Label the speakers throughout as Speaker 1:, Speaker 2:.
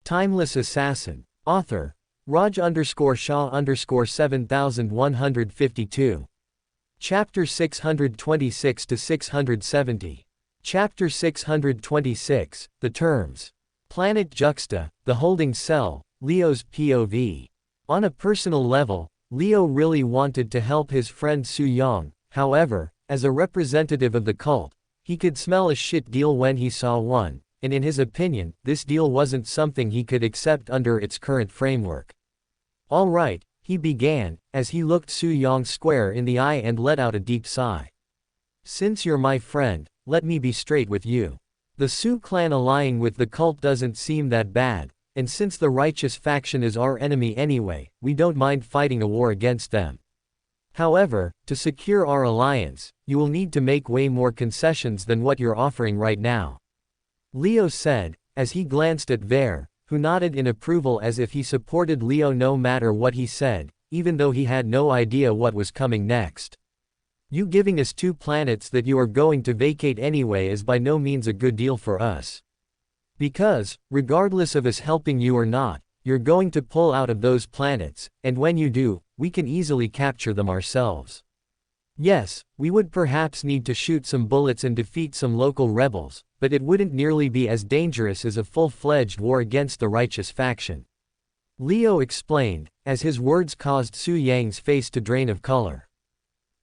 Speaker 1: Timeless Assassin. Author. Raj_Shah_7152. Chapter 626 to 670. Chapter 626, The Terms. Planet Juxta, The Holding Cell, Leo's POV. On a personal level, Leo really wanted to help his friend Su Yang. However, as a representative of the cult, he could smell a shit deal when he saw one, and in his opinion, this deal wasn't something he could accept under its current framework. All right, he began, as he looked Su Yang square in the eye and let out a deep sigh. Since you're my friend, let me be straight with you. The Su clan allying with the cult doesn't seem that bad, and since the righteous faction is our enemy anyway, we don't mind fighting a war against them. However, to secure our alliance, you will need to make way more concessions than what you're offering right now. Leo said, as he glanced at Ver, who nodded in approval as if he supported Leo no matter what he said, even though he had no idea what was coming next. You giving us 2 planets that you are going to vacate anyway is by no means a good deal for us. Because, regardless of us helping you or not, you're going to pull out of those planets, and when you do, we can easily capture them ourselves. Yes, we would perhaps need to shoot some bullets and defeat some local rebels, but it wouldn't nearly be as dangerous as a full-fledged war against the righteous faction. Leo explained, as his words caused Su Yang's face to drain of color.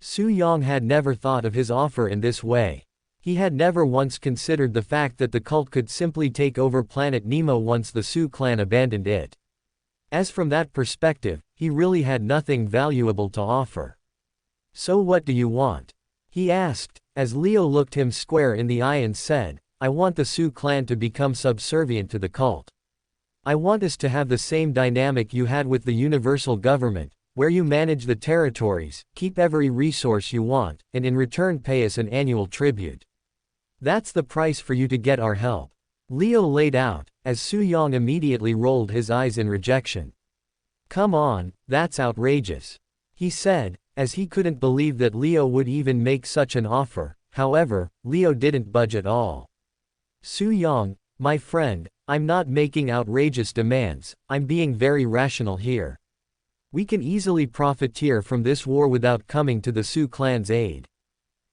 Speaker 1: Su Yang had never thought of his offer in this way. He had never once considered the fact that the cult could simply take over planet Nemo once the Su clan abandoned it. As from that perspective, he really had nothing valuable to offer. So what do you want? He asked, as Leo looked him square in the eye and said, I want the Su clan to become subservient to the cult. I want us to have the same dynamic you had with the universal government, where you manage the territories, keep every resource you want, and in return pay us an annual tribute. That's the price for you to get our help. Leo laid out, as Su Yang immediately rolled his eyes in rejection. Come on, that's outrageous. He said, as he couldn't believe that Leo would even make such an offer. However, Leo didn't budge at all. Su Yang, my friend, I'm not making outrageous demands, I'm being very rational here. We can easily profiteer from this war without coming to the Su clan's aid.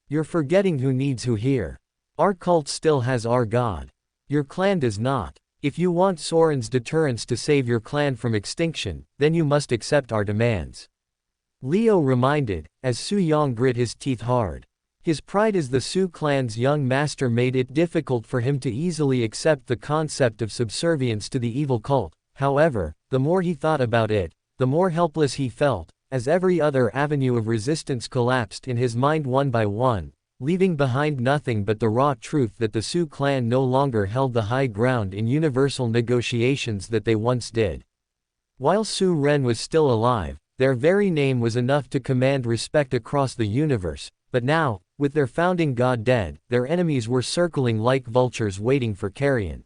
Speaker 1: You're forgetting who needs who here. Our cult still has our god. Your clan does not. If you want Soren's deterrence to save your clan from extinction, then you must accept our demands. Leo reminded, as Su Yang grit his teeth hard. His pride as the Su clan's young master made it difficult for him to easily accept the concept of subservience to the evil cult. However, the more he thought about it, the more helpless he felt, as every other avenue of resistance collapsed in his mind one by one, leaving behind nothing but the raw truth that the Su clan no longer held the high ground in universal negotiations that they once did. While Su Ren was still alive, their very name was enough to command respect across the universe, but now, with their founding god dead, their enemies were circling like vultures waiting for carrion.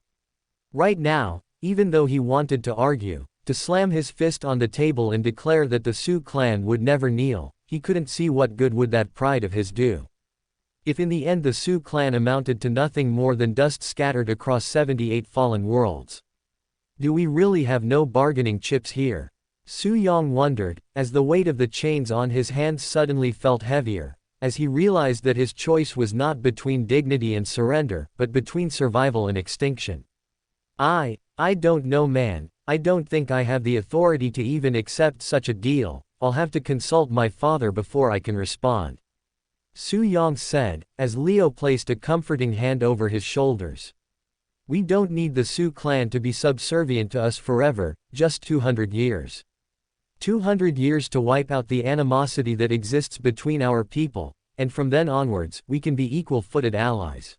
Speaker 1: Right now, even though he wanted to argue, to slam his fist on the table and declare that the Su clan would never kneel, he couldn't see what good would that pride of his do. If in the end the Su clan amounted to nothing more than dust scattered across 78 fallen worlds. Do we really have no bargaining chips here? Su Yang wondered, as the weight of the chains on his hands suddenly felt heavier, as he realized that his choice was not between dignity and surrender, but between survival and extinction. I don't know, man. I don't think I have the authority to even accept such a deal. I'll have to consult my father before I can respond. Su Yang said, as Leo placed a comforting hand over his shoulders. We don't need the Su clan to be subservient to us forever, just 200 years. 200 years to wipe out the animosity that exists between our people, and from then onwards, we can be equal-footed allies.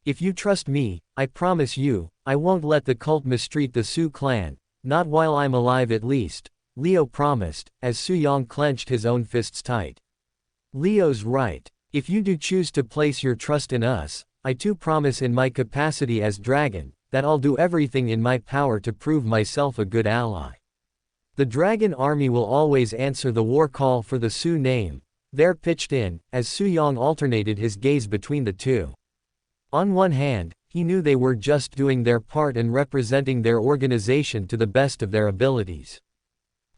Speaker 1: If you trust me, I promise you, I won't let the cult mistreat the Su clan, not while I'm alive at least, Leo promised, as Su Yang clenched his own fists tight. Leo's right. If you do choose to place your trust in us, I too promise in my capacity as dragon, that I'll do everything in my power to prove myself a good ally. The dragon army will always answer the war call for the Su name. There pitched in, as Su Yang alternated his gaze between the two. On one hand, he knew they were just doing their part and representing their organization to the best of their abilities.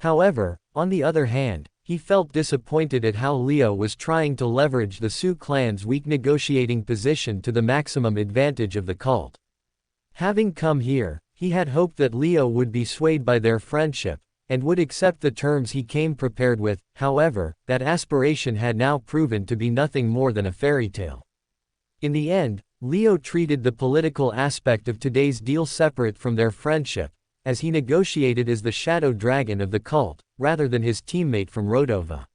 Speaker 1: However, on the other hand, he felt disappointed at how Leo was trying to leverage the Sioux clan's weak negotiating position to the maximum advantage of the cult. Having come here, he had hoped that Leo would be swayed by their friendship, and would accept the terms he came prepared with. However, that aspiration had now proven to be nothing more than a fairy tale. In the end, Leo treated the political aspect of today's deal separate from their friendship, as he negotiated as the shadow dragon of the cult, rather than his teammate from Rodova.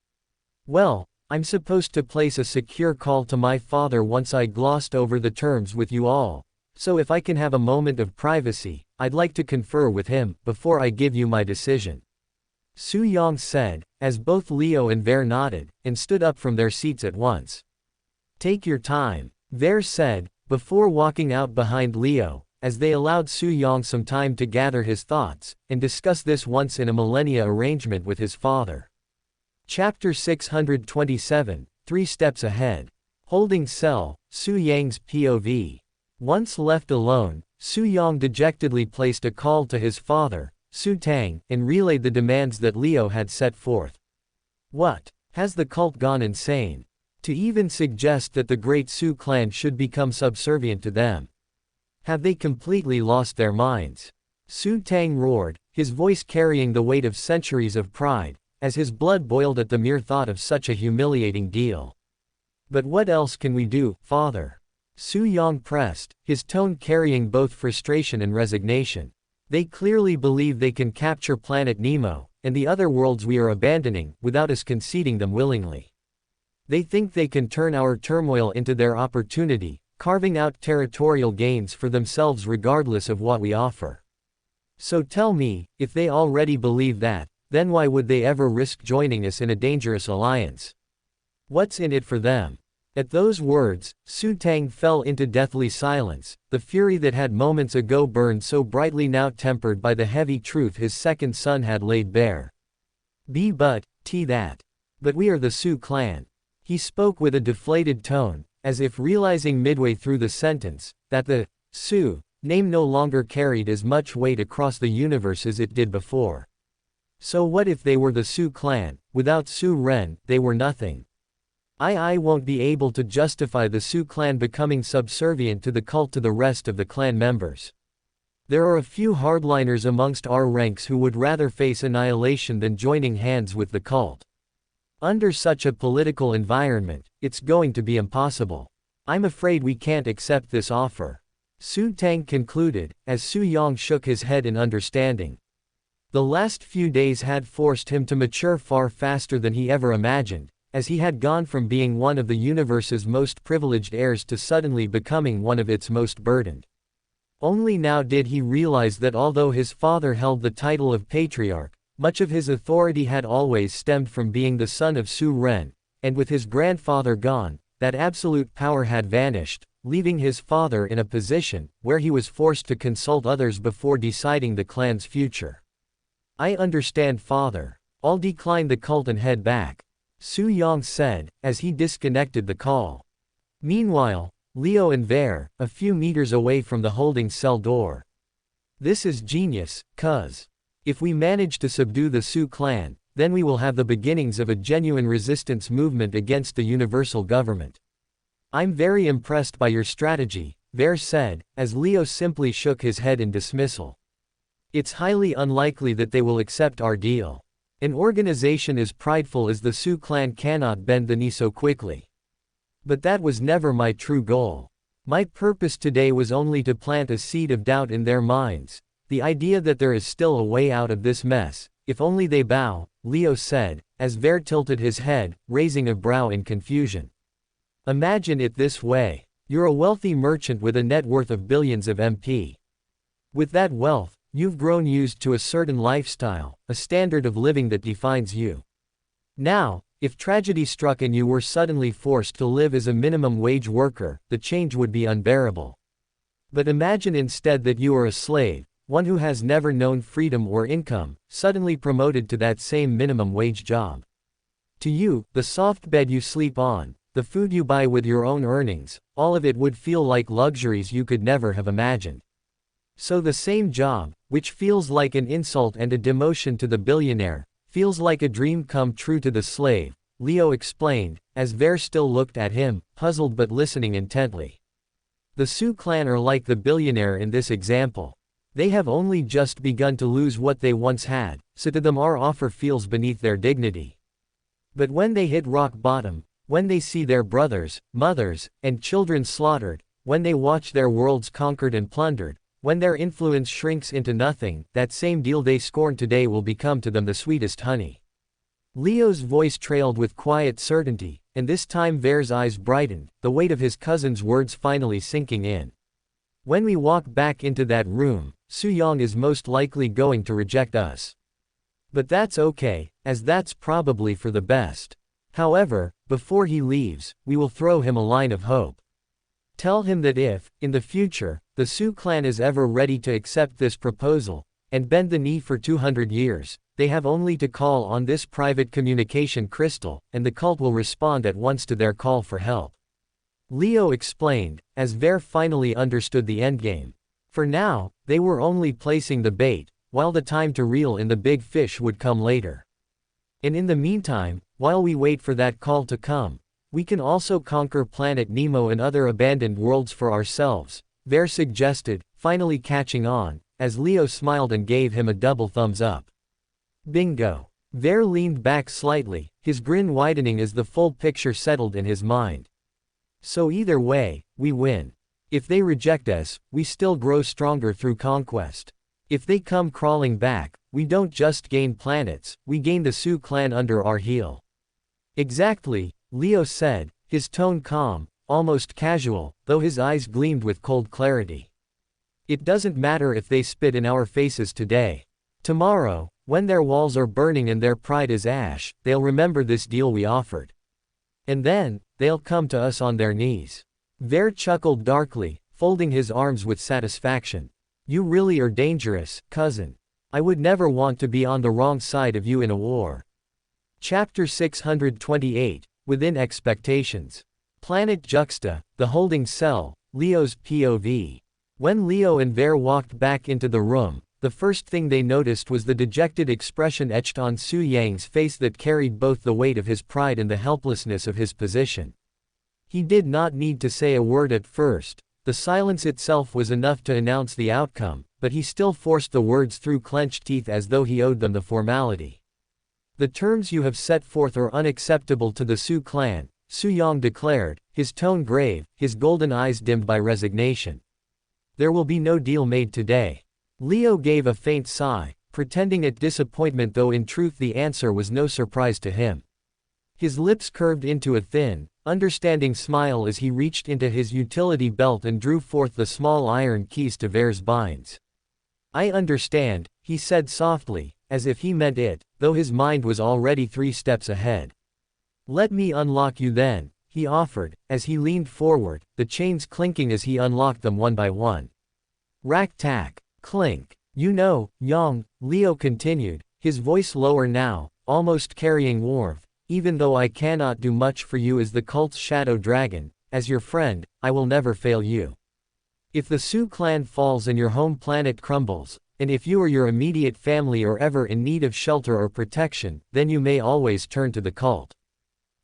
Speaker 1: Well, I'm supposed to place a secure call to my father once I glossed over the terms with you all, so if I can have a moment of privacy, I'd like to confer with him, before I give you my decision. Su Yang said, as both Leo and Ver nodded, and stood up from their seats at once. Take your time, Ver said, before walking out behind Leo, as they allowed Su Yang some time to gather his thoughts, and discuss this once-in-a-millennia arrangement with his father. Chapter 627, 3 Steps Ahead. Holding cell, Su Yang's POV. Once left alone, Su Yang dejectedly placed a call to his father, Su Tang, and relayed the demands that Leo had set forth. What? Has the cult gone insane? To even suggest that the great Sioux clan should become subservient to them. Have they completely lost their minds? Su Tang roared, his voice carrying the weight of centuries of pride, as his blood boiled at the mere thought of such a humiliating deal. But what else can we do, father? Su Yang pressed, his tone carrying both frustration and resignation. They clearly believe they can capture Planet Nemo, and the other worlds we are abandoning, without us conceding them willingly. They think they can turn our turmoil into their opportunity, carving out territorial gains for themselves regardless of what we offer. So tell me, if they already believe that, then why would they ever risk joining us in a dangerous alliance? What's in it for them? At those words, Su Tang fell into deathly silence, the fury that had moments ago burned so brightly now tempered by the heavy truth his second son had laid bare. But we are the Sioux clan. He spoke with a deflated tone, as if realizing midway through the sentence, that the Sioux name no longer carried as much weight across the universe as it did before. So what if they were the Sioux clan? Without Su Ren, they were nothing. I won't be able to justify the Sioux clan becoming subservient to the cult to the rest of the clan members. There are a few hardliners amongst our ranks who would rather face annihilation than joining hands with the cult. Under such a political environment, it's going to be impossible. I'm afraid we can't accept this offer. Su Tang concluded, as Su Yang shook his head in understanding. The last few days had forced him to mature far faster than he ever imagined, as he had gone from being one of the universe's most privileged heirs to suddenly becoming one of its most burdened. Only now did he realize that although his father held the title of patriarch, much of his authority had always stemmed from being the son of Su Ren, and with his grandfather gone, that absolute power had vanished, leaving his father in a position where he was forced to consult others before deciding the clan's future. I understand, father. I'll decline the cult and head back, Su Yang said, as he disconnected the call. Meanwhile, Leo and Ver, a few meters away from the holding cell door. This is genius, cuz. If we manage to subdue the Sioux clan, then we will have the beginnings of a genuine resistance movement against the universal government. I'm very impressed by your strategy, Ver said, as Leo simply shook his head in dismissal. It's highly unlikely that they will accept our deal. An organization as prideful as the Sioux clan cannot bend the knee so quickly. But that was never my true goal. My purpose today was only to plant a seed of doubt in their minds. The idea that there is still a way out of this mess, if only they bow, Leo said, as Ver tilted his head, raising a brow in confusion. Imagine it this way. You're a wealthy merchant with a net worth of billions of MP. With that wealth, you've grown used to a certain lifestyle, a standard of living that defines you. Now, if tragedy struck and you were suddenly forced to live as a minimum wage worker, the change would be unbearable. But imagine instead that you are a slave, one who has never known freedom or income, suddenly promoted to that same minimum wage job. To you, the soft bed you sleep on, the food you buy with your own earnings, all of it would feel like luxuries you could never have imagined. So the same job, which feels like an insult and a demotion to the billionaire, feels like a dream come true to the slave, Leo explained, as Ver still looked at him, puzzled but listening intently. The Sioux clan are like the billionaire in this example. They have only just begun to lose what they once had, so to them our offer feels beneath their dignity. But when they hit rock bottom, when they see their brothers, mothers, and children slaughtered, when they watch their worlds conquered and plundered, when their influence shrinks into nothing, that same deal they scorn today will become to them the sweetest honey. Leo's voice trailed with quiet certainty, and this time Ver's eyes brightened, the weight of his cousin's words finally sinking in. When we walk back into that room, Su Yang is most likely going to reject us. But that's okay, as that's probably for the best. However, before he leaves, we will throw him a line of hope. Tell him that if, in the future, the Sioux clan is ever ready to accept this proposal, and bend the knee for 200 years, they have only to call on this private communication crystal, and the cult will respond at once to their call for help. Leo explained, as Ver finally understood the endgame. For now, they were only placing the bait, while the time to reel in the big fish would come later. And in the meantime, while we wait for that call to come, we can also conquer Planet Nemo and other abandoned worlds for ourselves, Ver suggested, finally catching on, as Leo smiled and gave him a double thumbs up. Bingo! Ver leaned back slightly, his grin widening as the full picture settled in his mind. So either way, we win. If they reject us, we still grow stronger through conquest. If they come crawling back, we don't just gain planets, we gain the Sioux clan under our heel. Exactly, Leo said, his tone calm, almost casual, though his eyes gleamed with cold clarity. It doesn't matter if they spit in our faces today. Tomorrow, when their walls are burning and their pride is ash, they'll remember this deal we offered. And then, they'll come to us on their knees. Ver chuckled darkly, folding his arms with satisfaction. You really are dangerous, cousin. I would never want to be on the wrong side of you in a war. Chapter 628, Within Expectations. Planet Juxta, the holding cell, Leo's POV. When Leo and Ver walked back into the room, the first thing they noticed was the dejected expression etched on Su Yang's face that carried both the weight of his pride and the helplessness of his position. He did not need to say a word at first, the silence itself was enough to announce the outcome, but he still forced the words through clenched teeth as though he owed them the formality. The terms you have set forth are unacceptable to the Sioux clan, Su Yang declared, his tone grave, his golden eyes dimmed by resignation. There will be no deal made today. Leo gave a faint sigh, pretending at disappointment, though in truth the answer was no surprise to him. His lips curved into a thin, understanding smile as he reached into his utility belt and drew forth the small iron keys to Ver's binds. I understand, he said softly, as if he meant it, though his mind was already 3 steps ahead. Let me unlock you then, he offered, as he leaned forward, the chains clinking as he unlocked them one by one. Rack-tack, clink. You know, Yang, Leo continued, his voice lower now, almost carrying warmth. Even though I cannot do much for you as the cult's shadow dragon, as your friend, I will never fail you. If the Sioux clan falls and your home planet crumbles, and if you or your immediate family are ever in need of shelter or protection, then you may always turn to the cult.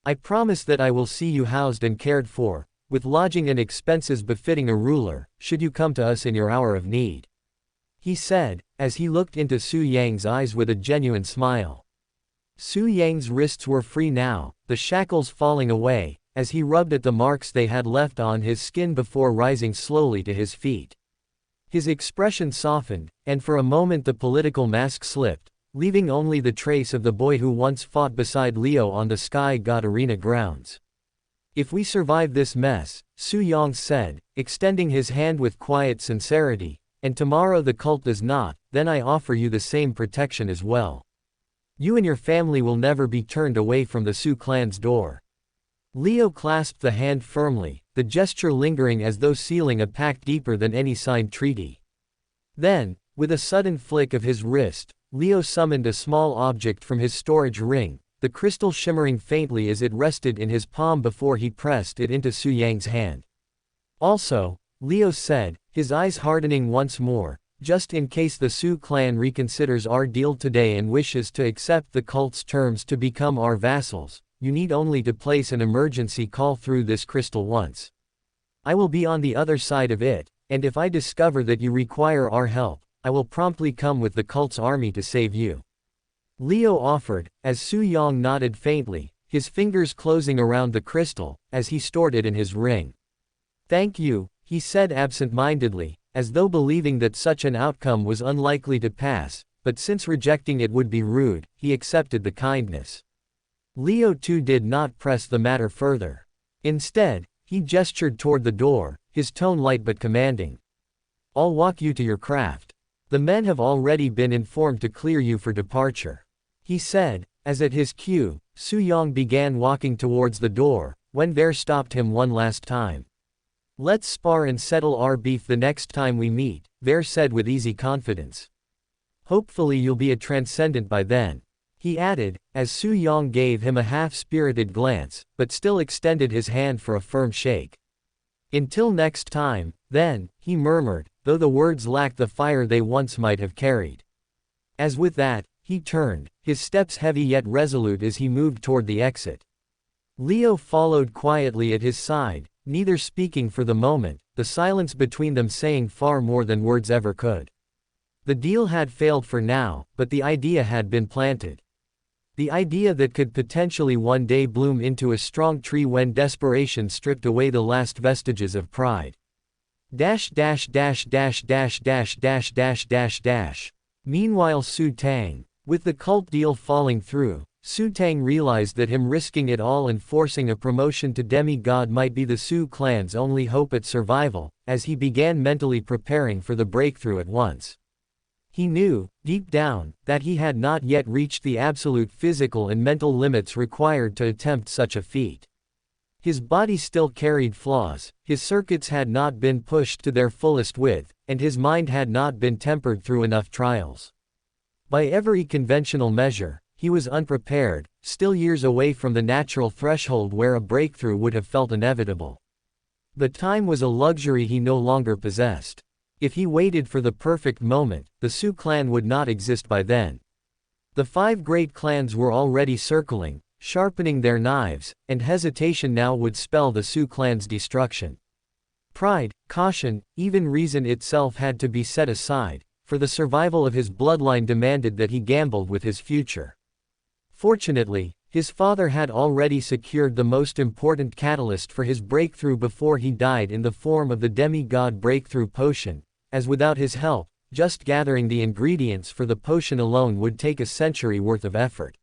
Speaker 1: I promise that I will see you housed and cared for, with lodging and expenses befitting a ruler, should you come to us in your hour of need. He said, as he looked into Su Yang's eyes with a genuine smile. Su Yang's wrists were free now, the shackles falling away, as he rubbed at the marks they had left on his skin before rising slowly to his feet. His expression softened, and for a moment the political mask slipped, leaving only the trace of the boy who once fought beside Leo on the Sky God Arena grounds. If we survive this mess, Su Yang said, extending his hand with quiet sincerity, and tomorrow the cult does not, then I offer you the same protection as well. You and your family will never be turned away from the Sioux clan's door. Leo clasped the hand firmly, the gesture lingering as though sealing a pact deeper than any signed treaty. Then, with a sudden flick of his wrist, Leo summoned a small object from his storage ring, the crystal shimmering faintly as it rested in his palm before he pressed it into Su Yang's hand. Also, Leo said, his eyes hardening once more, just in case the Su clan reconsiders our deal today and wishes to accept the cult's terms to become our vassals, you need only to place an emergency call through this crystal once. I will be on the other side of it, and if I discover that you require our help, I will promptly come with the cult's army to save you. Leo offered, as Su Yang nodded faintly, his fingers closing around the crystal, as he stored it in his ring. Thank you, he said absent-mindedly, as though believing that such an outcome was unlikely to pass, but since rejecting it would be rude, he accepted the kindness. Leo too did not press the matter further. Instead, he gestured toward the door, his tone light but commanding. I'll walk you to your craft. The men have already been informed to clear you for departure. He said, as at his cue, Su Yang began walking towards the door, when Bear stopped him one last time. Let's spar and settle our beef the next time we meet, Bear said with easy confidence. Hopefully you'll be a transcendent by then. He added, as Su Yang gave him a half-spirited glance, but still extended his hand for a firm shake. Until next time, then, he murmured, though the words lacked the fire they once might have carried. As with that, he turned, his steps heavy yet resolute as he moved toward the exit. Leo followed quietly at his side, neither speaking for the moment, the silence between them saying far more than words ever could. The deal had failed for now, but the idea had been planted. The idea that could potentially one day bloom into a strong tree when desperation stripped away the last vestiges of pride. Meanwhile Su Tang. With the cult deal falling through, Su Tang realized that him risking it all and forcing a promotion to demigod might be the Su clan's only hope at survival, as he began mentally preparing for the breakthrough at once. He knew, deep down, that he had not yet reached the absolute physical and mental limits required to attempt such a feat. His body still carried flaws, his circuits had not been pushed to their fullest width, and his mind had not been tempered through enough trials. By every conventional measure, he was unprepared, still years away from the natural threshold where a breakthrough would have felt inevitable. The time was a luxury he no longer possessed. If he waited for the perfect moment, the Su clan would not exist by then. The 5 great clans were already circling, sharpening their knives, and hesitation now would spell the Su clan's destruction. Pride, caution, even reason itself had to be set aside, for the survival of his bloodline demanded that he gambled with his future. Fortunately, his father had already secured the most important catalyst for his breakthrough before he died in the form of the demigod breakthrough potion, as without his help, just gathering the ingredients for the potion alone would take a century worth of effort.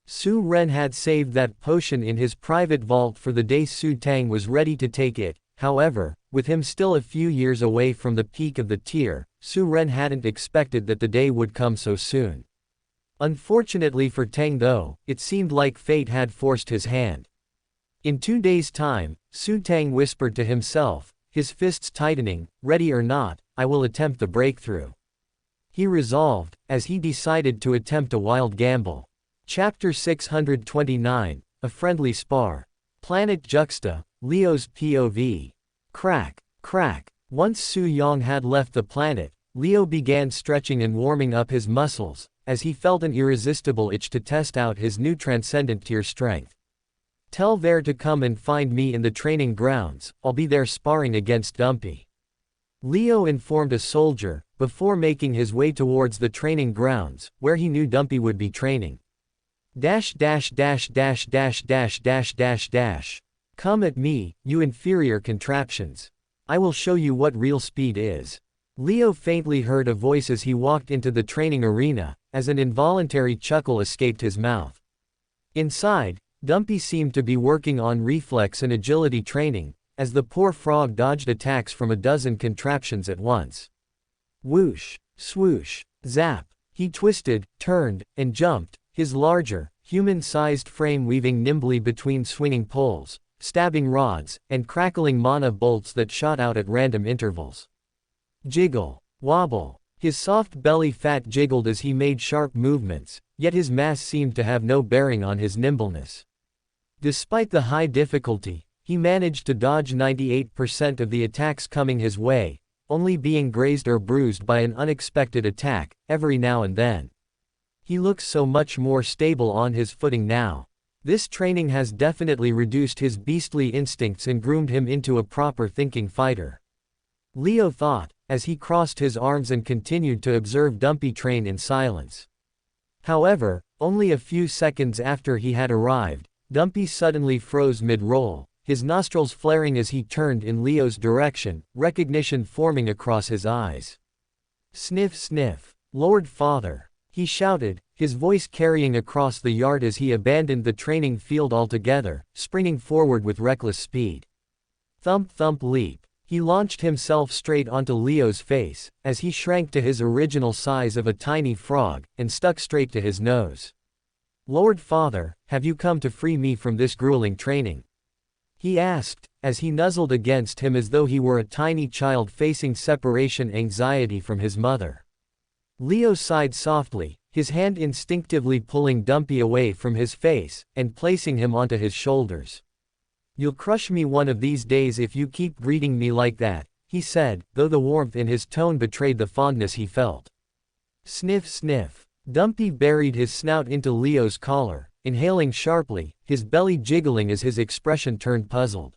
Speaker 1: Su Ren had saved that potion in his private vault for the day Su Tang was ready to take it. However, with him still a few years away from the peak of the tier, Su Ren hadn't expected that the day would come so soon. Unfortunately for Tang though, it seemed like fate had forced his hand. In 2 days' time, Su Tang whispered to himself, his fists tightening, ready or not, I will attempt the breakthrough. He resolved, as he decided to attempt a wild gamble. Chapter 629, A Friendly Spar. Planet Juxta, Leo's POV. Crack, crack. Once Su Yang had left the planet, Leo began stretching and warming up his muscles, as he felt an irresistible itch to test out his new transcendent tier strength. Tell Ver to come and find me in the training grounds, I'll be there sparring against Dumpy. Leo informed a soldier, before making his way towards the training grounds, where he knew Dumpy would be training. Come at me, you inferior contraptions. I will show you what real speed is. Leo faintly heard a voice as he walked into the training arena, as an involuntary chuckle escaped his mouth. Inside, Dumpy seemed to be working on reflex and agility training, as the poor frog dodged attacks from a dozen contraptions at once. Whoosh, swoosh, zap. He twisted, turned, and jumped, his larger, human-sized frame weaving nimbly between swinging poles, stabbing rods, and crackling mana bolts that shot out at random intervals. Jiggle, wobble. His soft belly fat jiggled as he made sharp movements, yet his mass seemed to have no bearing on his nimbleness. Despite the high difficulty, he managed to dodge 98% of the attacks coming his way, only being grazed or bruised by an unexpected attack, every now and then. He looks so much more stable on his footing now. This training has definitely reduced his beastly instincts and groomed him into a proper thinking fighter. Leo thought, as he crossed his arms and continued to observe Dumpy train in silence. However, only a few seconds after he had arrived, Dumpy suddenly froze mid-roll, his nostrils flaring as he turned in Leo's direction, recognition forming across his eyes. "Sniff sniff. Lord Father," he shouted, his voice carrying across the yard as he abandoned the training field altogether, springing forward with reckless speed. Thump thump leap. He launched himself straight onto Leo's face, as he shrank to his original size of a tiny frog, and stuck straight to his nose. "Lord Father, have you come to free me from this grueling training?" he asked, as he nuzzled against him as though he were a tiny child facing separation anxiety from his mother. Leo sighed softly, his hand instinctively pulling Dumpy away from his face, and placing him onto his shoulders. "You'll crush me one of these days if you keep greeting me like that," he said, though the warmth in his tone betrayed the fondness he felt. Sniff sniff. Dumpy buried his snout into Leo's collar, inhaling sharply, his belly jiggling as his expression turned puzzled.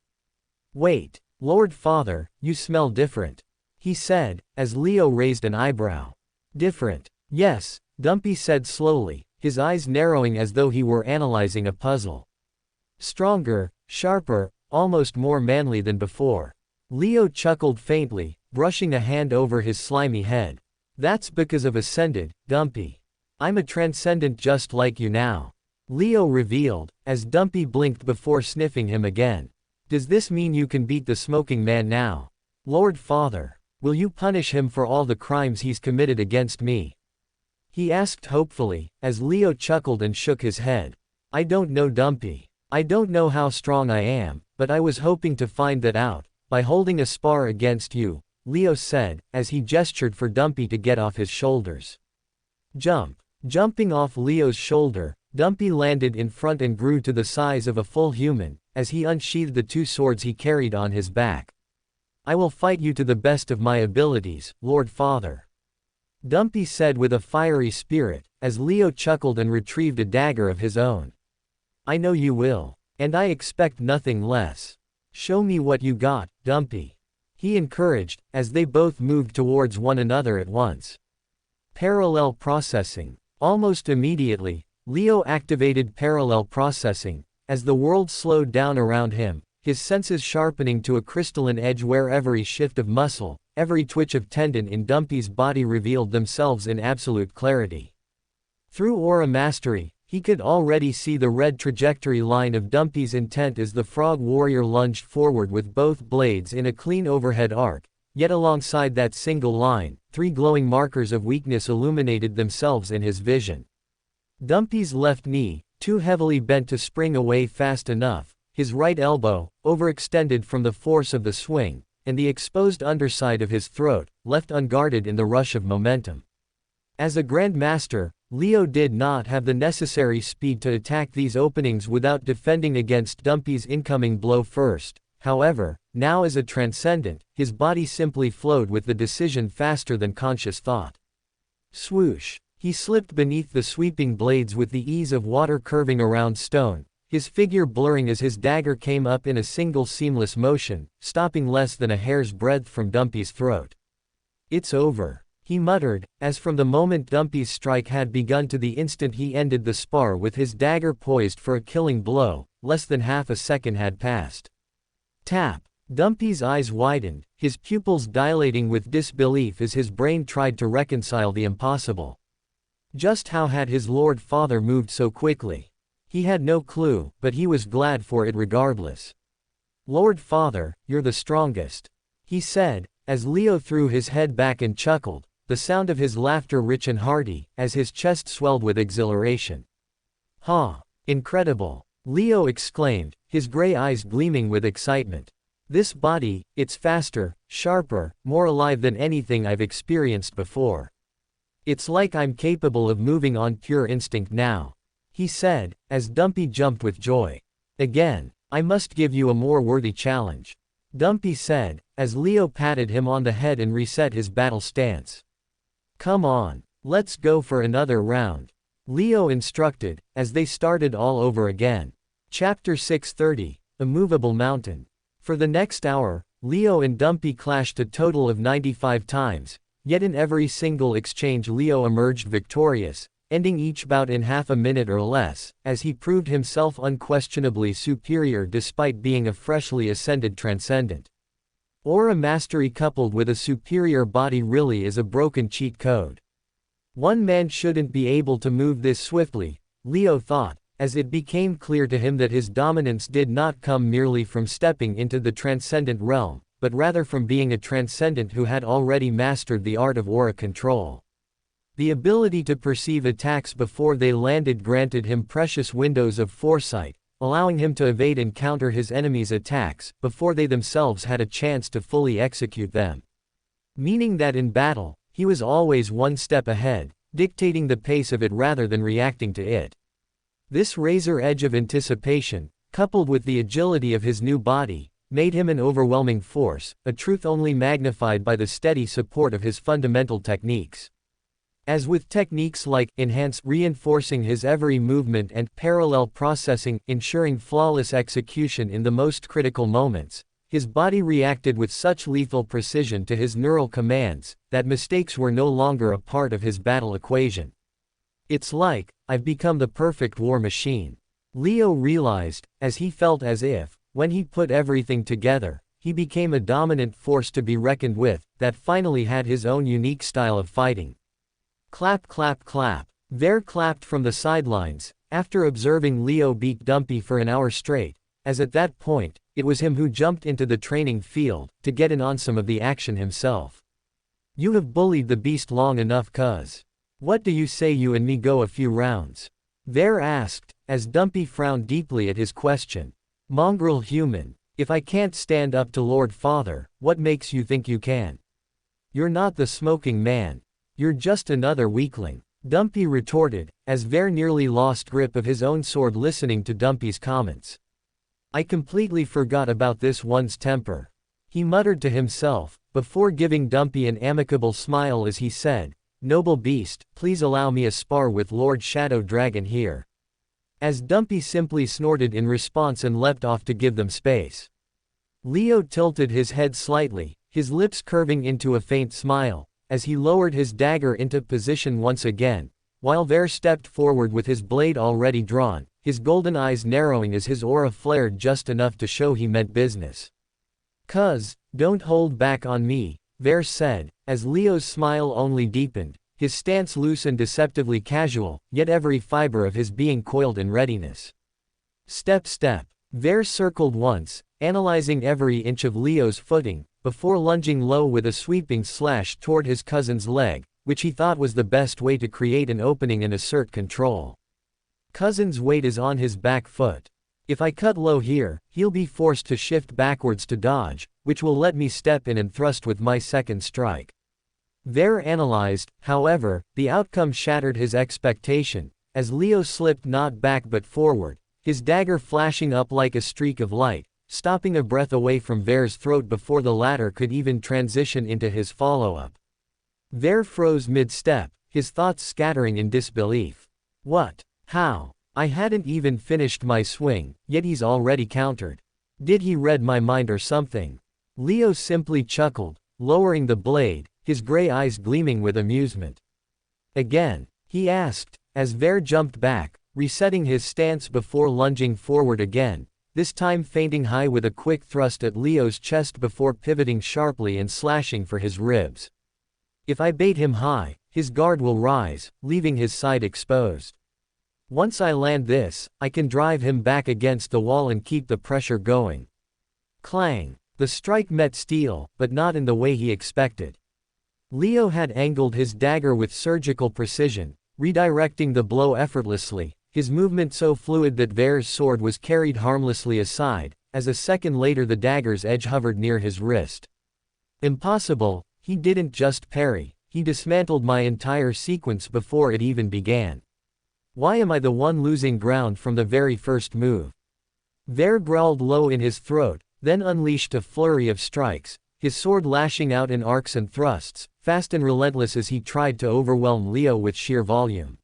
Speaker 1: "Wait, Lord Father, you smell different," he said, as Leo raised an eyebrow. "Different? Yes," Dumpy said slowly, his eyes narrowing as though he were analyzing a puzzle. "Stronger, sharper, almost more manly than before." Leo chuckled faintly, brushing a hand over his slimy head. "That's because of Ascended, Dumpy. I'm a transcendent just like you now," Leo revealed, as Dumpy blinked before sniffing him again. "Does this mean you can beat the smoking man now? Lord Father, will you punish him for all the crimes he's committed against me?" he asked hopefully, as Leo chuckled and shook his head. "I don't know, Dumpy. I don't know how strong I am, but I was hoping to find that out, by holding a spar against you," Leo said, as he gestured for Dumpy to get off his shoulders. Jump. Jumping off Leo's shoulder, Dumpy landed in front and grew to the size of a full human, as he unsheathed the two swords he carried on his back. "I will fight you to the best of my abilities, Lord Father," Dumpy said with a fiery spirit, as Leo chuckled and retrieved a dagger of his own. "I know you will. And I expect nothing less. Show me what you got, Dumpy," he encouraged, as they both moved towards one another at once. Parallel processing. Almost immediately, Leo activated parallel processing, as the world slowed down around him, his senses sharpening to a crystalline edge where every shift of muscle, every twitch of tendon in Dumpy's body revealed themselves in absolute clarity. Through aura mastery, he could already see the red trajectory line of Dumpy's intent as the frog warrior lunged forward with both blades in a clean overhead arc, yet alongside that single line, three glowing markers of weakness illuminated themselves in his vision. Dumpy's left knee, too heavily bent to spring away fast enough, his right elbow, overextended from the force of the swing, and the exposed underside of his throat, left unguarded in the rush of momentum. As a Grand Master, Leo did not have the necessary speed to attack these openings without defending against Dumpy's incoming blow first. However, now as a transcendent, his body simply flowed with the decision faster than conscious thought. Swoosh! He slipped beneath the sweeping blades with the ease of water curving around stone, his figure blurring as his dagger came up in a single seamless motion, stopping less than a hair's breadth from Dumpy's throat. "It's over," he muttered, as from the moment Dumpy's strike had begun to the instant he ended the spar with his dagger poised for a killing blow, less than half a second had passed. Tap! Dumpy's eyes widened, his pupils dilating with disbelief as his brain tried to reconcile the impossible. Just how had his Lord Father moved so quickly? He had no clue, but he was glad for it regardless. "Lord Father, you're the strongest," he said, as Leo threw his head back and chuckled, the sound of his laughter rich and hearty, as his chest swelled with exhilaration. "Ha! Incredible!" Leo exclaimed, his gray eyes gleaming with excitement. "This body, it's faster, sharper, more alive than anything I've experienced before." It's like I'm capable of moving on pure instinct now, he said, as Dumpy jumped with joy. Again, I must give you a more worthy challenge, Dumpy said, as Leo patted him on the head and reset his battle stance. Come on, let's go for another round, Leo instructed, as they started all over again. Chapter 630, Immovable Mountain. For the next hour, Leo and Dumpy clashed a total of 95 times, yet in every single exchange Leo emerged victorious, ending each bout in half a minute or less, as he proved himself unquestionably superior despite being a freshly ascended transcendent. Aura mastery coupled with a superior body really is a broken cheat code. One man shouldn't be able to move this swiftly, Leo thought, as it became clear to him that his dominance did not come merely from stepping into the transcendent realm, but rather from being a transcendent who had already mastered the art of aura control. The ability to perceive attacks before they landed granted him precious windows of foresight, allowing him to evade and counter his enemies' attacks before they themselves had a chance to fully execute them. Meaning that in battle, he was always one step ahead, dictating the pace of it rather than reacting to it. This razor edge of anticipation, coupled with the agility of his new body, made him an overwhelming force, a truth only magnified by the steady support of his fundamental techniques. As with techniques like enhance, reinforcing his every movement, and parallel processing, ensuring flawless execution in the most critical moments, his body reacted with such lethal precision to his neural commands that mistakes were no longer a part of his battle equation. It's like, I've become the perfect war machine, Leo realized, as he felt as if, when he put everything together, he became a dominant force to be reckoned with, that finally had his own unique style of fighting. Clap clap clap. Ver clapped from the sidelines, after observing Leo beat Dumpy for an hour straight, as at that point, it was him who jumped into the training field, to get in on some of the action himself. You have bullied the beast long enough, cuz. What do you say you and me go a few rounds? Ver asked, as Dumpy frowned deeply at his question. Mongrel human, if I can't stand up to Lord Father, what makes you think you can? You're not the smoking man. You're just another weakling, Dumpy retorted, as Ver nearly lost grip of his own sword listening to Dumpy's comments. I completely forgot about this one's temper, he muttered to himself, before giving Dumpy an amicable smile as he said, Noble beast, please allow me a spar with Lord Shadow Dragon here. As Dumpy simply snorted in response and leapt off to give them space. Leo tilted his head slightly, his lips curving into a faint smile, as he lowered his dagger into position once again, while Ver stepped forward with his blade already drawn, his golden eyes narrowing as his aura flared just enough to show he meant business. Cuz, don't hold back on me, Ver said, as Leo's smile only deepened, his stance loose and deceptively casual, yet every fiber of his being coiled in readiness. Step step. Ver circled once, analyzing every inch of Leo's footing, before lunging low with a sweeping slash toward his cousin's leg, which he thought was the best way to create an opening and assert control. Cousin's weight is on his back foot. If I cut low here, he'll be forced to shift backwards to dodge, which will let me step in and thrust with my second strike. Ver analyzed, however, the outcome shattered his expectation, as Leo slipped not back but forward, his dagger flashing up like a streak of light, stopping a breath away from Ver's throat before the latter could even transition into his follow-up. Ver froze mid-step, his thoughts scattering in disbelief. What? How? I hadn't even finished my swing, yet he's already countered. Did he read my mind or something? Leo simply chuckled, lowering the blade, his gray eyes gleaming with amusement. Again, he asked, as Ver jumped back, resetting his stance before lunging forward again, this time feinting high with a quick thrust at Leo's chest before pivoting sharply and slashing for his ribs. If I bait him high, his guard will rise, leaving his side exposed. Once I land this, I can drive him back against the wall and keep the pressure going. Clang! The strike met steel, but not in the way he expected. Leo had angled his dagger with surgical precision, redirecting the blow effortlessly, his movement so fluid that Ver's sword was carried harmlessly aside, as a second later the dagger's edge hovered near his wrist. Impossible, he didn't just parry, he dismantled my entire sequence before it even began. Why am I the one losing ground from the very first move? Ver growled low in his throat, then unleashed a flurry of strikes, his sword lashing out in arcs and thrusts, fast and relentless as he tried to overwhelm Leo with sheer volume.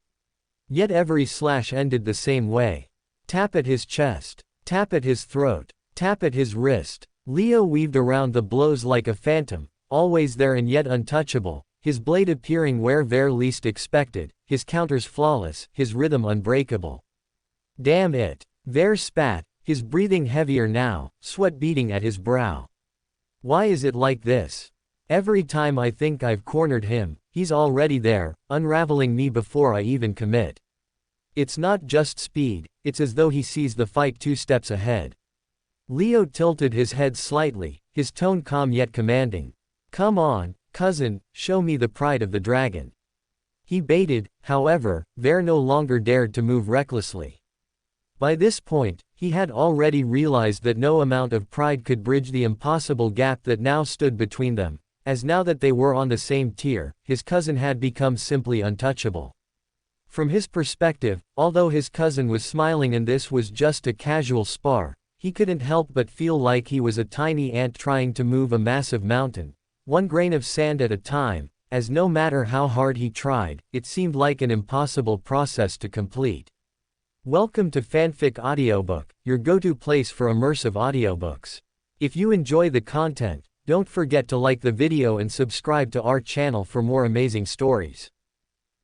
Speaker 1: Yet every slash ended the same way. Tap at his chest. Tap at his throat. Tap at his wrist. Leo weaved around the blows like a phantom, always there and yet untouchable, his blade appearing where Ver least expected, his counters flawless, his rhythm unbreakable. Damn it! Ver spat, his breathing heavier now, sweat beading at his brow. Why is it like this? Every time I think I've cornered him, he's already there, unraveling me before I even commit. It's not just speed, it's as though he sees the fight 2 steps ahead. Leo tilted his head slightly, his tone calm yet commanding. Come on, cousin, show me the pride of the dragon. He baited, however, Ver no longer dared to move recklessly. By this point, he had already realized that no amount of pride could bridge the impossible gap that now stood between them, as now that they were on the same tier, his cousin had become simply untouchable. From his perspective, although his cousin was smiling and this was just a casual spar, he couldn't help but feel like he was a tiny ant trying to move a massive mountain, one grain of sand at a time, as no matter how hard he tried, it seemed like an impossible process to complete. Welcome to Fanfic Audiobook, your go-to place for immersive audiobooks. If you enjoy the content, don't forget to like the video and subscribe to our channel for more amazing stories.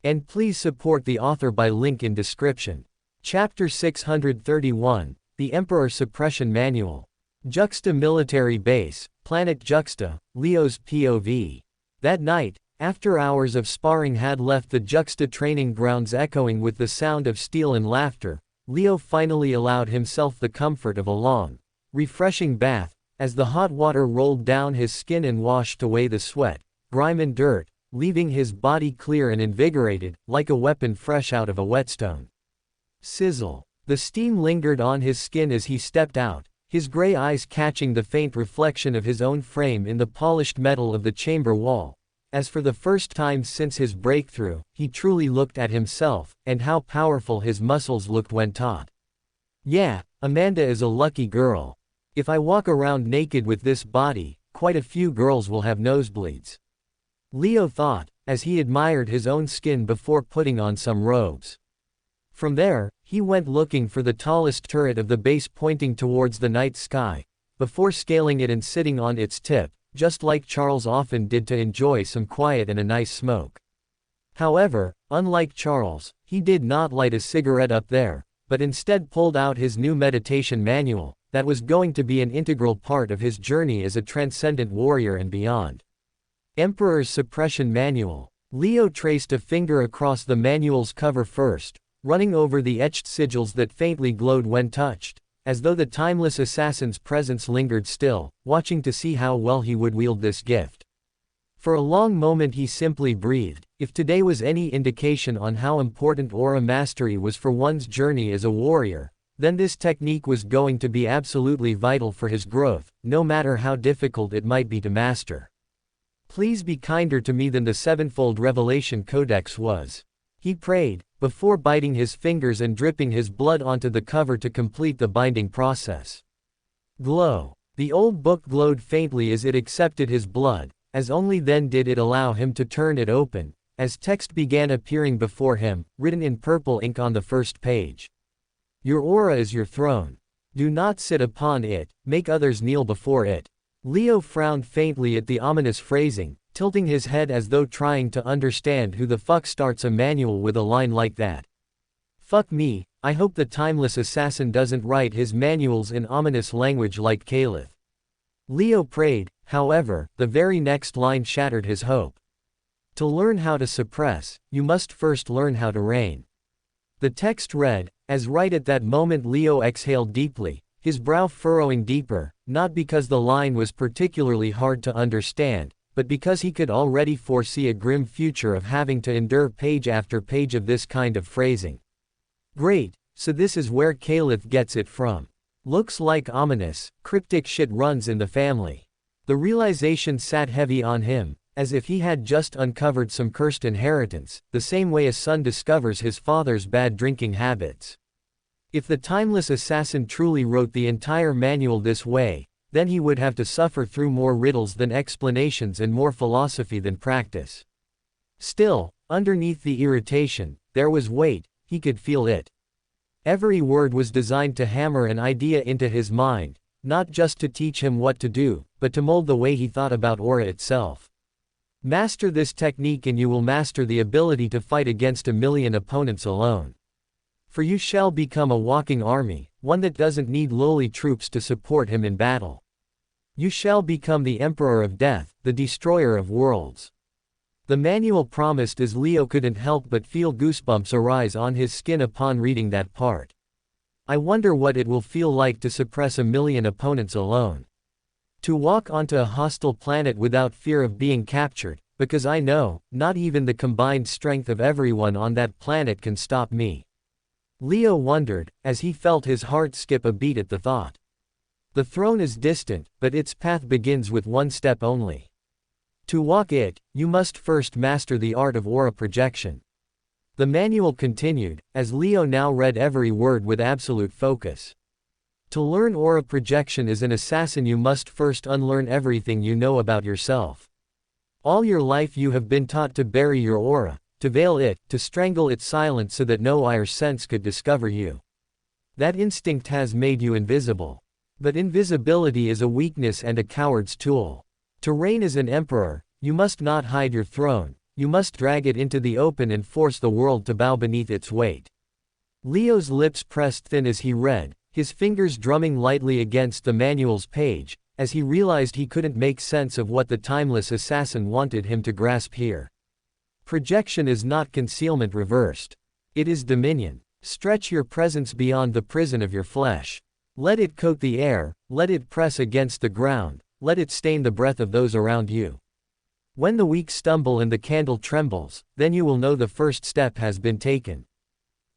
Speaker 1: And please support the author by link in description. Chapter 631, The Emperor Suppression Manual. Juxta Military Base, Planet Juxta, Leo's POV. That night, after hours of sparring had left the Juxta training grounds echoing with the sound of steel and laughter, Leo finally allowed himself the comfort of a long, refreshing bath, as the hot water rolled down his skin and washed away the sweat, grime and dirt, leaving his body clear and invigorated, like a weapon fresh out of a whetstone. Sizzle. The steam lingered on his skin as he stepped out, his gray eyes catching the faint reflection of his own frame in the polished metal of the chamber wall. As for the first time since his breakthrough, he truly looked at himself, and how powerful his muscles looked when taut. Yeah, Amanda is a lucky girl. If I walk around naked with this body, quite a few girls will have nosebleeds. Leo thought, as he admired his own skin before putting on some robes. From there, he went looking for the tallest turret of the base pointing towards the night sky, before scaling it and sitting on its tip, just like Charles often did to enjoy some quiet and a nice smoke. However, unlike Charles, he did not light a cigarette up there, but instead pulled out his new meditation manual, that was going to be an integral part of his journey as a transcendent warrior and beyond. Emperor's Suppression Manual. Leo traced a finger across the manual's cover first, running over the etched sigils that faintly glowed when touched, as though the timeless assassin's presence lingered still, watching to see how well he would wield this gift. For a long moment he simply breathed. If today was any indication on how important aura mastery was for one's journey as a warrior, then this technique was going to be absolutely vital for his growth, no matter how difficult it might be to master. Please be kinder to me than the Sevenfold Revelation Codex was. He prayed, before biting his fingers and dripping his blood onto the cover to complete the binding process. Glow. The old book glowed faintly as it accepted his blood, as only then did it allow him to turn it open, as text began appearing before him, written in purple ink on the first page. Your aura is your throne. Do not sit upon it, make others kneel before it. Leo frowned faintly at the ominous phrasing, tilting his head as though trying to understand who the fuck starts a manual with a line like that. Fuck me, I hope the timeless assassin doesn't write his manuals in ominous language like Caliph. Leo prayed, however, the very next line shattered his hope. To learn how to suppress, you must first learn how to reign. The text read, as right at that moment Leo exhaled deeply, his brow furrowing deeper, not because the line was particularly hard to understand, but because he could already foresee a grim future of having to endure page after page of this kind of phrasing. Great, so this is where Caliph gets it from. Looks like ominous, cryptic shit runs in the family. The realization sat heavy on him, as if he had just uncovered some cursed inheritance, the same way a son discovers his father's bad drinking habits. If the timeless assassin truly wrote the entire manual this way, then he would have to suffer through more riddles than explanations and more philosophy than practice. Still, underneath the irritation, there was weight, he could feel it. Every word was designed to hammer an idea into his mind, not just to teach him what to do, but to mold the way he thought about aura itself. Master this technique and you will master the ability to fight against 1,000,000 opponents alone. For you shall become a walking army, one that doesn't need lowly troops to support him in battle. You shall become the Emperor of Death, the Destroyer of Worlds. The manual promised as Leo couldn't help but feel goosebumps arise on his skin upon reading that part. I wonder what it will feel like to suppress 1,000,000 opponents alone. To walk onto a hostile planet without fear of being captured, because I know, not even the combined strength of everyone on that planet can stop me. Leo wondered, as he felt his heart skip a beat at the thought. The throne is distant, but its path begins with one step only. To walk it, you must first master the art of aura projection. The manual continued, as Leo now read every word with absolute focus. To learn aura projection as an assassin you must first unlearn everything you know about yourself. All your life you have been taught to bury your aura, to veil it, to strangle its silence so that no higher sense could discover you. That instinct has made you invisible. But invisibility is a weakness and a coward's tool. To reign as an emperor, you must not hide your throne, you must drag it into the open and force the world to bow beneath its weight. Leo's lips pressed thin as he read, his fingers drumming lightly against the manual's page, as he realized he couldn't make sense of what the timeless assassin wanted him to grasp here. Projection is not concealment reversed. It is dominion. Stretch your presence beyond the prison of your flesh. Let it coat the air, let it press against the ground, let it stain the breath of those around you. When the weak stumble and the candle trembles, then you will know the first step has been taken.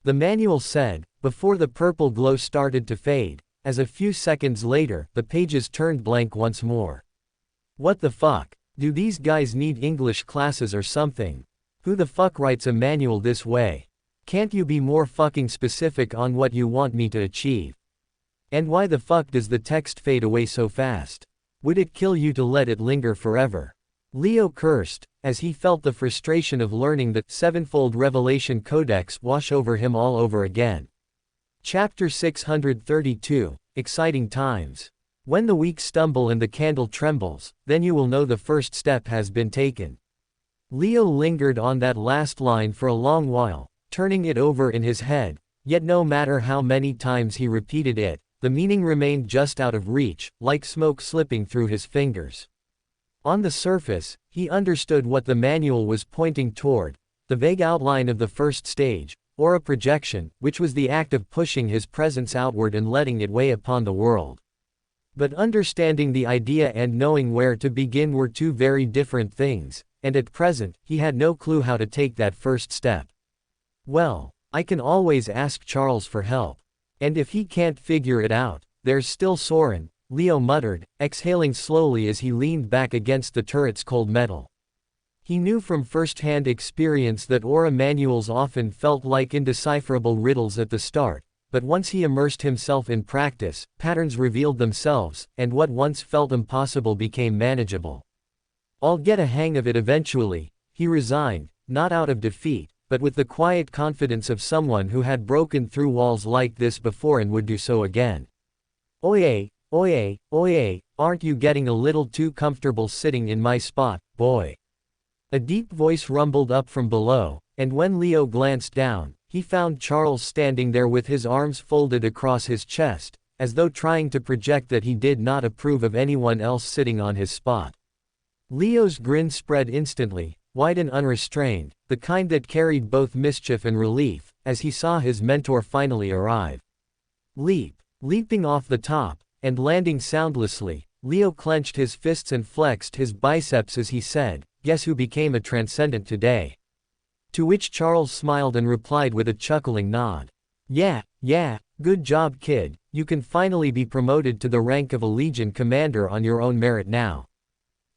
Speaker 1: The manual said, before the purple glow started to fade, as a few seconds later, the pages turned blank once more. What the fuck? Do these guys need English classes or something? Who the fuck writes a manual this way? Can't you be more fucking specific on what you want me to achieve? And why the fuck does the text fade away so fast? Would it kill you to let it linger forever? Leo cursed, as he felt the frustration of learning the sevenfold revelation codex wash over him all over again. Chapter 632, Exciting Times. When the weak stumble and the candle trembles, then you will know the first step has been taken. Leo lingered on that last line for a long while, turning it over in his head, yet no matter how many times he repeated it, the meaning remained just out of reach, like smoke slipping through his fingers. On the surface, he understood what the manual was pointing toward, the vague outline of the first stage, aura projection, which was the act of pushing his presence outward and letting it weigh upon the world. But understanding the idea and knowing where to begin were two very different things, and at present, he had no clue how to take that first step. Well, I can always ask Charles for help. And if he can't figure it out, there's still Soren, Leo muttered, exhaling slowly as he leaned back against the turret's cold metal. He knew from first-hand experience that aura manuals often felt like indecipherable riddles at the start, but once he immersed himself in practice, patterns revealed themselves, and what once felt impossible became manageable. I'll get a hang of it eventually, he resigned, not out of defeat, but with the quiet confidence of someone who had broken through walls like this before and would do so again. Oye, oye, oye, aren't you getting a little too comfortable sitting in my spot, boy? A deep voice rumbled up from below, and when Leo glanced down, he found Charles standing there with his arms folded across his chest, as though trying to project that he did not approve of anyone else sitting on his spot. Leo's grin spread instantly, wide and unrestrained, the kind that carried both mischief and relief, as he saw his mentor finally arrive. Leaping off the top, and landing soundlessly, Leo clenched his fists and flexed his biceps as he said, "Guess who became a transcendent today?" To which Charles smiled and replied with a chuckling nod. Yeah, good job kid, you can finally be promoted to the rank of a Legion commander on your own merit now,"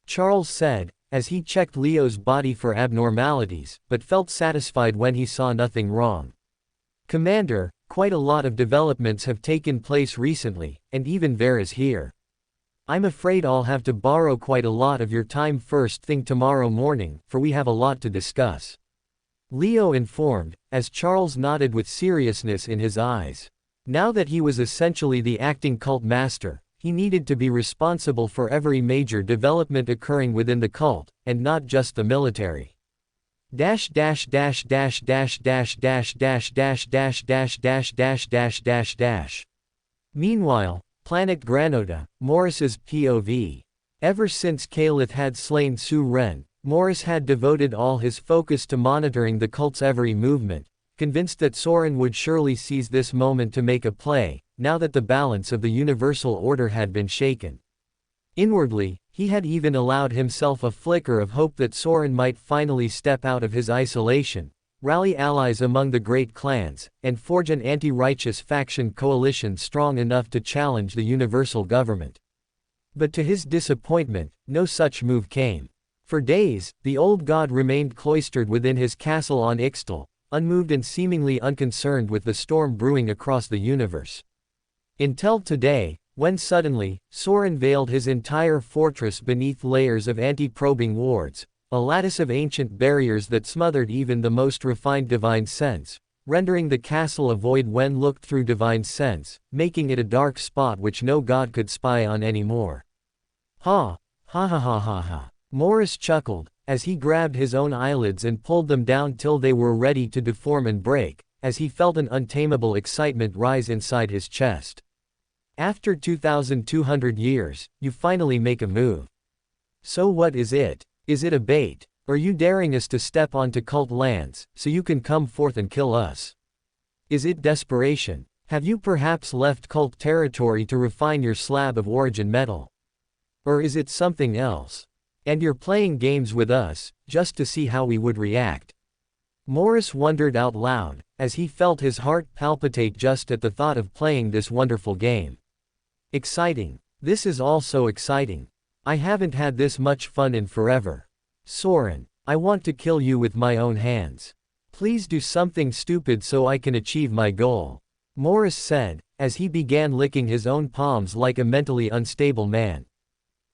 Speaker 1: Charles said, as he checked Leo's body for abnormalities, but felt satisfied when he saw nothing wrong. "Commander, quite a lot of developments have taken place recently, and even Ver is here. I'm afraid I'll have to borrow quite a lot of your time first thing tomorrow morning, for we have a lot to discuss," Leo informed, as Charles nodded with seriousness in his eyes. Now that he was essentially the acting cult master, he needed to be responsible for every major development occurring within the cult, and not just the military. Dash dash dash dash dash dash dash dash dash dash dash dash dash dash dash dash. Meanwhile, Planet Granota, Morris's POV. Ever since Calith had slain Su Ren, Morris had devoted all his focus to monitoring the cult's every movement, convinced that Soren would surely seize this moment to make a play, now that the balance of the universal order had been shaken. Inwardly, he had even allowed himself a flicker of hope that Soren might finally step out of his isolation, rally allies among the great clans, and forge an anti-righteous faction coalition strong enough to challenge the universal government. But to his disappointment, no such move came. For days, the old god remained cloistered within his castle on Ixtal, unmoved and seemingly unconcerned with the storm brewing across the universe. Until today, when suddenly, Soren veiled his entire fortress beneath layers of anti-probing wards, a lattice of ancient barriers that smothered even the most refined divine sense, rendering the castle a void when looked through divine sense, making it a dark spot which no god could spy on anymore. Ha! Ha ha ha ha ha. Morris chuckled, as he grabbed his own eyelids and pulled them down till they were ready to deform and break, as he felt an untamable excitement rise inside his chest. After 2,200 years, you finally make a move. So what is it? Is it a bait? Are you daring us to step onto cult lands, so you can come forth and kill us? Is it desperation? Have you perhaps left cult territory to refine your slab of origin metal? Or is it something else? And you're playing games with us, just to see how we would react? Morris wondered out loud, as he felt his heart palpitate just at the thought of playing this wonderful game. Exciting. This is all so exciting. I haven't had this much fun in forever. Soren, I want to kill you with my own hands. Please do something stupid so I can achieve my goal, Morris said, as he began licking his own palms like a mentally unstable man.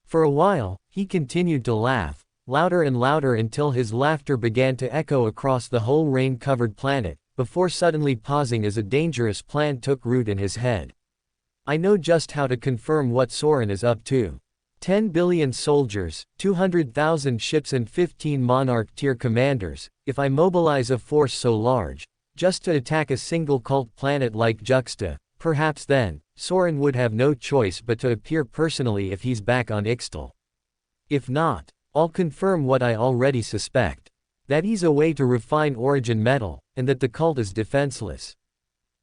Speaker 1: For a while, he continued to laugh, louder and louder until his laughter began to echo across the whole rain-covered planet, before suddenly pausing as a dangerous plan took root in his head. I know just how to confirm what Soren is up to. 10 billion soldiers, 200,000 ships and 15 monarch-tier commanders. If I mobilize a force so large, just to attack a single cult planet like Juxta, perhaps then, Soren would have no choice but to appear personally if he's back on Ixtal. If not, I'll confirm what I already suspect. That he's a way to refine origin metal, and that the cult is defenseless.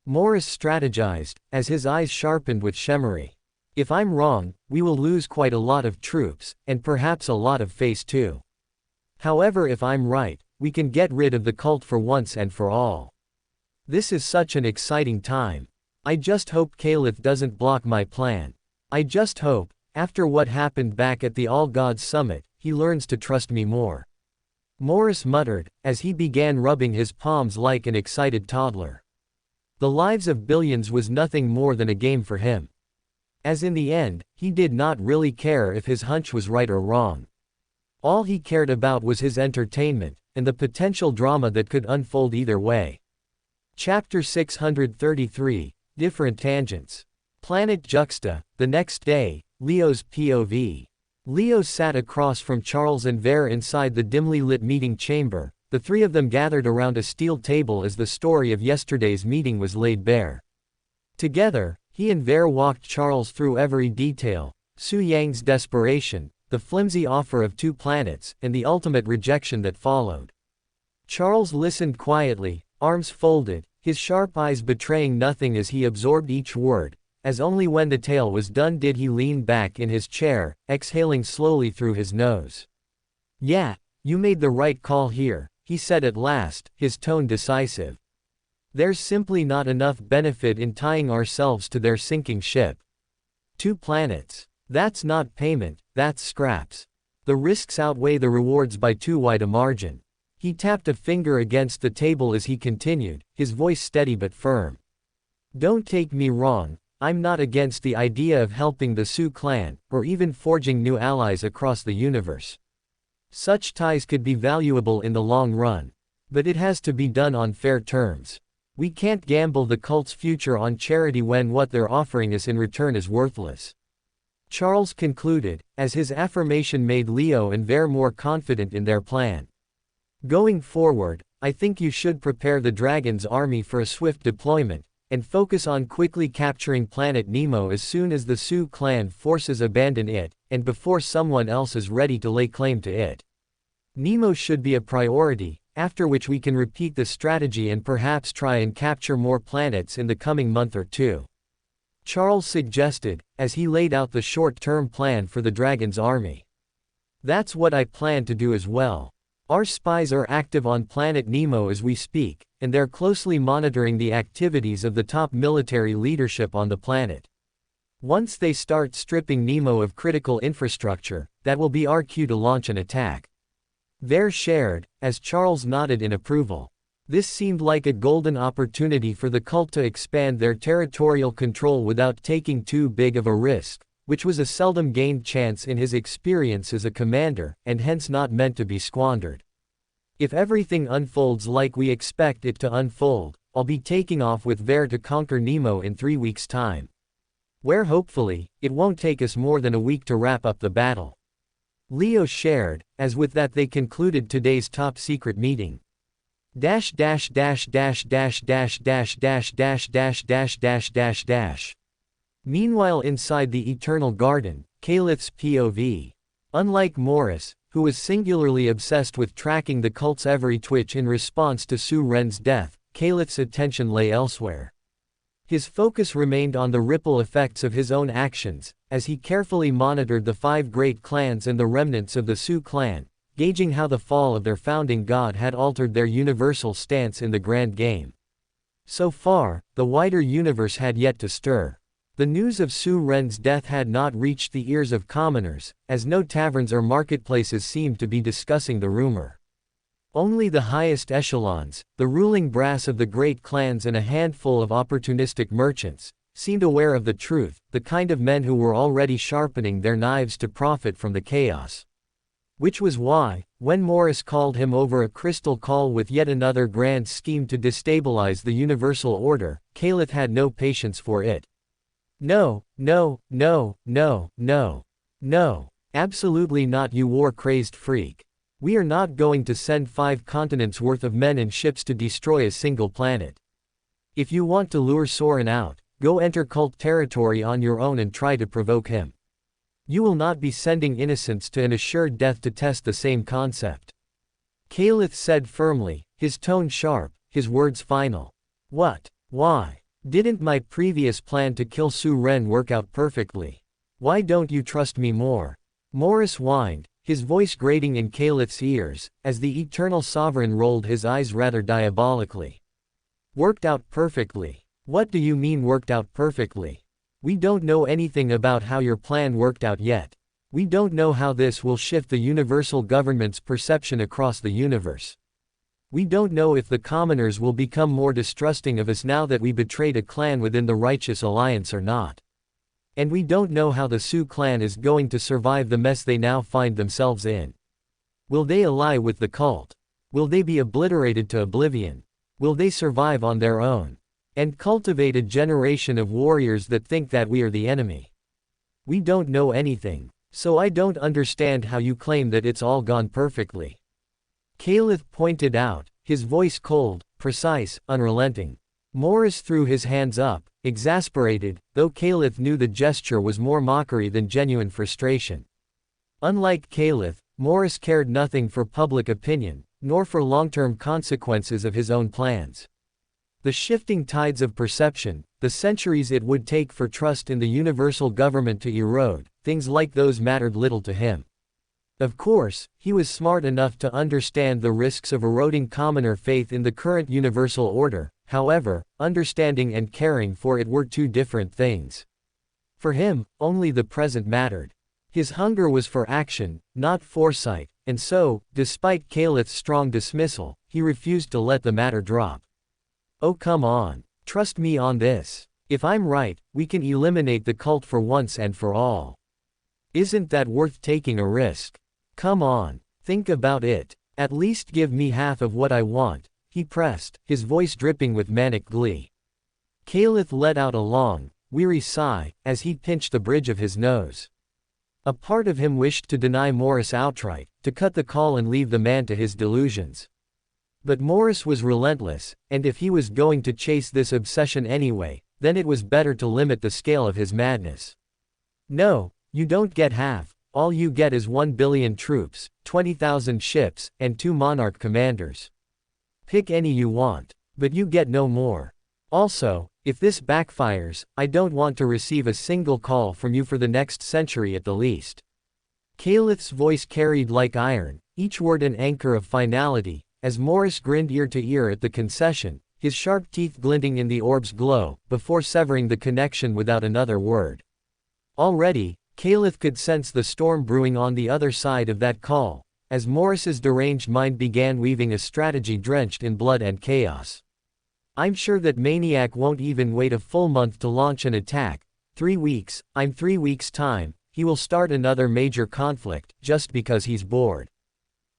Speaker 1: Morris strategized, as his eyes sharpened with Shemery. If I'm wrong, we will lose quite a lot of troops, and perhaps a lot of face too. However, if I'm right, we can get rid of the cult for once and for all. This is such an exciting time. I just hope Calith doesn't block my plan. I just hope, after what happened back at the All Gods Summit, he learns to trust me more. Morris muttered, as he began rubbing his palms like an excited toddler. The lives of billions was nothing more than a game for him. As in the end, he did not really care if his hunch was right or wrong. All he cared about was his entertainment, and the potential drama that could unfold either way. Chapter 633, Different Tangents. Planet Juxta. The next day, Leo's POV. Leo sat across from Charles and Ver inside the dimly lit meeting chamber, the three of them gathered around a steel table as the story of yesterday's meeting was laid bare. Together, he and Ver walked Charles through every detail, Su Yang's desperation, the flimsy offer of 2 planets, and the ultimate rejection that followed. Charles listened quietly, arms folded, his sharp eyes betraying nothing as he absorbed each word, as only when the tale was done did he lean back in his chair, exhaling slowly through his nose. Yeah, you made the right call here, he said at last, his tone decisive. There's simply not enough benefit in tying ourselves to their sinking ship. 2 planets. That's not payment, that's scraps. The risks outweigh the rewards by too wide a margin. He tapped a finger against the table as he continued, his voice steady but firm. Don't take me wrong, I'm not against the idea of helping the Sioux clan, or even forging new allies across the universe. Such ties could be valuable in the long run. But it has to be done on fair terms. We can't gamble the cult's future on charity when what they're offering us in return is worthless. Charles concluded, as his affirmation made Leo and Ver more confident in their plan. Going forward, I think you should prepare the Dragon's army for a swift deployment, and focus on quickly capturing Planet Nemo as soon as the Sioux clan forces abandon it, and before someone else is ready to lay claim to it. Nemo should be a priority, after which we can repeat the strategy and perhaps try and capture more planets in the coming month or two. Charles suggested, as he laid out the short-term plan for the Dragon's army. That's what I plan to do as well. Our spies are active on Planet Nemo as we speak, and they're closely monitoring the activities of the top military leadership on the planet. Once they start stripping Nemo of critical infrastructure, that will be our cue to launch an attack. Ver shared, as Charles nodded in approval. This seemed like a golden opportunity for the cult to expand their territorial control without taking too big of a risk, which was a seldom gained chance in his experience as a commander, and hence not meant to be squandered. If everything unfolds like we expect it to unfold, I'll be taking off with Ver to conquer Nemo in 3 weeks' time. Where hopefully, it won't take us more than a week to wrap up the battle. Leo shared, as with that they concluded today's top-secret meeting. Meanwhile inside the Eternal Garden, Calith's POV. Unlike Morris, who was singularly obsessed with tracking the cult's every twitch in response to Su Ren's death, Calith's attention lay elsewhere. His focus remained on the ripple effects of his own actions, as he carefully monitored the 5 great clans and the remnants of the Sioux clan, gauging how the fall of their founding god had altered their universal stance in the grand game. So far, the wider universe had yet to stir. The news of Su Ren's death had not reached the ears of commoners, as no taverns or marketplaces seemed to be discussing the rumor. Only the highest echelons, the ruling brass of the great clans and a handful of opportunistic merchants, seemed aware of the truth, the kind of men who were already sharpening their knives to profit from the chaos. Which was why, when Morris called him over a crystal call with yet another grand scheme to destabilize the universal order, Calith had no patience for it. No, no, no, no, no, no. Absolutely not, you war-crazed freak. We are not going to send 5 continents worth of men and ships to destroy a single planet. If you want to lure Soren out, go enter cult territory on your own and try to provoke him. You will not be sending innocents to an assured death to test the same concept. Calith said firmly, his tone sharp, his words final. What? Why? Didn't my previous plan to kill Su Ren work out perfectly? Why don't you trust me more? Morris whined, his voice grating in Calith's ears, as the Eternal Sovereign rolled his eyes rather diabolically. Worked out perfectly? What do you mean worked out perfectly? We don't know anything about how your plan worked out yet. We don't know how this will shift the universal government's perception across the universe. We don't know if the commoners will become more distrusting of us now that we betrayed a clan within the Righteous Alliance or not. And we don't know how the Sioux clan is going to survive the mess they now find themselves in. Will they ally with the cult? Will they be obliterated to oblivion? Will they survive on their own? And cultivate a generation of warriors that think that we are the enemy? We don't know anything, so I don't understand how you claim that it's all gone perfectly. Calith pointed out, his voice cold, precise, unrelenting. Morris threw his hands up, exasperated, though Calith knew the gesture was more mockery than genuine frustration. Unlike Calith, Morris cared nothing for public opinion, nor for long-term consequences of his own plans. The shifting tides of perception, the centuries it would take for trust in the universal government to erode, things like those mattered little to him. Of course, he was smart enough to understand the risks of eroding commoner faith in the current universal order. However, understanding and caring for it were 2 different things. For him, only the present mattered. His hunger was for action, not foresight, and so, despite Calith's strong dismissal, he refused to let the matter drop. "Oh, come on. Trust me on this. If I'm right, we can eliminate the cult for once and for all. Isn't that worth taking a risk? Come on, think about it. At least give me half of what I want," he pressed, his voice dripping with manic glee. Calith let out a long, weary sigh, as he pinched the bridge of his nose. A part of him wished to deny Morris outright, to cut the call and leave the man to his delusions. But Morris was relentless, and if he was going to chase this obsession anyway, then it was better to limit the scale of his madness. "No, you don't get half, all you get is 1 billion troops, 20,000 ships, and 2 monarch commanders. Pick any you want, but you get no more. Also, if this backfires, I don't want to receive a single call from you for the next century at the least." Calith's voice carried like iron, each word an anchor of finality, as Morris grinned ear to ear at the concession, his sharp teeth glinting in the orb's glow, before severing the connection without another word. Already, Calith could sense the storm brewing on the other side of that call, as Morris's deranged mind began weaving a strategy drenched in blood and chaos. "I'm sure that maniac won't even wait a full month to launch an attack. 3 weeks, I'm 3 weeks' time, he will start another major conflict, just because he's bored."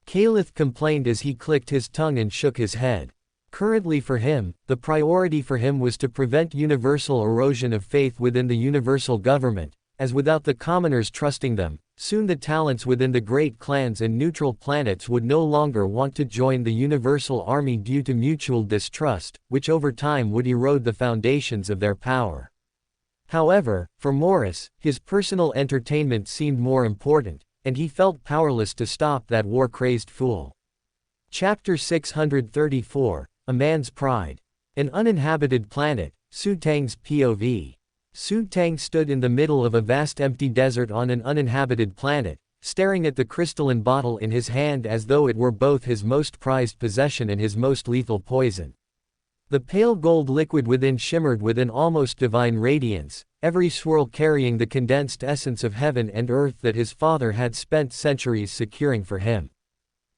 Speaker 1: Calith complained as he clicked his tongue and shook his head. Currently for him, the priority for him was to prevent universal erosion of faith within the universal government, as without the commoners trusting them, soon the talents within the great clans and neutral planets would no longer want to join the universal army due to mutual distrust, which over time would erode the foundations of their power. However, for Morris, his personal entertainment seemed more important, and he felt powerless to stop that war-crazed fool. Chapter 634, A Man's Pride. An uninhabited planet, Sutang's POV. Sutang stood in the middle of a vast empty desert on an uninhabited planet, staring at the crystalline bottle in his hand as though it were both his most prized possession and his most lethal poison. The pale gold liquid within shimmered with an almost divine radiance, every swirl carrying the condensed essence of heaven and earth that his father had spent centuries securing for him.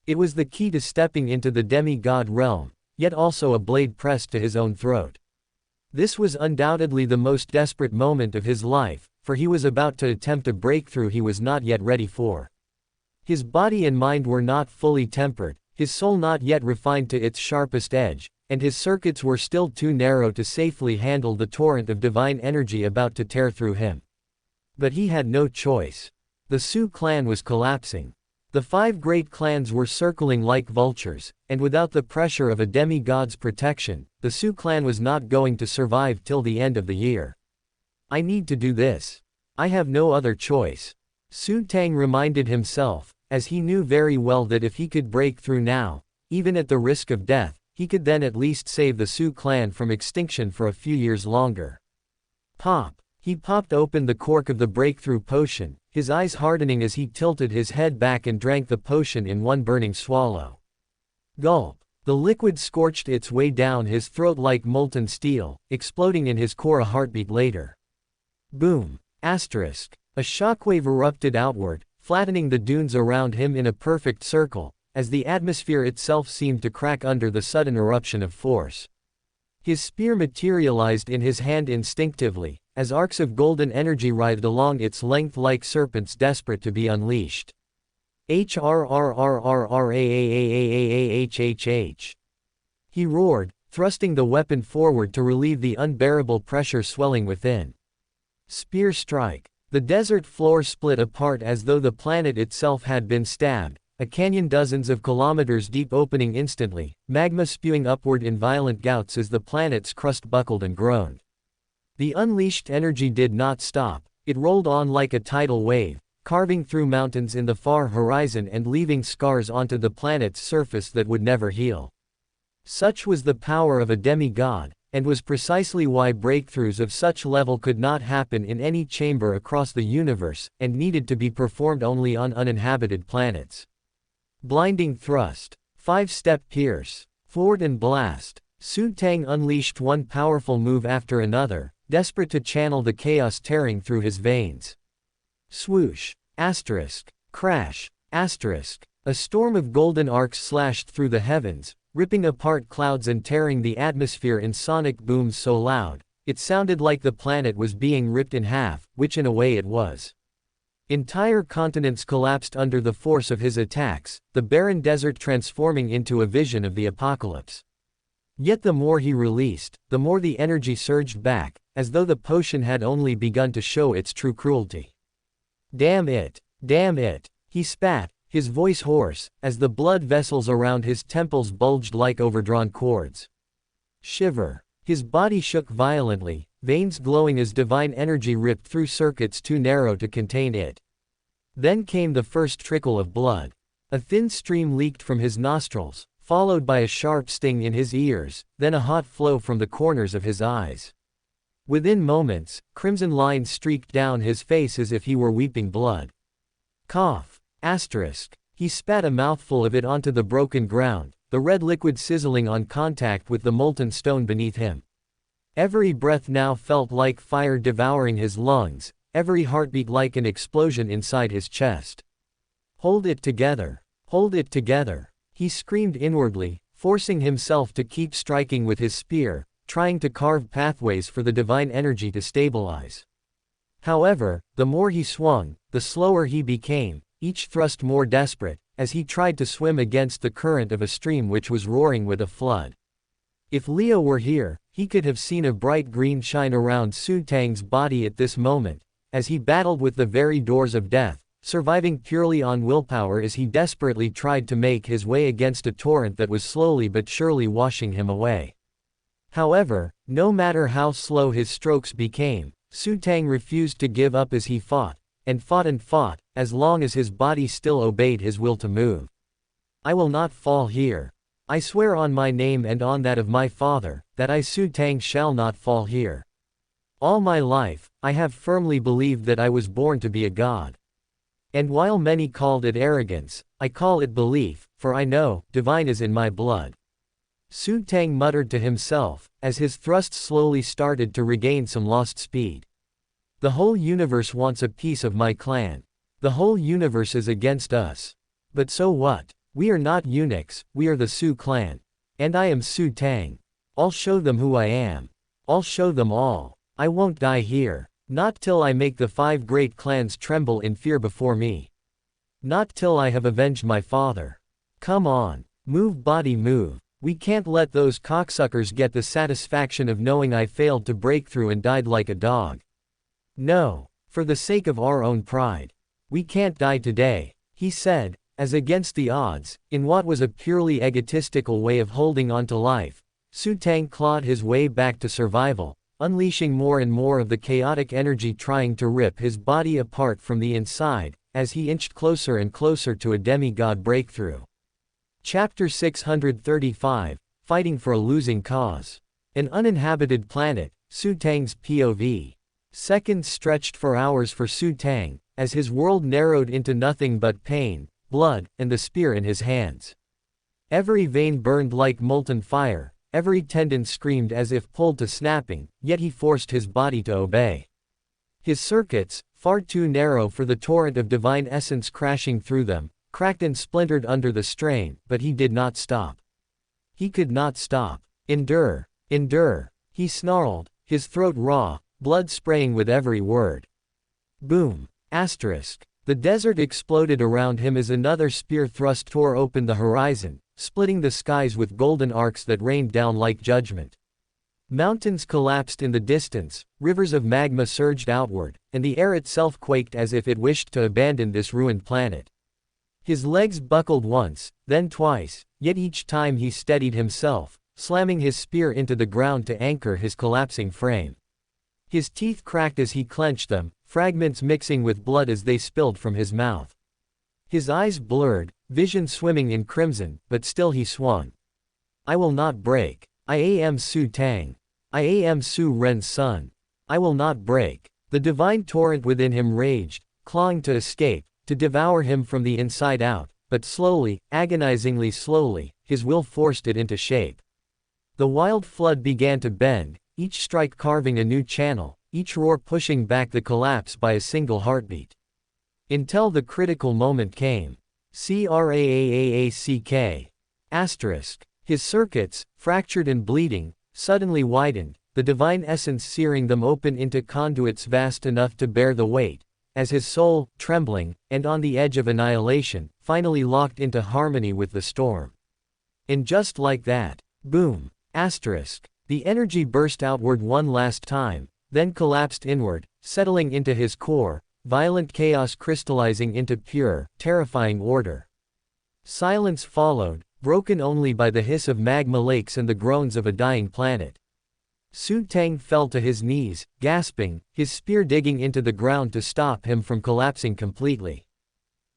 Speaker 1: It was the key to stepping into the demigod realm, yet also a blade pressed to his own throat. This was undoubtedly the most desperate moment of his life, for he was about to attempt a breakthrough he was not yet ready for. His body and mind were not fully tempered, his soul not yet refined to its sharpest edge, and his circuits were still too narrow to safely handle the torrent of divine energy about to tear through him. But he had no choice. The Su clan was collapsing. The 5 great clans were circling like vultures, and without the pressure of a demigod's protection, the Su clan was not going to survive till the end of the year. "I need to do this. I have no other choice," Sutang reminded himself, as he knew very well that if he could break through now, even at the risk of death, he could then at least save the Su clan from extinction for a few years longer. Pop! He popped open the cork of the breakthrough potion, his eyes hardening as he tilted his head back and drank the potion in one burning swallow. Gulp! The liquid scorched its way down his throat like molten steel, exploding in his core a heartbeat later. Boom! Asterisk. A shockwave erupted outward, flattening the dunes around him in a perfect circle, as the atmosphere itself seemed to crack under the sudden eruption of force. His spear materialized in his hand instinctively, as arcs of golden energy writhed along its length like serpents desperate to be unleashed. HRRRRRAAAAAHHH. He roared, thrusting the weapon forward to relieve the unbearable pressure swelling within. Spear strike. The desert floor split apart as though the planet itself had been stabbed, a canyon dozens of kilometers deep opening instantly, magma spewing upward in violent gouts as the planet's crust buckled and groaned. The unleashed energy did not stop, it rolled on like a tidal wave, carving through mountains in the far horizon and leaving scars onto the planet's surface that would never heal. Such was the power of a demigod, and was precisely why breakthroughs of such level could not happen in any chamber across the universe, and needed to be performed only on uninhabited planets. Blinding thrust. 5-step pierce. Forward and blast. Sutang unleashed one powerful move after another, desperate to channel the chaos tearing through his veins. Swoosh. Crash. A storm of golden arcs slashed through the heavens, ripping apart clouds and tearing the atmosphere in sonic booms so loud, it sounded like the planet was being ripped in half, which in a way it was. Entire continents collapsed under the force of his attacks, the barren desert transforming into a vision of the apocalypse. Yet the more he released, the more the energy surged back, as though the potion had only begun to show its true cruelty. Damn it! He spat, his voice hoarse, as the blood vessels around his temples bulged like overdrawn cords. Shiver. His body shook violently, veins glowing as divine energy ripped through circuits too narrow to contain it. Then came the first trickle of blood. A thin stream leaked from his nostrils, followed by a sharp sting in his ears, then a hot flow from the corners of his eyes. Within moments, crimson lines streaked down his face as if he were weeping blood. Cough. He spat a mouthful of it onto the broken ground, the red liquid sizzling on contact with the molten stone beneath him. Every breath now felt like fire devouring his lungs, every heartbeat like an explosion inside his chest. Hold it together. He screamed inwardly, forcing himself to keep striking with his spear, trying to carve pathways for the divine energy to stabilize. However, the more he swung, the slower he became, each thrust more desperate, as he tried to swim against the current of a stream which was roaring with a flood. If Leo were here, he could have seen a bright green shine around Su Tang's body at this moment, as he battled with the very doors of death, surviving purely on willpower as he desperately tried to make his way against a torrent that was slowly but surely washing him away. However, no matter how slow his strokes became, Su Tang refused to give up as he fought, as long as his body still obeyed his will to move. I will not fall here. I swear on my name and on that of my father, that I Su Tang shall not fall here. All my life, I have firmly believed that I was born to be a god. And while many called it arrogance, I call it belief, for I know, divine is in my blood. Su Tang muttered to himself, as his thrusts slowly started to regain some lost speed. The whole universe wants a piece of my clan. The whole universe is against us. But so what? We are not eunuchs, we are the Su clan. And I am Su Tang. I'll show them who I am. I'll show them all. I won't die here. Not till I make the 5 great clans tremble in fear before me. Not till I have avenged my father. Come on. Move body move. We can't let those cocksuckers get the satisfaction of knowing I failed to break through and died like a dog. No. For the sake of our own pride. We can't die today, he said, as against the odds, in what was a purely egotistical way of holding on to life, Su Tang clawed his way back to survival, unleashing more and more of the chaotic energy trying to rip his body apart from the inside, as he inched closer and closer to a demigod breakthrough. Chapter 635, Fighting for a Losing Cause. An uninhabited planet, Su Tang's POV. Seconds stretched for hours for Su Tang, as his world narrowed into nothing but pain, blood, and the spear in his hands. Every vein burned like molten fire, every tendon screamed as if pulled to snapping, yet he forced his body to obey. His circuits, far too narrow for the torrent of divine essence crashing through them, cracked and splintered under the strain, but he did not stop. He could not stop. Endure. He snarled, his throat raw, blood spraying with every word. Boom. The desert exploded around him as another spear thrust tore open the horizon, splitting the skies with golden arcs that rained down like judgment. Mountains collapsed in the distance, rivers of magma surged outward, and the air itself quaked as if it wished to abandon this ruined planet. His legs buckled once, then twice, yet each time he steadied himself, slamming his spear into the ground to anchor his collapsing frame. His teeth cracked as he clenched them, fragments mixing with blood as they spilled from his mouth. His eyes blurred, vision swimming in crimson, but still he swung. I will not break. I am Su Tang. I am Su Ren's son. I will not break. The divine torrent within him raged, clawing to escape, to devour him from the inside out, but slowly, agonizingly slowly, his will forced it into shape. The wild flood began to bend, each strike carving a new channel, each roar pushing back the collapse by a single heartbeat. Until the critical moment came. CRAAAACK. Asterisk. His circuits, fractured and bleeding, suddenly widened, the divine essence searing them open into conduits vast enough to bear the weight, as his soul, trembling, and on the edge of annihilation, finally locked into harmony with the storm. And just like that, boom! Asterisk. The energy burst outward one last time, then collapsed inward, settling into his core, violent chaos crystallizing into pure, terrifying order. Silence followed, broken only by the hiss of magma lakes and the groans of a dying planet. Su Tang fell to his knees, gasping, his spear digging into the ground to stop him from collapsing completely.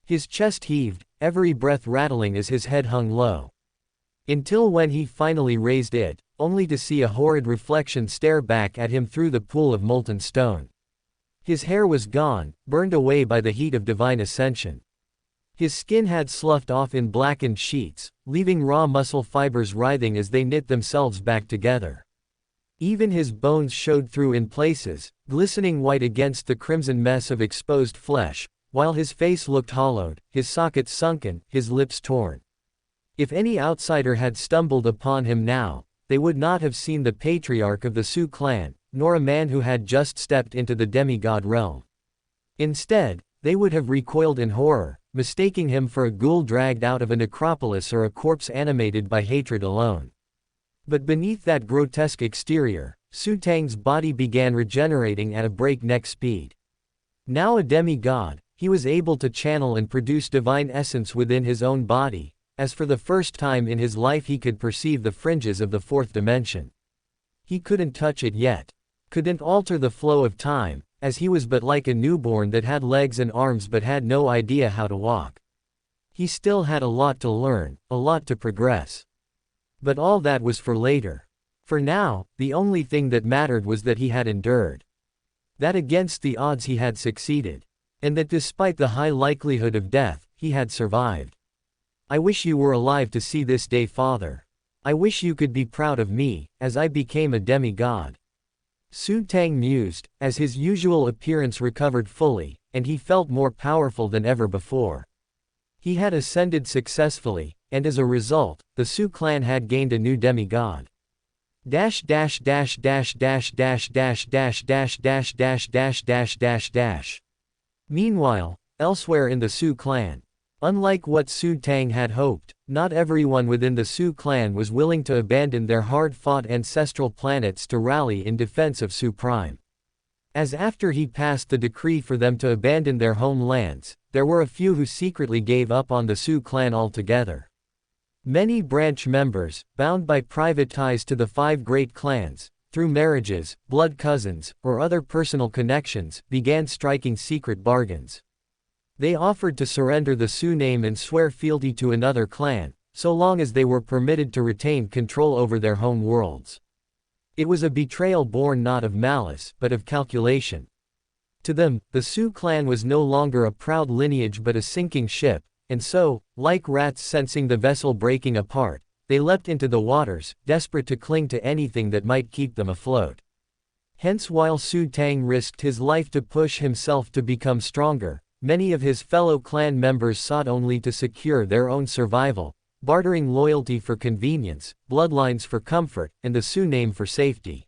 Speaker 1: His chest heaved, every breath rattling as his head hung low. Until when he finally raised it, only to see a horrid reflection stare back at him through the pool of molten stone. His hair was gone, burned away by the heat of divine ascension. His skin had sloughed off in blackened sheets, leaving raw muscle fibers writhing as they knit themselves back together. Even his bones showed through in places, glistening white against the crimson mess of exposed flesh, while his face looked hollowed, his sockets sunken, his lips torn. If any outsider had stumbled upon him now, they would not have seen the patriarch of the Su clan, nor a man who had just stepped into the demigod realm. Instead, they would have recoiled in horror, mistaking him for a ghoul dragged out of a necropolis or a corpse animated by hatred alone. But beneath that grotesque exterior, Su Tang's body began regenerating at a breakneck speed. Now a demigod, he was able to channel and produce divine essence within his own body, as for the first time in his life he could perceive the fringes of the fourth dimension. He couldn't touch it yet. Couldn't alter the flow of time, as he was but like a newborn that had legs and arms but had no idea how to walk. He still had a lot to learn, a lot to progress. But all that was for later. For now, the only thing that mattered was that he had endured. That against the odds he had succeeded. And that despite the high likelihood of death, he had survived. I wish you were alive to see this day, Father. I wish you could be proud of me, as I became a demigod. Su Tang mused, as his usual appearance recovered fully, and he felt more powerful than ever before. He had ascended successfully, and as a result, the Su clan had gained a new demigod. Dash dash dash dash dash dash dash dash dash dash dash dash dash dash dash. Meanwhile, elsewhere in the Su clan, unlike what Su Tang had hoped, not everyone within the Su clan was willing to abandon their hard-fought ancestral planets to rally in defense of Su Prime. As after he passed the decree for them to abandon their homelands, there were a few who secretly gave up on the Su clan altogether. Many branch members, bound by private ties to the 5 great clans, through marriages, blood cousins, or other personal connections, began striking secret bargains. They offered to surrender the Su name and swear fealty to another clan, so long as they were permitted to retain control over their home worlds. It was a betrayal born not of malice, but of calculation. To them, the Su clan was no longer a proud lineage but a sinking ship, and so, like rats sensing the vessel breaking apart, they leapt into the waters, desperate to cling to anything that might keep them afloat. Hence, while Su Tang risked his life to push himself to become stronger, many of his fellow clan members sought only to secure their own survival, bartering loyalty for convenience, bloodlines for comfort, and the Su name for safety.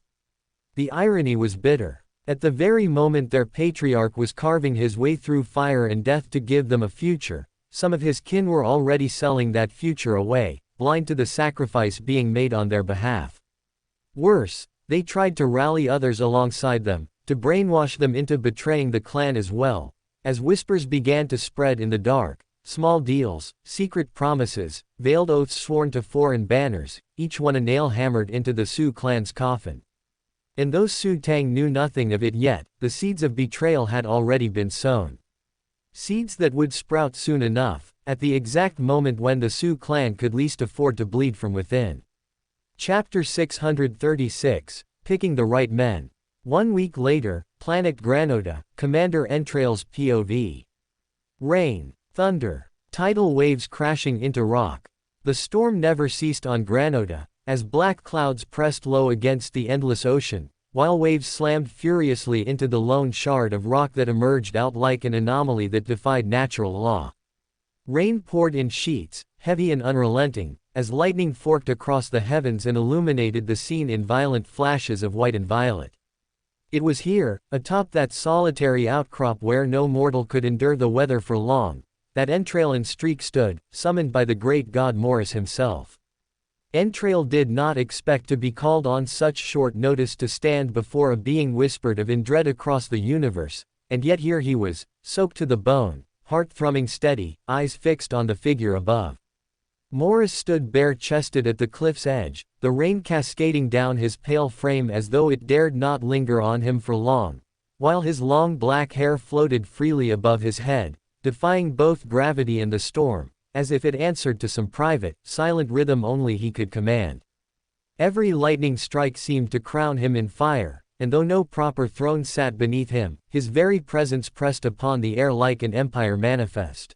Speaker 1: The irony was bitter. At the very moment their patriarch was carving his way through fire and death to give them a future, some of his kin were already selling that future away, blind to the sacrifice being made on their behalf. Worse, they tried to rally others alongside them, to brainwash them into betraying the clan as well. As whispers began to spread in the dark, small deals, secret promises, veiled oaths sworn to foreign banners, each one a nail hammered into the Su clan's coffin. And though Su Tang knew nothing of it yet, the seeds of betrayal had already been sown. Seeds that would sprout soon enough, at the exact moment when the Su clan could least afford to bleed from within. Chapter 636, Picking the Right Men. 1 week later, Planet Granota, Commander Entrails POV. Rain, thunder, tidal waves crashing into rock. The storm never ceased on Granota, as black clouds pressed low against the endless ocean, while waves slammed furiously into the lone shard of rock that emerged out like an anomaly that defied natural law. Rain poured in sheets, heavy and unrelenting, as lightning forked across the heavens and illuminated the scene in violent flashes of white and violet. It was here, atop that solitary outcrop where no mortal could endure the weather for long, that Entrail and Streak stood, summoned by the great god Morris himself. Entrail did not expect to be called on such short notice to stand before a being whispered of in dread across the universe, and yet here he was, soaked to the bone, heart thrumming steady, eyes fixed on the figure above. Morris stood bare-chested at the cliff's edge, the rain cascading down his pale frame as though it dared not linger on him for long, while his long black hair floated freely above his head, defying both gravity and the storm, as if it answered to some private, silent rhythm only he could command. Every lightning strike seemed to crown him in fire, and though no proper throne sat beneath him, his very presence pressed upon the air like an empire manifest.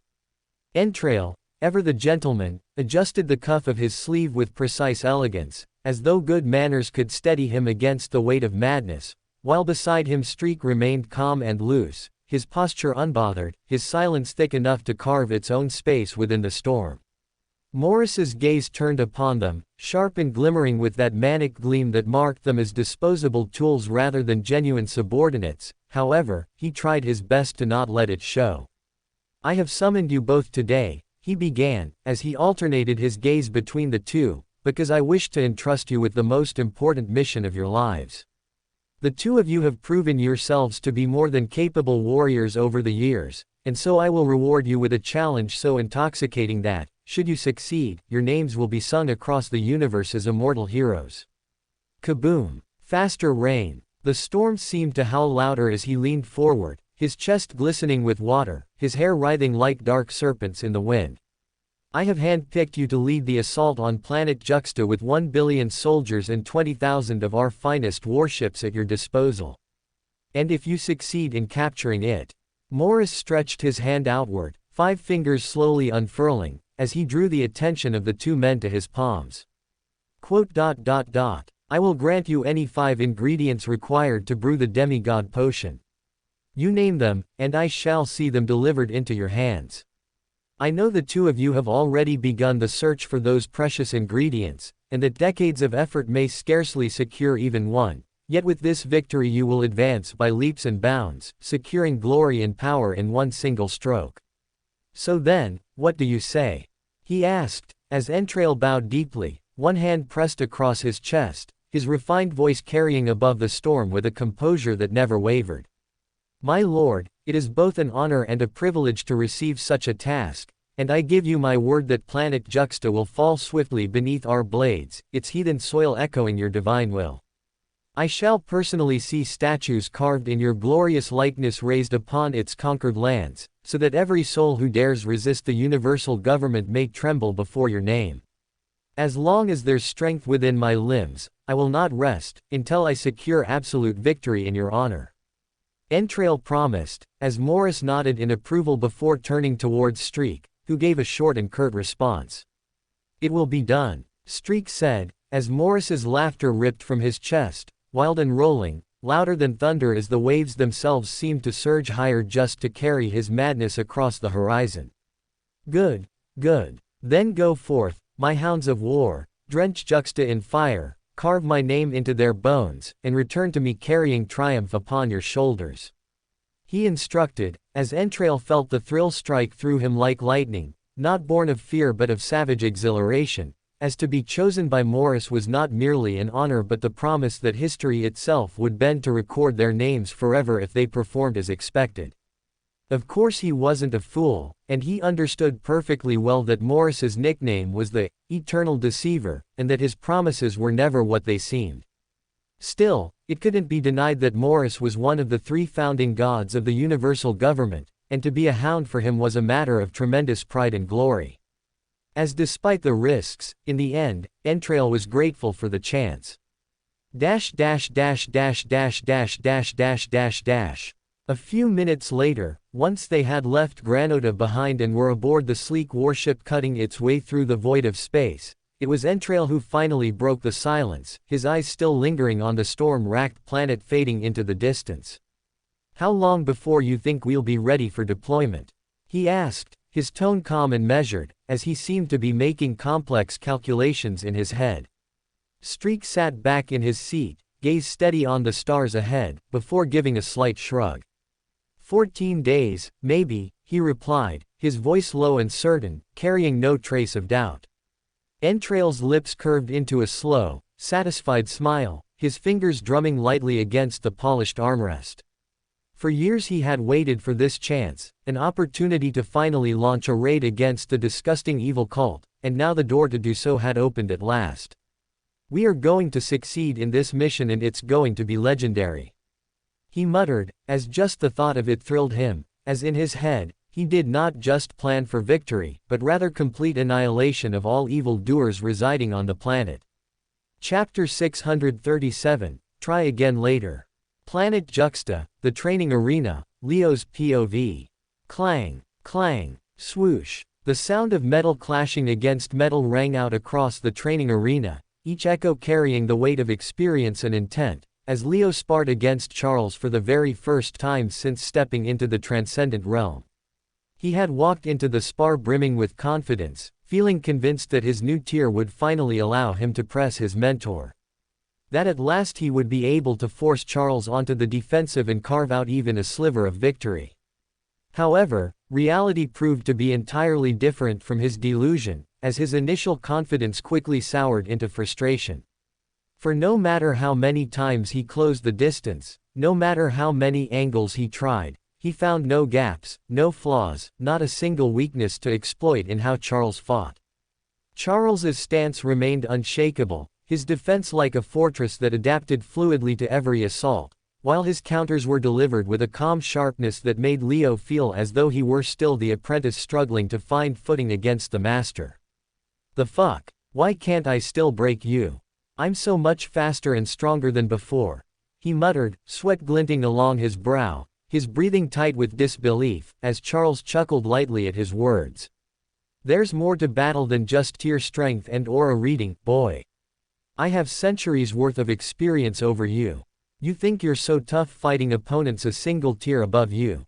Speaker 1: Entrail, ever the gentleman, adjusted the cuff of his sleeve with precise elegance, as though good manners could steady him against the weight of madness, while beside him Streak remained calm and loose, his posture unbothered, his silence thick enough to carve its own space within the storm. Morris's gaze turned upon them, sharp and glimmering with that manic gleam that marked them as disposable tools rather than genuine subordinates. However, he tried his best to not let it show. "I have summoned you both today," he began, as he alternated his gaze between the two, "because I wish to entrust you with the most important mission of your lives. The two of you have proven yourselves to be more than capable warriors over the years, and so I will reward you with a challenge so intoxicating that, should you succeed, your names will be sung across the universe as immortal heroes." Kaboom! Faster rain. The storm seemed to howl louder as he leaned forward, his chest glistening with water, his hair writhing like dark serpents in the wind. "I have handpicked you to lead the assault on planet Juxta with 1 billion soldiers and 20,000 of our finest warships at your disposal. And if you succeed in capturing it..." Morris stretched his hand outward, 5 fingers slowly unfurling, as he drew the attention of the two men to his palms. "I will grant you any 5 ingredients required to brew the demigod potion. You name them, and I shall see them delivered into your hands. I know the two of you have already begun the search for those precious ingredients, and that decades of effort may scarcely secure even one, yet with this victory you will advance by leaps and bounds, securing glory and power in one single stroke. So then, what do you say?" he asked, as Entrail bowed deeply, one hand pressed across his chest, his refined voice carrying above the storm with a composure that never wavered. "My lord, it is both an honor and a privilege to receive such a task, and I give you my word that planet Juxta will fall swiftly beneath our blades, its heathen soil echoing your divine will. I shall personally see statues carved in your glorious likeness raised upon its conquered lands, so that every soul who dares resist the universal government may tremble before your name. As long as there's strength within my limbs, I will not rest, until I secure absolute victory in your honor." Entrail promised, as Morris nodded in approval before turning towards Streak, who gave a short and curt response. "It will be done," Streak said, as Morris's laughter ripped from his chest, wild and rolling, louder than thunder as the waves themselves seemed to surge higher just to carry his madness across the horizon. "Good, good. Then go forth, my hounds of war, drench Juxta in fire, carve my name into their bones, and return to me carrying triumph upon your shoulders," he instructed, as Entrail felt the thrill strike through him like lightning, not born of fear but of savage exhilaration, as to be chosen by Morris was not merely an honor but the promise that history itself would bend to record their names forever if they performed as expected. Of course he wasn't a fool, and he understood perfectly well that Morris's nickname was the Eternal Deceiver, and that his promises were never what they seemed. Still, it couldn't be denied that Morris was one of the 3 founding gods of the universal government, and to be a hound for him was a matter of tremendous pride and glory. As despite the risks, in the end, Entrail was grateful for the chance. A few minutes later, once they had left Granota behind and were aboard the sleek warship cutting its way through the void of space, It was Entrail who finally broke the silence, his eyes still lingering on the storm-racked planet fading into the distance. "How long before you think we'll be ready for deployment?" he asked, his tone calm and measured, as he seemed to be making complex calculations in his head. Streak sat back in his seat, gaze steady on the stars ahead, before giving a slight shrug. 14 days, maybe, he replied, his voice low and certain, carrying no trace of doubt. Entrail's lips curved into a slow, satisfied smile, his fingers drumming lightly against the polished armrest. For years he had waited for this chance, an opportunity to finally launch a raid against the disgusting evil cult, and now the door to do so had opened at last. "We are going to succeed in this mission and it's going to be legendary," he muttered, as just the thought of it thrilled him, as in his head, he did not just plan for victory, but rather complete annihilation of all evil doers residing on the planet. Chapter 637, Try Again Later. Planet Juxta, the training arena, Leo's POV. Clang, clang, swoosh. The sound of metal clashing against metal rang out across the training arena, each echo carrying the weight of experience and intent, as Leo sparred against Charles for the very first time since stepping into the transcendent realm. He had walked into the spar brimming with confidence, feeling convinced that his new tier would finally allow him to press his mentor. That at last he would be able to force Charles onto the defensive and carve out even a sliver of victory. However, reality proved to be entirely different from his delusion, as his initial confidence quickly soured into frustration. For no matter how many times he closed the distance, no matter how many angles he tried, he found no gaps, no flaws, not a single weakness to exploit in how Charles fought. Charles's stance remained unshakable, his defense like a fortress that adapted fluidly to every assault, while his counters were delivered with a calm sharpness that made Leo feel as though he were still the apprentice struggling to find footing against the master. "The fuck? Why can't I still break you? I'm so much faster and stronger than before," he muttered, sweat glinting along his brow, his breathing tight with disbelief, as Charles chuckled lightly at his words. "There's more to battle than just tier strength and aura reading, boy. I have centuries worth of experience over you. You think you're so tough fighting opponents a single tier above you?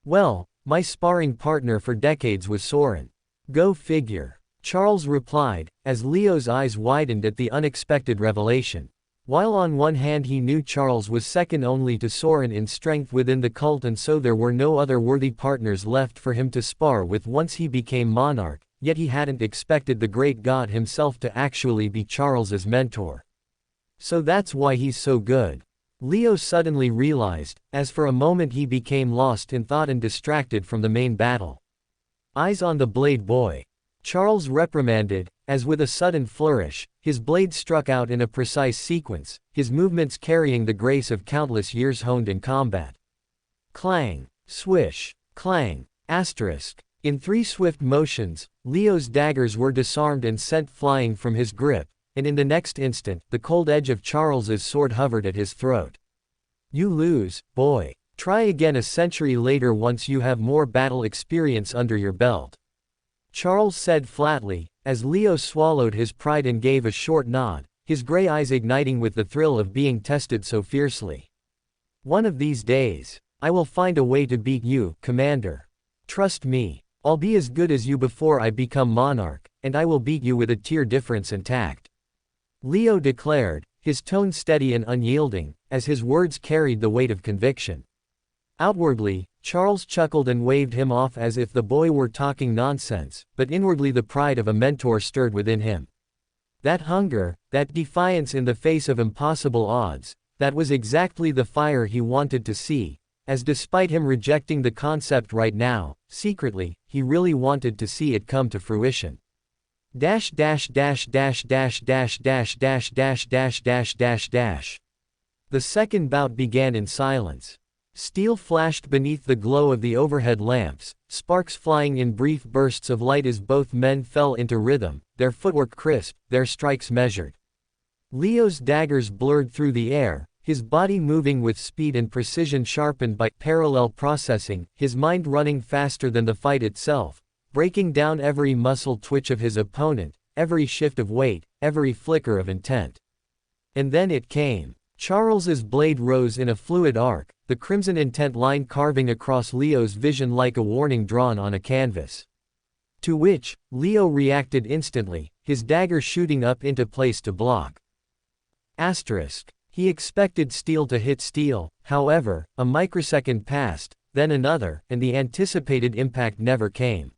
Speaker 1: Well, my sparring partner for decades was Soren. Go figure," Charles replied, as Leo's eyes widened at the unexpected revelation. While on one hand he knew Charles was second only to Soren in strength within the cult and so there were no other worthy partners left for him to spar with once he became monarch, yet he hadn't expected the great god himself to actually be Charles's mentor. So that's why he's so good. Leo suddenly realized, as for a moment he became lost in thought and distracted from the main battle. "Eyes on the blade, boy," Charles reprimanded, as with a sudden flourish, his blade struck out in a precise sequence, his movements carrying the grace of countless years honed in combat. Clang, swish, clang, asterisk. In 3 swift motions, Leo's daggers were disarmed and sent flying from his grip, and in the next instant, the cold edge of Charles's sword hovered at his throat. "You lose, boy. Try again a century later once you have more battle experience under your belt," Charles said flatly, as Leo swallowed his pride and gave a short nod, his gray eyes igniting with the thrill of being tested so fiercely. "One of these days, I will find a way to beat you, Commander. Trust me, I'll be as good as you before I become monarch, and I will beat you with a tier difference intact," Leo declared, his tone steady and unyielding, as his words carried the weight of conviction. Outwardly, Charles chuckled and waved him off as if the boy were talking nonsense, but inwardly the pride of a mentor stirred within him. That hunger, that defiance in the face of impossible odds, that was exactly the fire he wanted to see, as despite him rejecting the concept right now, secretly, he really wanted to see it come to fruition. Dash dash dash dash dash dash dash dash dash dash dash dash dash. The second bout began in silence. Steel flashed beneath the glow of the overhead lamps, sparks flying in brief bursts of light as both men fell into rhythm, their footwork crisp, their strikes measured. Leo's daggers blurred through the air, his body moving with speed and precision sharpened by parallel processing, his mind running faster than the fight itself, breaking down every muscle twitch of his opponent, every shift of weight, every flicker of intent. And then it came. Charles's blade rose in a fluid arc, the crimson intent line carving across Leo's vision like a warning drawn on a canvas. To which, Leo reacted instantly, his dagger shooting up into place to block. Asterisk. He expected steel to hit steel, however, a microsecond passed, then another, and the anticipated impact never came.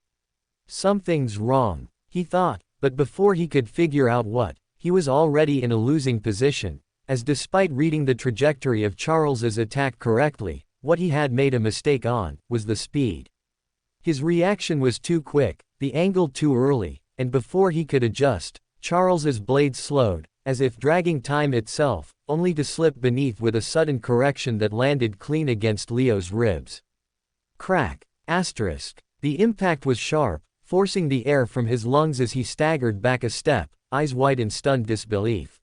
Speaker 1: Something's wrong, he thought, but before he could figure out what, he was already in a losing position, as despite reading the trajectory of Charles's attack correctly, what he had made a mistake on, was the speed. His reaction was too quick, the angle too early, and before he could adjust, Charles's blade slowed, as if dragging time itself, only to slip beneath with a sudden correction that landed clean against Leo's ribs. Crack. Asterisk. The impact was sharp, forcing the air from his lungs as he staggered back a step, eyes wide in stunned disbelief.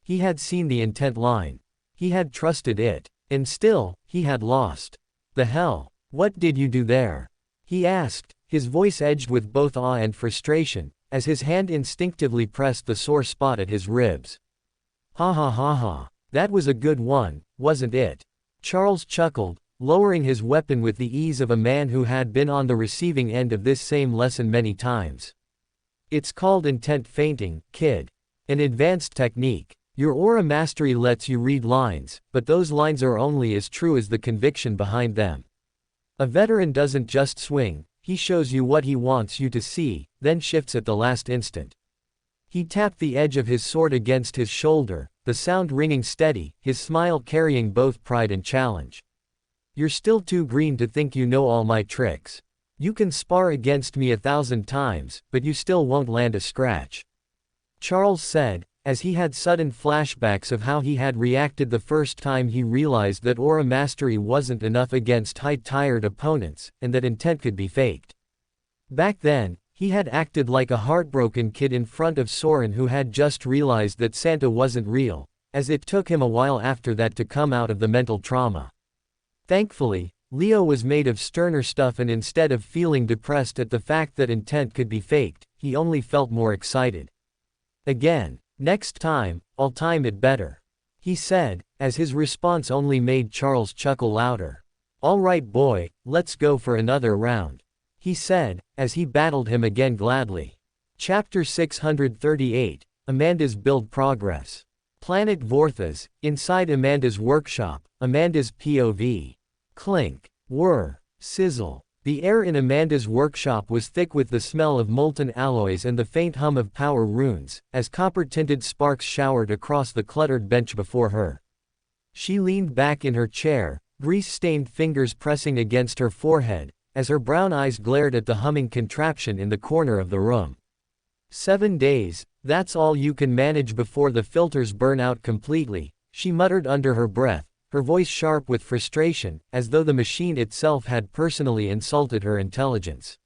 Speaker 1: He had seen the intent line. He had trusted it. And still, he had lost. The hell? What did you do there? He asked, his voice edged with both awe and frustration, as his hand instinctively pressed the sore spot at his ribs. Ha ha ha ha. That was a good one, wasn't it? Charles chuckled, lowering his weapon with the ease of a man who had been on the receiving end of this same lesson many times. It's called intent fainting, kid. An advanced technique. Your aura mastery lets you read lines, but those lines are only as true as the conviction behind them. A veteran doesn't just swing, he shows you what he wants you to see, then shifts at the last instant. He tapped the edge of his sword against his shoulder, the sound ringing steady, his smile carrying both pride and challenge. You're still too green to think you know all my tricks. You can spar against me 1,000 times, but you still won't land a scratch. Charles said, as he had sudden flashbacks of how he had reacted the first time he realized that aura mastery wasn't enough against height-tired opponents, and that intent could be faked. Back then, he had acted like a heartbroken kid in front of Soren who had just realized that Santa wasn't real, as it took him a while after that to come out of the mental trauma. Thankfully, Leo was made of sterner stuff, and instead of feeling depressed at the fact that intent could be faked, he only felt more excited. Again. Next time, I'll time it better, he said, as his response only made Charles chuckle louder. All right boy, let's go for another round, he said, as he battled him again gladly. Chapter 638, Amanda's Build Progress. Planet Vorthas, inside Amanda's workshop, Amanda's POV. Clink. Whir. Sizzle. The air in Amanda's workshop was thick with the smell of molten alloys and the faint hum of power runes, as copper-tinted sparks showered across the cluttered bench before her. She leaned back in her chair, grease-stained fingers pressing against her forehead, as her brown eyes glared at the humming contraption in the corner of the room. 7 days, that's all you can manage before the filters burn out completely, she muttered under her breath, her voice sharp with frustration, as though the machine itself had personally insulted her intelligence.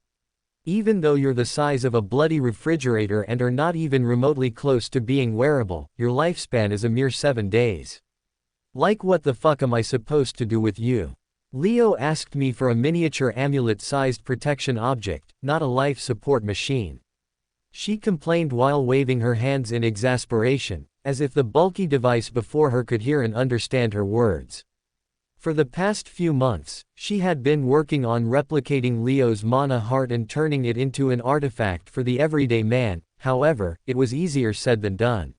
Speaker 1: Even though you're the size of a bloody refrigerator and are not even remotely close to being wearable, your lifespan is a mere 7 days. Like what the fuck am I supposed to do with you? Leo asked me for a miniature amulet-sized protection object, not a life support machine. She complained while waving her hands in exasperation, as if the bulky device before her could hear and understand her words. For the past few months, she had been working on replicating Leo's mana heart and turning it into an artifact for the everyday man, however, it was easier said than done.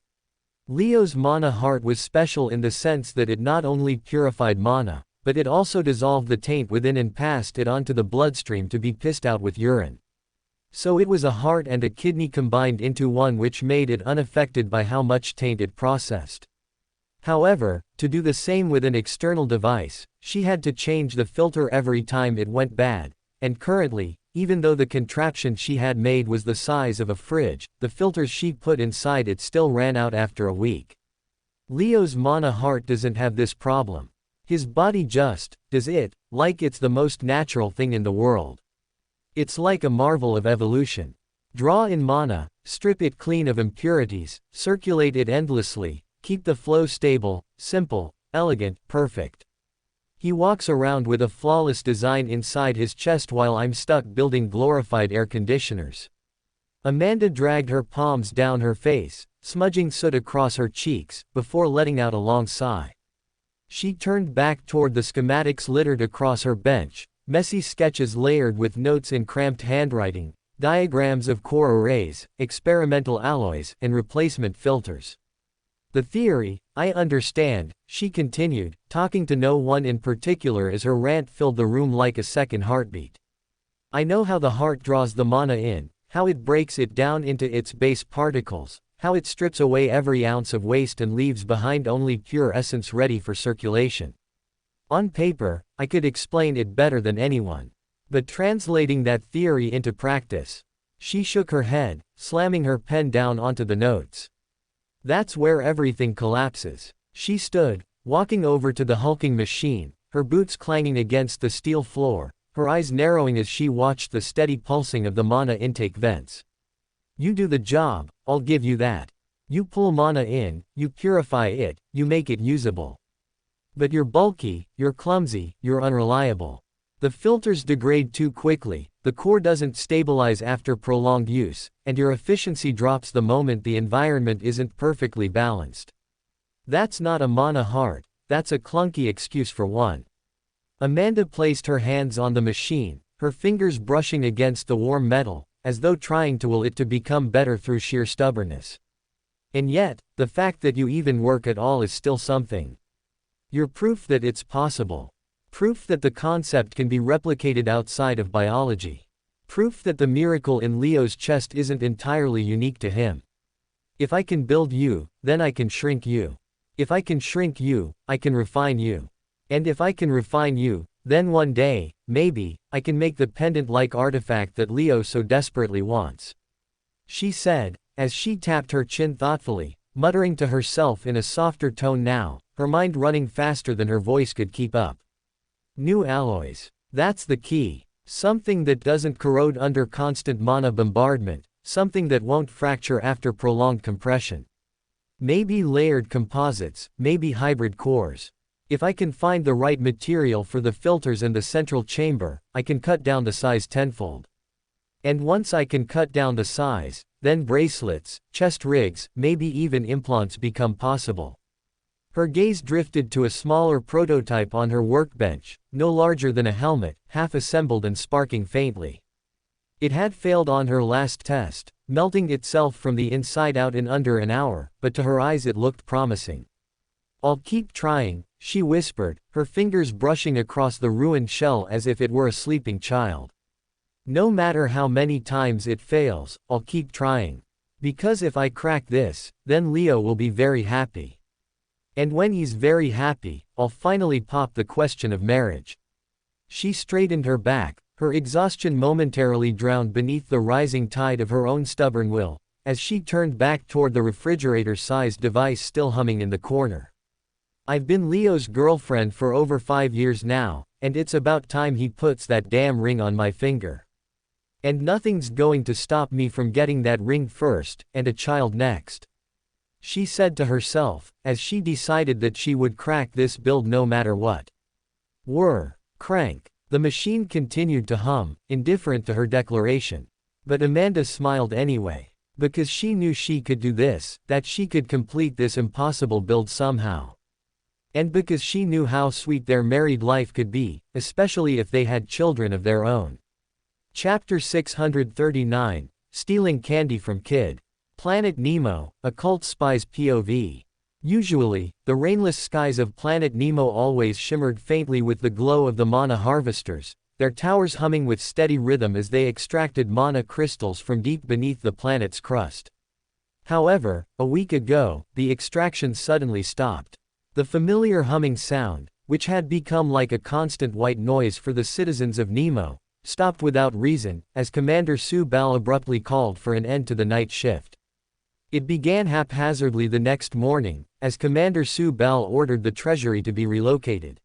Speaker 1: Leo's mana heart was special in the sense that it not only purified mana, but it also dissolved the taint within and passed it onto the bloodstream to be pissed out with urine. So it was a heart and a kidney combined into one, which made it unaffected by how much taint it processed. However, to do the same with an external device, she had to change the filter every time it went bad, and currently, even though the contraption she had made was the size of a fridge, the filters she put inside it still ran out after a week. Leo's mana heart doesn't have this problem. His body just does it, like it's the most natural thing in the world. It's like a marvel of evolution. Draw in mana, strip it clean of impurities, circulate it endlessly, keep the flow stable, simple, elegant, perfect. He walks around with a flawless design inside his chest while I'm stuck building glorified air conditioners. Amanda dragged her palms down her face, smudging soot across her cheeks, before letting out a long sigh. She turned back toward the schematics littered across her bench, messy sketches layered with notes in cramped handwriting, diagrams of core arrays, experimental alloys, and replacement filters. The theory, I understand, she continued, talking to no one in particular as her rant filled the room like a second heartbeat. I know how the heart draws the mana in, how it breaks it down into its base particles, how it strips away every ounce of waste and leaves behind only pure essence ready for circulation. On paper, I could explain it better than anyone. But translating that theory into practice. She shook her head, slamming her pen down onto the notes. That's where everything collapses. She stood, walking over to the hulking machine, her boots clanging against the steel floor, her eyes narrowing as she watched the steady pulsing of the mana intake vents. You do the job, I'll give you that. You pull mana in, you purify it, you make it usable. But you're bulky, you're clumsy, you're unreliable. The filters degrade too quickly, the core doesn't stabilize after prolonged use, and your efficiency drops the moment the environment isn't perfectly balanced. That's not a mana heart, that's a clunky excuse for one. Amanda placed her hands on the machine, her fingers brushing against the warm metal, as though trying to will it to become better through sheer stubbornness. And yet, the fact that you even work at all is still something. You're proof that it's possible. Proof that the concept can be replicated outside of biology. Proof that the miracle in Leo's chest isn't entirely unique to him. If I can build you, then I can shrink you. If I can shrink you, I can refine you. And if I can refine you, then one day, maybe, I can make the pendant-like artifact that Leo so desperately wants. She said, as she tapped her chin thoughtfully, muttering to herself in a softer tone now, her mind running faster than her voice could keep up. New alloys. That's the key. Something that doesn't corrode under constant mana bombardment, something that won't fracture after prolonged compression. Maybe layered composites, maybe hybrid cores. If I can find the right material for the filters and the central chamber, I can cut down the size tenfold. And once I can cut down the size, then bracelets, chest rigs, maybe even implants become possible. Her gaze drifted to a smaller prototype on her workbench, no larger than a helmet, half-assembled and sparking faintly. It had failed on her last test, melting itself from the inside out in under an hour, but to her eyes it looked promising. I'll keep trying, she whispered, her fingers brushing across the ruined shell as if it were a sleeping child. No matter how many times it fails, I'll keep trying. Because if I crack this, then Leo will be very happy. And when he's very happy, I'll finally pop the question of marriage. She straightened her back, her exhaustion momentarily drowned beneath the rising tide of her own stubborn will, as she turned back toward the refrigerator-sized device still humming in the corner. I've been Leo's girlfriend for over 5 years now, and it's about time he puts that damn ring on my finger. And nothing's going to stop me from getting that ring first, and a child next. She said to herself, as she decided that she would crack this build no matter what. Whir. Crank. The machine continued to hum, indifferent to her declaration. But Amanda smiled anyway. Because she knew she could do this, that she could complete this impossible build somehow. And because she knew how sweet their married life could be, especially if they had children of their own. Chapter 639, Stealing Candy from Kid. Planet Nemo, a cult spy's POV. Usually, the rainless skies of Planet Nemo always shimmered faintly with the glow of the mana harvesters, their towers humming with steady rhythm as they extracted mana crystals from deep beneath the planet's crust. However, a week ago, the extraction suddenly stopped. The familiar humming sound, which had become like a constant white noise for the citizens of Nemo, stopped without reason, as Commander Sue Bell abruptly called for an end to the night shift. It began haphazardly the next morning, as Commander Sue Bell ordered the treasury to be relocated.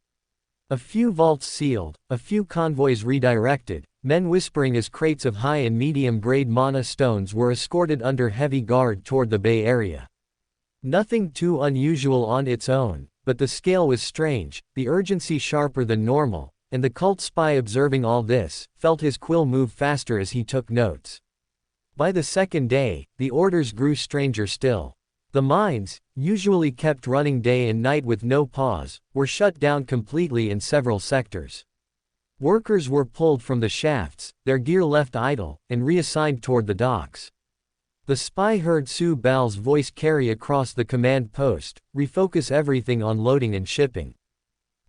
Speaker 1: A few vaults sealed, a few convoys redirected, men whispering as crates of high and medium-grade mana stones were escorted under heavy guard toward the Bay Area. Nothing too unusual on its own, but the scale was strange, the urgency sharper than normal, and the cult spy observing all this, felt his quill move faster as he took notes. By the second day, the orders grew stranger still. The mines, usually kept running day and night with no pause, were shut down completely in several sectors. Workers were pulled from the shafts, their gear left idle, and reassigned toward the docks. The spy heard Sue Ball's voice carry across the command post, "Refocus everything on loading and shipping.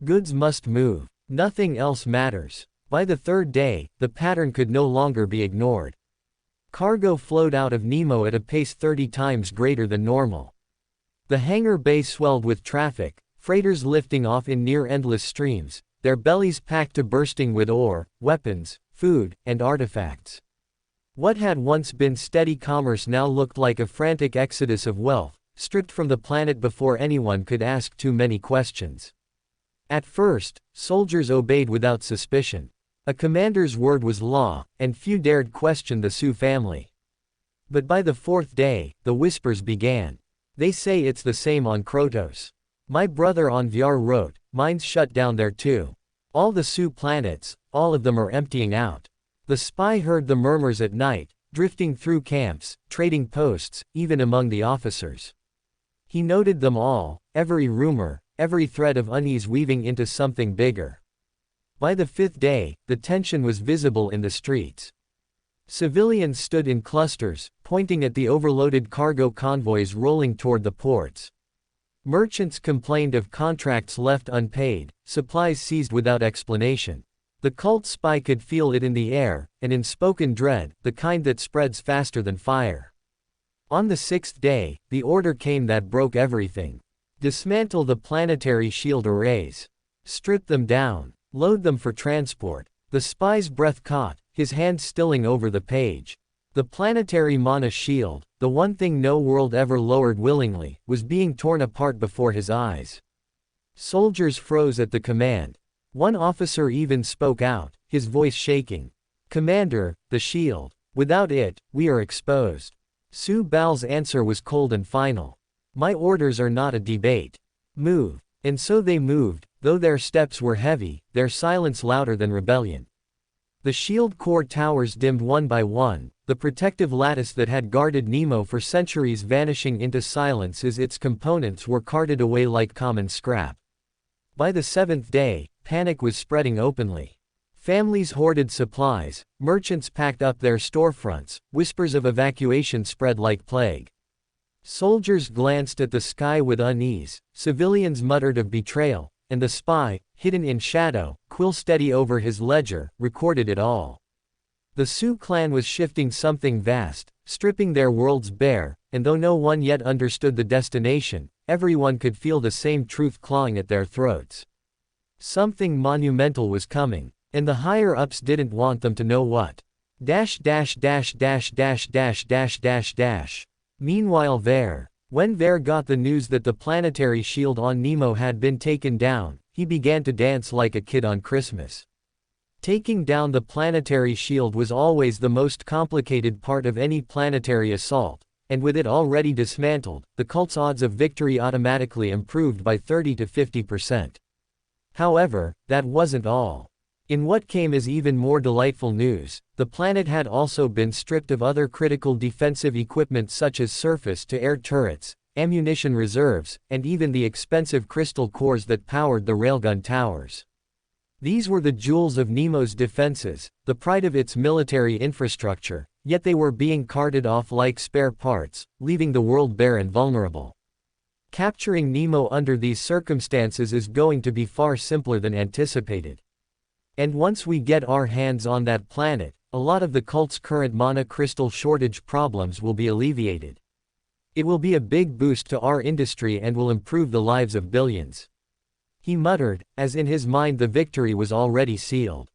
Speaker 1: Goods must move. Nothing else matters." By the third day, the pattern could no longer be ignored. Cargo flowed out of Nemo at a pace 30 times greater than normal. The hangar bay swelled with traffic, freighters lifting off in near-endless streams, their bellies packed to bursting with ore, weapons, food, and artifacts. What had once been steady commerce now looked like a frantic exodus of wealth, stripped from the planet before anyone could ask too many questions. At first, soldiers obeyed without suspicion. A commander's word was law, and few dared question the Sioux family. But by the fourth day, the whispers began. "They say it's the same on Krotos. My brother on VR wrote, mines shut down there too. All the Sioux planets, all of them are emptying out." The spy heard the murmurs at night, drifting through camps, trading posts, even among the officers. He noted them all, every rumor, every thread of unease weaving into something bigger. By the fifth day, the tension was visible in the streets. Civilians stood in clusters, pointing at the overloaded cargo convoys rolling toward the ports. Merchants complained of contracts left unpaid, supplies seized without explanation. The cult spy could feel it in the air, and in spoken dread, the kind that spreads faster than fire. On the sixth day, the order came that broke everything. Dismantle the planetary shield arrays. Strip them down. Load them for transport. The spy's breath caught, his hand stilling over the page. The planetary mana shield, the one thing no world ever lowered willingly, was being torn apart before his eyes. Soldiers froze at the command. One officer even spoke out, his voice shaking. "Commander, the shield. Without it, we are exposed." Sue Ball's answer was cold and final. "My orders are not a debate. Move." And so they moved, though their steps were heavy, their silence louder than rebellion. The shield core towers dimmed one by one, the protective lattice that had guarded Nemo for centuries vanishing into silence as its components were carted away like common scrap. By the seventh day, panic was spreading openly. Families hoarded supplies, merchants packed up their storefronts, whispers of evacuation spread like plague. Soldiers glanced at the sky with unease, civilians muttered of betrayal, and the spy, hidden in shadow, quill steady over his ledger, recorded it all. The Sioux clan was shifting something vast, stripping their worlds bare, and though no one yet understood the destination, everyone could feel the same truth clawing at their throats. Something monumental was coming, and the higher-ups didn't want them to know what. Meanwhile when Ver got the news that the planetary shield on Nemo had been taken down, he began to dance like a kid on Christmas. Taking down the planetary shield was always the most complicated part of any planetary assault, and with it already dismantled, the cult's odds of victory automatically improved by 30 to 50%. However, that wasn't all. In what came as even more delightful news, the planet had also been stripped of other critical defensive equipment such as surface-to-air turrets, ammunition reserves, and even the expensive crystal cores that powered the railgun towers. These were the jewels of Nemo's defenses, the pride of its military infrastructure, yet they were being carted off like spare parts, leaving the world bare and vulnerable. Capturing Nemo under these circumstances is going to be far simpler than anticipated. And once we get our hands on that planet, a lot of the cult's current mana crystal shortage problems will be alleviated. It will be a big boost to our industry and will improve the lives of billions. He muttered, as in his mind the victory was already sealed.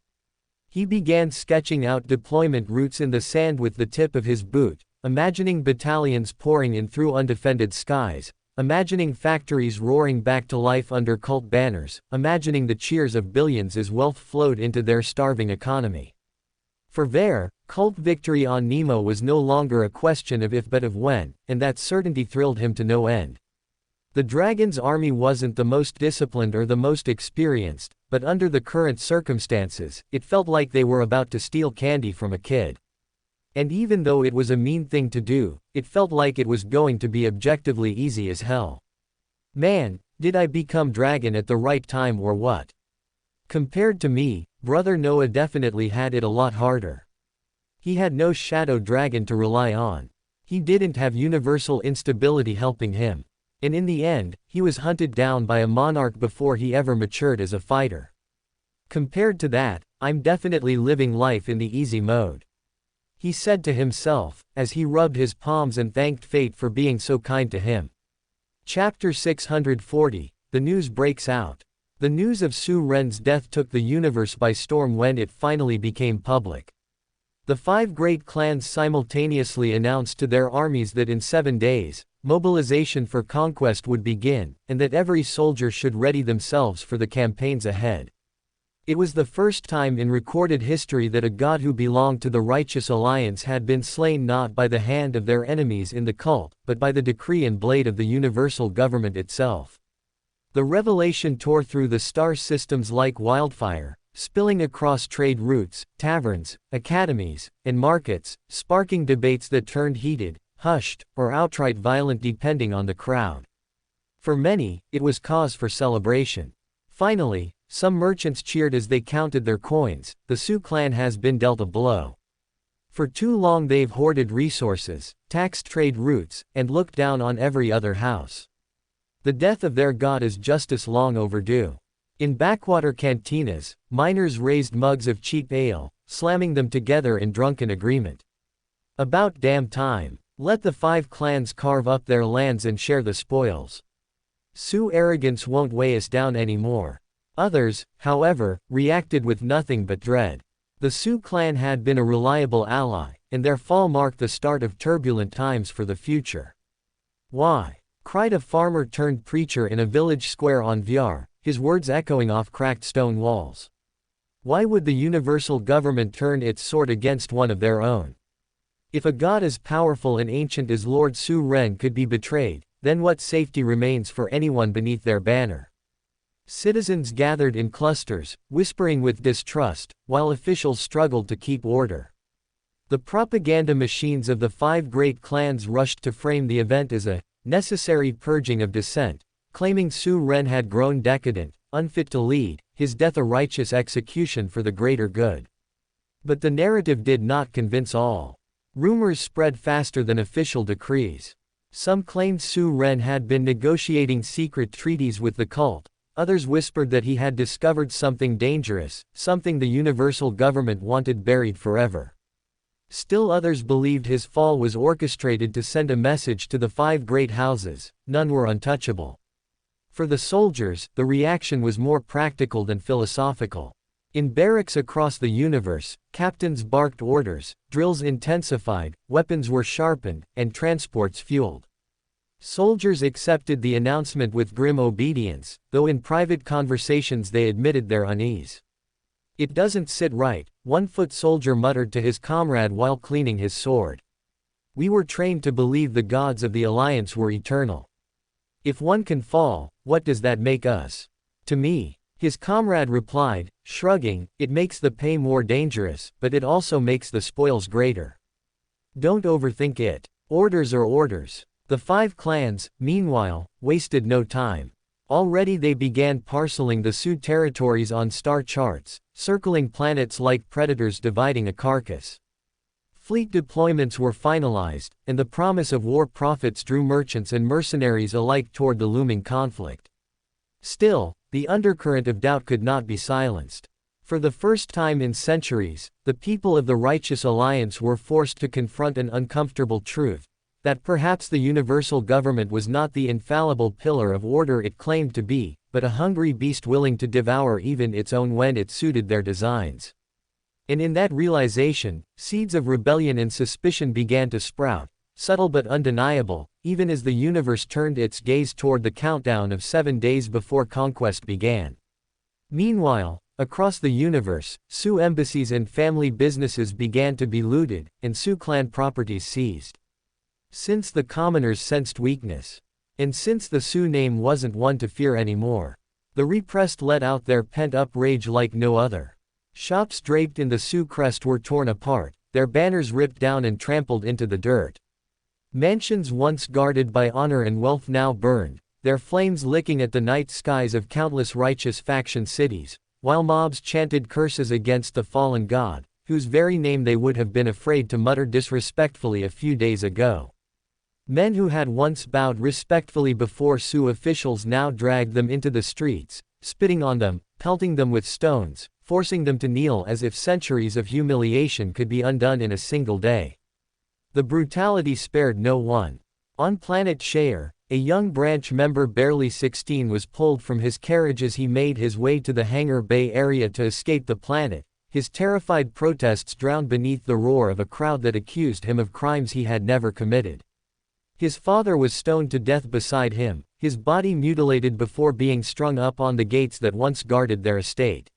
Speaker 1: He began sketching out deployment routes in the sand with the tip of his boot, imagining battalions pouring in through undefended skies, imagining factories roaring back to life under cult banners, imagining the cheers of billions as wealth flowed into their starving economy. For Ver, cult victory on Nemo was no longer a question of if but of when, and that certainty thrilled him to no end. The Dragon's army wasn't the most disciplined or the most experienced, but under the current circumstances, it felt like they were about to steal candy from a kid. And even though it was a mean thing to do, it felt like it was going to be objectively easy as hell. Man, did I become dragon at the right time or what? Compared to me, Brother Noah definitely had it a lot harder. He had no shadow dragon to rely on. He didn't have universal instability helping him. And in the end, he was hunted down by a monarch before he ever matured as a fighter. Compared to that, I'm definitely living life in the easy mode. He said to himself, as he rubbed his palms and thanked fate for being so kind to him. Chapter 640, The news breaks out. The news of Su Ren's death took the universe by storm when it finally became public. The 5 great clans simultaneously announced to their armies that in 7 days, mobilization for conquest would begin, and that every soldier should ready themselves for the campaigns ahead. It was the first time in recorded history that a god who belonged to the righteous alliance had been slain not by the hand of their enemies in the cult, but by the decree and blade of the universal government itself. The revelation tore through the star systems like wildfire, spilling across trade routes, taverns, academies, and markets, sparking debates that turned heated, hushed, or outright violent depending on the crowd. For many, it was cause for celebration. Finally, some merchants cheered as they counted their coins. The Su clan has been dealt a blow. For too long they've hoarded resources, taxed trade routes, and looked down on every other house. The death of their god is justice long overdue. In backwater cantinas, miners raised mugs of cheap ale, slamming them together in drunken agreement. About damn time. Let the 5 clans carve up their lands and share the spoils. Su arrogance won't weigh us down anymore. Others, however, reacted with nothing but dread. The Su clan had been a reliable ally, and their fall marked the start of turbulent times for the future. Why? Cried a farmer turned preacher in a village square on Vyar, his words echoing off cracked stone walls. Why would the universal government turn its sword against one of their own? If a god as powerful and ancient as Lord Su Ren could be betrayed, then what safety remains for anyone beneath their banner? Citizens gathered in clusters, whispering with distrust, while officials struggled to keep order. The propaganda machines of the 5 great clans rushed to frame the event as a necessary purging of dissent, claiming Su Ren had grown decadent, unfit to lead, his death a righteous execution for the greater good. But the narrative did not convince all. Rumors spread faster than official decrees. Some claimed Su Ren had been negotiating secret treaties with the cult. Others whispered that he had discovered something dangerous, something the universal government wanted buried forever. Still others believed his fall was orchestrated to send a message to the 5 great houses. None were untouchable. For the soldiers, the reaction was more practical than philosophical. In barracks across the universe, captains barked orders, drills intensified, weapons were sharpened, and transports fueled. Soldiers accepted the announcement with grim obedience, though in private conversations they admitted their unease. "It doesn't sit right," one foot soldier muttered to his comrade while cleaning his sword. "We were trained to believe the gods of the Alliance were eternal. If one can fall, what does that make us?" "To me," his comrade replied, shrugging, "it makes the pay more dangerous, but it also makes the spoils greater. Don't overthink it. Orders are orders." The 5 clans, meanwhile, wasted no time. Already they began parceling the Su territories on star charts, circling planets like predators dividing a carcass. Fleet deployments were finalized, and the promise of war profits drew merchants and mercenaries alike toward the looming conflict. Still, the undercurrent of doubt could not be silenced. For the first time in centuries, the people of the Righteous Alliance were forced to confront an uncomfortable truth, that perhaps the universal government was not the infallible pillar of order it claimed to be, but a hungry beast willing to devour even its own when it suited their designs. And in that realization, seeds of rebellion and suspicion began to sprout, subtle but undeniable, even as the universe turned its gaze toward the countdown of 7 days before conquest began. Meanwhile, across the universe, Su embassies and family businesses began to be looted, and Su clan properties seized. Since the commoners sensed weakness, and since the Su name wasn't one to fear anymore, the repressed let out their pent-up rage like no other. Shops draped in the Su crest were torn apart, their banners ripped down and trampled into the dirt. Mansions once guarded by honor and wealth now burned, their flames licking at the night skies of countless righteous faction cities, while mobs chanted curses against the fallen god, whose very name they would have been afraid to mutter disrespectfully a few days ago. Men who had once bowed respectfully before Sioux officials now dragged them into the streets, spitting on them, pelting them with stones, forcing them to kneel as if centuries of humiliation could be undone in a single day. The brutality spared no one. On planet Shayar, a young branch member barely 16 was pulled from his carriage as he made his way to the Hangar Bay area to escape the planet, his terrified protests drowned beneath the roar of a crowd that accused him of crimes he had never committed. His father was stoned to death beside him, his body mutilated before being strung up on the gates that once guarded their estate.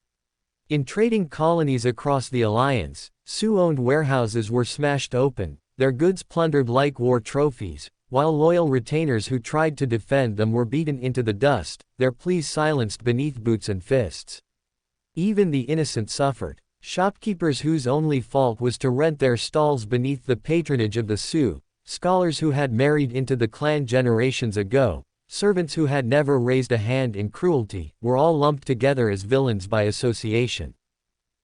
Speaker 1: In trading colonies across the Alliance, Sioux-owned warehouses were smashed open, their goods plundered like war trophies, while loyal retainers who tried to defend them were beaten into the dust, their pleas silenced beneath boots and fists. Even the innocent suffered. Shopkeepers whose only fault was to rent their stalls beneath the patronage of the Sioux, scholars who had married into the clan generations ago, servants who had never raised a hand in cruelty, were all lumped together as villains by association.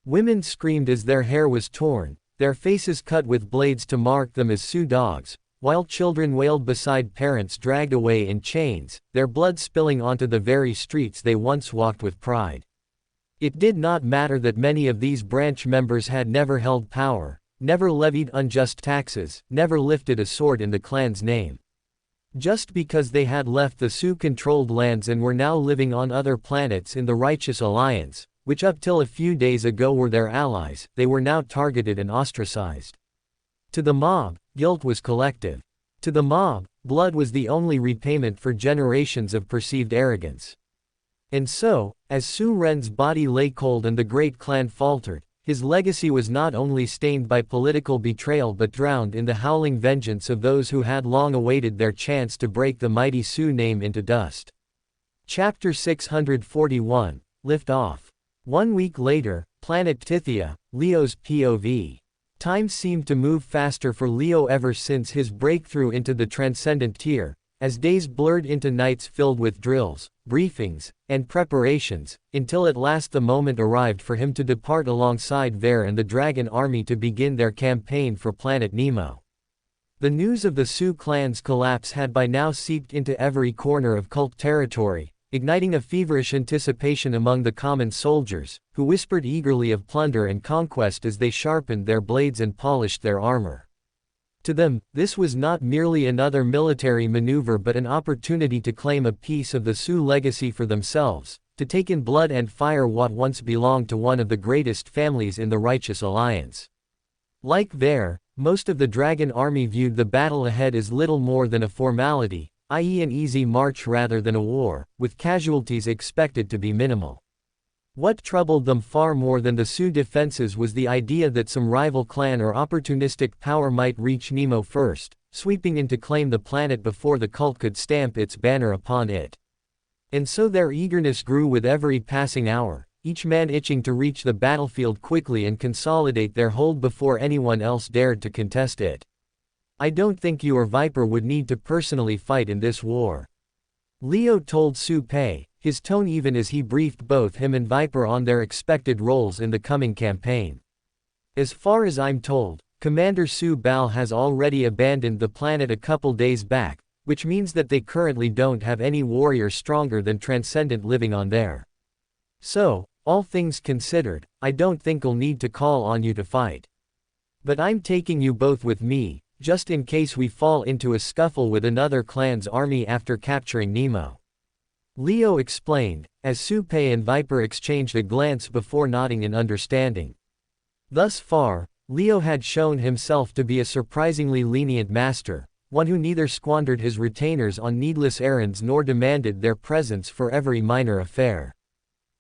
Speaker 1: Women screamed as their hair was torn, their faces cut with blades to mark them as Sioux dogs, while children wailed beside parents dragged away in chains, their blood spilling onto the very streets they once walked with pride. It did not matter that many of these branch members had never held power, never levied unjust taxes, never lifted a sword in the clan's name. Just because they had left the Sioux-controlled lands and were now living on other planets in the Righteous Alliance, which up till a few days ago were their allies, they were now targeted and ostracized. To the mob, guilt was collective. To the mob, blood was the only repayment for generations of perceived arrogance. And so, as Sioux Ren's body lay cold and the great clan faltered, his legacy was not only stained by political betrayal but drowned in the howling vengeance of those who had long awaited their chance to break the mighty Sioux name into dust. Chapter 641, Lift Off. 1 week later, Planet Tithia, Leo's POV. Time seemed to move faster for Leo ever since his breakthrough into the Transcendent tier, as days blurred into nights filled with drills, briefings, and preparations, until at last the moment arrived for him to depart alongside Vare and the Dragon Army to begin their campaign for Planet Nemo. The news of the Sioux clan's collapse had by now seeped into every corner of cult territory, igniting a feverish anticipation among the common soldiers, who whispered eagerly of plunder and conquest as they sharpened their blades and polished their armor. To them, this was not merely another military maneuver but an opportunity to claim a piece of the Sioux legacy for themselves, to take in blood and fire what once belonged to one of the greatest families in the Righteous Alliance. Like Vare, most of the Dragon Army viewed the battle ahead as little more than a formality, i.e. an easy march rather than a war, with casualties expected to be minimal. What troubled them far more than the Sioux defenses was the idea that some rival clan or opportunistic power might reach Nemo first, sweeping in to claim the planet before the cult could stamp its banner upon it. And so their eagerness grew with every passing hour, each man itching to reach the battlefield quickly and consolidate their hold before anyone else dared to contest it. "I don't think you or Viper would need to personally fight in this war," Leo told Su Pei, his tone even as he briefed both him and Viper on their expected roles in the coming campaign. "As far as I'm told, Commander Su Bal has already abandoned the planet a couple days back, which means that they currently don't have any warrior stronger than Transcendent living on there. So, all things considered, I don't think I'll need to call on you to fight. But I'm taking you both with me, just in case we fall into a scuffle with another clan's army after capturing Nemo," Leo explained, as Su Pei and Viper exchanged a glance before nodding in understanding. Thus far, Leo had shown himself to be a surprisingly lenient master, one who neither squandered his retainers on needless errands nor demanded their presence for every minor affair.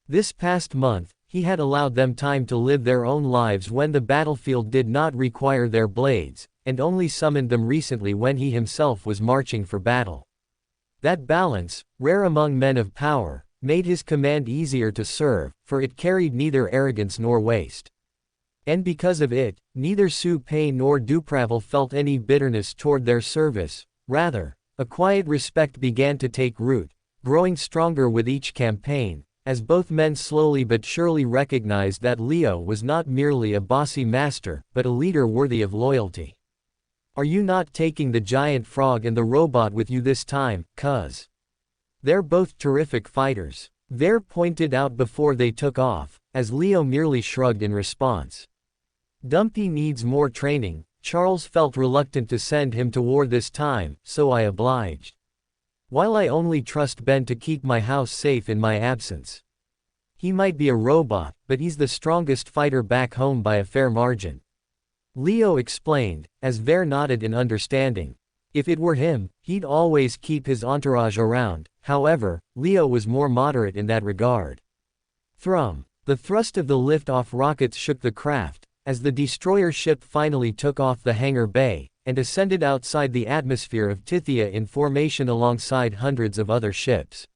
Speaker 1: This past month, he had allowed them time to live their own lives when the battlefield did not require their blades, and only summoned them recently when he himself was marching for battle. That balance, rare among men of power, made his command easier to serve, for it carried neither arrogance nor waste. And because of it, neither Su Pei nor Dupraval felt any bitterness toward their service. Rather, a quiet respect began to take root, growing stronger with each campaign, as both men slowly but surely recognized that Leo was not merely a bossy master, but a leader worthy of loyalty. "Are you not taking the giant frog and the robot with you this time, cuz? They're both terrific fighters," Ver pointed out before they took off, as Leo merely shrugged in response. "Dumpy needs more training." Charles felt reluctant to send him to war this time, so I obliged. "While I only trust Ben to keep my house safe in my absence. He might be a robot, but he's the strongest fighter back home by a fair margin," Leo explained, as Ver nodded in understanding. If it were him, he'd always keep his entourage around. However, Leo was more moderate in that regard. Thrum! The thrust of the lift-off rockets shook the craft, as the destroyer ship finally took off the hangar bay, and ascended outside the atmosphere of Tithia in formation alongside hundreds of other ships.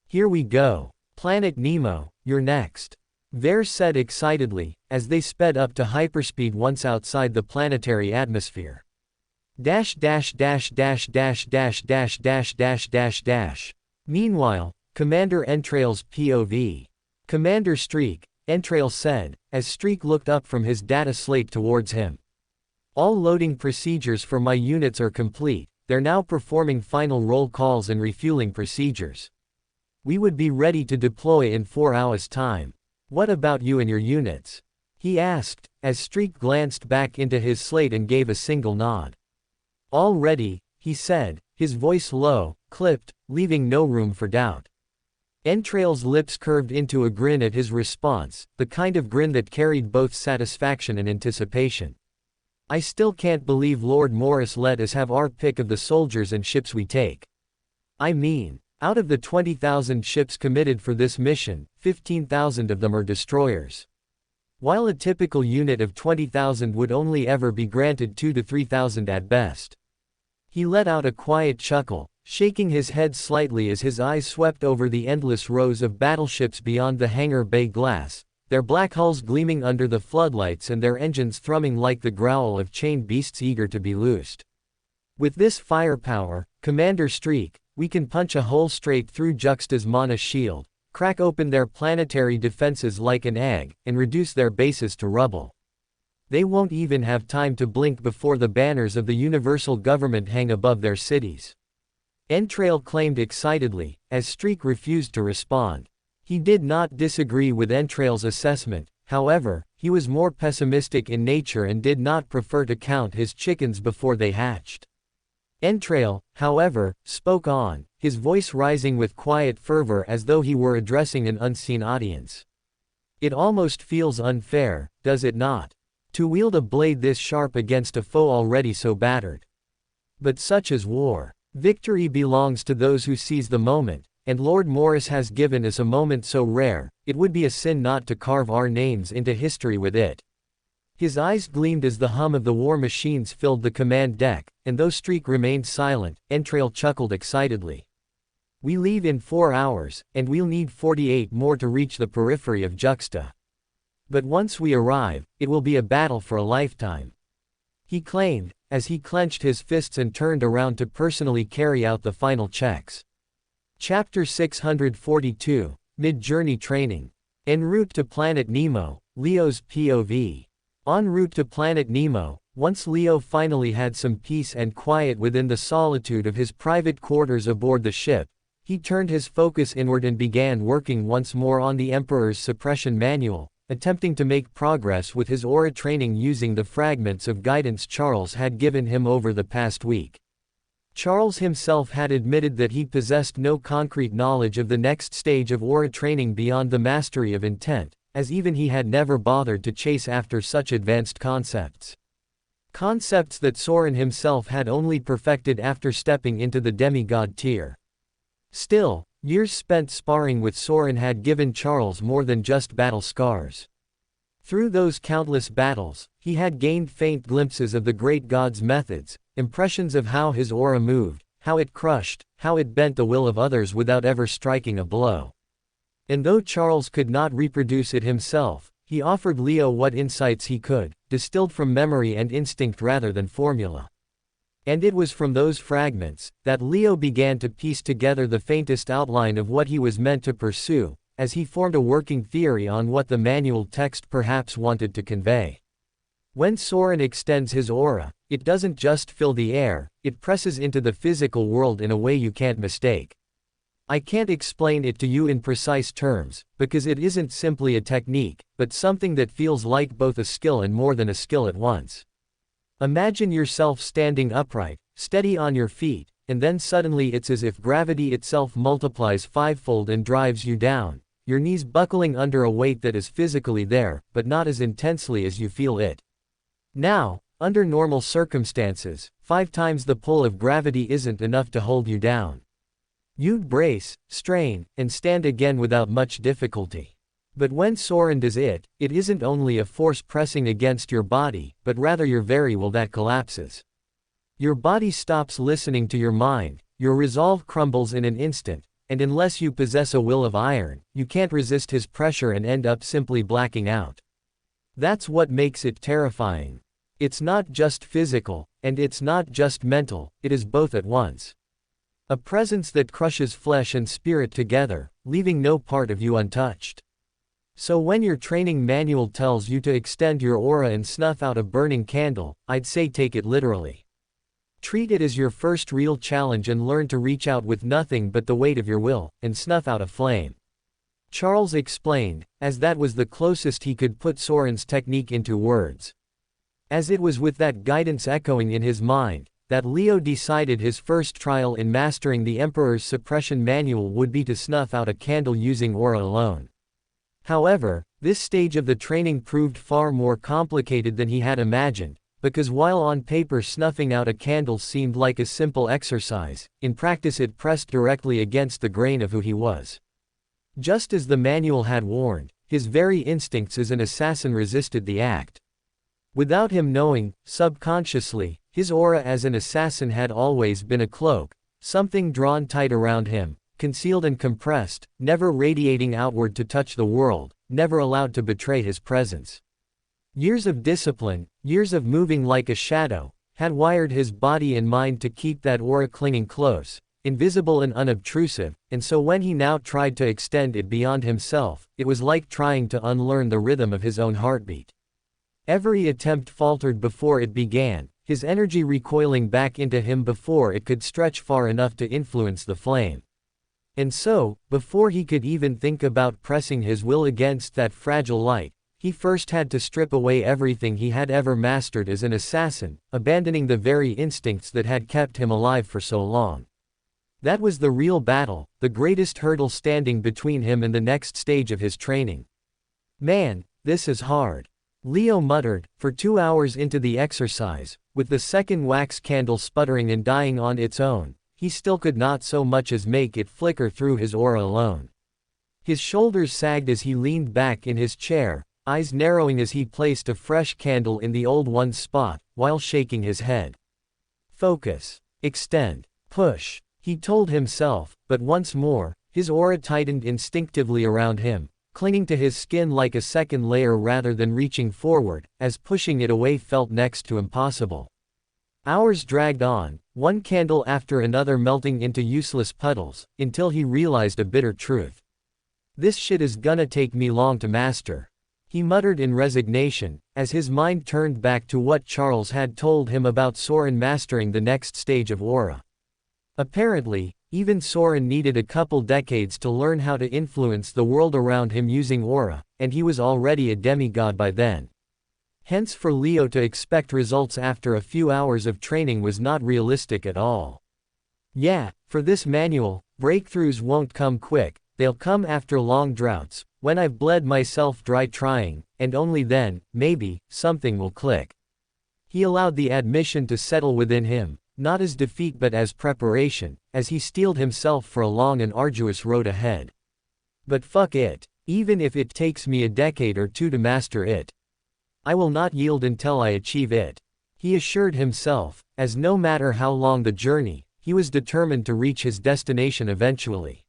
Speaker 1: "Here we go. Planet Nemo, you're next," Ver said excitedly, as they sped up to hyperspeed once outside the planetary atmosphere. Meanwhile, Commander Entrail's POV. "Commander Streak," Entrail said, as Streak looked up from his data slate towards him. "All loading procedures for my units are complete. They're now performing final roll calls and refueling procedures. We would be ready to deploy in 4 hours' time. What about you and your units?" he asked, as Streak glanced back into his slate and gave a single nod. "All ready," he said, his voice low, clipped, leaving no room for doubt. Entrail's lips curved into a grin at his response, the kind of grin that carried both satisfaction and anticipation. "I still can't believe Lord Morris let us have our pick of the soldiers and ships we take. I mean, out of the 20,000 ships committed for this mission, 15,000 of them are destroyers. While a typical unit of 20,000 would only ever be granted 2 to 3,000 at best." He let out a quiet chuckle, shaking his head slightly as his eyes swept over the endless rows of battleships beyond the hangar bay glass, their black hulls gleaming under the floodlights and their engines thrumming like the growl of chained beasts eager to be loosed. "With this firepower, Commander Streak, we can punch a hole straight through Juxta's mana shield, crack open their planetary defenses like an egg, and reduce their bases to rubble. They won't even have time to blink before the banners of the universal government hang above their cities," Entrail claimed excitedly, as Streak refused to respond. He did not disagree with Entrail's assessment. However, he was more pessimistic in nature and did not prefer to count his chickens before they hatched. Entrail, however, spoke on, his voice rising with quiet fervor as though he were addressing an unseen audience. "It almost feels unfair, does it not? To wield a blade this sharp against a foe already so battered. But such is war. Victory belongs to those who seize the moment, and Lord Morris has given us a moment so rare, it would be a sin not to carve our names into history with it." His eyes gleamed as the hum of the war machines filled the command deck, and though Streak remained silent, Entrail chuckled excitedly. "We leave in 4 hours, and we'll need 48 more to reach the periphery of Juxta. But once we arrive, it will be a battle for a lifetime," he claimed, as he clenched his fists and turned around to personally carry out the final checks. Chapter 642, Mid-Journey Training. En route to Planet Nemo, Leo's POV. En route to Planet Nemo, once Leo finally had some peace and quiet within the solitude of his private quarters aboard the ship, he turned his focus inward and began working once more on the Emperor's suppression manual, attempting to make progress with his aura training using the fragments of guidance Charles had given him over the past week. Charles himself had admitted that he possessed no concrete knowledge of the next stage of aura training beyond the mastery of intent, as even he had never bothered to chase after such advanced concepts. Concepts that Soren himself had only perfected after stepping into the demigod tier. Still, years spent sparring with Soren had given Charles more than just battle scars. Through those countless battles, he had gained faint glimpses of the great god's methods, impressions of how his aura moved, how it crushed, how it bent the will of others without ever striking a blow. And though Charles could not reproduce it himself, He offered Leo what insights he could, distilled from memory and instinct rather than formula. And it was from those fragments that Leo began to piece together the faintest outline of what he was meant to pursue, as he formed a working theory on what the manual text perhaps wanted to convey. When Soren extends his aura, it doesn't just fill the air, it presses into the physical world in a way you can't mistake. I can't explain it to you in precise terms, because it isn't simply a technique, but something that feels like both a skill and more than a skill at once. Imagine yourself standing upright, steady on your feet, and then suddenly it's as if gravity itself multiplies fivefold and drives you down, your knees buckling under a weight that is physically there, but not as intensely as you feel it. Now, under normal circumstances, 5 times the pull of gravity isn't enough to hold you down. You'd brace, strain, and stand again without much difficulty. But when Soren does it, it isn't only a force pressing against your body, but rather your very will that collapses. Your body stops listening to your mind, your resolve crumbles in an instant, and unless you possess a will of iron, you can't resist his pressure and end up simply blacking out. That's what makes it terrifying. It's not just physical, and it's not just mental, it is both at once. A presence that crushes flesh and spirit together, leaving no part of you untouched. So when your training manual tells you to extend your aura and snuff out a burning candle, I'd say take it literally. Treat it as your first real challenge and learn to reach out with nothing but the weight of your will, and snuff out a flame. Charles explained, as that was the closest he could put Soren's technique into words. As it was with that guidance echoing in his mind, that Leo decided his first trial in mastering the Emperor's suppression manual would be to snuff out a candle using aura alone. However, this stage of the training proved far more complicated than he had imagined, because while on paper snuffing out a candle seemed like a simple exercise, in practice it pressed directly against the grain of who he was. Just as the manual had warned, his very instincts as an assassin resisted the act. Without him knowing, subconsciously, his aura as an assassin had always been a cloak, something drawn tight around him, concealed and compressed, never radiating outward to touch the world, never allowed to betray his presence. Years of discipline, years of moving like a shadow, had wired his body and mind to keep that aura clinging close, invisible and unobtrusive, and so when he now tried to extend it beyond himself, it was like trying to unlearn the rhythm of his own heartbeat. Every attempt faltered before it began, his energy recoiling back into him before it could stretch far enough to influence the flame. And so, before he could even think about pressing his will against that fragile light, he first had to strip away everything he had ever mastered as an assassin, abandoning the very instincts that had kept him alive for so long. That was the real battle, the greatest hurdle standing between him and the next stage of his training. Man, this is hard. Leo muttered, for 2 hours into the exercise, with the second wax candle sputtering and dying on its own, he still could not so much as make it flicker through his aura alone. His shoulders sagged as he leaned back in his chair, eyes narrowing as he placed a fresh candle in the old one's spot, while shaking his head. Focus. Extend. Push. He told himself, but once more, his aura tightened instinctively around him, clinging to his skin like a second layer rather than reaching forward, as pushing it away felt next to impossible. Hours dragged on, one candle after another melting into useless puddles, until he realized a bitter truth. This shit is gonna take me long to master. He muttered in resignation, as his mind turned back to what Charles had told him about Soren mastering the next stage of aura. Apparently, even Soren needed a couple decades to learn how to influence the world around him using aura, and he was already a demigod by then. Hence for Leo to expect results after a few hours of training was not realistic at all. Yeah, for this manual, breakthroughs won't come quick, they'll come after long droughts, when I've bled myself dry trying, and only then, maybe, something will click. He allowed the admission to settle within him, not as defeat but as preparation, as he steeled himself for a long and arduous road ahead. But fuck it, even if it takes me a decade or two to master it. I will not yield until I achieve it, he assured himself, as no matter how long the journey, he was determined to reach his destination eventually.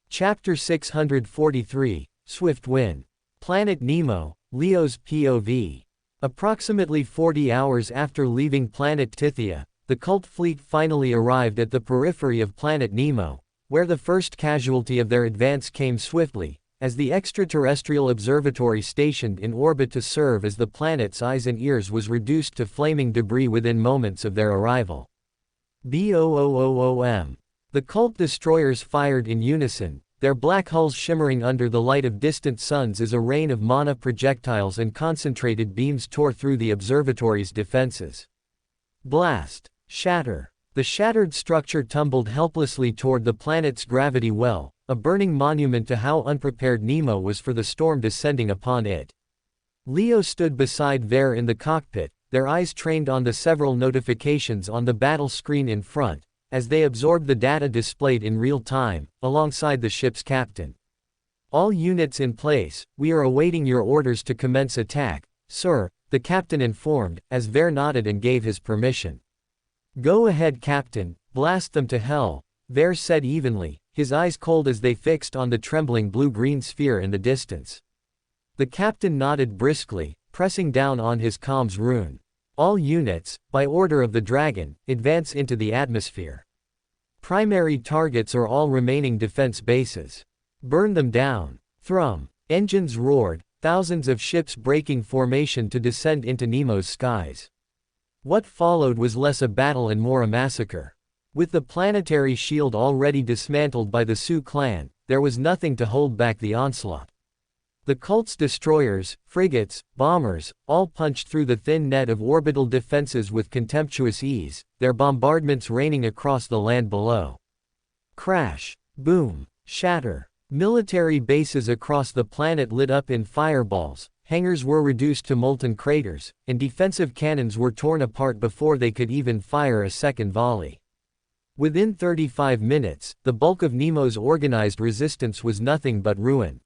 Speaker 1: Chapter 643, Swift Win. Planet Nemo, Leo's POV. Approximately 40 hours after leaving planet Tithia, the cult fleet finally arrived at the periphery of planet Nemo, where the first casualty of their advance came swiftly, as the extraterrestrial observatory stationed in orbit to serve as the planet's eyes and ears was reduced to flaming debris within moments of their arrival. BOOOOM. The cult destroyers fired in unison, their black hulls shimmering under the light of distant suns as a rain of mana projectiles and concentrated beams tore through the observatory's defenses. Blast. Shatter. The shattered structure tumbled helplessly toward the planet's gravity well, a burning monument to how unprepared Nemo was for the storm descending upon it. Leo stood beside Ver in the cockpit, their eyes trained on the several notifications on the battle screen in front, as they absorbed the data displayed in real time, alongside the ship's captain. All units in place, we are awaiting your orders to commence attack, sir, the captain informed, as Ver nodded and gave his permission. Go ahead, Captain, blast them to hell, Ver said evenly, his eyes cold as they fixed on the trembling blue-green sphere in the distance. The captain nodded briskly, pressing down on his comms rune. All units, by order of the dragon, advance into the atmosphere. Primary targets are all remaining defense bases. Burn them down. Thrum. Engines roared, thousands of ships breaking formation to descend into Nemo's skies. What followed was less a battle and more a massacre. With the planetary shield already dismantled by the Sioux clan, there was nothing to hold back the onslaught. The cult's destroyers, frigates, bombers, all punched through the thin net of orbital defenses with contemptuous ease, their bombardments raining across the land below. Crash. Boom. Shatter. Military bases across the planet lit up in fireballs, hangars were reduced to molten craters, and defensive cannons were torn apart before they could even fire a second volley. Within 35 minutes, the bulk of Nemo's organized resistance was nothing but ruin.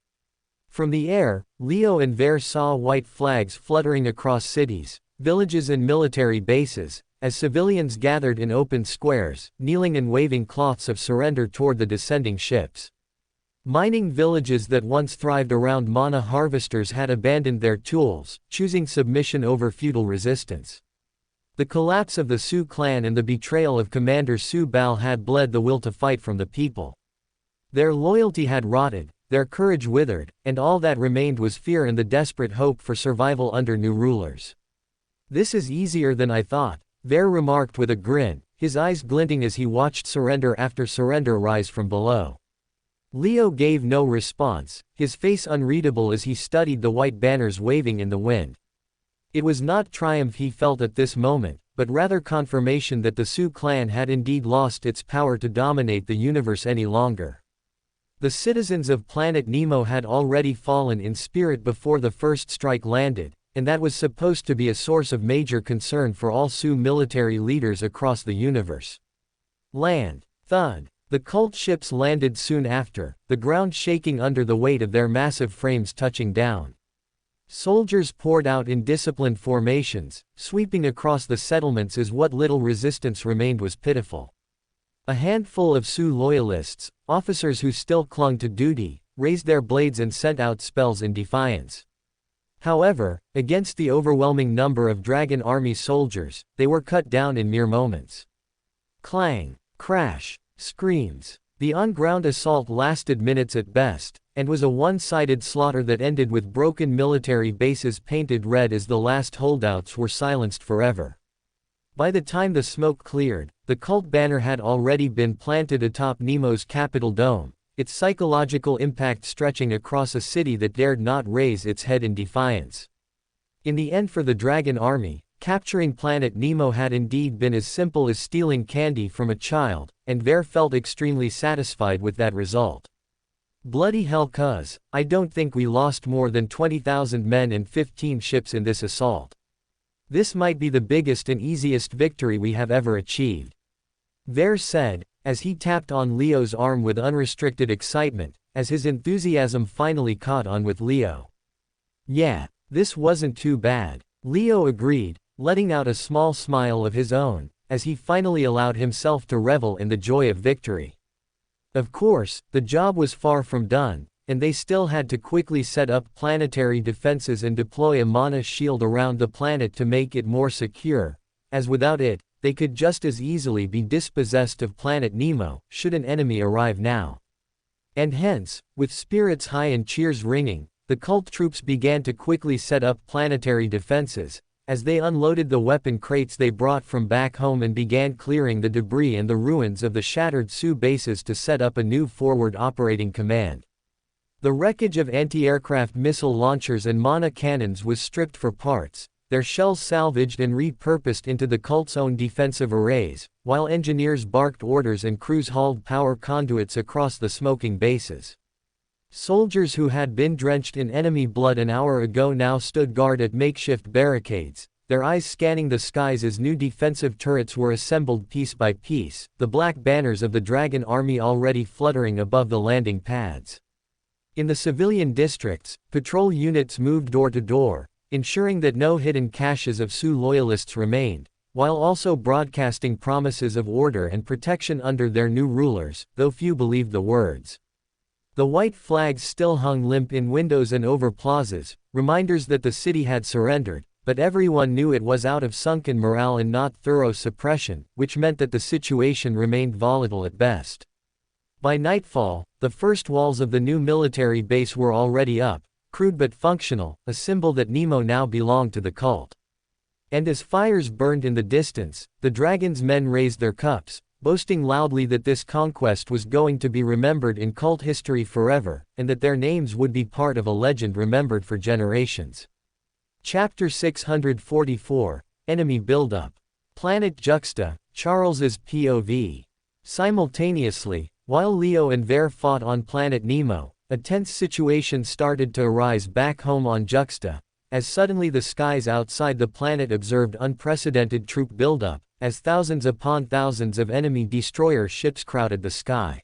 Speaker 1: From the air, Leo and Ver saw white flags fluttering across cities, villages and military bases, as civilians gathered in open squares, kneeling and waving cloths of surrender toward the descending ships. Mining villages that once thrived around mana harvesters had abandoned their tools, choosing submission over feudal resistance. The collapse of the Sioux clan and the betrayal of Commander Sioux Bal had bled the will to fight from the people. Their loyalty had rotted, their courage withered, and all that remained was fear and the desperate hope for survival under new rulers. This is easier than I thought, Ver remarked with a grin, his eyes glinting as he watched surrender after surrender rise from below. Leo gave no response, his face unreadable as he studied the white banners waving in the wind. It was not triumph he felt at this moment, but rather confirmation that the Sioux clan had indeed lost its power to dominate the universe any longer. The citizens of planet Nemo had already fallen in spirit before the first strike landed, and that was supposed to be a source of major concern for all Sioux military leaders across the universe. Land. Thud. The cult ships landed soon after, the ground shaking under the weight of their massive frames touching down. Soldiers poured out in disciplined formations, sweeping across the settlements as what little resistance remained was pitiful. A handful of Sioux loyalists, officers who still clung to duty, raised their blades and sent out spells in defiance. However, against the overwhelming number of Dragon Army soldiers, they were cut down in mere moments. Clang. Crash. Screams. The on-ground assault lasted minutes at best, and was a one-sided slaughter that ended with broken military bases painted red as the last holdouts were silenced forever. By the time the smoke cleared, the cult banner had already been planted atop Nemo's Capitol dome, its psychological impact stretching across a city that dared not raise its head in defiance. In the end, for the Dragon Army, capturing planet Nemo had indeed been as simple as stealing candy from a child, and Ver felt extremely satisfied with that result. Bloody hell, cuz, I don't think we lost more than 20,000 men and 15 ships in this assault. This might be the biggest and easiest victory we have ever achieved. Ver said, as he tapped on Leo's arm with unrestricted excitement, as his enthusiasm finally caught on with Leo. Yeah, this wasn't too bad. Leo agreed, letting out a small smile of his own, as he finally allowed himself to revel in the joy of victory. Of course, the job was far from done. and they still had to quickly set up planetary defenses and deploy a mana shield around the planet to make it more secure, as without it, they could just as easily be dispossessed of planet Nemo, should an enemy arrive now. And hence, with spirits high and cheers ringing, the cult troops began to quickly set up planetary defenses, as they unloaded the weapon crates they brought from back home and began clearing the debris and the ruins of the shattered Sioux bases to set up a new forward operating command. The wreckage of anti-aircraft missile launchers and mana cannons was stripped for parts, their shells salvaged and repurposed into the cult's own defensive arrays, while engineers barked orders and crews hauled power conduits across the smoking bases. Soldiers who had been drenched in enemy blood an hour ago now stood guard at makeshift barricades, their eyes scanning the skies as new defensive turrets were assembled piece by piece, the black banners of the Dragon Army already fluttering above the landing pads. In the civilian districts, patrol units moved door to door, ensuring that no hidden caches of Sioux loyalists remained, while also broadcasting promises of order and protection under their new rulers, though few believed the words. The white flags still hung limp in windows and over plazas, reminders that the city had surrendered, but everyone knew it was out of sunken morale and not thorough suppression, which meant that the situation remained volatile at best. By nightfall, the first walls of the new military base were already up, crude but functional, a symbol that Nemo now belonged to the cult. And as fires burned in the distance, the dragon's men raised their cups, boasting loudly that this conquest was going to be remembered in cult history forever, and that their names would be part of a legend remembered for generations. Chapter 644, Enemy Buildup. Planet Juxta, Charles's POV. Simultaneously, while Leo and Ver fought on planet Nemo, a tense situation started to arise back home on Juxta, as suddenly the skies outside the planet observed unprecedented troop buildup, as thousands upon thousands of enemy destroyer ships crowded the sky.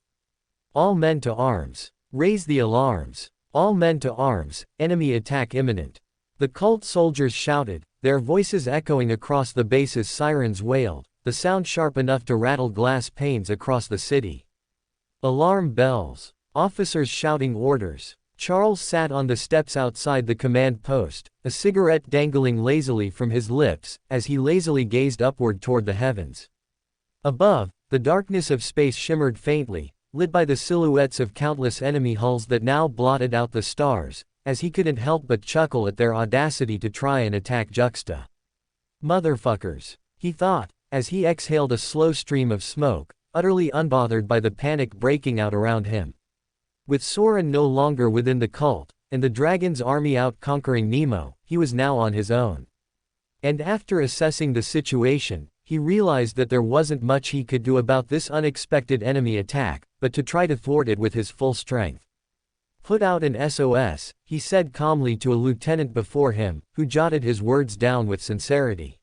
Speaker 1: All men to arms. Raise the alarms. All men to arms, enemy attack imminent. The cult soldiers shouted, their voices echoing across the base as sirens wailed, the sound sharp enough to rattle glass panes across the city. Alarm bells. Officers shouting orders. Charles sat on the steps outside the command post, a cigarette dangling lazily from his lips, as he lazily gazed upward toward the heavens. Above, the darkness of space shimmered faintly, lit by the silhouettes of countless enemy hulls that now blotted out the stars, as he couldn't help but chuckle at their audacity to try and attack Juxta. Motherfuckers, he thought, as he exhaled a slow stream of smoke, utterly unbothered by the panic breaking out around him. With Soren no longer within the cult, and the Dragon's army out conquering Nemo, he was now on his own. And after assessing the situation, he realized that there wasn't much he could do about this unexpected enemy attack, but to try to thwart it with his full strength. Put out an SOS, he said calmly to a lieutenant before him, who jotted his words down with sincerity.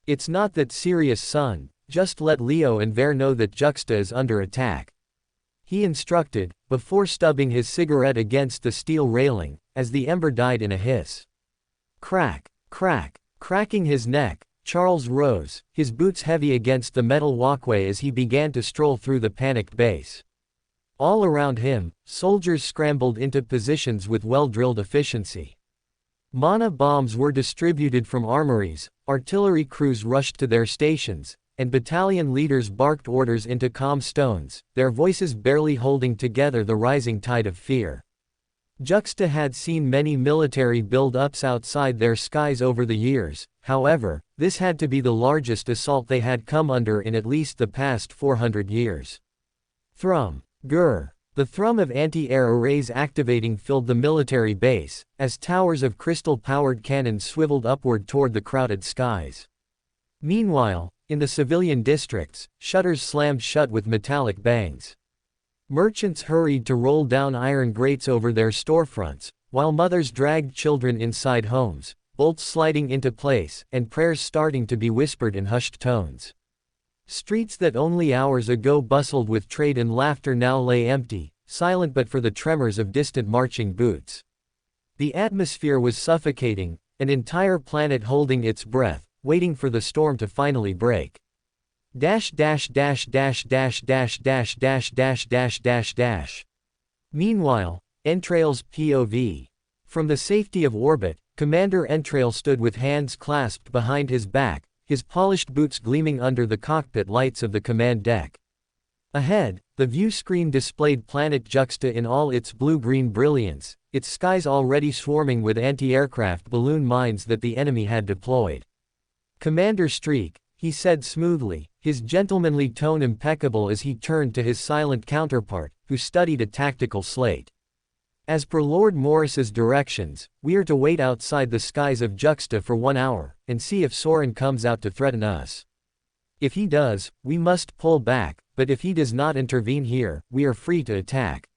Speaker 1: It's not that serious, son, just let Leo and Ver know that Juxta is under attack. He instructed, before stubbing his cigarette against the steel railing, as the ember died in a hiss. Crack, crack, cracking his neck, Charles rose, his boots heavy against the metal walkway as he began to stroll through the panicked base. All around him, soldiers scrambled into positions with well-drilled efficiency. Mana bombs were distributed from armories, artillery crews rushed to their stations, and battalion leaders barked orders into calm stones, their voices barely holding together the rising tide of fear. Juxta had seen many military build-ups outside their skies over the years, however, this had to be the largest assault they had come under in at least the past 400 years. Thrum. Grr. The thrum of anti-air arrays activating filled the military base, as towers of crystal-powered cannons swiveled upward toward the crowded skies. Meanwhile, in the civilian districts, shutters slammed shut with metallic bangs. Merchants hurried to roll down iron grates over their storefronts, while mothers dragged children inside homes, bolts sliding into place, and prayers starting to be whispered in hushed tones. Streets that only hours ago bustled with trade and laughter now lay empty, silent but for the tremors of distant marching boots. The atmosphere was suffocating, an entire planet holding its breath, waiting for the storm to finally break. Dash dash dash dash dash dash dash dash dash dash dash. Meanwhile, Entrails POV. From the safety of orbit, Commander Entrail stood with hands clasped behind his back, his polished boots gleaming under the cockpit lights of the command deck. Ahead, the view screen displayed planet Juxta in all its blue-green brilliance, its skies already swarming with anti-aircraft balloon mines that the enemy had deployed. "Commander Streak," he said smoothly, his gentlemanly tone impeccable as he turned to his silent counterpart, who studied a tactical slate. "As per Lord Morris's directions, we are to wait outside the skies of Juxta for 1 hour, and see if Soren comes out to threaten us. If he does, we must pull back, but if he does not intervene here, we are free to attack,"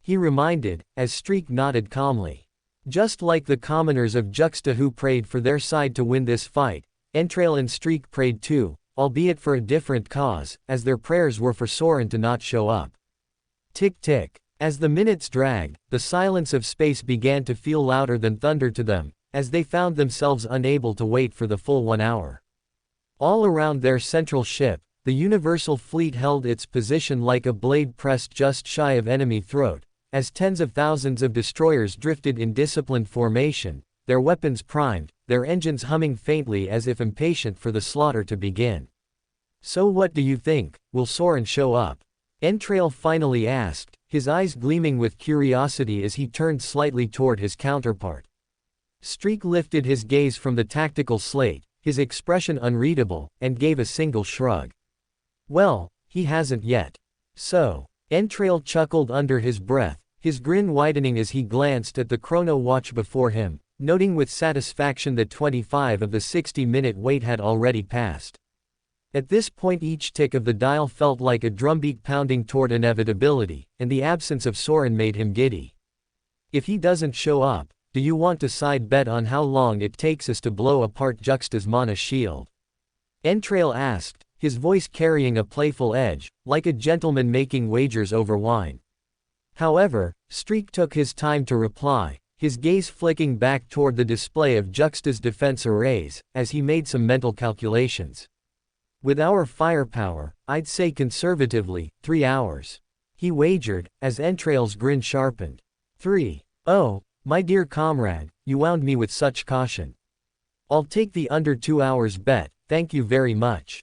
Speaker 1: he reminded, as Streak nodded calmly. Just like the commoners of Juxta who prayed for their side to win this fight, Entrail and Streak prayed too, albeit for a different cause, as their prayers were for Soren to not show up. Tick-tick. As the minutes dragged, the silence of space began to feel louder than thunder to them, as they found themselves unable to wait for the full 1 hour. All around their central ship, the Universal Fleet held its position like a blade pressed just shy of enemy throat, as tens of thousands of destroyers drifted in disciplined formation, their weapons primed, their engines humming faintly as if impatient for the slaughter to begin. "So what do you think, will Soren show up?" Entrail finally asked, his eyes gleaming with curiosity as he turned slightly toward his counterpart. Streak lifted his gaze from the tactical slate, his expression unreadable, and gave a single shrug. "Well, he hasn't yet. So." Entrail chuckled under his breath, his grin widening as he glanced at the chrono watch before him, noting with satisfaction that 25 of the 60-minute wait had already passed. At this point each tick of the dial felt like a drumbeat pounding toward inevitability, and the absence of Soren made him giddy. "If he doesn't show up, do you want to side bet on how long it takes us to blow apart Juxta's mana shield?" Entrail asked, his voice carrying a playful edge, like a gentleman making wagers over wine. However, Streak took his time to reply, his gaze flicking back toward the display of Juxta's defense arrays, as he made some mental calculations. "With our firepower, I'd say conservatively, 3 hours. He wagered, as Entrail's grin sharpened. 3. Oh, my dear comrade, you wound me with such caution. I'll take the under 2 hours bet, thank you very much,"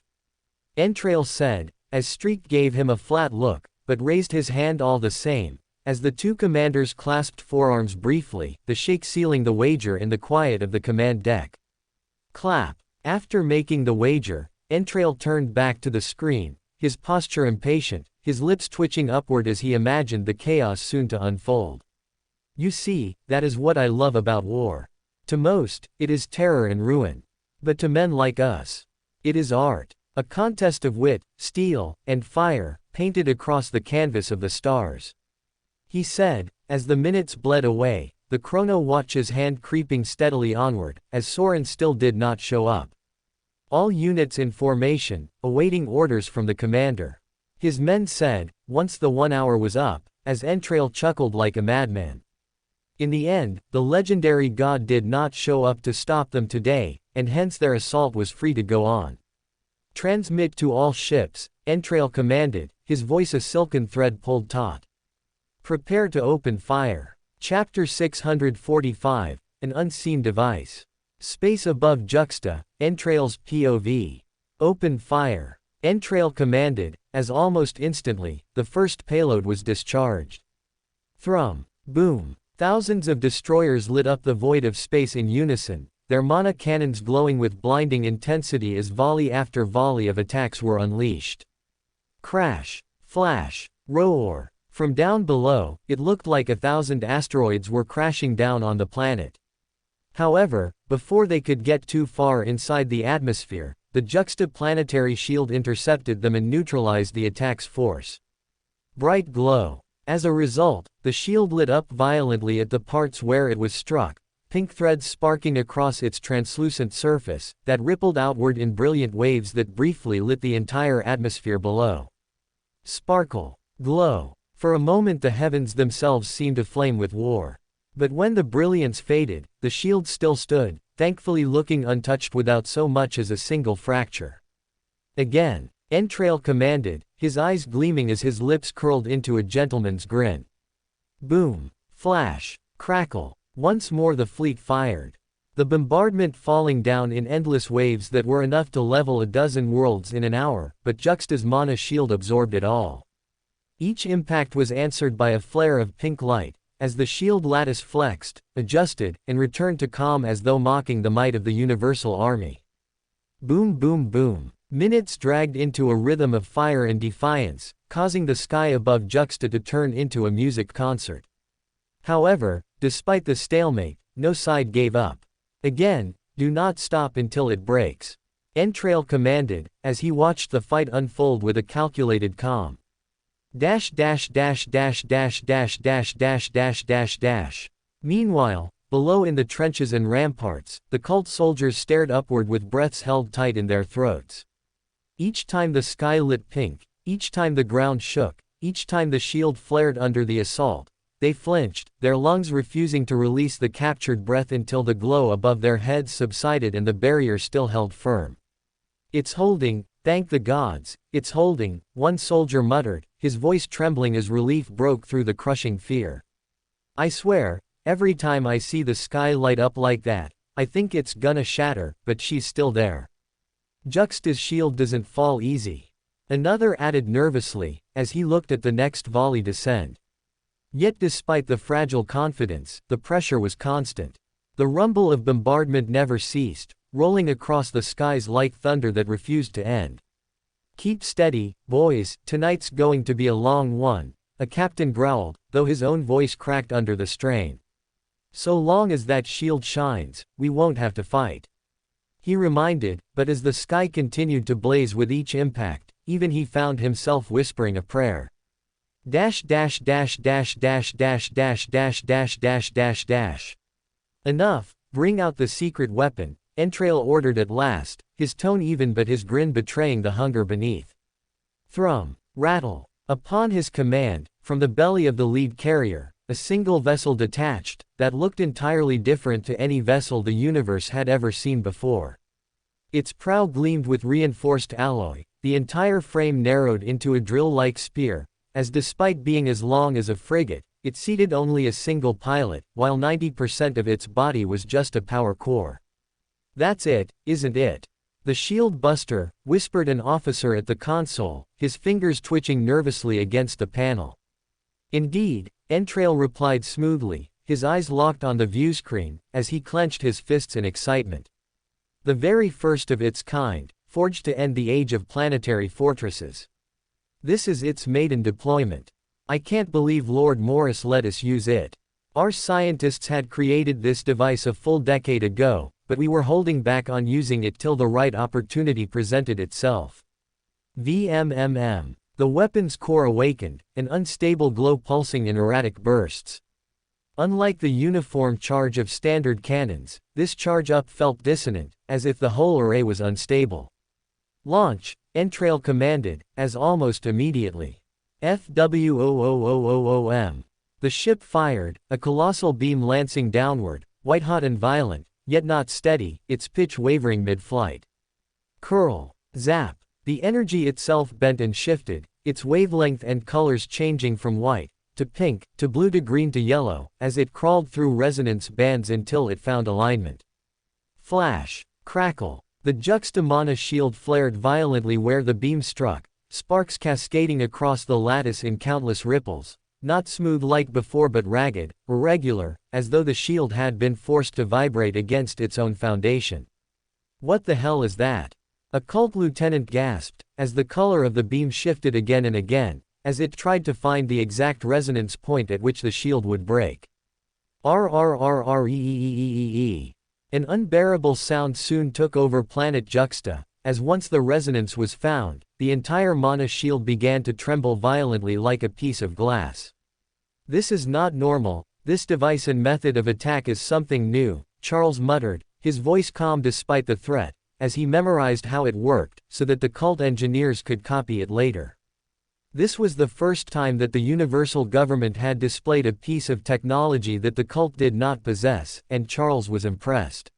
Speaker 1: Entrail said, as Streak gave him a flat look, but raised his hand all the same, as the two commanders clasped forearms briefly, the shake sealing the wager in the quiet of the command deck. Clap. After making the wager, Entrail turned back to the screen, his posture impatient, his lips twitching upward as he imagined the chaos soon to unfold. "You see, that is what I love about war. To most, it is terror and ruin. But to men like us, it is art. A contest of wit, steel, and fire, painted across the canvas of the stars," he said, as the minutes bled away, the chrono watch's hand creeping steadily onward, as Soren still did not show up. "All units in formation, awaiting orders from the commander," his men said, once the 1 hour was up, as Entrail chuckled like a madman. In the end, the legendary god did not show up to stop them today, and hence their assault was free to go on. "Transmit to all ships," Entrail commanded, his voice a silken thread pulled taut. "Prepare to open fire." Chapter 645, An Unseen Device. Space above Juxta, Entrail's POV. "Open fire," Entrail commanded, as almost instantly, the first payload was discharged. Thrum. Boom. Thousands of destroyers lit up the void of space in unison, their mana cannons glowing with blinding intensity as volley after volley of attacks were unleashed. Crash. Flash. Roar. From down below, it looked like 1,000 asteroids were crashing down on the planet. However, before they could get too far inside the atmosphere, the Juxta planetary shield intercepted them and neutralized the attack's force. Bright glow. As a result, the shield lit up violently at the parts where it was struck, pink threads sparking across its translucent surface, that rippled outward in brilliant waves that briefly lit the entire atmosphere below. Sparkle. Glow. For a moment the heavens themselves seemed aflame with war. But when the brilliance faded, the shield still stood, thankfully looking untouched without so much as a single fracture. Again, Entrail commanded, his eyes gleaming as his lips curled into a gentleman's grin. Boom. Flash. Crackle. Once more the fleet fired. The bombardment falling down in endless waves that were enough to level a dozen worlds in an hour, but Juxta's mana shield absorbed it all. Each impact was answered by a flare of pink light, as the shield lattice flexed, adjusted, and returned to calm as though mocking the might of the universal army. Boom boom boom. Minutes dragged into a rhythm of fire and defiance, causing the sky above Juxta to turn into a music concert. However, despite the stalemate, no side gave up. Again, do not stop until it breaks. Entrail commanded, as he watched the fight unfold with a calculated calm. Meanwhile, below in the trenches and ramparts, the cult soldiers stared upward with breaths held tight in their throats. Each time the sky lit pink, each time the ground shook, each time the shield flared under the assault, they flinched, their lungs refusing to release the captured breath until the glow above their heads subsided and the barrier still held firm. "It's holding, thank the gods, it's holding," one soldier muttered, his voice trembling as relief broke through the crushing fear. "I swear, every time I see the sky light up like that, I think it's gonna shatter, but she's still there. Juxta's shield doesn't fall easy." Another added nervously, as he looked at the next volley descend. Yet despite the fragile confidence, the pressure was constant. The rumble of bombardment never ceased, rolling across the skies like thunder that refused to end. "Keep steady, boys, tonight's going to be a long one," a captain growled, though his own voice cracked under the strain. "So long as that shield shines, we won't have to fight," he reminded, but as the sky continued to blaze with each impact, even he found himself whispering a prayer. "Enough, bring out the secret weapon," Entrail ordered at last, his tone even but his grin betraying the hunger beneath. Thrum. Rattle. Upon his command, from the belly of the lead carrier, a single vessel detached, that looked entirely different to any vessel the universe had ever seen before. Its prow gleamed with reinforced alloy, the entire frame narrowed into a drill-like spear, as despite being as long as a frigate, it seated only a single pilot, while 90% of its body was just a power core. "That's it, isn't it? The shield buster," whispered an officer at the console, his fingers twitching nervously against the panel. "Indeed," Entrail replied smoothly, his eyes locked on the viewscreen, as he clenched his fists in excitement. "The very first of its kind, forged to end the age of planetary fortresses. This is its maiden deployment. I can't believe Lord Morris let us use it. Our scientists had created this device a full decade ago, but we were holding back on using it till the right opportunity presented itself." VMMM. The weapon's core awakened, an unstable glow pulsing in erratic bursts. Unlike the uniform charge of standard cannons, this charge-up felt dissonant, as if the whole array was unstable. "Launch," Entrail commanded, as almost immediately. FWOOOOOM. The ship fired, a colossal beam lancing downward, white-hot and violent, yet not steady, its pitch wavering mid-flight. Curl. Zap. The energy itself bent and shifted, its wavelength and colors changing from white, to pink, to blue to green to yellow, as it crawled through resonance bands until it found alignment. Flash. Crackle. The Juxta mana shield flared violently where the beam struck, sparks cascading across the lattice in countless ripples, not smooth like before but ragged, irregular, as though the shield had been forced to vibrate against its own foundation. "What the hell is that?" a cult lieutenant gasped, as the color of the beam shifted again and again, as it tried to find the exact resonance point at which the shield would break. RRRREEEEEE. An unbearable sound soon took over planet Juxta, as once the resonance was found, the entire mana shield began to tremble violently like a piece of glass. "This is not normal, this device and method of attack is something new," Charles muttered, his voice calm despite the threat, as he memorized how it worked, so that the cult engineers could copy it later. This was the first time that the Universal Government had displayed a piece of technology that the cult did not possess, and Charles was impressed.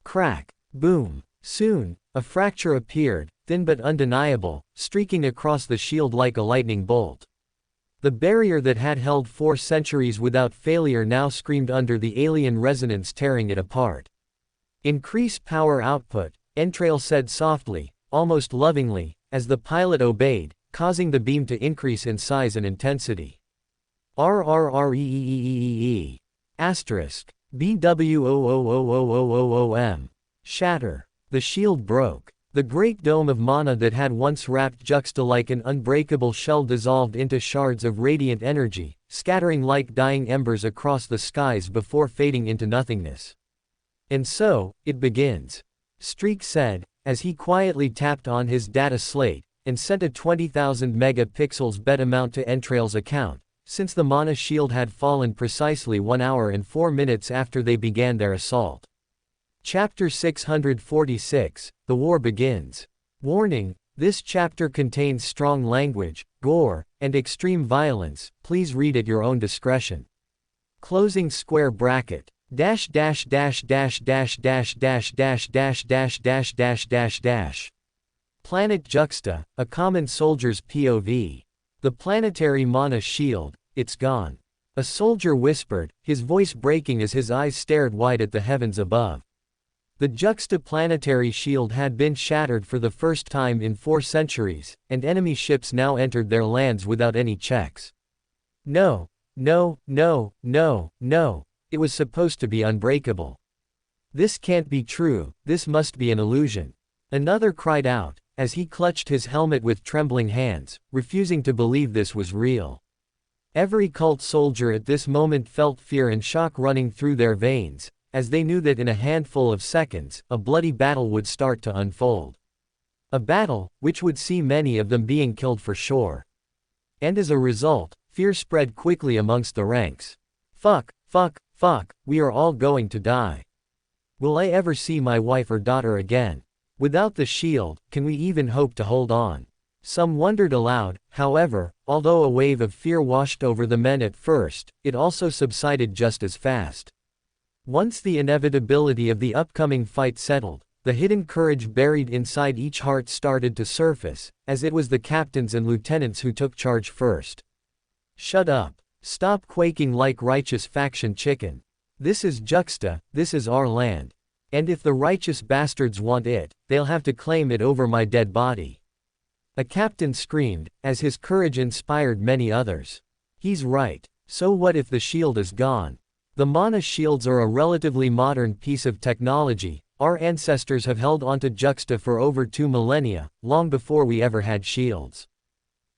Speaker 1: Crack. Boom. Soon, a fracture appeared, thin but undeniable, streaking across the shield like a lightning bolt. The barrier that had held 4 centuries without failure now screamed under the alien resonance tearing it apart. "Increase power output," Entrail said softly, almost lovingly, as the pilot obeyed, causing the beam to increase in size and intensity. RRREEEEEE. Asterisk. BW000000M. Shatter. The shield broke. The great dome of mana that had once wrapped Juxta like an unbreakable shell dissolved into shards of radiant energy, scattering like dying embers across the skies before fading into nothingness. "And so, it begins," Streak said, as he quietly tapped on his data slate, and sent a 20,000 megapixels bet amount to Entrail's account, since the mana shield had fallen precisely 1 hour and 4 minutes after they began their assault. Chapter 646, The War Begins. Warning: this chapter contains strong language, gore, and extreme violence. Please read at your own discretion. Closing square bracket. Dash dash dash dash dash dash dash dash dash dash dash dash dash dash. Planet Juxta, a common soldier's POV. The planetary mana shield, it's gone. A soldier whispered, his voice breaking as his eyes stared wide at the heavens above. The Juxta planetary shield had been shattered for the first time in 4 centuries, and enemy ships now entered their lands without any checks. No, no, no, no, no, it was supposed to be unbreakable. This can't be true, this must be an illusion. Another cried out, as he clutched his helmet with trembling hands, refusing to believe this was real. Every cult soldier at this moment felt fear and shock running through their veins, as they knew that in a handful of seconds, a bloody battle would start to unfold. A battle, which would see many of them being killed for sure. And as a result, fear spread quickly amongst the ranks. Fuck, fuck, fuck, we are all going to die. Will I ever see my wife or daughter again? Without the shield, can we even hope to hold on? Some wondered aloud, however, although a wave of fear washed over the men at first, it also subsided just as fast. Once the inevitability of the upcoming fight settled, the hidden courage buried inside each heart started to surface, as it was the captains and lieutenants who took charge first. Shut up. Stop quaking like righteous faction chicken. This is Juxta, this is our land. And if the righteous bastards want it, they'll have to claim it over my dead body. A captain screamed, as his courage inspired many others. He's right. So what if the shield is gone? The mana shields are a relatively modern piece of technology. Our ancestors have held onto Juxta for over 2 millennia, long before we ever had shields.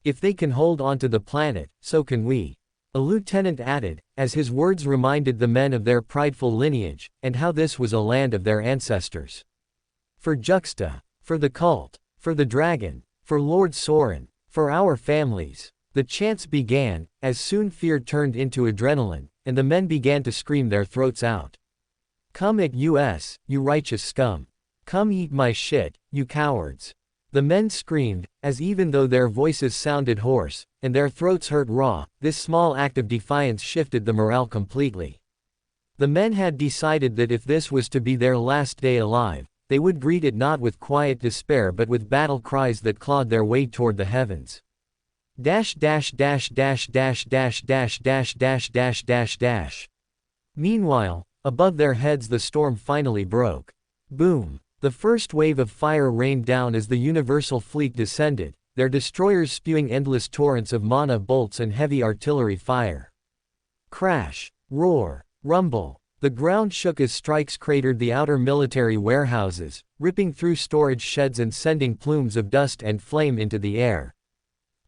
Speaker 1: If they can hold onto the planet, so can we. A lieutenant added, as his words reminded the men of their prideful lineage, and how this was a land of their ancestors. For Juxta, for the cult, for the dragon, for Lord Soren, for our families. The chants began, as soon fear turned into adrenaline, and the men began to scream their throats out. Come at us, you righteous scum. Come eat my shit, you cowards. The men screamed, as even though their voices sounded hoarse, and their throats hurt raw, this small act of defiance shifted the morale completely. The men had decided that if this was to be their last day alive, they would greet it not with quiet despair but with battle cries that clawed their way toward the heavens. Dash dash dash dash dash dash dash dash dash dash dash dash. Meanwhile, above their heads the storm finally broke. Boom. The first wave of fire rained down as the Universal Fleet descended, their destroyers spewing endless torrents of mana bolts and heavy artillery fire. Crash. Roar. Rumble. The ground shook as strikes cratered the outer military warehouses, ripping through storage sheds and sending plumes of dust and flame into the air.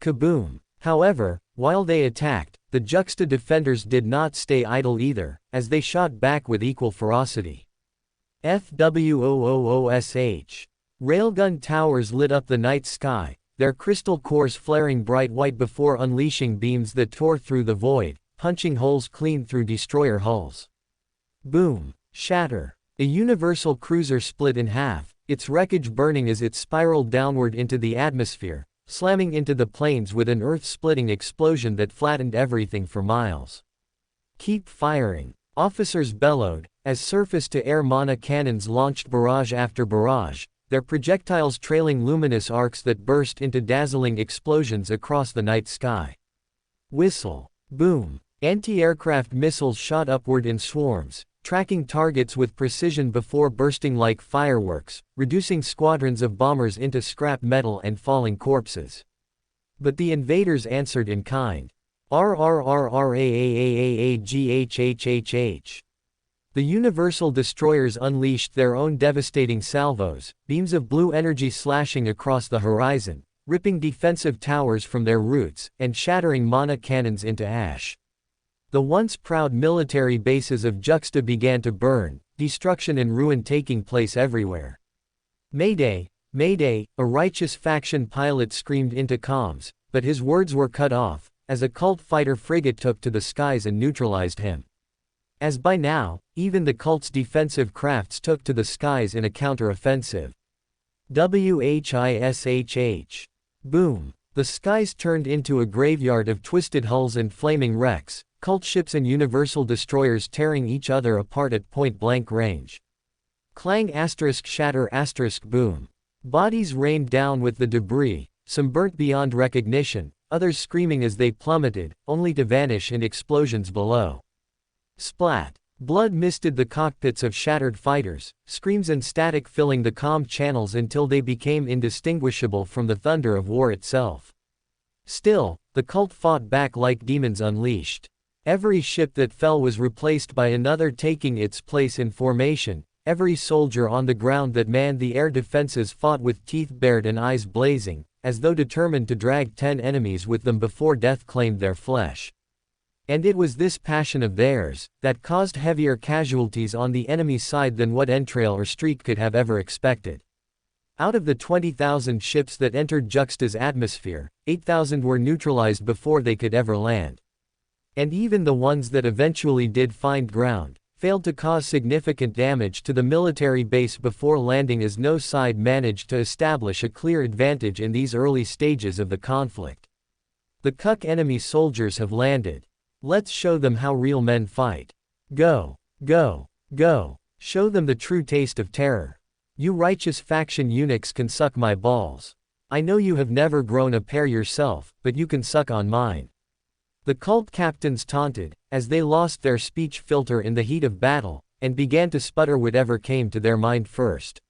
Speaker 1: Kaboom! However, while they attacked, the Juxta defenders did not stay idle either, as they shot back with equal ferocity. FWOOOSH. Railgun towers lit up the night sky, their crystal cores flaring bright white before unleashing beams that tore through the void, punching holes clean through destroyer hulls. Boom! Shatter! A universal cruiser split in half, its wreckage burning as it spiraled downward into the atmosphere, slamming into the plains with an earth-splitting explosion that flattened everything for miles. Keep firing! Officers bellowed, as surface-to-air mana cannons launched barrage after barrage, their projectiles trailing luminous arcs that burst into dazzling explosions across the night sky. Whistle. Boom. Anti-aircraft missiles shot upward in swarms, tracking targets with precision before bursting like fireworks, reducing squadrons of bombers into scrap metal and falling corpses. But the invaders answered in kind. RRRRAAAAAGHHHH. The Universal Destroyers unleashed their own devastating salvos, beams of blue energy slashing across the horizon, ripping defensive towers from their roots, and shattering mana cannons into ash. The once proud military bases of Juxta began to burn, destruction and ruin taking place everywhere. "Mayday! Mayday!" a righteous faction pilot screamed into comms, but his words were cut off, as a cult fighter frigate took to the skies and neutralized him. As by now, even the cult's defensive crafts took to the skies in a counter-offensive. WHISHH. Boom. The skies turned into a graveyard of twisted hulls and flaming wrecks, cult ships and universal destroyers tearing each other apart at point-blank range. Clang shatter boom. Bodies rained down with the debris, some burnt beyond recognition, others screaming as they plummeted, only to vanish in explosions below. Splat. Blood misted the cockpits of shattered fighters, screams and static filling the comm channels until they became indistinguishable from the thunder of war itself. Still, the cult fought back like demons unleashed. Every ship that fell was replaced by another taking its place in formation. Every soldier on the ground that manned the air defenses fought with teeth bared and eyes blazing, as though determined to drag 10 enemies with them before death claimed their flesh. And it was this passion of theirs that caused heavier casualties on the enemy's side than what Entrail or Streak could have ever expected. Out of the 20,000 ships that entered Juxta's atmosphere, 8,000 were neutralized before they could ever land. And even the ones that eventually did find ground, failed to cause significant damage to the military base before landing, as no side managed to establish a clear advantage in these early stages of the conflict. The cuck enemy soldiers have landed. Let's show them how real men fight. Go, go, go. Show them the true taste of terror. You righteous faction eunuchs can suck my balls. I know you have never grown a pair yourself, but you can suck on mine. The cult captains taunted, as they lost their speech filter in the heat of battle, and began to sputter whatever came to their mind first.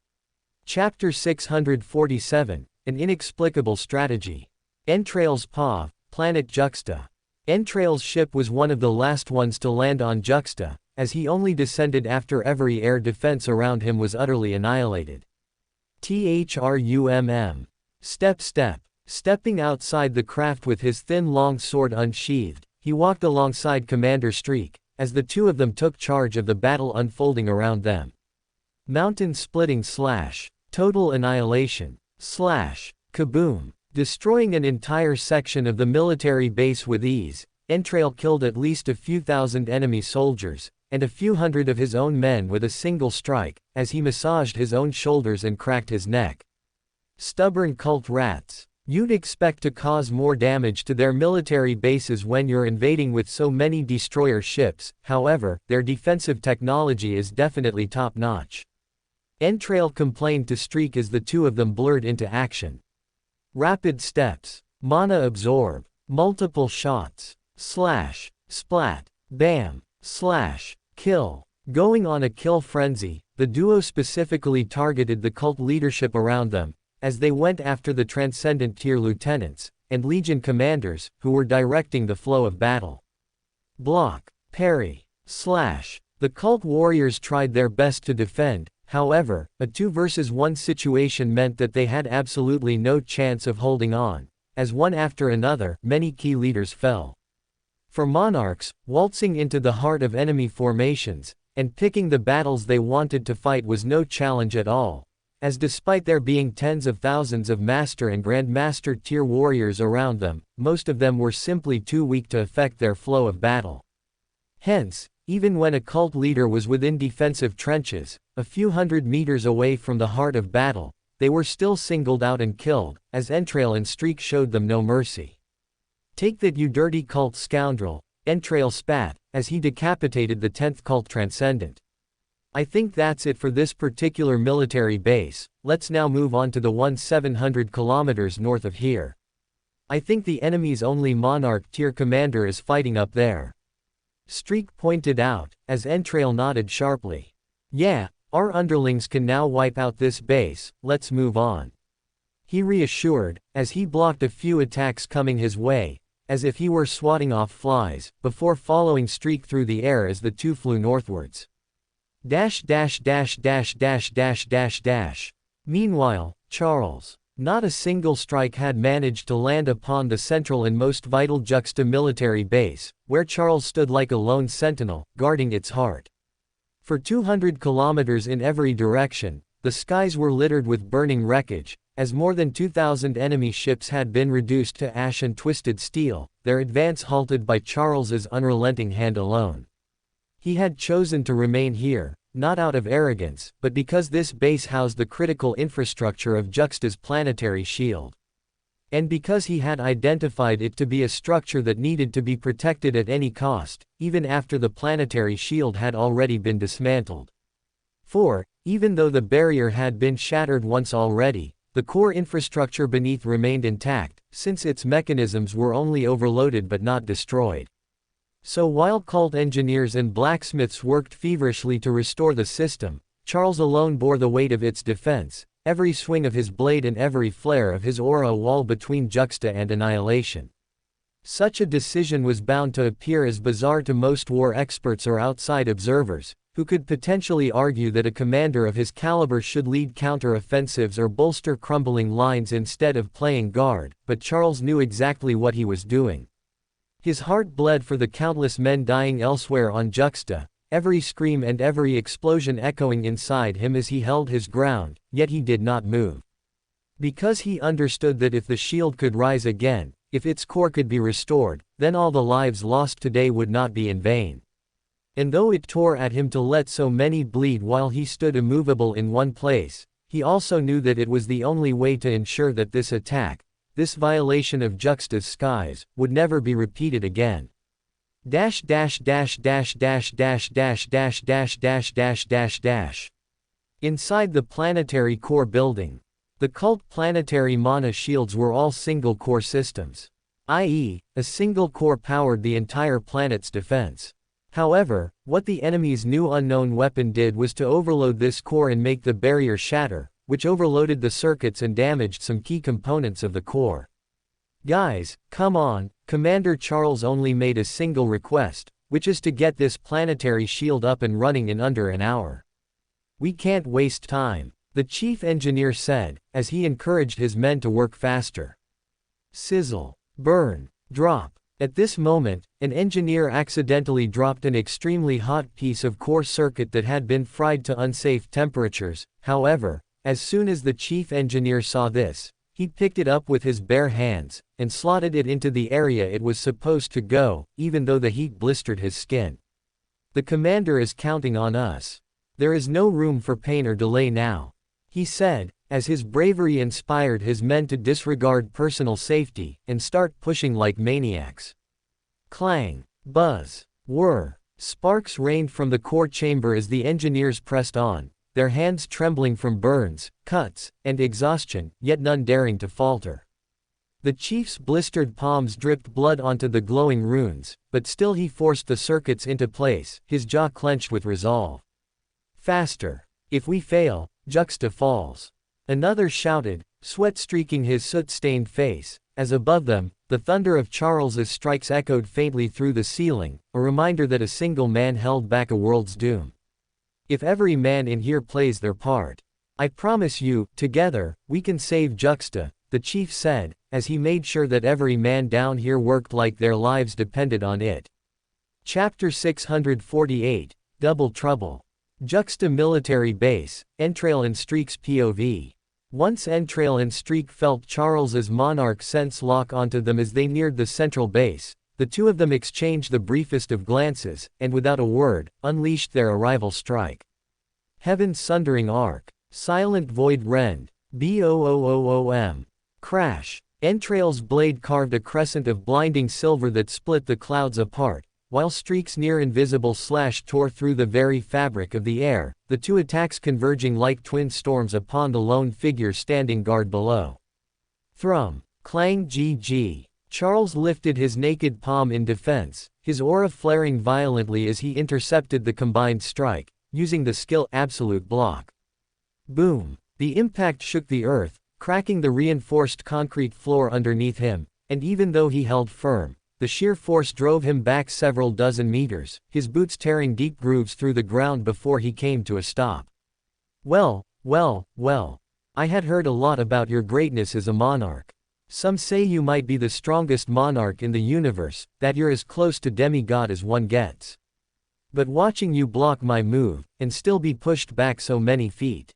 Speaker 1: Chapter 647, An Inexplicable Strategy. Entrail's Paw, Planet Juxta. Entrail's ship was one of the last ones to land on Juxta, as he only descended after every air defense around him was utterly annihilated. THRUMM. Step. Stepping outside the craft with his thin long sword unsheathed, he walked alongside Commander Streak, as the two of them took charge of the battle unfolding around them. Mountain splitting slash. Total annihilation. Slash. Kaboom. Destroying an entire section of the military base with ease, Entrail killed at least a few thousand enemy soldiers, and a few hundred of his own men with a single strike, as he massaged his own shoulders and cracked his neck. Stubborn cult rats. You'd expect to cause more damage to their military bases when you're invading with so many destroyer ships, however, their defensive technology is definitely top-notch. Entrail complained to Streak as the two of them blurred into action. Rapid steps. Mana absorb. Multiple shots. Slash. Splat. Bam. Slash. Kill. Going on a kill frenzy, the duo specifically targeted the cult leadership around them, as they went after the Transcendent Tier lieutenants, and Legion commanders, who were directing the flow of battle. Block. Parry. Slash. The cult warriors tried their best to defend. However, a 2 versus 1 situation meant that they had absolutely no chance of holding on, as one after another, many key leaders fell. For Monarchs, waltzing into the heart of enemy formations, and picking the battles they wanted to fight was no challenge at all, as despite there being tens of thousands of Master and Grandmaster tier warriors around them, most of them were simply too weak to affect their flow of battle. Hence, even when a cult leader was within defensive trenches, a few hundred meters away from the heart of battle, they were still singled out and killed, as Entrail and Streak showed them no mercy. Take that, you dirty cult scoundrel, Entrail spat, as he decapitated the 10th cult Transcendent. I think that's it for this particular military base. Let's now move on to the one 700 kilometers north of here. I think the enemy's only Monarch tier commander is fighting up there. Streak pointed out, as Entrail nodded sharply. Yeah, our underlings can now wipe out this base, let's move on. He reassured, as he blocked a few attacks coming his way, as if he were swatting off flies, before following Streak through the air as the two flew northwards. Meanwhile, Charles. Not a single strike had managed to land upon the central and most vital Juxta military base, where Charles stood like a lone sentinel, guarding its heart. For 200 kilometers in every direction, the skies were littered with burning wreckage, as more than 2,000 enemy ships had been reduced to ash and twisted steel, their advance halted by Charles's unrelenting hand alone. He had chosen to remain here, not out of arrogance, but because this base housed the critical infrastructure of Juxta's planetary shield. And because he had identified it to be a structure that needed to be protected at any cost, even after the planetary shield had already been dismantled. For, even though the barrier had been shattered once already, the core infrastructure beneath remained intact, since its mechanisms were only overloaded but not destroyed. So while cult engineers and blacksmiths worked feverishly to restore the system, Charles alone bore the weight of its defense, every swing of his blade and every flare of his aura a wall between Juxta and annihilation. Such a decision was bound to appear as bizarre to most war experts or outside observers, who could potentially argue that a commander of his caliber should lead counter-offensives or bolster crumbling lines instead of playing guard, but Charles knew exactly what he was doing. His heart bled for the countless men dying elsewhere on Juxta, every scream and every explosion echoing inside him as he held his ground, yet he did not move. Because he understood that if the shield could rise again, if its core could be restored, then all the lives lost today would not be in vain. And though it tore at him to let so many bleed while he stood immovable in one place, he also knew that it was the only way to ensure that this attack, this violation of Juxta's skies, would never be repeated again. Inside the planetary core building, the cult planetary mana shields were all single-core systems. I.e., a single core powered the entire planet's defense. However, what the enemy's new unknown weapon did was to overload this core and make the barrier shatter, which overloaded the circuits and damaged some key components of the core. Guys, come on, Commander Charles only made a single request, which is to get this planetary shield up and running in under an hour. We can't waste time, the chief engineer said, as he encouraged his men to work faster. Sizzle, burn, drop. At this moment, an engineer accidentally dropped an extremely hot piece of core circuit that had been fried to unsafe temperatures. However, as soon as the chief engineer saw this, he picked it up with his bare hands, and slotted it into the area it was supposed to go, even though the heat blistered his skin. The commander is counting on us. There is no room for pain or delay now, he said, as his bravery inspired his men to disregard personal safety, and start pushing like maniacs. Clang, buzz, whir, sparks rained from the core chamber as the engineers pressed on, their hands trembling from burns, cuts, and exhaustion, yet none daring to falter. The chief's blistered palms dripped blood onto the glowing runes, but still he forced the circuits into place, his jaw clenched with resolve. Faster. If we fail, Juxta falls. Another shouted, sweat streaking his soot-stained face, as above them, the thunder of Charles's strikes echoed faintly through the ceiling, a reminder that a single man held back a world's doom. If every man in here plays their part, I promise you, together, we can save Juxta, the chief said, as he made sure that every man down here worked like their lives depended on it. Chapter 648, Double Trouble. Juxta Military Base, Entrail and Streak's POV. Once Entrail and Streak felt Charles's monarch sense lock onto them as they neared the central base, the two of them exchanged the briefest of glances, and without a word, unleashed their arrival strike. Heaven's sundering arc. Silent void rend. BOOOOM. Crash. Entrail's blade carved a crescent of blinding silver that split the clouds apart, while Streak's near-invisible slash tore through the very fabric of the air, the two attacks converging like twin storms upon the lone figure standing guard below. Thrum. Clang GG. Charles lifted his naked palm in defense, his aura flaring violently as he intercepted the combined strike, using the skill Absolute Block. Boom! The impact shook the earth, cracking the reinforced concrete floor underneath him, and even though he held firm, the sheer force drove him back several dozen meters, his boots tearing deep grooves through the ground before he came to a stop. Well, well, well. I had heard a lot about your greatness as a monarch. Some say you might be the strongest monarch in the universe, that you're as close to demigod as one gets. But watching you block my move, and still be pushed back so many feet.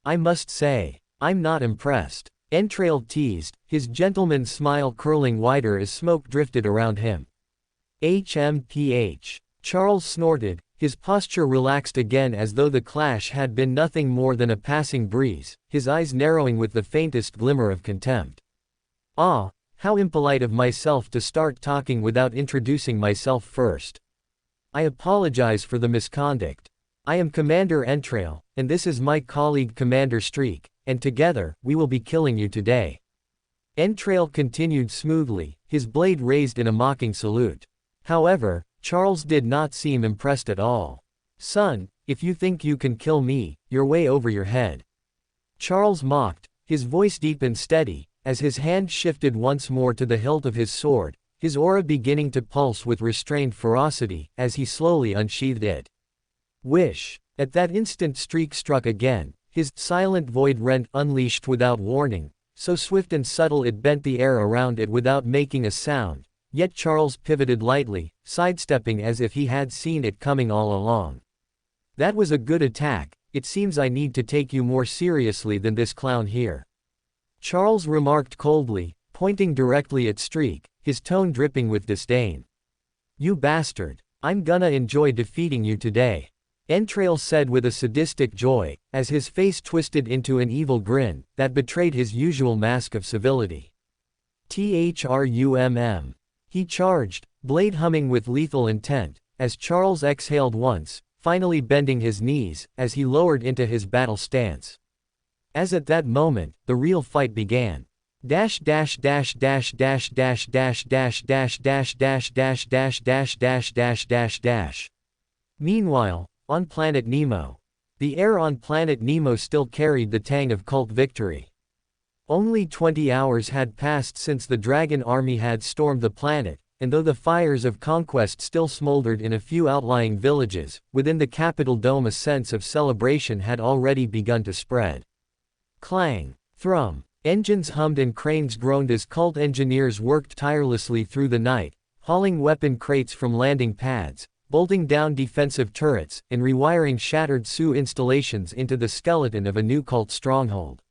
Speaker 1: I must say, I'm not impressed. Entrail teased, his gentleman's smile curling wider as smoke drifted around him. HMPH. Charles snorted, his posture relaxed again as though the clash had been nothing more than a passing breeze, his eyes narrowing with the faintest glimmer of contempt. Ah, how impolite of myself to start talking without introducing myself first. I apologize for the misconduct. I am Commander Entrail, and this is my colleague Commander Streak, and together, we will be killing you today. Entrail continued smoothly, his blade raised in a mocking salute. However, Charles did not seem impressed at all. Son, if you think you can kill me, you're way over your head. Charles mocked, his voice deep and steady, as his hand shifted once more to the hilt of his sword, his aura beginning to pulse with restrained ferocity, as he slowly unsheathed it. Wish. At that instant Streak struck again, his silent void rent unleashed without warning, so swift and subtle it bent the air around it without making a sound, yet Charles pivoted lightly, sidestepping as if he had seen it coming all along. That was a good attack. It seems I need to take you more seriously than this clown here. Charles remarked coldly, pointing directly at Streak, his tone dripping with disdain. You bastard. I'm gonna enjoy defeating you today. Entrail said with a sadistic joy, as his face twisted into an evil grin that betrayed his usual mask of civility. THRUMM. He charged, blade humming with lethal intent, as Charles exhaled once, finally bending his knees, as he lowered into his battle stance. As at that moment, the real fight began. Dash dash dash dash dash dash dash dash dash dash dash dash dash dash dash dash dash dash. Meanwhile, on Planet Nemo. The air on Planet Nemo still carried the tang of cult victory. Only 20 hours had passed since the Dragon Army had stormed the planet, and though the fires of conquest still smoldered in a few outlying villages, within the capital dome a sense of celebration had already begun to spread. Clang. Thrum. Engines hummed and cranes groaned as cult engineers worked tirelessly through the night, hauling weapon crates from landing pads, bolting down defensive turrets, and rewiring shattered Sioux installations into the skeleton of a new cult stronghold.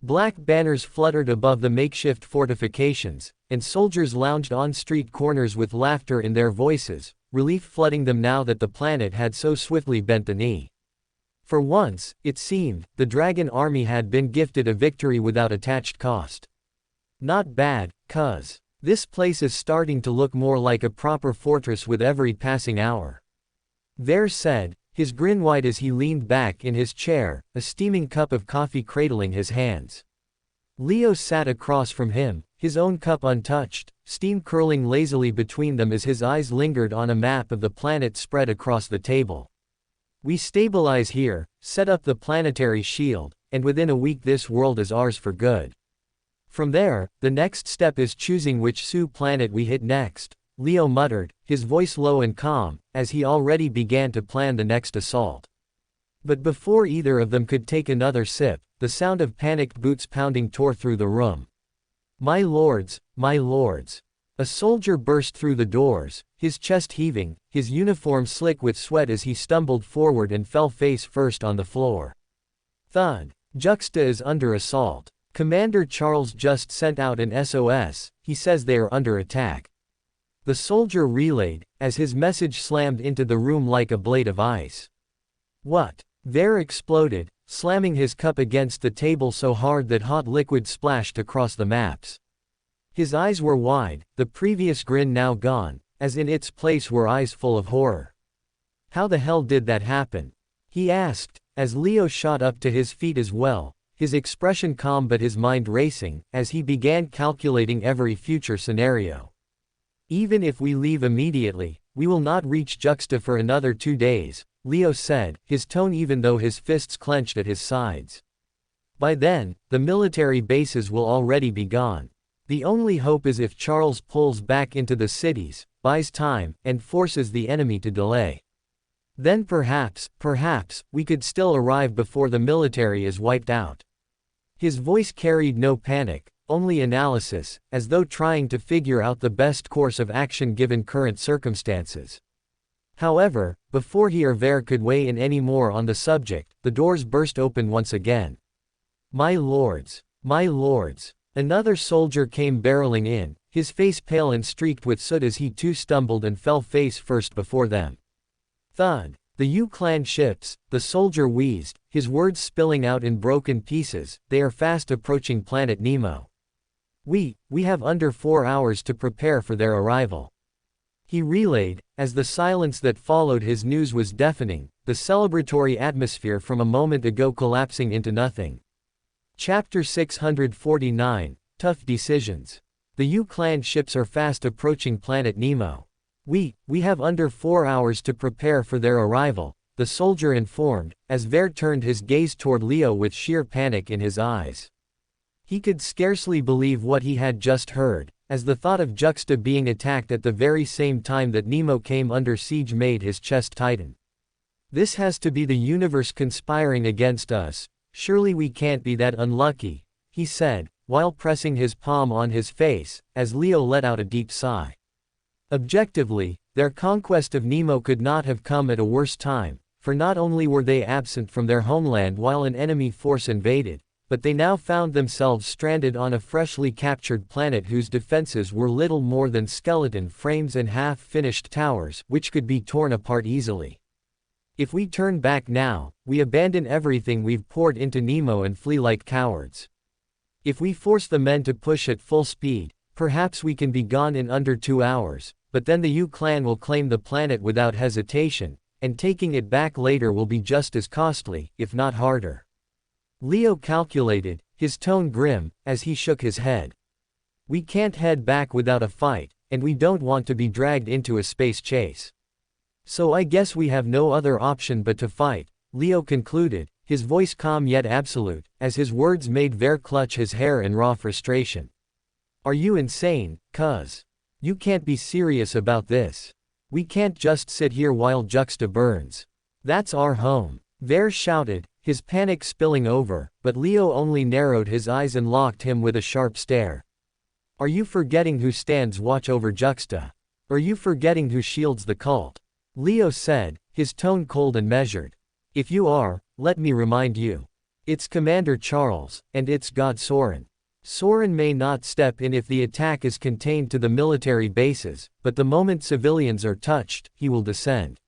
Speaker 1: Black banners fluttered above the makeshift fortifications, and soldiers lounged on street corners with laughter in their voices, relief flooding them now that the planet had so swiftly bent the knee. For once, it seemed, the Dragon Army had been gifted a victory without attached cost. Not bad, cuz. This place is starting to look more like a proper fortress with every passing hour. Ver said, his grin wide as he leaned back in his chair, a steaming cup of coffee cradling his hands. Leo sat across from him, his own cup untouched, steam curling lazily between them as his eyes lingered on a map of the planet spread across the table. We stabilize here, set up the planetary shield, and within a week this world is ours for good. From there, the next step is choosing which Sioux planet we hit next, Leo muttered, his voice low and calm, as he already began to plan the next assault. But before either of them could take another sip, the sound of panicked boots pounding tore through the room. My lords, my lords. A soldier burst through the doors, his chest heaving, his uniform slick with sweat as he stumbled forward and fell face first on the floor. Thud. Juxta is under assault. Commander Charles just sent out an SOS, he says they are under attack. The soldier relayed, as his message slammed into the room like a blade of ice. What? Ver exploded, slamming his cup against the table so hard that hot liquid splashed across the maps. His eyes were wide, the previous grin now gone, as in its place were eyes full of horror. How the hell did that happen? He asked, as Leo shot up to his feet as well, his expression calm but his mind racing, as he began calculating every future scenario. Even if we leave immediately, we will not reach Juxta for another 2 days, Leo said, his tone even though his fists clenched at his sides. By then, the military bases will already be gone. The only hope is if Charles pulls back into the cities, buys time, and forces the enemy to delay. Then perhaps, we could still arrive before the military is wiped out. His voice carried no panic, only analysis, as though trying to figure out the best course of action given current circumstances. However, before he or Ver could weigh in any more on the subject, the doors burst open once again. My lords! My lords! Another soldier came barreling in, his face pale and streaked with soot as he too stumbled and fell face first before them. Thud! The U-clan ships, the soldier wheezed, his words spilling out in broken pieces. They are fast approaching planet Nemo. We have under 4 hours to prepare for their arrival. He relayed, as the silence that followed his news was deafening, the celebratory atmosphere from a moment ago collapsing into nothing. Chapter 649, Tough Decisions. The U-clan ships are fast approaching planet Nemo. We have under 4 hours to prepare for their arrival, the soldier informed, as Ver turned his gaze toward Leo with sheer panic in his eyes. He could scarcely believe what he had just heard, as the thought of Juxta being attacked at the very same time that Nemo came under siege made his chest tighten. This has to be the universe conspiring against us, surely we can't be that unlucky, he said, while pressing his palm on his face, as Leo let out a deep sigh. Objectively, their conquest of Nemo could not have come at a worse time, for not only were they absent from their homeland while an enemy force invaded, but they now found themselves stranded on a freshly captured planet whose defenses were little more than skeleton frames and half-finished towers, which could be torn apart easily. If we turn back now, we abandon everything we've poured into Nemo and flee like cowards. If we force the men to push at full speed, perhaps we can be gone in under 2 hours, but then the U-clan will claim the planet without hesitation, and taking it back later will be just as costly, if not harder. Leo calculated, his tone grim, as he shook his head. We can't head back without a fight, and we don't want to be dragged into a space chase. So I guess we have no other option but to fight, Leo concluded, his voice calm yet absolute, as his words made Ver clutch his hair in raw frustration. Are you insane, cuz? You can't be serious about this. We can't just sit here while Juxta burns. That's our home. Ver shouted, his panic spilling over, but Leo only narrowed his eyes and locked him with a sharp stare. Are you forgetting who stands watch over Juxta? Are you forgetting who shields the cult? Leo said, his tone cold and measured. If you are, let me remind you. It's Commander Charles, and it's God Soren. Soren may not step in if the attack is contained to the military bases, but the moment civilians are touched, he will descend.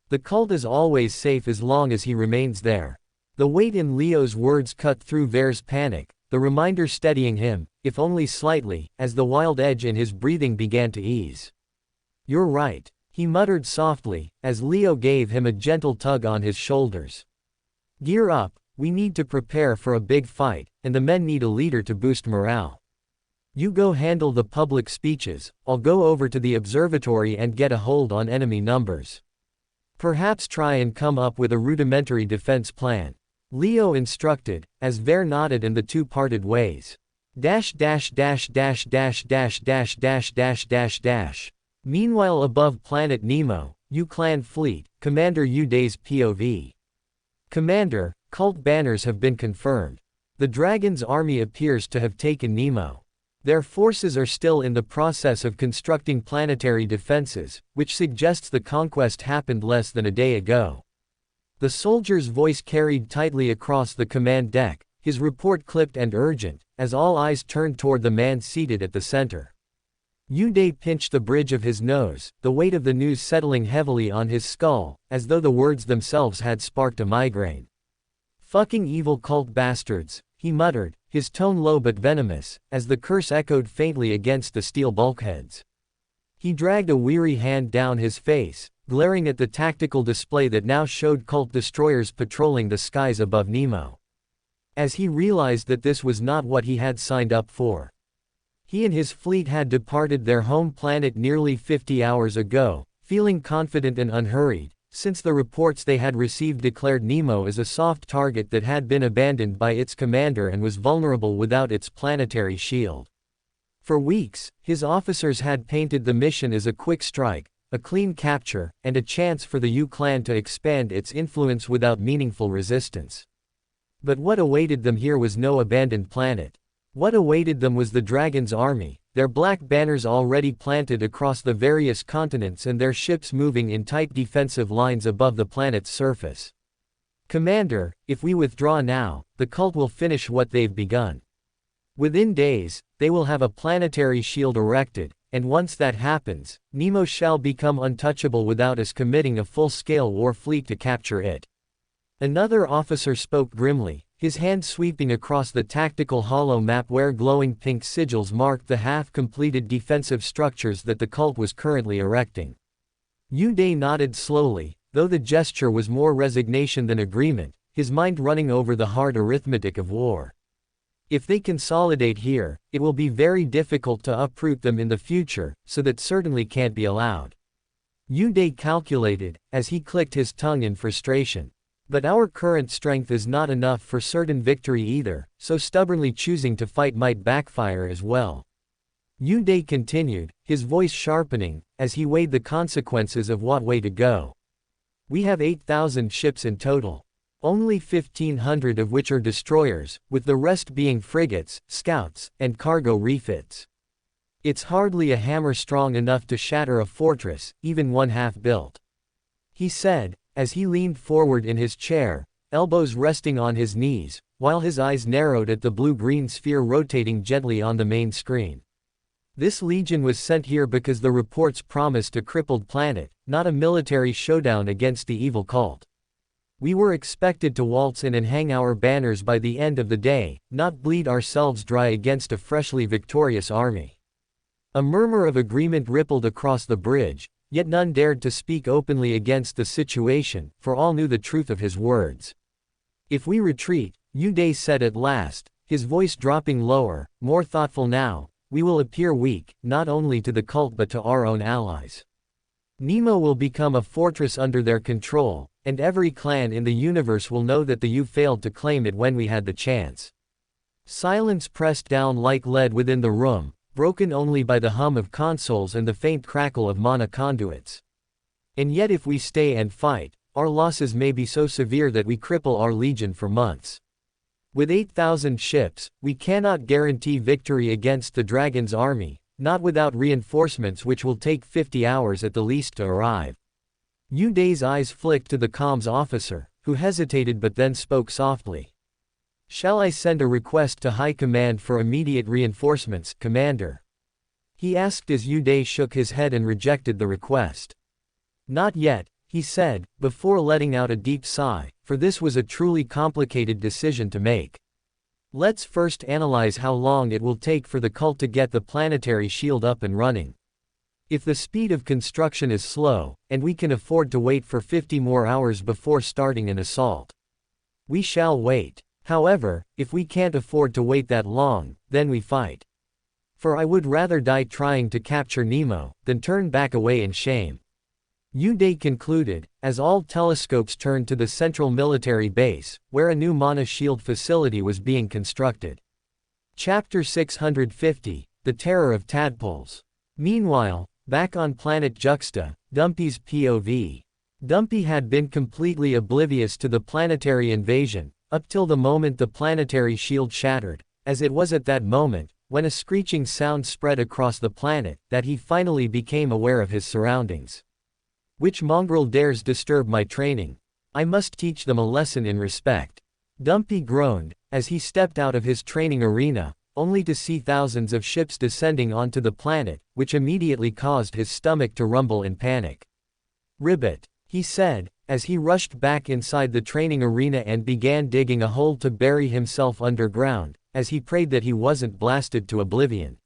Speaker 1: The cult is always safe as long as he remains there. The weight in Leo's words cut through Ver's panic, the reminder steadying him, if only slightly, as the wild edge in his breathing began to ease. You're right, he muttered softly, as Leo gave him a gentle tug on his shoulders. Gear up, we need to prepare for a big fight, and the men need a leader to boost morale. You go handle the public speeches, I'll go over to the observatory and get a hold on enemy numbers. Perhaps try and come up with a rudimentary defense plan. Leo instructed, as Ver nodded and the two parted ways. Meanwhile above planet Nemo, U-clan fleet, Commander Uday's POV. Commander, cult banners have been confirmed. The Dragon's army appears to have taken Nemo. Their forces are still in the process of constructing planetary defenses, which suggests the conquest happened less than a day ago. The soldier's voice carried tightly across the command deck, his report clipped and urgent, as all eyes turned toward the man seated at the center. Uday pinched the bridge of his nose, the weight of the news settling heavily on his skull, as though the words themselves had sparked a migraine. Fucking evil cult bastards, he muttered, his tone low but venomous, as the curse echoed faintly against the steel bulkheads. He dragged a weary hand down his face, glaring at the tactical display that now showed cult destroyers patrolling the skies above Nemo. as he realized that this was not what he had signed up for. He and his fleet had departed their home planet nearly 50 hours ago, feeling confident and unhurried, since the reports they had received declared Nemo as a soft target that had been abandoned by its commander and was vulnerable without its planetary shield. For weeks, his officers had painted the mission as a quick strike, a clean capture, and a chance for the U-clan to expand its influence without meaningful resistance. But what awaited them here was no abandoned planet. What awaited them was the Dragon's army, their black banners already planted across the various continents and their ships moving in tight defensive lines above the planet's surface. Commander, if we withdraw now, the cult will finish what they've begun. Within days, they will have a planetary shield erected, and once that happens, Nemo shall become untouchable without us committing a full-scale war fleet to capture it. Another officer spoke grimly, his hand sweeping across the tactical holo map where glowing pink sigils marked the half-completed defensive structures that the cult was currently erecting. Uday nodded slowly, though the gesture was more resignation than agreement, his mind running over the hard arithmetic of war. If they consolidate here, it will be very difficult to uproot them in the future, so that certainly can't be allowed. Uday calculated, as he clicked his tongue in frustration. But our current strength is not enough for certain victory either, so stubbornly choosing to fight might backfire as well. Uday continued, his voice sharpening, as he weighed the consequences of what way to go. We have 8,000 ships in total. Only 1,500 of which are destroyers, with the rest being frigates, scouts, and cargo refits. It's hardly a hammer strong enough to shatter a fortress, even one half-built. He said, as he leaned forward in his chair, elbows resting on his knees, while his eyes narrowed at the blue-green sphere rotating gently on the main screen. This legion was sent here because the reports promised a crippled planet, not a military showdown against the evil cult. We were expected to waltz in and hang our banners by the end of the day, not bleed ourselves dry against a freshly victorious army. A murmur of agreement rippled across the bridge, yet none dared to speak openly against the situation, for all knew the truth of his words. If we retreat, Uday said at last, his voice dropping lower, more thoughtful now, we will appear weak, not only to the cult but to our own allies. Nemo will become a fortress under their control, and every clan in the universe will know that the U failed to claim it when we had the chance. Silence pressed down like lead within the room, broken only by the hum of consoles and the faint crackle of mana conduits. And yet if we stay and fight, our losses may be so severe that we cripple our legion for months. With 8,000 ships, we cannot guarantee victory against the Dragon's army, not without reinforcements which will take 50 hours at the least to arrive. Uday's eyes flicked to the comms officer, who hesitated but then spoke softly. Shall I send a request to High Command for immediate reinforcements, Commander? He asked as Uday shook his head and rejected the request. Not yet, he said, before letting out a deep sigh, for this was a truly complicated decision to make. Let's first analyze how long it will take for the cult to get the planetary shield up and running. If the speed of construction is slow, and we can afford to wait for 50 more hours before starting an assault, we shall wait. However, if we can't afford to wait that long, then we fight. For I would rather die trying to capture Nemo, than turn back away in shame. Uday concluded, as all telescopes turned to the central military base, where a new mana shield facility was being constructed. Chapter 650, The Terror of Tadpoles. Meanwhile, back on planet Juxta, Dumpy's POV. Dumpy had been completely oblivious to the planetary invasion, up till the moment the planetary shield shattered, as it was at that moment, when a screeching sound spread across the planet, that he finally became aware of his surroundings. Which mongrel dares disturb my training? I must teach them a lesson in respect. Dumpy groaned, as he stepped out of his training arena, only to see thousands of ships descending onto the planet, which immediately caused his stomach to rumble in panic. Ribbit, he said, as he rushed back inside the training arena and began digging a hole to bury himself underground, as he prayed that he wasn't blasted to oblivion.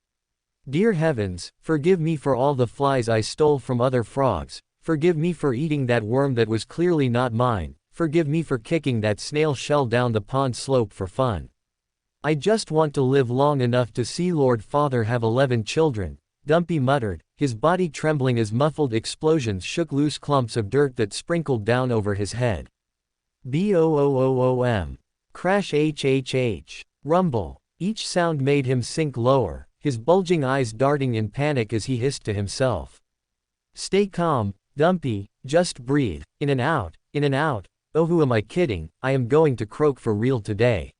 Speaker 1: Dear heavens, forgive me for all the flies I stole from other frogs, forgive me for eating that worm that was clearly not mine, forgive me for kicking that snail shell down the pond slope for fun. I just want to live long enough to see Lord Father have 11 children, Dumpy muttered, his body trembling as muffled explosions shook loose clumps of dirt that sprinkled down over his head. Boom. Crash hhh. Rumble. Each sound made him sink lower, his bulging eyes darting in panic as he hissed to himself. Stay calm, Dumpy, just breathe, in and out, oh who am I kidding, I am going to croak for real today.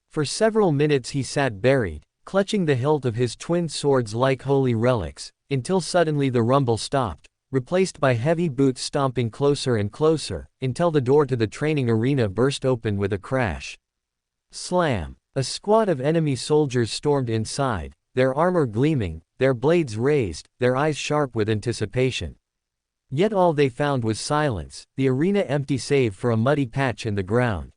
Speaker 1: For several minutes he sat buried, clutching the hilt of his twin swords like holy relics, until suddenly the rumble stopped, replaced by heavy boots stomping closer and closer, until the door to the training arena burst open with a crash. Slam! A squad of enemy soldiers stormed inside, their armor gleaming, their blades raised, their eyes sharp with anticipation. Yet all they found was silence, the arena empty save for a muddy patch in the ground.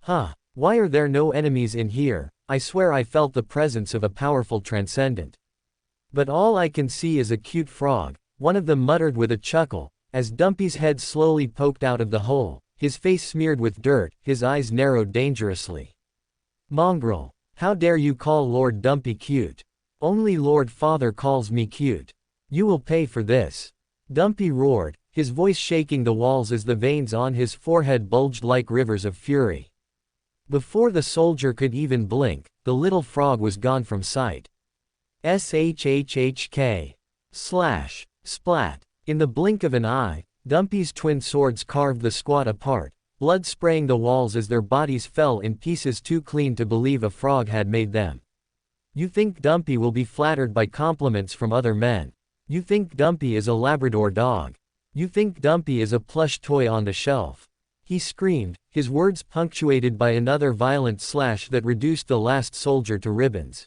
Speaker 1: Huh, why are there no enemies in here? I swear I felt the presence of a powerful transcendent. But all I can see is a cute frog, one of them muttered with a chuckle, as Dumpy's head slowly poked out of the hole, his face smeared with dirt, his eyes narrowed dangerously. Mongrel, how dare you call Lord Dumpy cute? Only Lord Father calls me cute. You will pay for this. Dumpy roared, his voice shaking the walls as the veins on his forehead bulged like rivers of fury. Before the soldier could even blink, the little frog was gone from sight. Shhhk. Slash. Splat. In the blink of an eye, Dumpy's twin swords carved the squad apart, blood spraying the walls as their bodies fell in pieces too clean to believe a frog had made them. You think Dumpy will be flattered by compliments from other men. You think Dumpy is a Labrador dog. You think Dumpy is a plush toy on the shelf. He screamed, his words punctuated by another violent slash that reduced the last soldier to ribbons.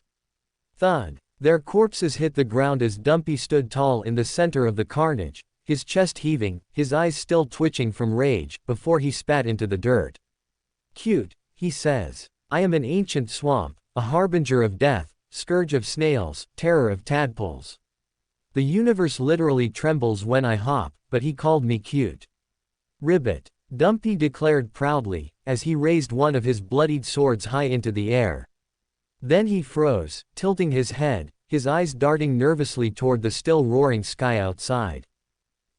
Speaker 1: Thud. Their corpses hit the ground as Dumpy stood tall in the center of the carnage, his chest heaving, his eyes still twitching from rage, before he spat into the dirt. Cute, he says. I am an ancient swamp, a harbinger of death, scourge of snails, terror of tadpoles. The universe literally trembles when I hop, but he called me cute. Ribbit, Dumpy declared proudly, as he raised one of his bloodied swords high into the air. Then he froze, tilting his head, his eyes darting nervously toward the still roaring sky outside.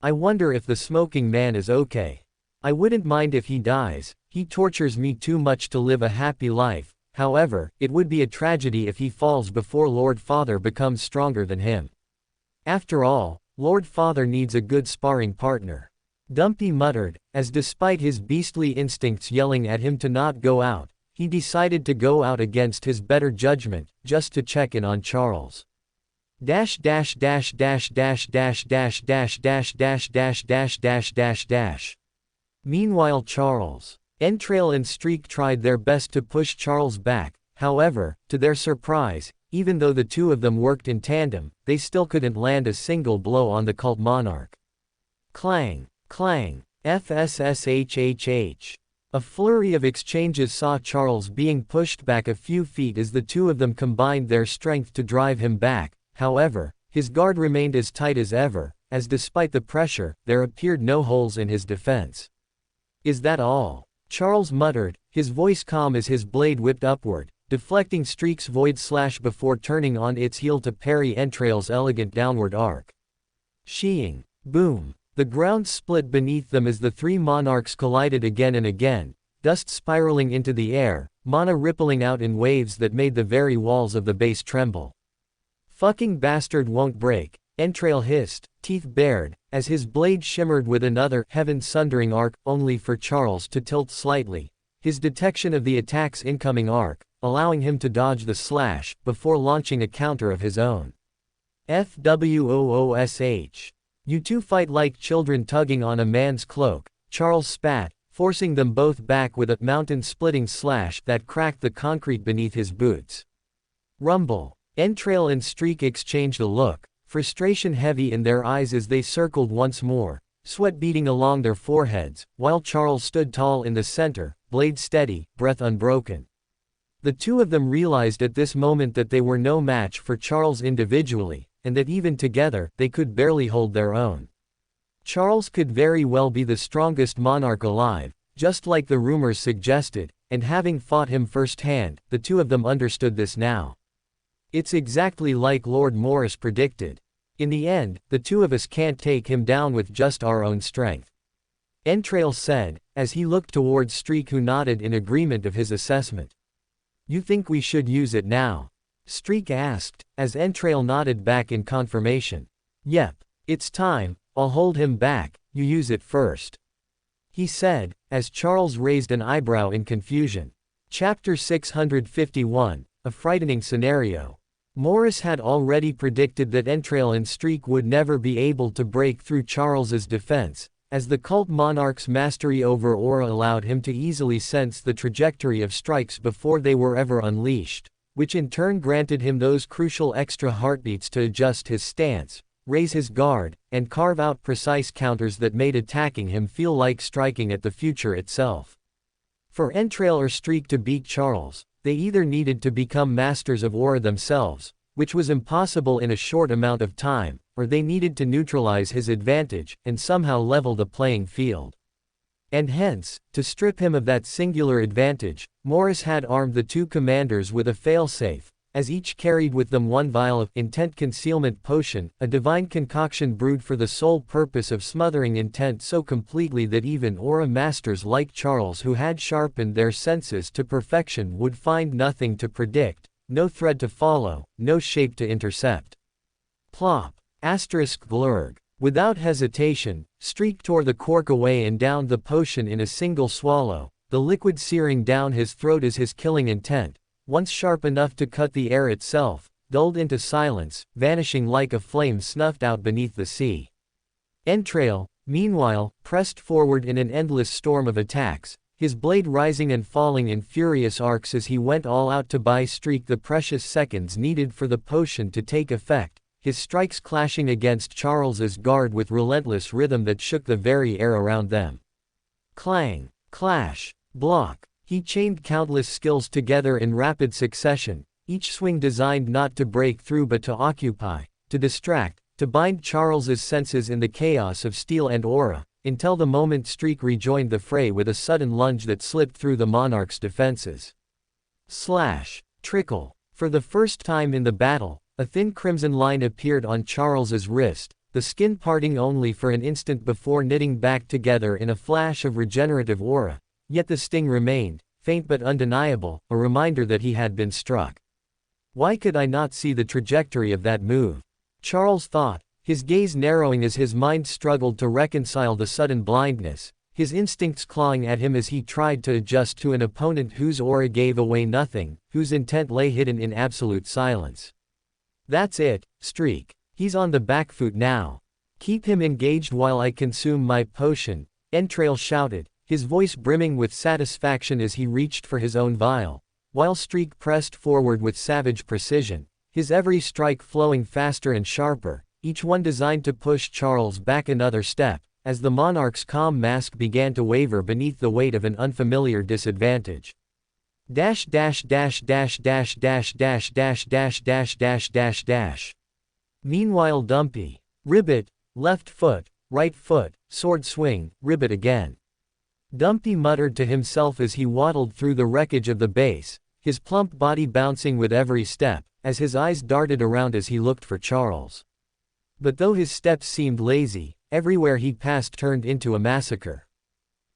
Speaker 1: I wonder if the smoking man is okay. I wouldn't mind if he dies, he tortures me too much to live a happy life. However, it would be a tragedy if he falls before Lord Father becomes stronger than him. After all, Lord Father needs a good sparring partner. Dumpy muttered, as despite his beastly instincts yelling at him to not go out, he decided to go out against his better judgment, just to check in on Charles. Meanwhile Charles, Entrail and Streak tried their best to push Charles back, however, to their surprise, even though the two of them worked in tandem, they still couldn't land a single blow on the cult monarch. Clang, clang, fsshhh. A flurry of exchanges saw Charles being pushed back a few feet as the two of them combined their strength to drive him back. However, his guard remained as tight as ever, as despite the pressure, there appeared no holes in his defense. Is that all? Charles muttered, his voice calm as his blade whipped upward, deflecting Streak's void slash before turning on its heel to parry Entrail's elegant downward arc. Sheeing. Boom. The ground split beneath them as the three monarchs collided again and again, dust spiraling into the air, mana rippling out in waves that made the very walls of the base tremble. Fucking bastard won't break, Entrail hissed, teeth bared, as his blade shimmered with another heaven-sundering arc, only for Charles to tilt slightly, his detection of the attack's incoming arc, allowing him to dodge the slash, before launching a counter of his own. FWOOSH. You two fight like children tugging on a man's cloak, Charles spat, forcing them both back with a mountain-splitting slash that cracked the concrete beneath his boots. Rumble. Entrail and Streak exchanged a look, frustration heavy in their eyes as they circled once more, sweat beading along their foreheads, while Charles stood tall in the center, blade steady, breath unbroken. The two of them realized at this moment that they were no match for Charles individually, and that even together, they could barely hold their own. Charles could very well be the strongest monarch alive, just like the rumors suggested, and having fought him firsthand, the two of them understood this now. It's exactly like Lord Morris predicted. In the end, the two of us can't take him down with just our own strength. Entrail said, as he looked towards Streak, who nodded in agreement of his assessment. You think we should use it now? Streak asked, as Entrail nodded back in confirmation. Yep. It's time, I'll hold him back, you use it first. He said, as Charles raised an eyebrow in confusion. Chapter 651, A Frightening Scenario. Morris had already predicted that Entrail and Streak would never be able to break through Charles's defense, as the cult monarch's mastery over aura allowed him to easily sense the trajectory of strikes before they were ever unleashed, which in turn granted him those crucial extra heartbeats to adjust his stance, raise his guard, and carve out precise counters that made attacking him feel like striking at the future itself. For Entrail or Streak to beat Charles, they either needed to become masters of aura themselves, which was impossible in a short amount of time, or they needed to neutralize his advantage, and somehow level the playing field. And hence, to strip him of that singular advantage, Morris had armed the two commanders with a failsafe, as each carried with them one vial of intent concealment potion, a divine concoction brewed for the sole purpose of smothering intent so completely that even aura masters like Charles, who had sharpened their senses to perfection, would find nothing to predict, no thread to follow, no shape to intercept. Plop. Glurg. Without hesitation, Streak tore the cork away and downed the potion in a single swallow, the liquid searing down his throat as his killing intent, once sharp enough to cut the air itself, dulled into silence, vanishing like a flame snuffed out beneath the sea. Entrail, meanwhile, pressed forward in an endless storm of attacks, his blade rising and falling in furious arcs as he went all out to buy Streak the precious seconds needed for the potion to take effect, his strikes clashing against Charles's guard with relentless rhythm that shook the very air around them. Clang, clash, block. He chained countless skills together in rapid succession, each swing designed not to break through but to occupy, to distract, to bind Charles's senses in the chaos of steel and aura, until the moment Streak rejoined the fray with a sudden lunge that slipped through the monarch's defenses. Slash. Trickle. For the first time in the battle, a thin crimson line appeared on Charles's wrist, the skin parting only for an instant before knitting back together in a flash of regenerative aura. Yet the sting remained, faint but undeniable, a reminder that he had been struck. Why could I not see the trajectory of that move? Charles thought, his gaze narrowing as his mind struggled to reconcile the sudden blindness, his instincts clawing at him as he tried to adjust to an opponent whose aura gave away nothing, whose intent lay hidden in absolute silence. That's it, Streak. He's on the back foot now. Keep him engaged while I consume my potion, Entrail shouted, his voice brimming with satisfaction as he reached for his own vial, while Streak pressed forward with savage precision, his every strike flowing faster and sharper, each one designed to push Charles back another step, as the monarch's calm mask began to waver beneath the weight of an unfamiliar disadvantage. Dash dash dash dash dash dash dash dash dash dash dash dash dash. Meanwhile Dumpy. Ribbit, left foot, right foot, sword swing, ribbit again. Dumpy muttered to himself as he waddled through the wreckage of the base, his plump body bouncing with every step, as his eyes darted around as he looked for Charles. But though his steps seemed lazy, everywhere he passed turned into a massacre.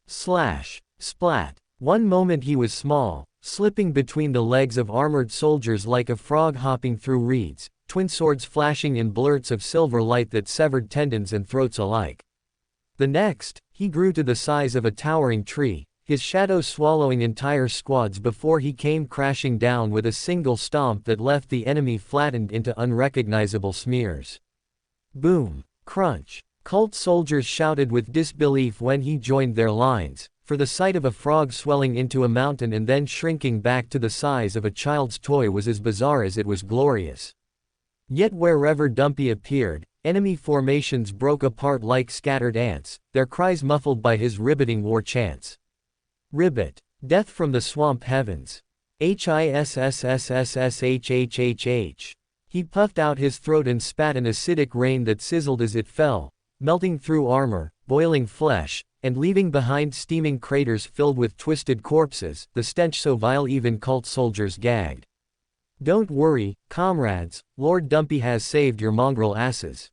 Speaker 1: Slash, splat. One moment he was small, slipping between the legs of armored soldiers like a frog hopping through reeds, twin swords flashing in blurts of silver light that severed tendons and throats alike. The next, he grew to the size of a towering tree, his shadow swallowing entire squads before he came crashing down with a single stomp that left the enemy flattened into unrecognizable smears. Boom! Crunch! Cult soldiers shouted with disbelief when he joined their lines, for the sight of a frog swelling into a mountain and then shrinking back to the size of a child's toy was as bizarre as it was glorious. Yet wherever Dumpy appeared, enemy formations broke apart like scattered ants, their cries muffled by his ribbiting war chants. Ribbit. Death from the swamp heavens. Hisssshhhh. He puffed out his throat and spat an acidic rain that sizzled as it fell, melting through armor, boiling flesh, and leaving behind steaming craters filled with twisted corpses, the stench so vile even cult soldiers gagged. "Don't worry, comrades, Lord Dumpy has saved your mongrel asses,"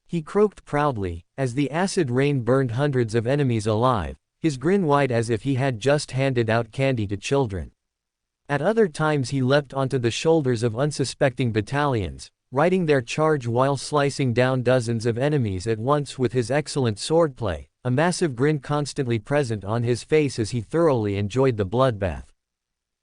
Speaker 1: he croaked proudly, as the acid rain burned hundreds of enemies alive, his grin wide as if he had just handed out candy to children. At other times he leapt onto the shoulders of unsuspecting battalions, riding their charge while slicing down dozens of enemies at once with his excellent swordplay, a massive grin constantly present on his face as he thoroughly enjoyed the bloodbath.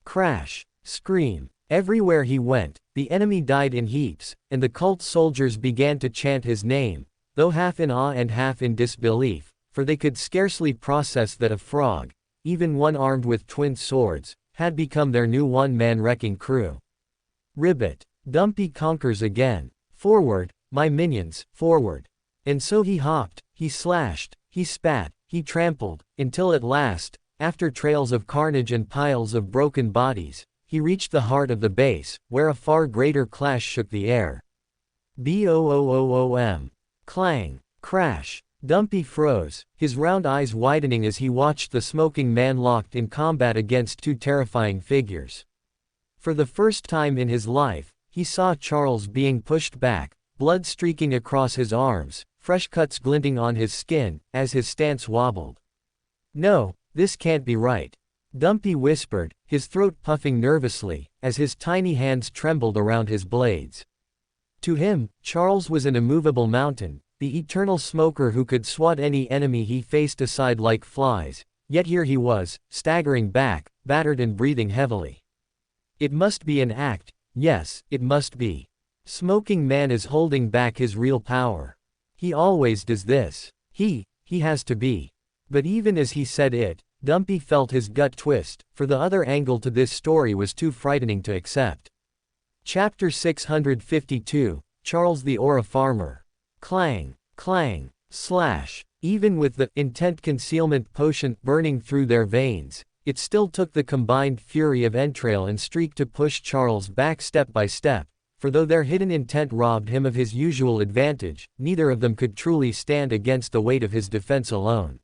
Speaker 1: Crash! Scream! Everywhere he went, the enemy died in heaps, and the cult soldiers began to chant his name, though half in awe and half in disbelief, for they could scarcely process that a frog, even one armed with twin swords, had become their new one-man wrecking crew. Ribbit! Dumpy conquers again. Forward, my minions, forward! And so he hopped, he slashed, he spat, he trampled, until at last, after trails of carnage and piles of broken bodies, he reached the heart of the base, where a far greater clash shook the air. Boom! Clang! Crash! Dumpy froze, his round eyes widening as he watched the smoking man locked in combat against two terrifying figures. For the first time in his life, he saw Charles being pushed back, blood streaking across his arms, fresh cuts glinting on his skin, as his stance wobbled. "No, this can't be right," Dumpy whispered, his throat puffing nervously, as his tiny hands trembled around his blades. To him, Charles was an immovable mountain, the eternal smoker who could swat any enemy he faced aside like flies, yet here he was, staggering back, battered and breathing heavily. It must be an act, yes, it must be. Smoking Man is holding back his real power. He always does this. He has to be. But even as he said it, Dumpy felt his gut twist, for the other angle to this story was too frightening to accept. Chapter 652, Charles the Aura Farmer. Clang, clang, slash. Even with the intent concealment potion burning through their veins, it still took the combined fury of entrail and streak to push Charles back step by step, for though their hidden intent robbed him of his usual advantage, neither of them could truly stand against the weight of his defense alone.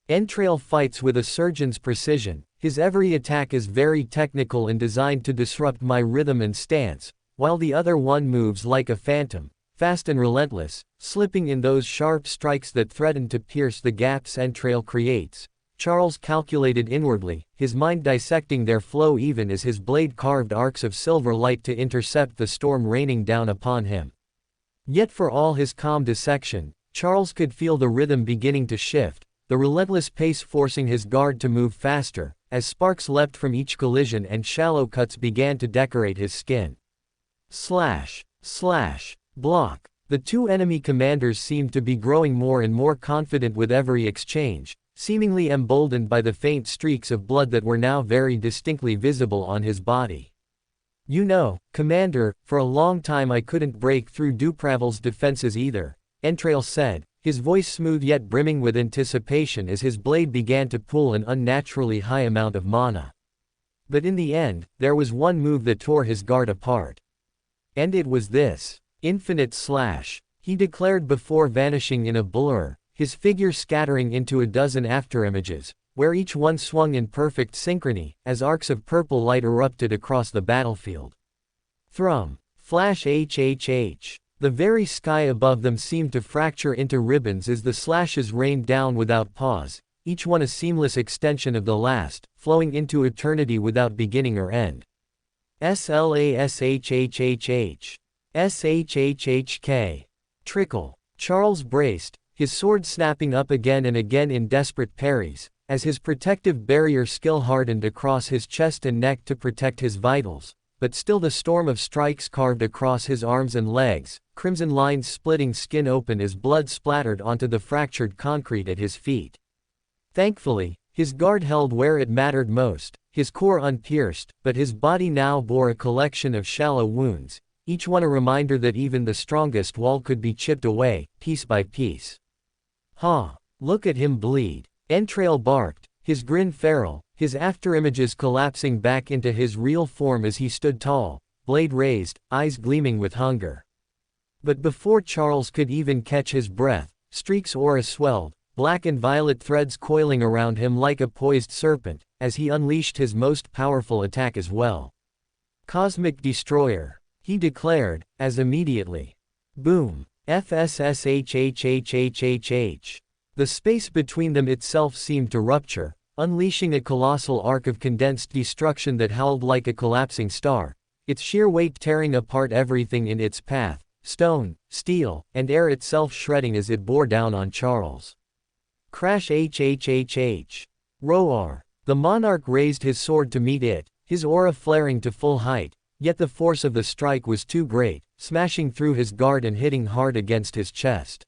Speaker 1: Entrail fights with a surgeon's precision, his every attack is very technical and designed to disrupt my rhythm and stance, while the other one moves like a phantom, fast and relentless, slipping in those sharp strikes that threaten to pierce the gaps Entrail creates. Charles calculated inwardly, his mind dissecting their flow even as his blade carved arcs of silver light to intercept the storm raining down upon him. Yet for all his calm dissection, Charles could feel the rhythm beginning to shift, the relentless pace forcing his guard to move faster, as sparks leapt from each collision and shallow cuts began to decorate his skin. Slash, slash, block. The two enemy commanders seemed to be growing more and more confident with every exchange, seemingly emboldened by the faint streaks of blood that were now very distinctly visible on his body. "You know, Commander, for a long time I couldn't break through Dupravel's defenses either," Entrail said, his voice smooth yet brimming with anticipation as his blade began to pull an unnaturally high amount of mana. "But in the end, there was one move that tore his guard apart. And it was this. Infinite slash," he declared before vanishing in a blur, his figure scattering into a dozen afterimages, where each one swung in perfect synchrony, as arcs of purple light erupted across the battlefield. Thrum. Flash HHH. The very sky above them seemed to fracture into ribbons as the slashes rained down without pause, each one a seamless extension of the last, flowing into eternity without beginning or end. SLASHHHH. SHHHK. Trickle. Charles braced, his sword snapping up again and again in desperate parries, as his protective barrier skill hardened across his chest and neck to protect his vitals, but still the storm of strikes carved across his arms and legs, crimson lines splitting skin open as blood splattered onto the fractured concrete at his feet. Thankfully, his guard held where it mattered most, his core unpierced, but his body now bore a collection of shallow wounds, each one a reminder that even the strongest wall could be chipped away, piece by piece. "Ha! Look at him bleed," Entrail barked, his grin feral, his afterimages collapsing back into his real form as he stood tall, blade raised, eyes gleaming with hunger. But before Charles could even catch his breath, Streak's aura swelled, black and violet threads coiling around him like a poised serpent, as he unleashed his most powerful attack as well. Cosmic Destroyer, he declared, as immediately. Boom. FSSHHHHHH. The space between them itself seemed to rupture, unleashing a colossal arc of condensed destruction that howled like a collapsing star, its sheer weight tearing apart everything in its path, stone, steel, and air itself shredding as it bore down on Charles. Crash HHHH. Roar. The monarch raised his sword to meet it, his aura flaring to full height, yet the force of the strike was too great, smashing through his guard and hitting hard against his chest.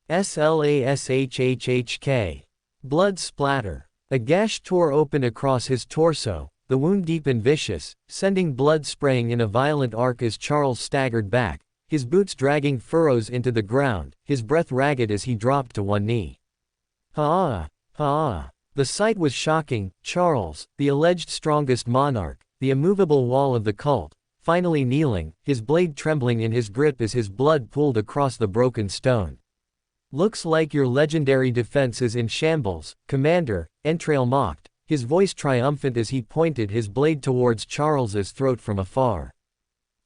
Speaker 1: SLASHHHK. Blood splatter. A gash tore open across his torso, the wound deep and vicious, sending blood spraying in a violent arc as Charles staggered back, his boots dragging furrows into the ground, his breath ragged as he dropped to one knee. Ha! Ha! The sight was shocking. Charles, the alleged strongest monarch, the immovable wall of the cult, finally kneeling, his blade trembling in his grip as his blood pooled across the broken stone. Looks like your legendary defense is in shambles, Commander, Entrail mocked, his voice triumphant as he pointed his blade towards Charles's throat from afar.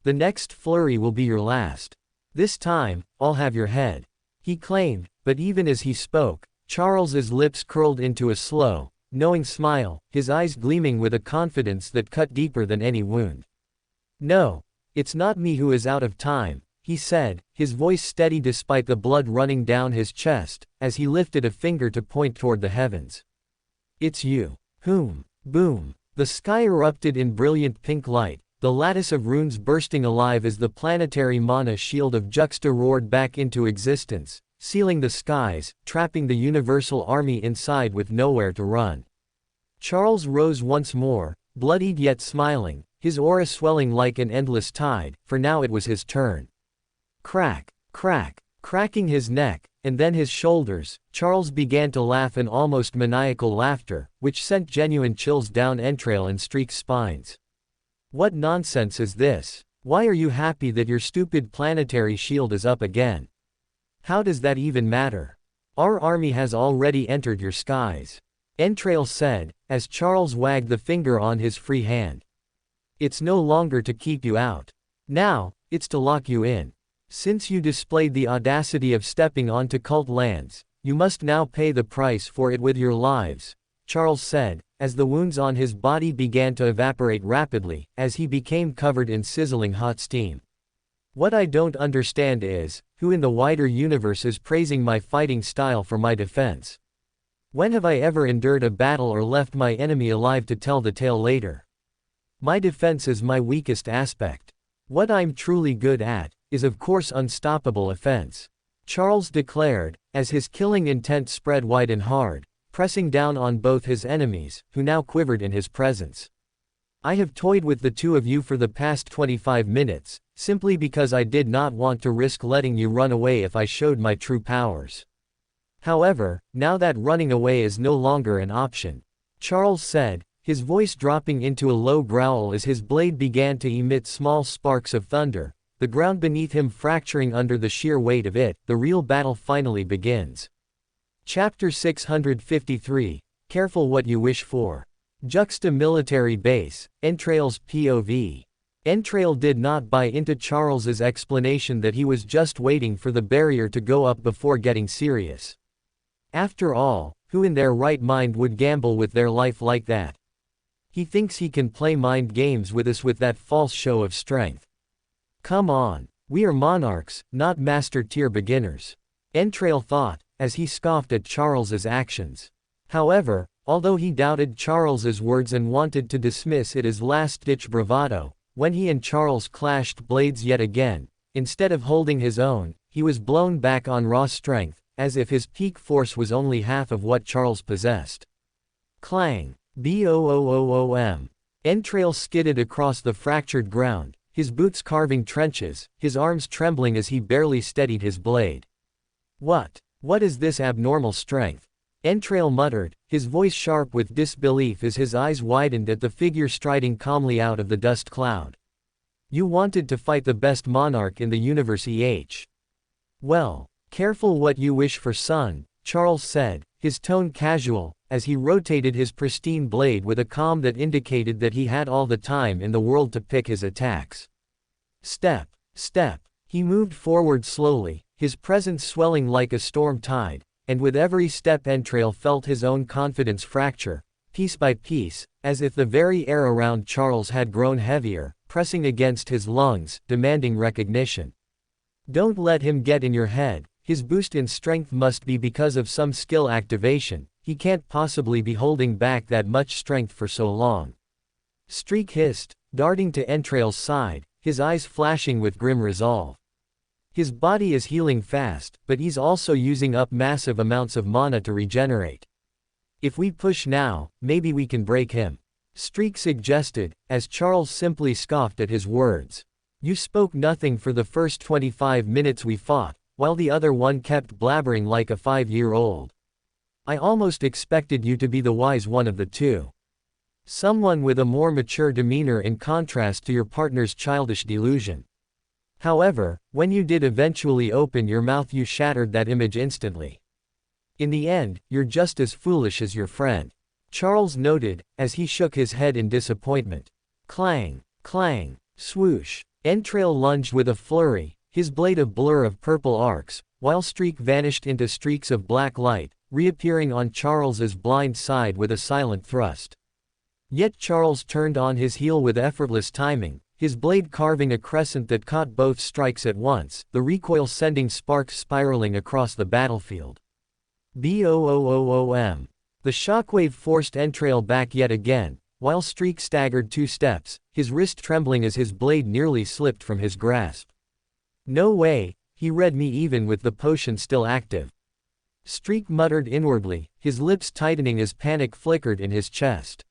Speaker 1: The next flurry will be your last. This time, I'll have your head, he claimed, but even as he spoke, Charles's lips curled into a slow, knowing smile, his eyes gleaming with a confidence that cut deeper than any wound. No, it's not me who is out of time, he said, his voice steady despite the blood running down his chest, as he lifted a finger to point toward the heavens. It's you. Whom? Boom. The sky erupted in brilliant pink light, the lattice of runes bursting alive as the planetary mana shield of Juxta roared back into existence, sealing the skies, trapping the universal army inside with nowhere to run. Charles rose once more, bloodied yet smiling, his aura swelling like an endless tide, for now it was his turn. Crack, crack, cracking his neck, and then his shoulders, Charles began to laugh an almost maniacal laughter, which sent genuine chills down entrail and streaked spines. What nonsense is this? Why are you happy that your stupid planetary shield is up again? How does that even matter? Our army has already entered your skies. Entrail said, as Charles wagged the finger on his free hand. It's no longer to keep you out. Now, it's to lock you in. Since you displayed the audacity of stepping onto cult lands, you must now pay the price for it with your lives, Charles said, as the wounds on his body began to evaporate rapidly, as he became covered in sizzling hot steam. What I don't understand is, who in the wider universe is praising my fighting style for my defense? When have I ever endured a battle or left my enemy alive to tell the tale later? My defense is my weakest aspect. What I'm truly good at, is of course unstoppable offense, Charles declared, as his killing intent spread wide and hard, pressing down on both his enemies, who now quivered in his presence. I have toyed with the two of you for the past 25 minutes, simply because I did not want to risk letting you run away if I showed my true powers. However, now that running away is no longer an option, Charles said, his voice dropping into a low growl as his blade began to emit small sparks of thunder, the ground beneath him fracturing under the sheer weight of it. The real battle finally begins. Chapter 653, Careful What You Wish For. Juxta Military Base, Entrail's POV. Entrail did not buy into Charles's explanation that he was just waiting for the barrier to go up before getting serious. After all, who in their right mind would gamble with their life like that? He thinks he can play mind games with us with that false show of strength. Come on, we are monarchs, not master-tier beginners. Entrail thought, as he scoffed at Charles's actions. However, although he doubted Charles's words and wanted to dismiss it as last-ditch bravado, when he and Charles clashed blades yet again, instead of holding his own, he was blown back on raw strength, as if his peak force was only half of what Charles possessed. Clang! Boom! Entrail skidded across the fractured ground, his boots carving trenches, his arms trembling as he barely steadied his blade. What is this abnormal strength? Entrail muttered, his voice sharp with disbelief as his eyes widened at the figure striding calmly out of the dust cloud. You wanted to fight the best monarch in the universe. Well, careful what you wish for, son, Charles said, his tone casual, as he rotated his pristine blade with a calm that indicated that he had all the time in the world to pick his attacks. Step, step. He moved forward slowly, his presence swelling like a storm tide, and with every step Entrail felt his own confidence fracture, piece by piece, as if the very air around Charles had grown heavier, pressing against his lungs, demanding recognition. Don't let him get in your head. His boost in strength must be because of some skill activation. He can't possibly be holding back that much strength for so long. Streak hissed, darting to Entrail's side, his eyes flashing with grim resolve. His body is healing fast, but he's also using up massive amounts of mana to regenerate. If we push now, maybe we can break him. Streak suggested, as Charles simply scoffed at his words. You spoke nothing for the first 25 minutes we fought, while the other one kept blabbering like a 5-year-old. I almost expected you to be the wise one of the two. Someone with a more mature demeanor in contrast to your partner's childish delusion. However, when you did eventually open your mouth, you shattered that image instantly. In the end, you're just as foolish as your friend. Charles noted, as he shook his head in disappointment. Clang, clang, swoosh. Entrail lunged with a flurry, his blade a blur of purple arcs, while Streak vanished into streaks of black light, reappearing on Charles's blind side with a silent thrust. Yet Charles turned on his heel with effortless timing, his blade carving a crescent that caught both strikes at once, the recoil sending sparks spiraling across the battlefield. Boom! The shockwave forced Entrail back yet again, while Streak staggered 2 steps, his wrist trembling as his blade nearly slipped from his grasp. No way, he read me even with the potion still active. Streak muttered inwardly, his lips tightening as panic flickered in his chest.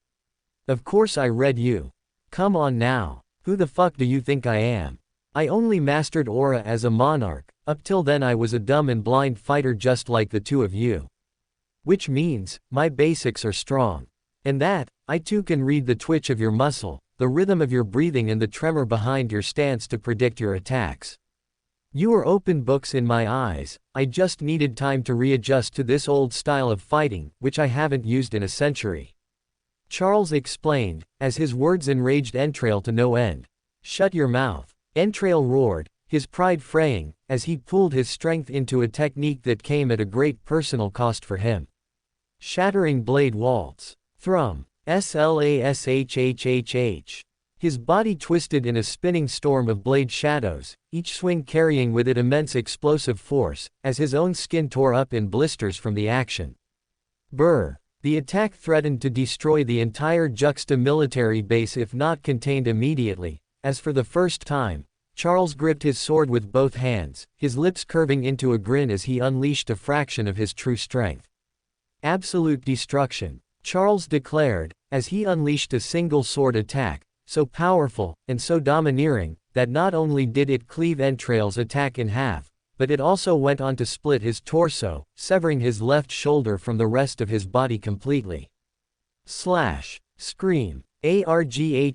Speaker 1: Of course I read you. Come on now. Who the fuck do you think I am? I only mastered aura as a monarch, up till then I was a dumb and blind fighter just like the two of you. Which means, my basics are strong. And that, I too can read the twitch of your muscle, the rhythm of your breathing and the tremor behind your stance to predict your attacks. You are open books in my eyes, I just needed time to readjust to this old style of fighting, which I haven't used in a century. Charles explained, as his words enraged Entrail to no end. Shut your mouth. Entrail roared, his pride fraying, as he pooled his strength into a technique that came at a great personal cost for him. Shattering blade waltz. Thrum. Slashhhh. His body twisted in a spinning storm of blade shadows, each swing carrying with it immense explosive force, as his own skin tore up in blisters from the action. Brr. The attack threatened to destroy the entire Juxta military base if not contained immediately, as for the first time, Charles gripped his sword with both hands, his lips curving into a grin as he unleashed a fraction of his true strength. Absolute destruction, Charles declared, as he unleashed a single sword attack, so powerful, and so domineering, that not only did it cleave Entrail's attack in half, but it also went on to split his torso, severing his left shoulder from the rest of his body completely. Slash. Scream. Arghhhhhh.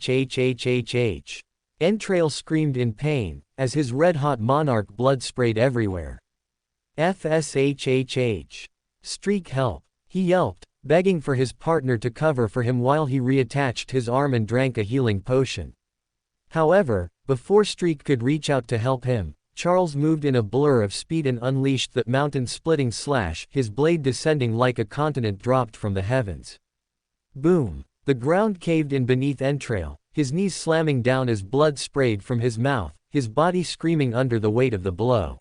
Speaker 1: Entrail screamed in pain, as his red-hot monarch blood sprayed everywhere. Fshhh. Streak help. He yelped, begging for his partner to cover for him while he reattached his arm and drank a healing potion. However, before Streak could reach out to help him, Charles moved in a blur of speed and unleashed that mountain-splitting slash, his blade descending like a continent dropped from the heavens. Boom! The ground caved in beneath Entrail, his knees slamming down as blood sprayed from his mouth, his body screaming under the weight of the blow.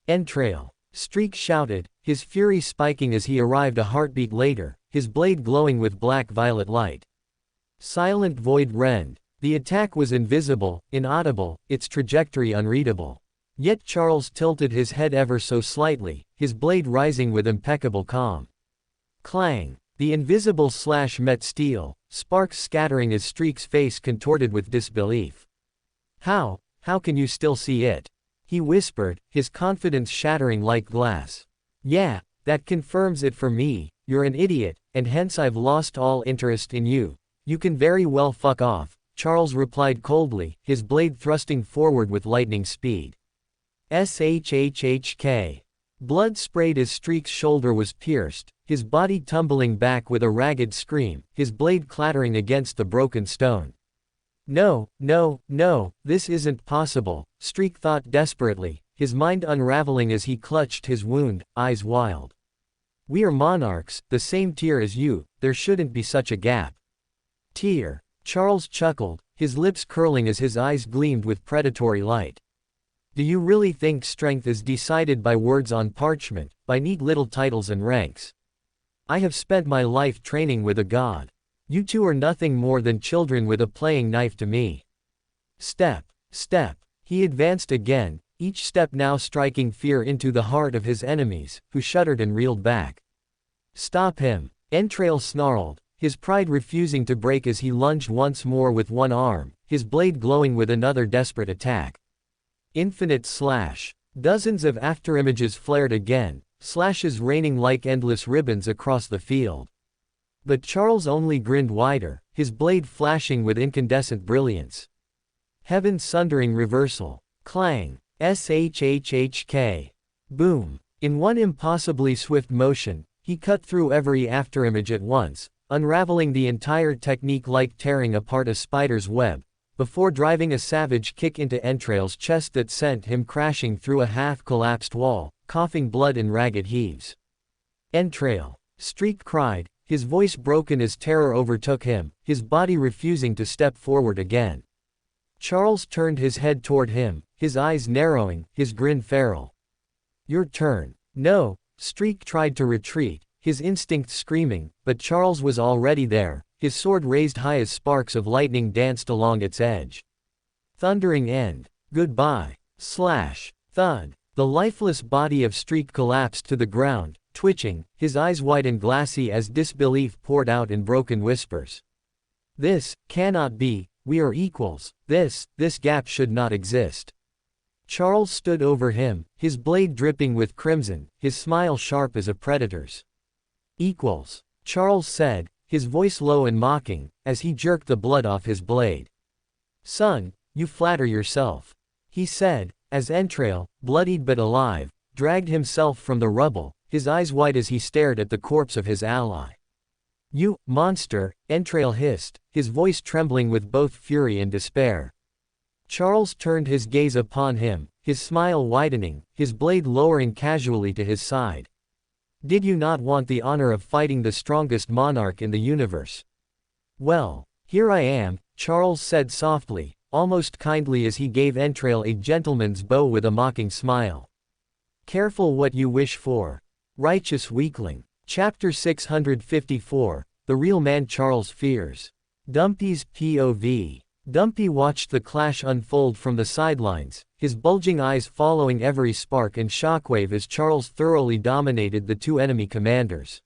Speaker 1: Entrail! Streak shouted, his fury spiking as he arrived a heartbeat later, his blade glowing with black-violet light. Silent void rend. The attack was invisible, inaudible, its trajectory unreadable. Yet Charles tilted his head ever so slightly, his blade rising with impeccable calm. Clang! The invisible slash met steel, sparks scattering as Streak's face contorted with disbelief. How can you still see it? He whispered, his confidence shattering like glass. Yeah, that confirms it for me, you're an idiot, and hence I've lost all interest in you. You can very well fuck off, Charles replied coldly, his blade thrusting forward with lightning speed. Shhhk. Blood sprayed as Streak's shoulder was pierced, his body tumbling back with a ragged scream, his blade clattering against the broken stone. No, no, no, this isn't possible, Streak thought desperately, his mind unraveling as he clutched his wound, eyes wild. We are monarchs, the same tier as you, there shouldn't be such a gap. Tier. Charles chuckled, his lips curling as his eyes gleamed with predatory light. Do you really think strength is decided by words on parchment, by neat little titles and ranks? I have spent my life training with a god. You two are nothing more than children with a playing knife to me. Step, step. He advanced again, each step now striking fear into the heart of his enemies, who shuddered and reeled back. Stop him, Entrail snarled, his pride refusing to break as he lunged once more with one arm, his blade glowing with another desperate attack. Infinite slash. Dozens of afterimages flared again, slashes raining like endless ribbons across the field. But Charles only grinned wider, his blade flashing with incandescent brilliance. Heaven-sundering reversal. Clang. SHHHK. Boom. In one impossibly swift motion, he cut through every afterimage at once, unraveling the entire technique like tearing apart a spider's web, before driving a savage kick into Entrail's chest that sent him crashing through a half-collapsed wall, coughing blood in ragged heaves. Entrail! Streak cried, his voice broken as terror overtook him, his body refusing to step forward again. Charles turned his head toward him, his eyes narrowing, his grin feral. Your turn. No, Streak tried to retreat, his instinct screaming, but Charles was already there, his sword raised high as sparks of lightning danced along its edge. Thundering end. Goodbye. Slash. Thud. The lifeless body of Streak collapsed to the ground, twitching, his eyes wide and glassy as disbelief poured out in broken whispers. This cannot be, we are equals, this gap should not exist. Charles stood over him, his blade dripping with crimson, his smile sharp as a predator's. Equals, Charles said, his voice low and mocking, as he jerked the blood off his blade. Son, you flatter yourself, he said, as Entrail, bloodied but alive, dragged himself from the rubble, his eyes wide as he stared at the corpse of his ally. You, monster, Entrail hissed, his voice trembling with both fury and despair. Charles turned his gaze upon him, his smile widening, his blade lowering casually to his side. Did you not want the honor of fighting the strongest monarch in the universe? Well, here I am, Charles said softly, almost kindly as he gave Entrail a gentleman's bow with a mocking smile. Careful what you wish for. Righteous weakling. Chapter 654, The Real Man Charles Fears. Dumpy's POV. Dumpy watched the clash unfold from the sidelines, his bulging eyes following every spark and shockwave as Charles thoroughly dominated the two enemy commanders.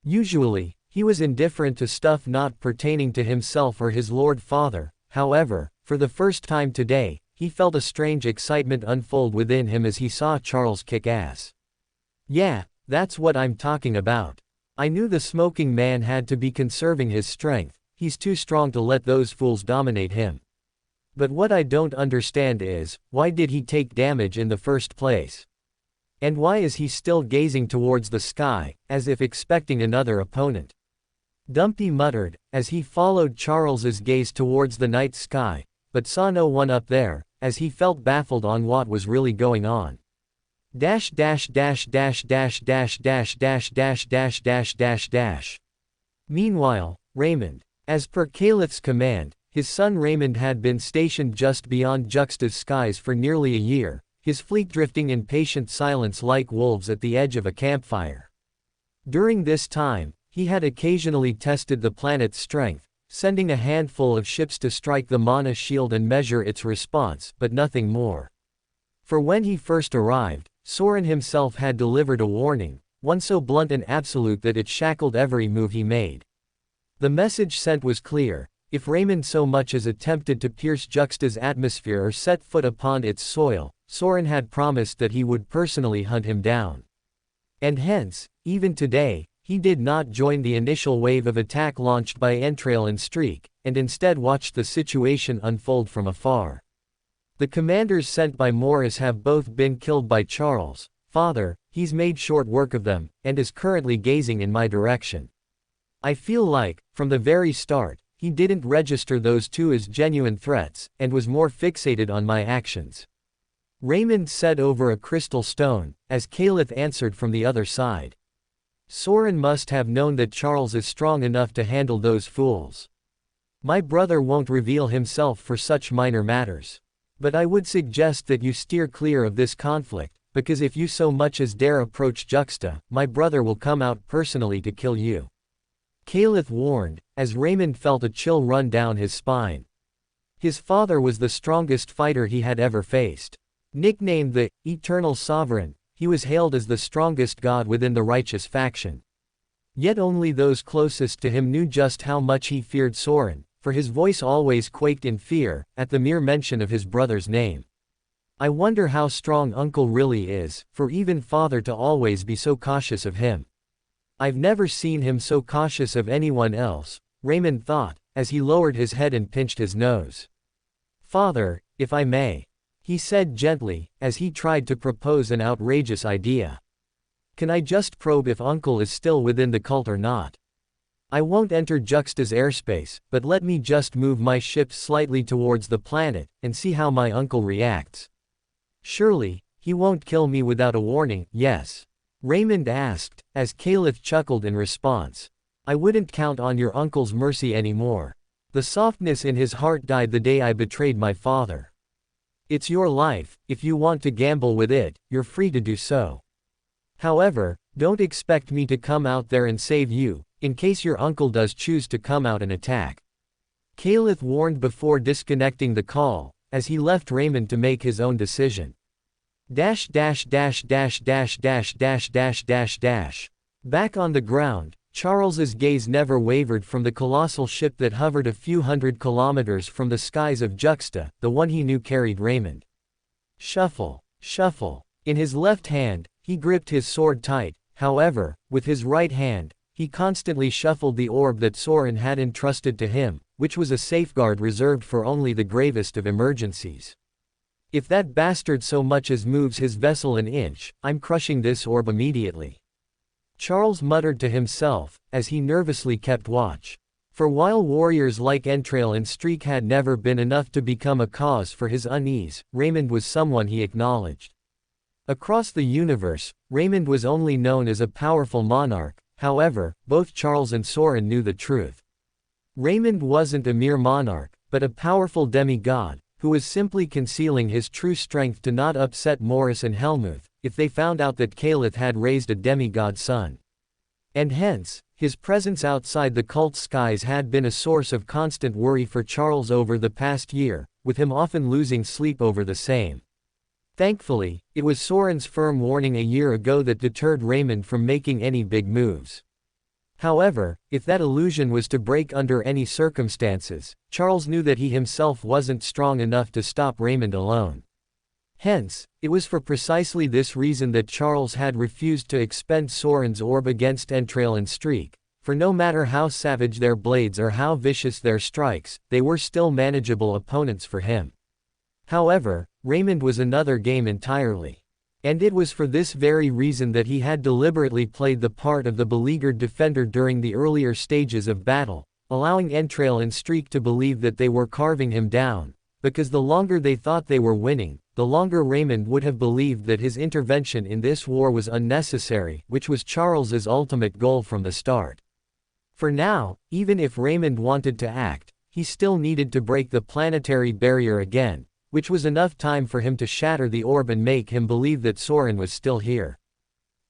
Speaker 1: Usually, he was indifferent to stuff not pertaining to himself or his Lord Father, however, for the first time today, he felt a strange excitement unfold within him as he saw Charles kick ass. Yeah, that's what I'm talking about. I knew the smoking man had to be conserving his strength. He's too strong to let those fools dominate him. But what I don't understand is, why did he take damage in the first place? And why is he still gazing towards the sky, as if expecting another opponent? Dumpy muttered, as he followed Charles's gaze towards the night sky, but saw no one up there, as he felt baffled on what was really going on. Dash dash dash dash dash dash dash dash dash dash dash dash dash. Meanwhile, Raymond. As per Calith's command, his son Raymond had been stationed just beyond Juxta's skies for nearly a year, his fleet drifting in patient silence like wolves at the edge of a campfire. During this time, he had occasionally tested the planet's strength, sending a handful of ships to strike the Mana shield and measure its response, but nothing more. For when he first arrived, Soren himself had delivered a warning, one so blunt and absolute that it shackled every move he made. The message sent was clear: if Raymond so much as attempted to pierce Juxta's atmosphere or set foot upon its soil, Soren had promised that he would personally hunt him down. And hence, even today, he did not join the initial wave of attack launched by Entrail and Streak, and instead watched the situation unfold from afar. The commanders sent by Morris have both been killed by Charles' father, He's made short work of them, and is currently gazing in my direction. I feel like, from the very start, he didn't register those two as genuine threats, and was more fixated on my actions. Raymond said over a crystal stone, as Caliph answered from the other side. Soren must have known that Charles is strong enough to handle those fools. My brother won't reveal himself for such minor matters. But I would suggest that you steer clear of this conflict, because if you so much as dare approach Juxta, my brother will come out personally to kill you. Caliph warned, as Raymond felt a chill run down his spine. His father was the strongest fighter he had ever faced. Nicknamed the Eternal Sovereign, he was hailed as the strongest god within the righteous faction. Yet only those closest to him knew just how much he feared Soren, for his voice always quaked in fear at the mere mention of his brother's name. I wonder how strong Uncle really is, for even father to always be so cautious of him. I've never seen him so cautious of anyone else, Raymond thought, as he lowered his head and pinched his nose. Father, if I may, he said gently, as he tried to propose an outrageous idea. Can I just probe if Uncle is still within the cult or not? I won't enter Juxta's airspace, but let me just move my ship slightly towards the planet, and see how my uncle reacts. Surely, he won't kill me without a warning, yes? Raymond asked, as Caliph chuckled in response. I wouldn't count on your uncle's mercy anymore. The softness in his heart died the day I betrayed my father. It's your life, if you want to gamble with it, you're free to do so. However, don't expect me to come out there and save you, in case your uncle does choose to come out and attack. Caliph warned before disconnecting the call, as he left Raymond to make his own decision. Back on the ground, Charles's gaze never wavered from the colossal ship that hovered a few hundred kilometers from the skies of Juxta, the one he knew carried Raymond. Shuffle, shuffle. In his left hand, he gripped his sword tight, however, with his right hand, he constantly shuffled the orb that Soren had entrusted to him, which was a safeguard reserved for only the gravest of emergencies. If that bastard so much as moves his vessel an inch, I'm crushing this orb immediately. Charles muttered to himself, as he nervously kept watch. For while warriors like Entrail and Streak had never been enough to become a cause for his unease, Raymond was someone he acknowledged. Across the universe, Raymond was only known as a powerful monarch, however, both Charles and Soren knew the truth. Raymond wasn't a mere monarch, but a powerful demigod, who was simply concealing his true strength to not upset Morris and Helmuth, if they found out that Caliph had raised a demigod son. And hence, his presence outside the cult's skies had been a source of constant worry for Charles over the past year, with him often losing sleep over the same. Thankfully, it was Soren's firm warning a year ago that deterred Raymond from making any big moves. However, if that illusion was to break under any circumstances, Charles knew that he himself wasn't strong enough to stop Raymond alone. Hence, it was for precisely this reason that Charles had refused to expend Soren's orb against Entrail and Streak, for no matter how savage their blades or how vicious their strikes, they were still manageable opponents for him. However, Raymond was another game entirely. And it was for this very reason that he had deliberately played the part of the beleaguered defender during the earlier stages of battle, allowing Entrail and Streak to believe that they were carving him down, because the longer they thought they were winning, the longer Raymond would have believed that his intervention in this war was unnecessary, which was Charles's ultimate goal from the start. For now, even if Raymond wanted to act, he still needed to break the planetary barrier again, which was enough time for him to shatter the orb and make him believe that Soren was still here.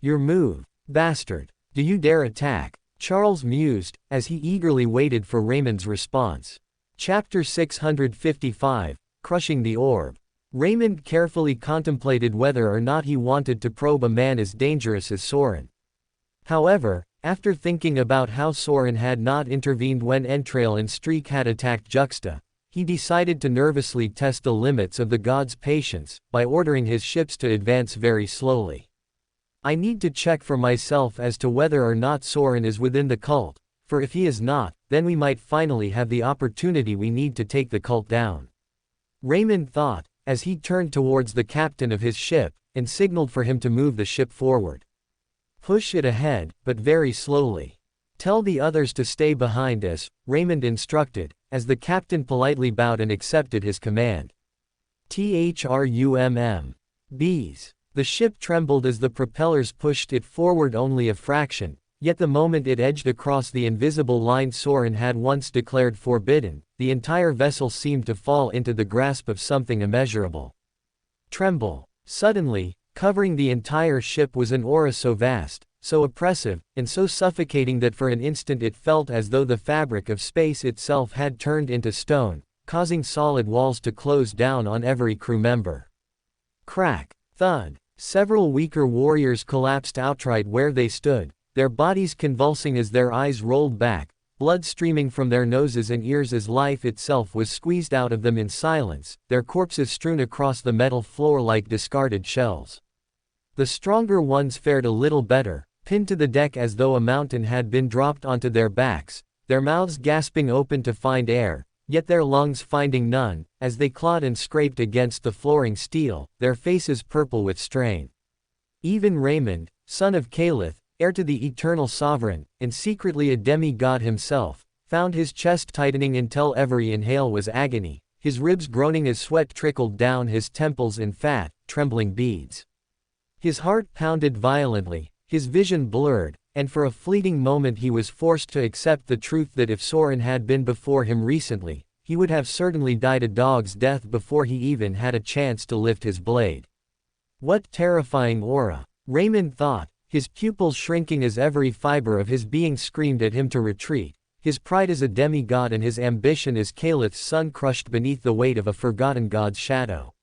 Speaker 1: Your move, bastard. Do you dare attack? Charles mused, as he eagerly waited for Raymond's response. Chapter 655, Crushing the Orb. Raymond carefully contemplated whether or not he wanted to probe a man as dangerous as Soren. However, after thinking about how Soren had not intervened when Entrail and Streak had attacked Juxta, he decided to nervously test the limits of the god's patience, by ordering his ships to advance very slowly. I need to check for myself as to whether or not Soren is within the cult, for if he is not, then we might finally have the opportunity we need to take the cult down. Raymond thought, as he turned towards the captain of his ship, and signaled for him to move the ship forward. "Push it ahead, but very slowly. Tell the others to stay behind us," Raymond instructed, as the captain politely bowed and accepted his command. "Thrum. Bees." The ship trembled as the propellers pushed it forward only a fraction, yet the moment it edged across the invisible line Soren had once declared forbidden, the entire vessel seemed to fall into the grasp of something immeasurable. Tremble. Suddenly, covering the entire ship was an aura so vast, so oppressive, and so suffocating that for an instant it felt as though the fabric of space itself had turned into stone, causing solid walls to close down on every crew member. Crack. Thud. Several weaker warriors collapsed outright where they stood, their bodies convulsing as their eyes rolled back, blood streaming from their noses and ears as life itself was squeezed out of them in silence, their corpses strewn across the metal floor like discarded shells. The stronger ones fared a little better, pinned to the deck as though a mountain had been dropped onto their backs, their mouths gasping open to find air, yet their lungs finding none, as they clawed and scraped against the flooring steel, their faces purple with strain. Even Raymond, son of Caliph, heir to the eternal sovereign, and secretly a demigod himself, found his chest tightening until every inhale was agony, his ribs groaning as sweat trickled down his temples in fat, trembling beads. His heart pounded violently, his vision blurred, and for a fleeting moment he was forced to accept the truth that if Soren had been before him recently, he would have certainly died a dog's death before he even had a chance to lift his blade. What terrifying aura, Raymond thought, his pupils shrinking as every fiber of his being screamed at him to retreat, his pride as a demigod and his ambition as Caliph's son crushed beneath the weight of a forgotten god's shadow.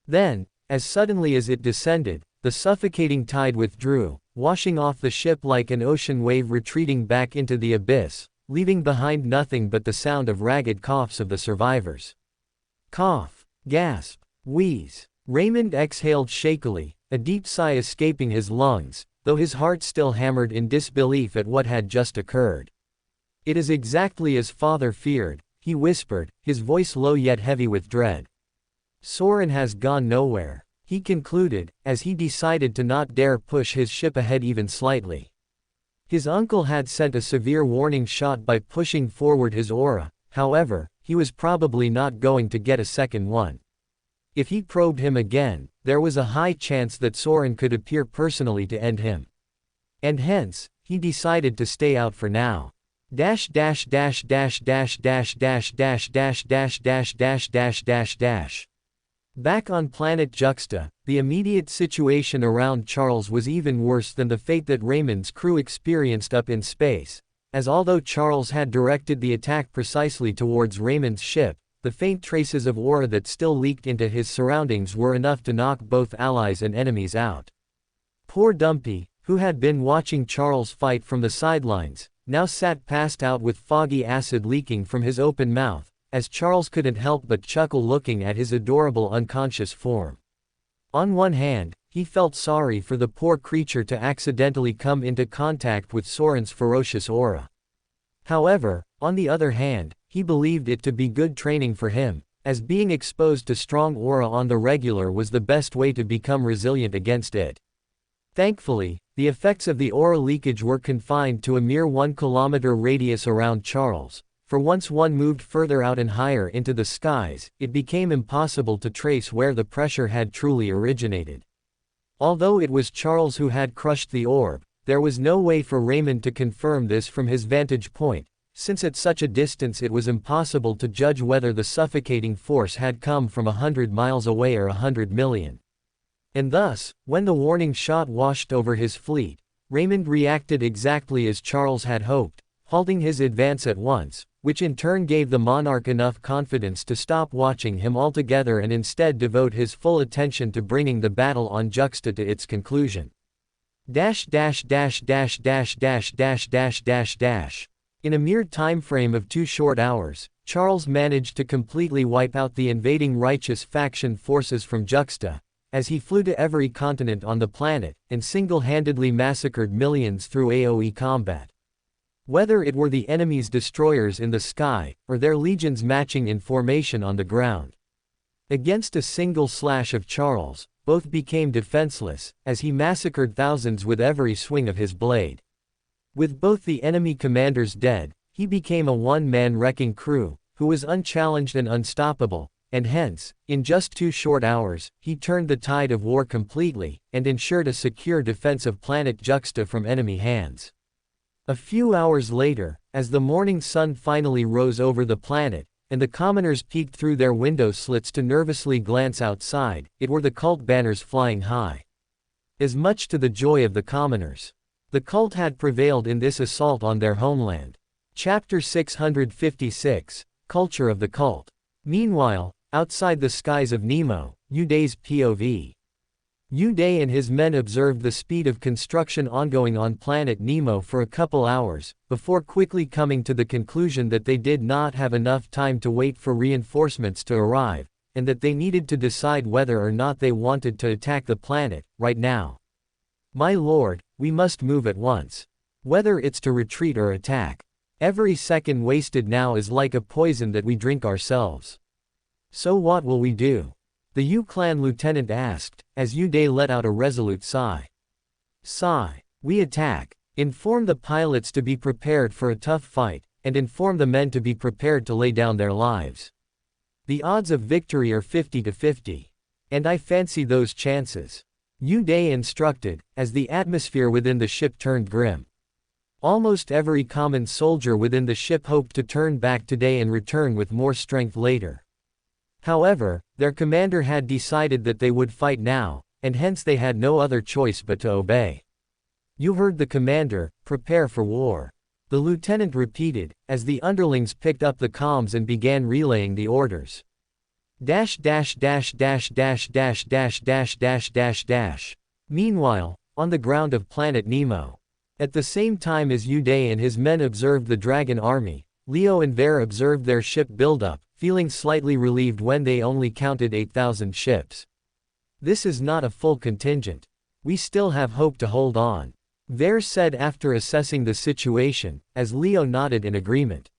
Speaker 1: Then, as suddenly as it descended, the suffocating tide withdrew, washing off the ship like an ocean wave retreating back into the abyss, leaving behind nothing but the sound of ragged coughs of the survivors. Cough. Gasp. Wheeze. Raymond exhaled shakily, a deep sigh escaping his lungs, though his heart still hammered in disbelief at what had just occurred. "It is exactly as father feared," he whispered, his voice low yet heavy with dread. "Soren has gone nowhere," he concluded, as he decided to not dare push his ship ahead even slightly. His uncle had sent a severe warning shot by pushing forward his aura, however, he was probably not going to get a second one. If he probed him again, there was a high chance that Soren could appear personally to end him. And hence, he decided to stay out for now. Dash dash dash dash dash dash dash dash dash dash dash dash dash dash dash. Back on planet Juxta, the immediate situation around Charles was even worse than the fate that Raymond's crew experienced up in space, as although Charles had directed the attack precisely towards Raymond's ship, the faint traces of aura that still leaked into his surroundings were enough to knock both allies and enemies out. Poor Dumpty, who had been watching Charles fight from the sidelines, now sat passed out with foggy acid leaking from his open mouth, as Charles couldn't help but chuckle looking at his adorable unconscious form. On one hand, he felt sorry for the poor creature to accidentally come into contact with Soren's ferocious aura. However, on the other hand, he believed it to be good training for him, as being exposed to strong aura on the regular was the best way to become resilient against it. Thankfully, the effects of the aura leakage were confined to a mere 1 kilometer radius around Charles, for once one moved further out and higher into the skies, it became impossible to trace where the pressure had truly originated. Although it was Charles who had crushed the orb, there was no way for Raymond to confirm this from his vantage point, since at such a distance it was impossible to judge whether the suffocating force had come from 100 miles away or 100 million. And thus, when the warning shot washed over his fleet, Raymond reacted exactly as Charles had hoped, halting his advance at once, which in turn gave the monarch enough confidence to stop watching him altogether and instead devote his full attention to bringing the battle on Juxta to its conclusion. Dash dash dash dash dash dash dash dash dash dash. In a mere time frame of 2 short hours, Charles managed to completely wipe out the invading righteous faction forces from Juxta, as he flew to every continent on the planet, and single-handedly massacred millions through AoE combat. Whether it were the enemy's destroyers in the sky, or their legions matching in formation on the ground. Against a single slash of Charles, both became defenseless, as he massacred thousands with every swing of his blade. With both the enemy commanders dead, he became a one-man wrecking crew, who was unchallenged and unstoppable, and hence, in just 2 short hours, he turned the tide of war completely, and ensured a secure defense of planet Juxta from enemy hands. A few hours later, as the morning sun finally rose over the planet, and the commoners peeked through their window slits to nervously glance outside, it were the cult banners flying high. As much to the joy of the commoners. The cult had prevailed in this assault on their homeland. Chapter 656, Culture of the Cult. Meanwhile, outside the skies of Nemo, Uday's POV. Uday and his men observed the speed of construction ongoing on planet Nemo for a couple hours, before quickly coming to the conclusion that they did not have enough time to wait for reinforcements to arrive, and that they needed to decide whether or not they wanted to attack the planet, right now. My lord, we must move at once. Whether it's to retreat or attack. Every second wasted now is like a poison that we drink ourselves. So what will we do? The U-clan lieutenant asked, as Uday let out a resolute sigh. Sigh. We attack. Inform the pilots to be prepared for a tough fight, and inform the men to be prepared to lay down their lives. The odds of victory are 50-50. And I fancy those chances. Uday instructed, as the atmosphere within the ship turned grim. Almost every common soldier within the ship hoped to turn back today and return with more strength later. However, their commander had decided that they would fight now, and hence they had no other choice but to obey. You heard the commander, prepare for war. The lieutenant repeated, as the underlings picked up the comms and began relaying the orders. Meanwhile, on the ground of planet Nemo. At the same time as Uday and his men observed the dragon army, Leo and Ver observed their ship build up, feeling slightly relieved when they only counted 8,000 ships. This is not a full contingent. We still have hope to hold on. Ver said after assessing the situation, as Leo nodded in agreement.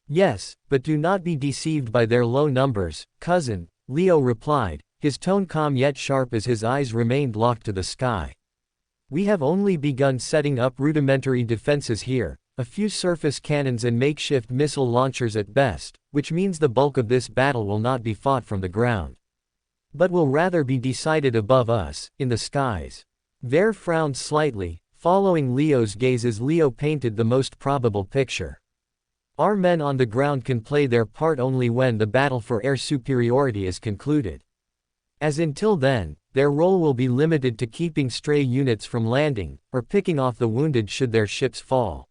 Speaker 1: Yes, but do not be deceived by their low numbers, cousin, Leo replied, his tone calm yet sharp as his eyes remained locked to the sky. We have only begun setting up rudimentary defenses here, a few surface cannons and makeshift missile launchers at best, which means the bulk of this battle will not be fought from the ground. But will rather be decided above us, in the skies. Ver frowned slightly, following Leo's gaze as Leo painted the most probable picture. Our men on the ground can play their part only when the battle for air superiority is concluded. As until then, their role will be limited to keeping stray units from landing, or picking off the wounded should their ships fall.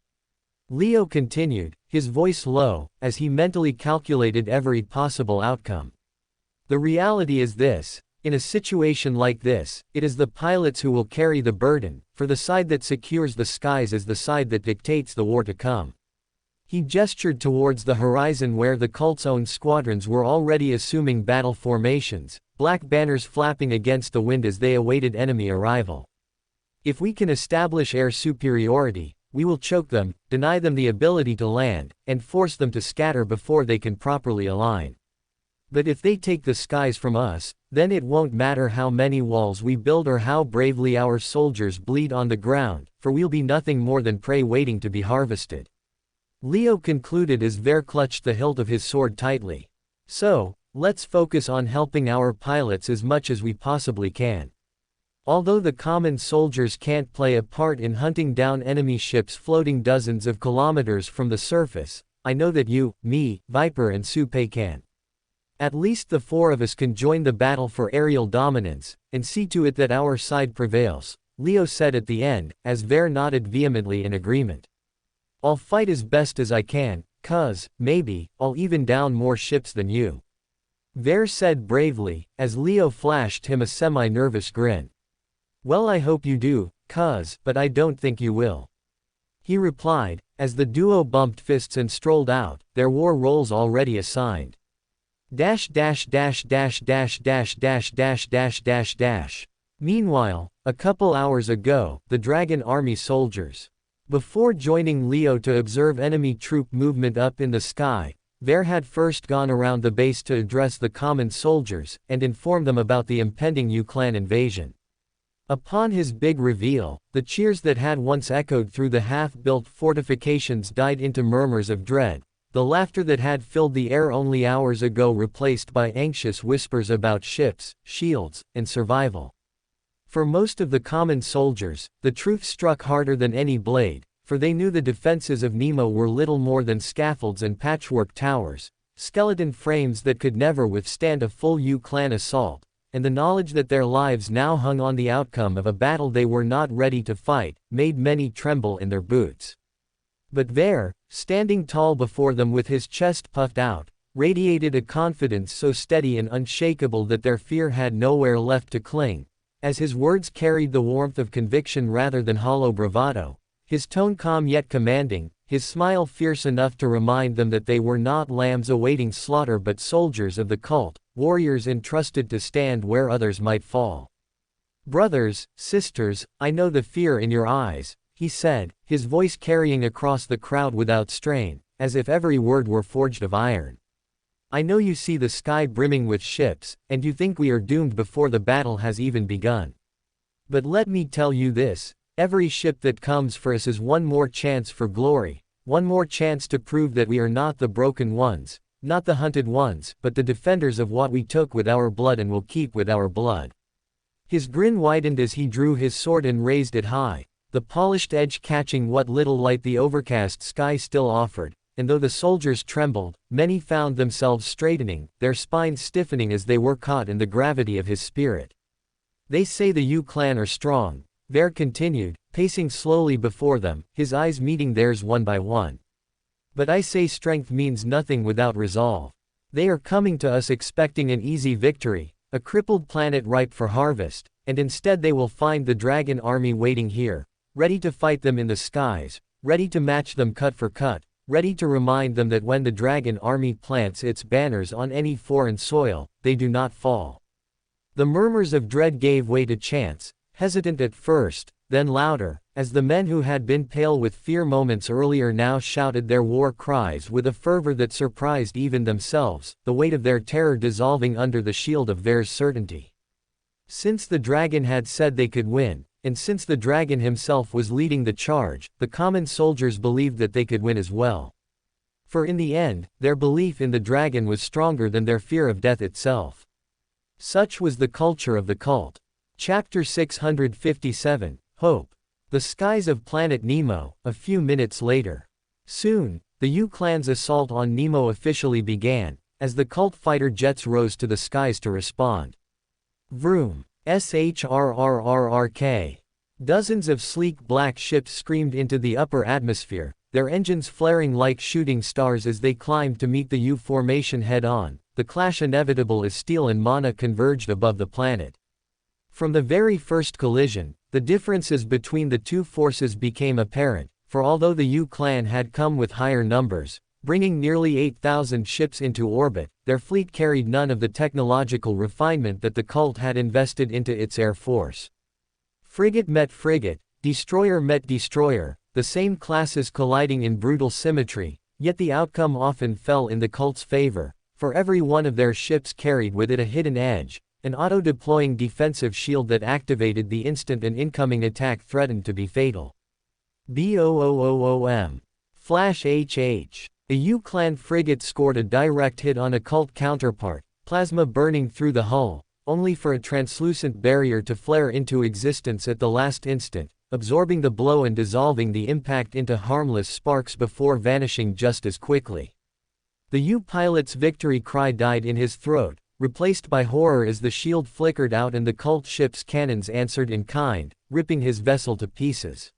Speaker 1: Leo continued, his voice low, as he mentally calculated every possible outcome. The reality is this, in a situation like this, it is the pilots who will carry the burden, for the side that secures the skies is the side that dictates the war to come. He gestured towards the horizon where the cult's own squadrons were already assuming battle formations, black banners flapping against the wind as they awaited enemy arrival. If we can establish air superiority, we will choke them, deny them the ability to land, and force them to scatter before they can properly align. But if they take the skies from us, then it won't matter how many walls we build or how bravely our soldiers bleed on the ground, for we'll be nothing more than prey waiting to be harvested. Leo concluded as Ver clutched the hilt of his sword tightly. So, let's focus on helping our pilots as much as we possibly can. Although the common soldiers can't play a part in hunting down enemy ships floating dozens of kilometers from the surface, I know that you, me, Viper and Supe can. At least the 4 of us can join the battle for aerial dominance, and see to it that our side prevails, Leo said at the end, as Ver nodded vehemently in agreement. I'll fight as best as I can, cuz, maybe, I'll even down more ships than you. Ver said bravely, as Leo flashed him a semi-nervous grin. Well, I hope you do, cuz, but I don't think you will. He replied, as the duo bumped fists and strolled out, their war roles already assigned. Meanwhile, a couple hours ago, the Dragon Army soldiers. Before joining Leo to observe enemy troop movement up in the sky, Ver had first gone around the base to address the common soldiers, and inform them about the impending U-clan invasion. Upon his big reveal, the cheers that had once echoed through the half-built fortifications died into murmurs of dread, the laughter that had filled the air only hours ago replaced by anxious whispers about ships, shields, and survival. For most of the common soldiers, the truth struck harder than any blade, for they knew the defenses of Nemo were little more than scaffolds and patchwork towers, skeleton frames that could never withstand a full U-clan assault, and the knowledge that their lives now hung on the outcome of a battle they were not ready to fight, made many tremble in their boots. But Ver, standing tall before them with his chest puffed out, radiated a confidence so steady and unshakable that their fear had nowhere left to cling, as his words carried the warmth of conviction rather than hollow bravado, his tone calm yet commanding, his smile fierce enough to remind them that they were not lambs awaiting slaughter but soldiers of the cult, warriors entrusted to stand where others might fall. "Brothers, sisters, I know the fear in your eyes," he said, his voice carrying across the crowd without strain, as if every word were forged of iron. "I know you see the sky brimming with ships, and you think we are doomed before the battle has even begun. But let me tell you this, every ship that comes for us is one more chance for glory, one more chance to prove that we are not the broken ones, not the hunted ones, but the defenders of what we took with our blood and will keep with our blood." His grin widened as he drew his sword and raised it high, the polished edge catching what little light the overcast sky still offered, and though the soldiers trembled, many found themselves straightening, their spines stiffening as they were caught in the gravity of his spirit. "They say the U-clan are strong," Ver continued, pacing slowly before them, his eyes meeting theirs one by one. "But I say strength means nothing without resolve. They are coming to us expecting an easy victory, a crippled planet ripe for harvest, and instead they will find the dragon army waiting here, ready to fight them in the skies, ready to match them cut for cut, ready to remind them that when the dragon army plants its banners on any foreign soil, they do not fall." The murmurs of dread gave way to chants, hesitant at first, then louder, as the men who had been pale with fear moments earlier now shouted their war cries with a fervor that surprised even themselves, the weight of their terror dissolving under the shield of Ver's certainty. Since the dragon had said they could win, and since the dragon himself was leading the charge, the common soldiers believed that they could win as well. For in the end, their belief in the dragon was stronger than their fear of death itself. Such was the culture of the cult. Chapter 657, Hope. The skies of planet Nemo, a few minutes later. Soon, the U-clan's assault on Nemo officially began, as the cult fighter jets rose to the skies to respond. Vroom. SHRRRRK. Dozens of sleek black ships screamed into the upper atmosphere, their engines flaring like shooting stars as they climbed to meet the U formation head-on, the clash inevitable as steel and mana converged above the planet. From the very first collision, the differences between the two forces became apparent, for although the U-clan had come with higher numbers, bringing nearly 8,000 ships into orbit, their fleet carried none of the technological refinement that the cult had invested into its air force. Frigate met frigate, destroyer met destroyer, the same classes colliding in brutal symmetry, yet the outcome often fell in the cult's favor, for every one of their ships carried with it a hidden edge, an auto-deploying defensive shield that activated the instant an incoming attack threatened to be fatal. BOOOOM. Flash HH. A U-clan frigate scored a direct hit on a cult counterpart, plasma burning through the hull, only for a translucent barrier to flare into existence at the last instant, absorbing the blow and dissolving the impact into harmless sparks before vanishing just as quickly. The U-pilot's victory cry died in his throat, replaced by horror as the shield flickered out and the cult ship's cannons answered in kind, ripping his vessel to pieces.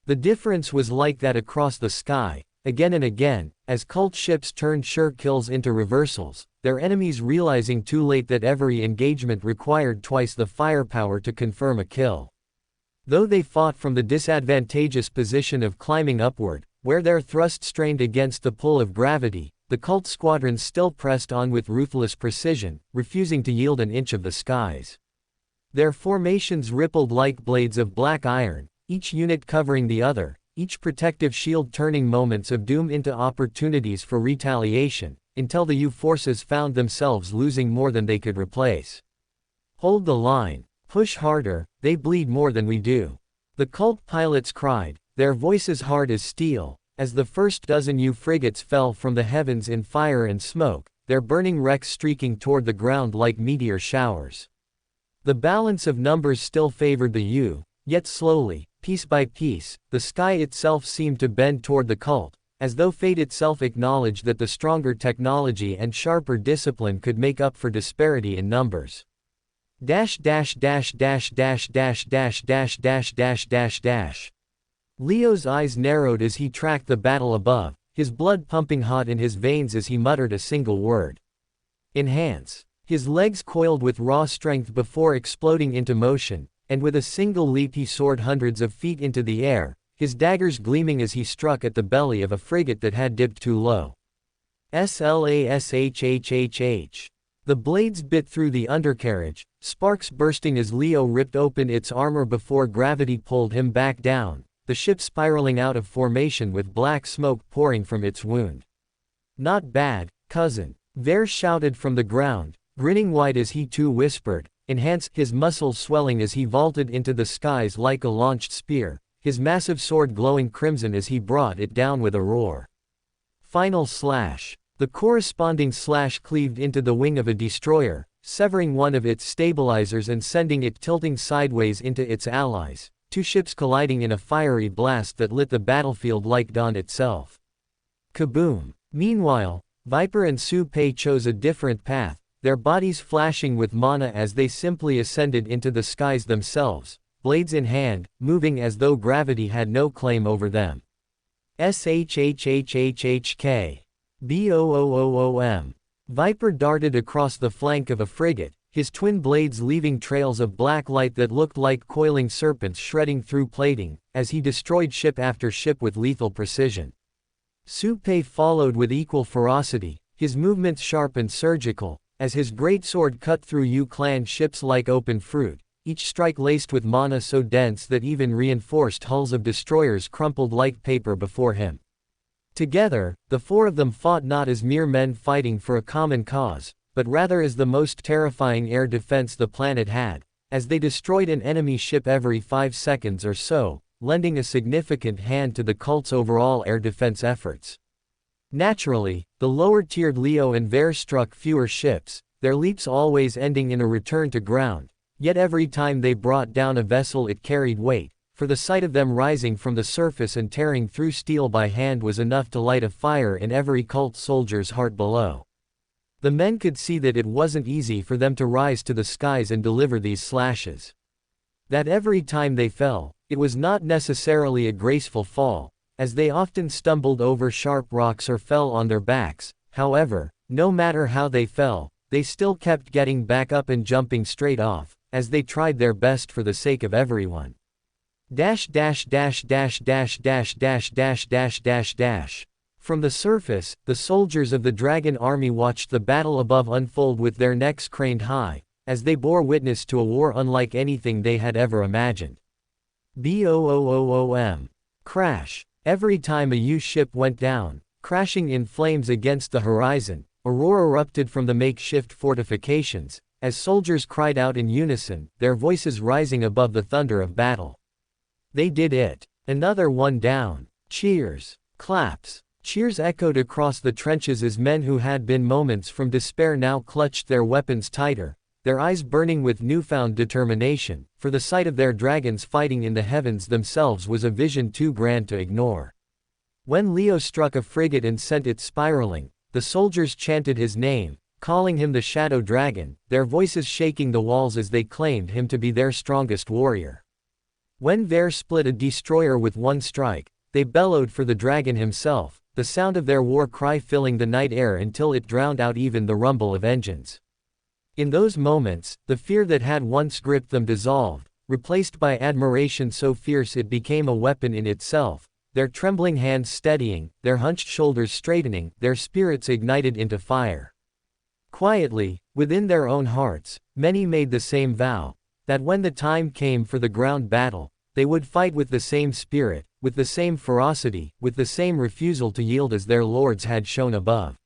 Speaker 1: The difference was like that across the sky, again and again, as cult ships turned sure kills into reversals, their enemies realizing too late that every engagement required twice the firepower to confirm a kill. Though they fought from the disadvantageous position of climbing upward, where their thrust strained against the pull of gravity, the cult squadrons still pressed on with ruthless precision, refusing to yield an inch of the skies. Their formations rippled like blades of black iron, each unit covering the other, each protective shield turning moments of doom into opportunities for retaliation, until the U forces found themselves losing more than they could replace. Hold the line. Push harder, they bleed more than we do. The cult pilots cried, their voices hard as steel, as the first dozen U frigates fell from the heavens in fire and smoke, their burning wrecks streaking toward the ground like meteor showers. The balance of numbers still favored the U, yet slowly, piece by piece, the sky itself seemed to bend toward the cult, as though fate itself acknowledged that the stronger technology and sharper discipline could make up for disparity in numbers. Dash dash dash dash dash dash dash dash dash dash dash dash. Leo's eyes narrowed as he tracked the battle above, his blood pumping hot in his veins as he muttered a single word. Enhance. His legs coiled with raw strength before exploding into motion, and with a single leap he soared hundreds of feet into the air, his daggers gleaming as he struck at the belly of a frigate that had dipped too low. Slashhhhh. The blades bit through the undercarriage, sparks bursting as Leo ripped open its armor before gravity pulled him back down, the ship spiraling out of formation with black smoke pouring from its wound. Not bad, cousin. Ver shouted from the ground, grinning wide as he too whispered, enhance, his muscles swelling as he vaulted into the skies like a launched spear, his massive sword glowing crimson as he brought it down with a roar. Final slash. The corresponding slash cleaved into the wing of a destroyer, severing one of its stabilizers and sending it tilting sideways into its allies, two ships colliding in a fiery blast that lit the battlefield like dawn itself. Kaboom! Meanwhile, Viper and Su Pei chose a different path, their bodies flashing with mana as they simply ascended into the skies themselves, blades in hand, moving as though gravity had no claim over them. Shhhhhhk. Boom. Viper darted across the flank of a frigate, his twin blades leaving trails of black light that looked like coiling serpents shredding through plating, as he destroyed ship after ship with lethal precision. Su Pei followed with equal ferocity, his movements sharp and surgical, as his greatsword cut through U-clan ships like open fruit, each strike laced with mana so dense that even reinforced hulls of destroyers crumpled like paper before him. Together, the four of them fought not as mere men fighting for a common cause, but rather as the most terrifying air defense the planet had, as they destroyed an enemy ship every 5 seconds or so, lending a significant hand to the cult's overall air defense efforts. Naturally, the lower-tiered Leo and Ver struck fewer ships, their leaps always ending in a return to ground, yet every time they brought down a vessel it carried weight, for the sight of them rising from the surface and tearing through steel by hand was enough to light a fire in every cult soldier's heart below. The men could see that it wasn't easy for them to rise to the skies and deliver these slashes. That every time they fell, it was not necessarily a graceful fall, as they often stumbled over sharp rocks or fell on their backs. However, no matter how they fell, they still kept getting back up and jumping straight off, as they tried their best for the sake of everyone. Dash dash dash dash dash dash dash dash dash dash dash. From the surface, the soldiers of the Dragon Army watched the battle above unfold with their necks craned high, as they bore witness to a war unlike anything they had ever imagined. Boom. Crash. Every time a U-ship went down, crashing in flames against the horizon, a roar erupted from the makeshift fortifications, as soldiers cried out in unison, their voices rising above the thunder of battle. They did it. Another one down. Cheers. Claps. Cheers echoed across the trenches as men who had been moments from despair now clutched their weapons tighter, their eyes burning with newfound determination, for the sight of their dragons fighting in the heavens themselves was a vision too grand to ignore. When Leo struck a frigate and sent it spiraling, the soldiers chanted his name, calling him the Shadow Dragon, their voices shaking the walls as they claimed him to be their strongest warrior. When Ver split a destroyer with one strike, they bellowed for the dragon himself, the sound of their war cry filling the night air until it drowned out even the rumble of engines. In those moments, the fear that had once gripped them dissolved, replaced by admiration so fierce it became a weapon in itself, their trembling hands steadying, their hunched shoulders straightening, their spirits ignited into fire. Quietly, within their own hearts, many made the same vow, that when the time came for the ground battle, they would fight with the same spirit, with the same ferocity, with the same refusal to yield as their lords had shown above.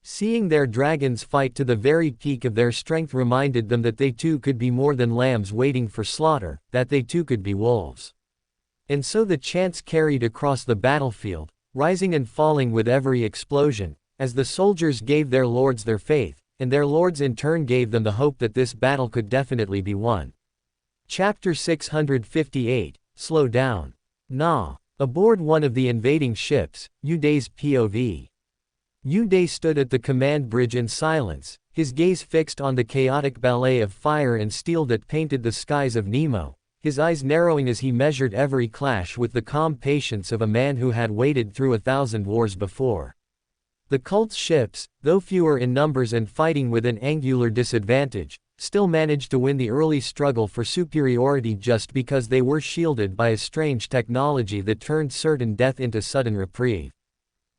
Speaker 1: Seeing their dragons fight to the very peak of their strength reminded them that they too could be more than lambs waiting for slaughter, that they too could be wolves. And so the chants carried across the battlefield, rising and falling with every explosion, as the soldiers gave their lords their faith, and their lords in turn gave them the hope that this battle could definitely be won. Chapter 658, Slow Down. Nah. Aboard one of the invading ships, Uday's POV. Uday stood at the command bridge in silence, his gaze fixed on the chaotic ballet of fire and steel that painted the skies of Nemo, his eyes narrowing as he measured every clash with the calm patience of a man who had waded through 1,000 wars before. The cult's ships, though fewer in numbers and fighting with an angular disadvantage, still managed to win the early struggle for superiority just because they were shielded by a strange technology that turned certain death into sudden reprieve.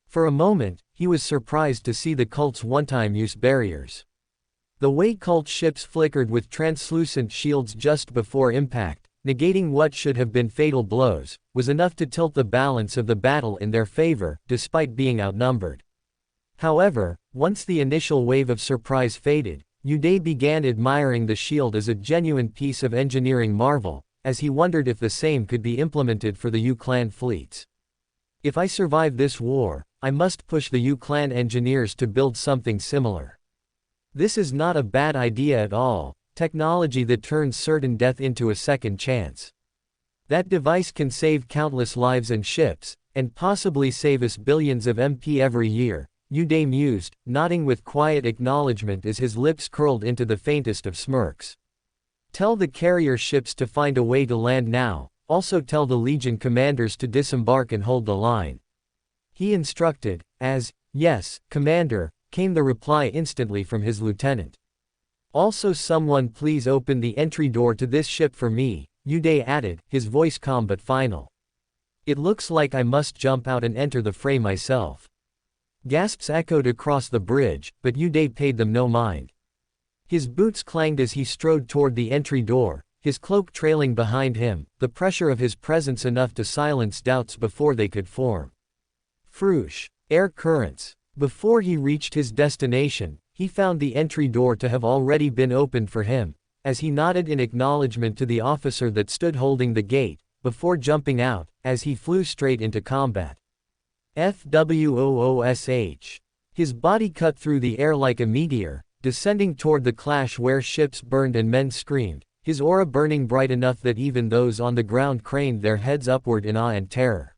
Speaker 1: For a moment, he was surprised to see the cult's one-time use barriers. The way cult ships flickered with translucent shields just before impact, negating what should have been fatal blows, was enough to tilt the balance of the battle in their favor, despite being outnumbered. However, once the initial wave of surprise faded, Uday began admiring the shield as a genuine piece of engineering marvel, as he wondered if the same could be implemented for the U-clan fleets. If I survive this war, I must push the U-clan engineers to build something similar. This is not a bad idea at all, technology that turns certain death into a second chance. That device can save countless lives and ships, and possibly save us billions of MP every year, Uday mused, nodding with quiet acknowledgement as his lips curled into the faintest of smirks. Tell the carrier ships to find a way to land now, also tell the Legion commanders to disembark and hold the line. He instructed, as, yes, Commander, came the reply instantly from his lieutenant. Also someone please open the entry door to this ship for me, Uday added, his voice calm but final. It looks like I must jump out and enter the fray myself. Gasps echoed across the bridge, but Uday paid them no mind. His boots clanged as he strode toward the entry door, his cloak trailing behind him, the pressure of his presence enough to silence doubts before they could form. Froosh. Air currents. Before he reached his destination, he found the entry door to have already been opened for him, as he nodded in acknowledgement to the officer that stood holding the gate, before jumping out, as he flew straight into combat. FWOOSH. His body cut through the air like a meteor, descending toward the clash where ships burned and men screamed, his aura burning bright enough that even those on the ground craned their heads upward in awe and terror.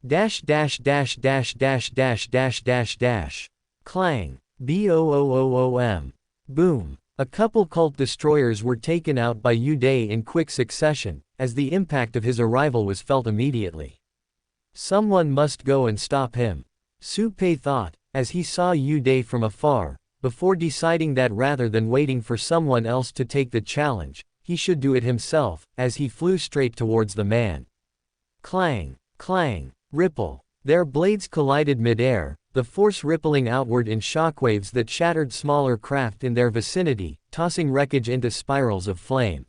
Speaker 1: Dash dash dash dash dash dash dash dash dash. Clang. BOOOOM. Boom. A couple cult destroyers were taken out by Uday in quick succession, as the impact of his arrival was felt immediately. Someone must go and stop him. Su-pei thought, as he saw Uday from afar, before deciding that rather than waiting for someone else to take the challenge, he should do it himself, as he flew straight towards the man. Clang, clang, ripple. Their blades collided mid-air, the force rippling outward in shockwaves that shattered smaller craft in their vicinity, tossing wreckage into spirals of flame.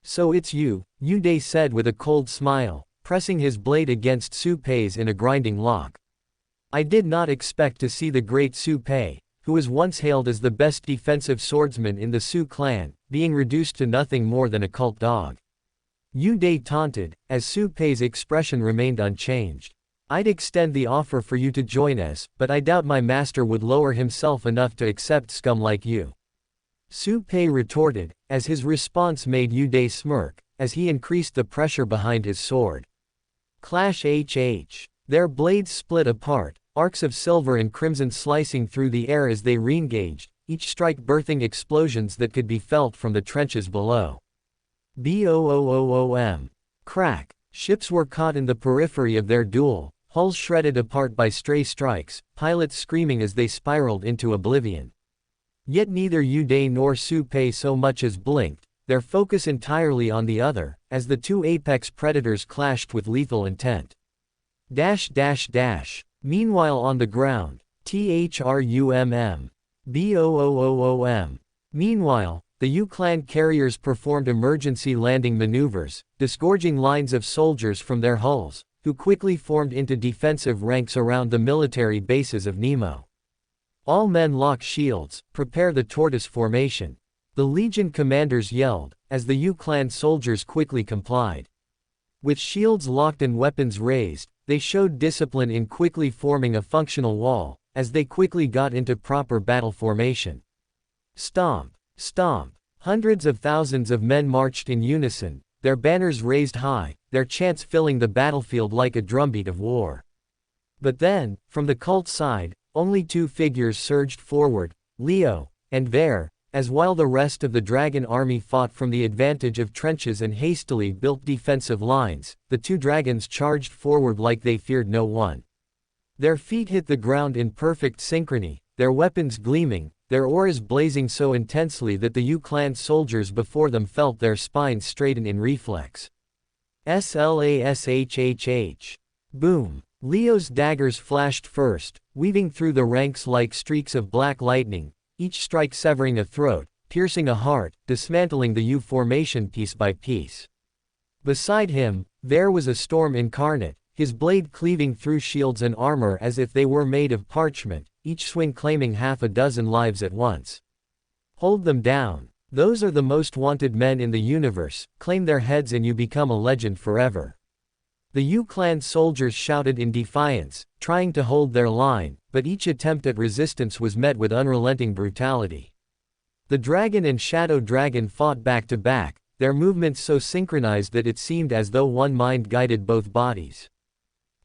Speaker 1: So it's you, Uday said with a cold smile, pressing his blade against Su-pei's in a grinding lock. I did not expect to see the great Su-pei, who was once hailed as the best defensive swordsman in the Su clan, being reduced to nothing more than a cult dog. Uday taunted, as Su-pei's expression remained unchanged. I'd extend the offer for you to join us, but I doubt my master would lower himself enough to accept scum like you. Su-pei retorted, as his response made Uday smirk, as he increased the pressure behind his sword. Clash HH. Their blades split apart, arcs of silver and crimson slicing through the air as they re-engaged, each strike birthing explosions that could be felt from the trenches below. BOOOOM. Crack. Ships were caught in the periphery of their duel, hulls shredded apart by stray strikes, pilots screaming as they spiraled into oblivion. Yet neither Uday nor Su-pei so much as blinked, their focus entirely on the other, as the two apex predators clashed with lethal intent. Dash dash dash. Meanwhile on the ground, THRUMM. BOOOOM. Meanwhile, the U-clan carriers performed emergency landing maneuvers, disgorging lines of soldiers from their hulls, who quickly formed into defensive ranks around the military bases of Nemo. All men lock shields, prepare the tortoise formation. The Legion commanders yelled, as the U-Clan soldiers quickly complied. With shields locked and weapons raised, they showed discipline in quickly forming a functional wall, as they quickly got into proper battle formation. Stomp, stomp. Hundreds of thousands of men marched in unison, their banners raised high, their chants filling the battlefield like a drumbeat of war. But then, from the cult side, only two figures surged forward, Leo and Ver, as while the rest of the dragon army fought from the advantage of trenches and hastily built defensive lines, the two dragons charged forward like they feared no one. Their feet hit the ground in perfect synchrony, their weapons gleaming, their auras blazing so intensely that the U-Clan soldiers before them felt their spines straighten in reflex. Slashhhh. Boom. Leo's daggers flashed first, weaving through the ranks like streaks of black lightning, each strike severing a throat, piercing a heart, dismantling the U formation piece by piece. Beside him, there was a storm incarnate, his blade cleaving through shields and armor as if they were made of parchment, each swing claiming half a dozen lives at once. Hold them down. Those are the most wanted men in the universe, claim their heads and you become a legend forever. The U-Clan soldiers shouted in defiance, trying to hold their line, but each attempt at resistance was met with unrelenting brutality. The dragon and shadow dragon fought back to back, their movements so synchronized that it seemed as though one mind guided both bodies.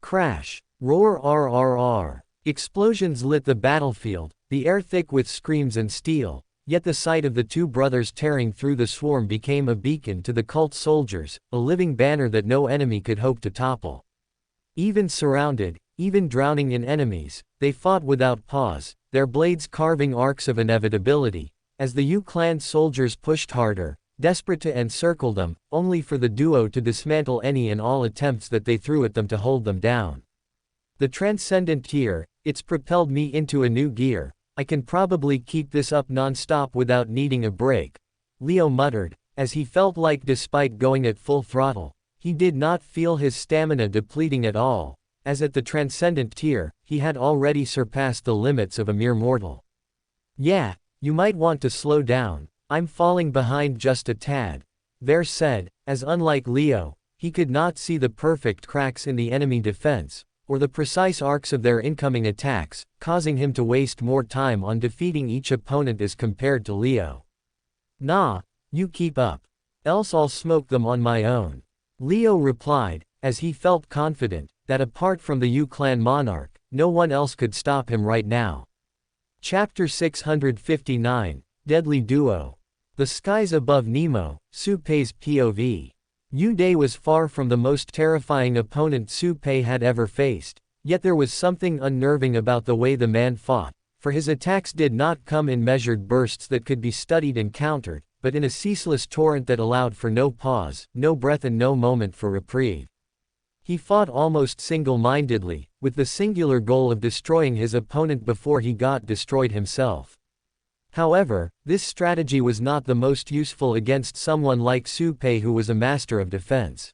Speaker 1: Crash. Roar rrr. Explosions lit the battlefield, the air thick with screams and steel, yet the sight of the two brothers tearing through the swarm became a beacon to the cult soldiers, a living banner that no enemy could hope to topple. Even surrounded, even drowning in enemies, they fought without pause, their blades carving arcs of inevitability, as the U-Clan soldiers pushed harder, desperate to encircle them, only for the duo to dismantle any and all attempts that they threw at them to hold them down. The transcendent tier, it's propelled me into a new gear. I can probably keep this up non-stop without needing a break, Leo muttered, as he felt like despite going at full throttle, he did not feel his stamina depleting at all, as at the transcendent tier, he had already surpassed the limits of a mere mortal. Yeah, you might want to slow down, I'm falling behind just a tad, Ver said, as unlike Leo, he could not see the perfect cracks in the enemy defense, or the precise arcs of their incoming attacks, causing him to waste more time on defeating each opponent as compared to Leo. Nah, you keep up. Else I'll smoke them on my own. Leo replied, as he felt confident, that apart from the U-Clan monarch, no one else could stop him right now. Chapter 659, Deadly Duo. The skies above Nemo, Su-Pei's POV. Yu-Day was far from the most terrifying opponent Su-Pei had ever faced, yet there was something unnerving about the way the man fought, for his attacks did not come in measured bursts that could be studied and countered, but in a ceaseless torrent that allowed for no pause, no breath and no moment for reprieve. He fought almost single-mindedly, with the singular goal of destroying his opponent before he got destroyed himself. However, this strategy was not the most useful against someone like Su-Pei who was a master of defense.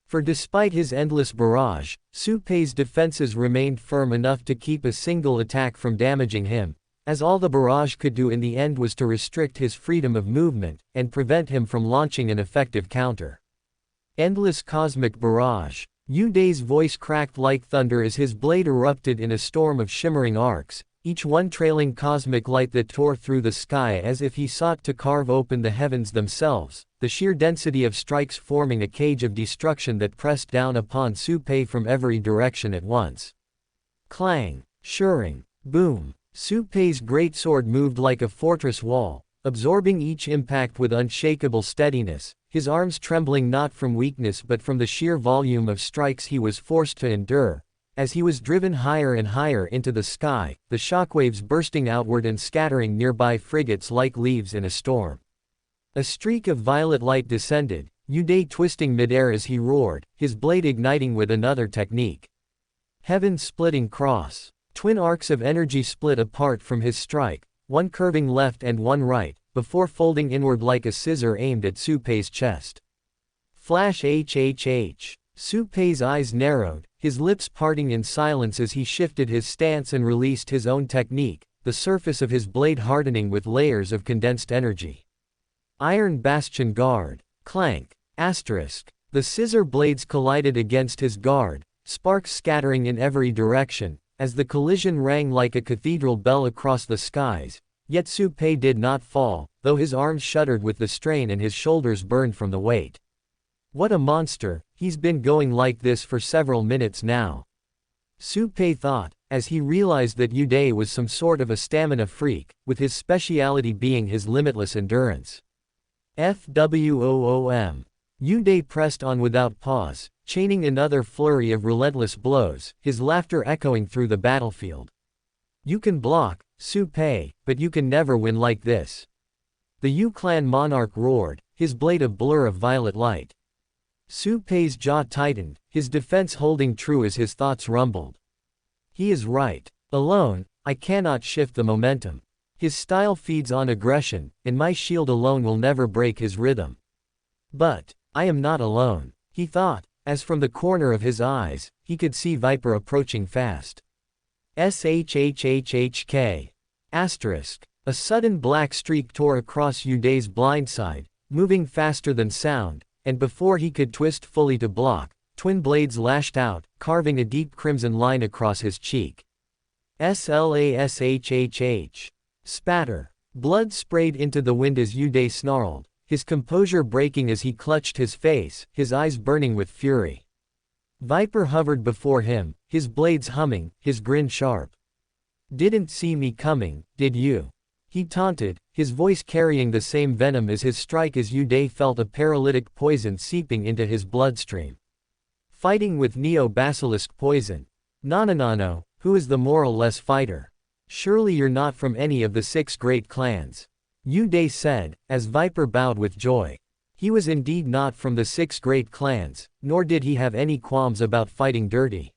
Speaker 1: For despite his endless barrage, Su-Pei's defenses remained firm enough to keep a single attack from damaging him, as all the barrage could do in the end was to restrict his freedom of movement, and prevent him from launching an effective counter. Endless cosmic barrage. Yu-Day's voice cracked like thunder as his blade erupted in a storm of shimmering arcs, each one trailing cosmic light that tore through the sky as if he sought to carve open the heavens themselves, the sheer density of strikes forming a cage of destruction that pressed down upon Su-Pei from every direction at once. Clang, shurring, boom. Su-Pei's greatsword moved like a fortress wall, absorbing each impact with unshakable steadiness, his arms trembling not from weakness but from the sheer volume of strikes he was forced to endure. As he was driven higher and higher into the sky, the shockwaves bursting outward and scattering nearby frigates like leaves in a storm. A streak of violet light descended, Yu-Day twisting midair as he roared, his blade igniting with another technique. Heaven-splitting cross. Twin arcs of energy split apart from his strike, one curving left and one right, before folding inward like a scissor aimed at Su-Pei's chest. Flash hhh. Su Pei's eyes narrowed, his lips parting in silence as he shifted his stance and released his own technique, the surface of his blade hardening with layers of condensed energy. Iron Bastion Guard. Clank. Asterisk. The scissor blades collided against his guard, sparks scattering in every direction, as the collision rang like a cathedral bell across the skies, yet Su Pei did not fall, though his arms shuddered with the strain and his shoulders burned from the weight. What a monster, he's been going like this for several minutes now. Su Pei thought, as he realized that Yu Dai was some sort of a stamina freak, with his speciality being his limitless endurance. FWOOM. Yu Dai pressed on without pause, chaining another flurry of relentless blows, his laughter echoing through the battlefield. You can block, Su Pei, but you can never win like this. The Yu clan monarch roared, his blade a blur of violet light. Su Pei's jaw tightened, his defense holding true as his thoughts rumbled. He is right. Alone, I cannot shift the momentum. His style feeds on aggression, and my shield alone will never break his rhythm. But I am not alone, he thought, as from the corner of his eyes, he could see Viper approaching fast. SHHHHK. Asterisk. A sudden black streak tore across Yu Dai's blind side, moving faster than sound, and before he could twist fully to block, twin blades lashed out, carving a deep crimson line across his cheek. SLASHHH. Spatter. Blood sprayed into the wind as Yu Dai snarled, his composure breaking as he clutched his face, his eyes burning with fury. Viper hovered before him, his blades humming, his grin sharp. Didn't see me coming, did you? He taunted, his voice carrying the same venom as his strike as Yu Dai felt a paralytic poison seeping into his bloodstream. Fighting with Neo-Basilisk poison. Nananano, who is the moral-less fighter? Surely you're not from any of the 6 great clans. Yu Dai said, as Viper bowed with joy. He was indeed not from the 6 great clans, nor did he have any qualms about fighting dirty.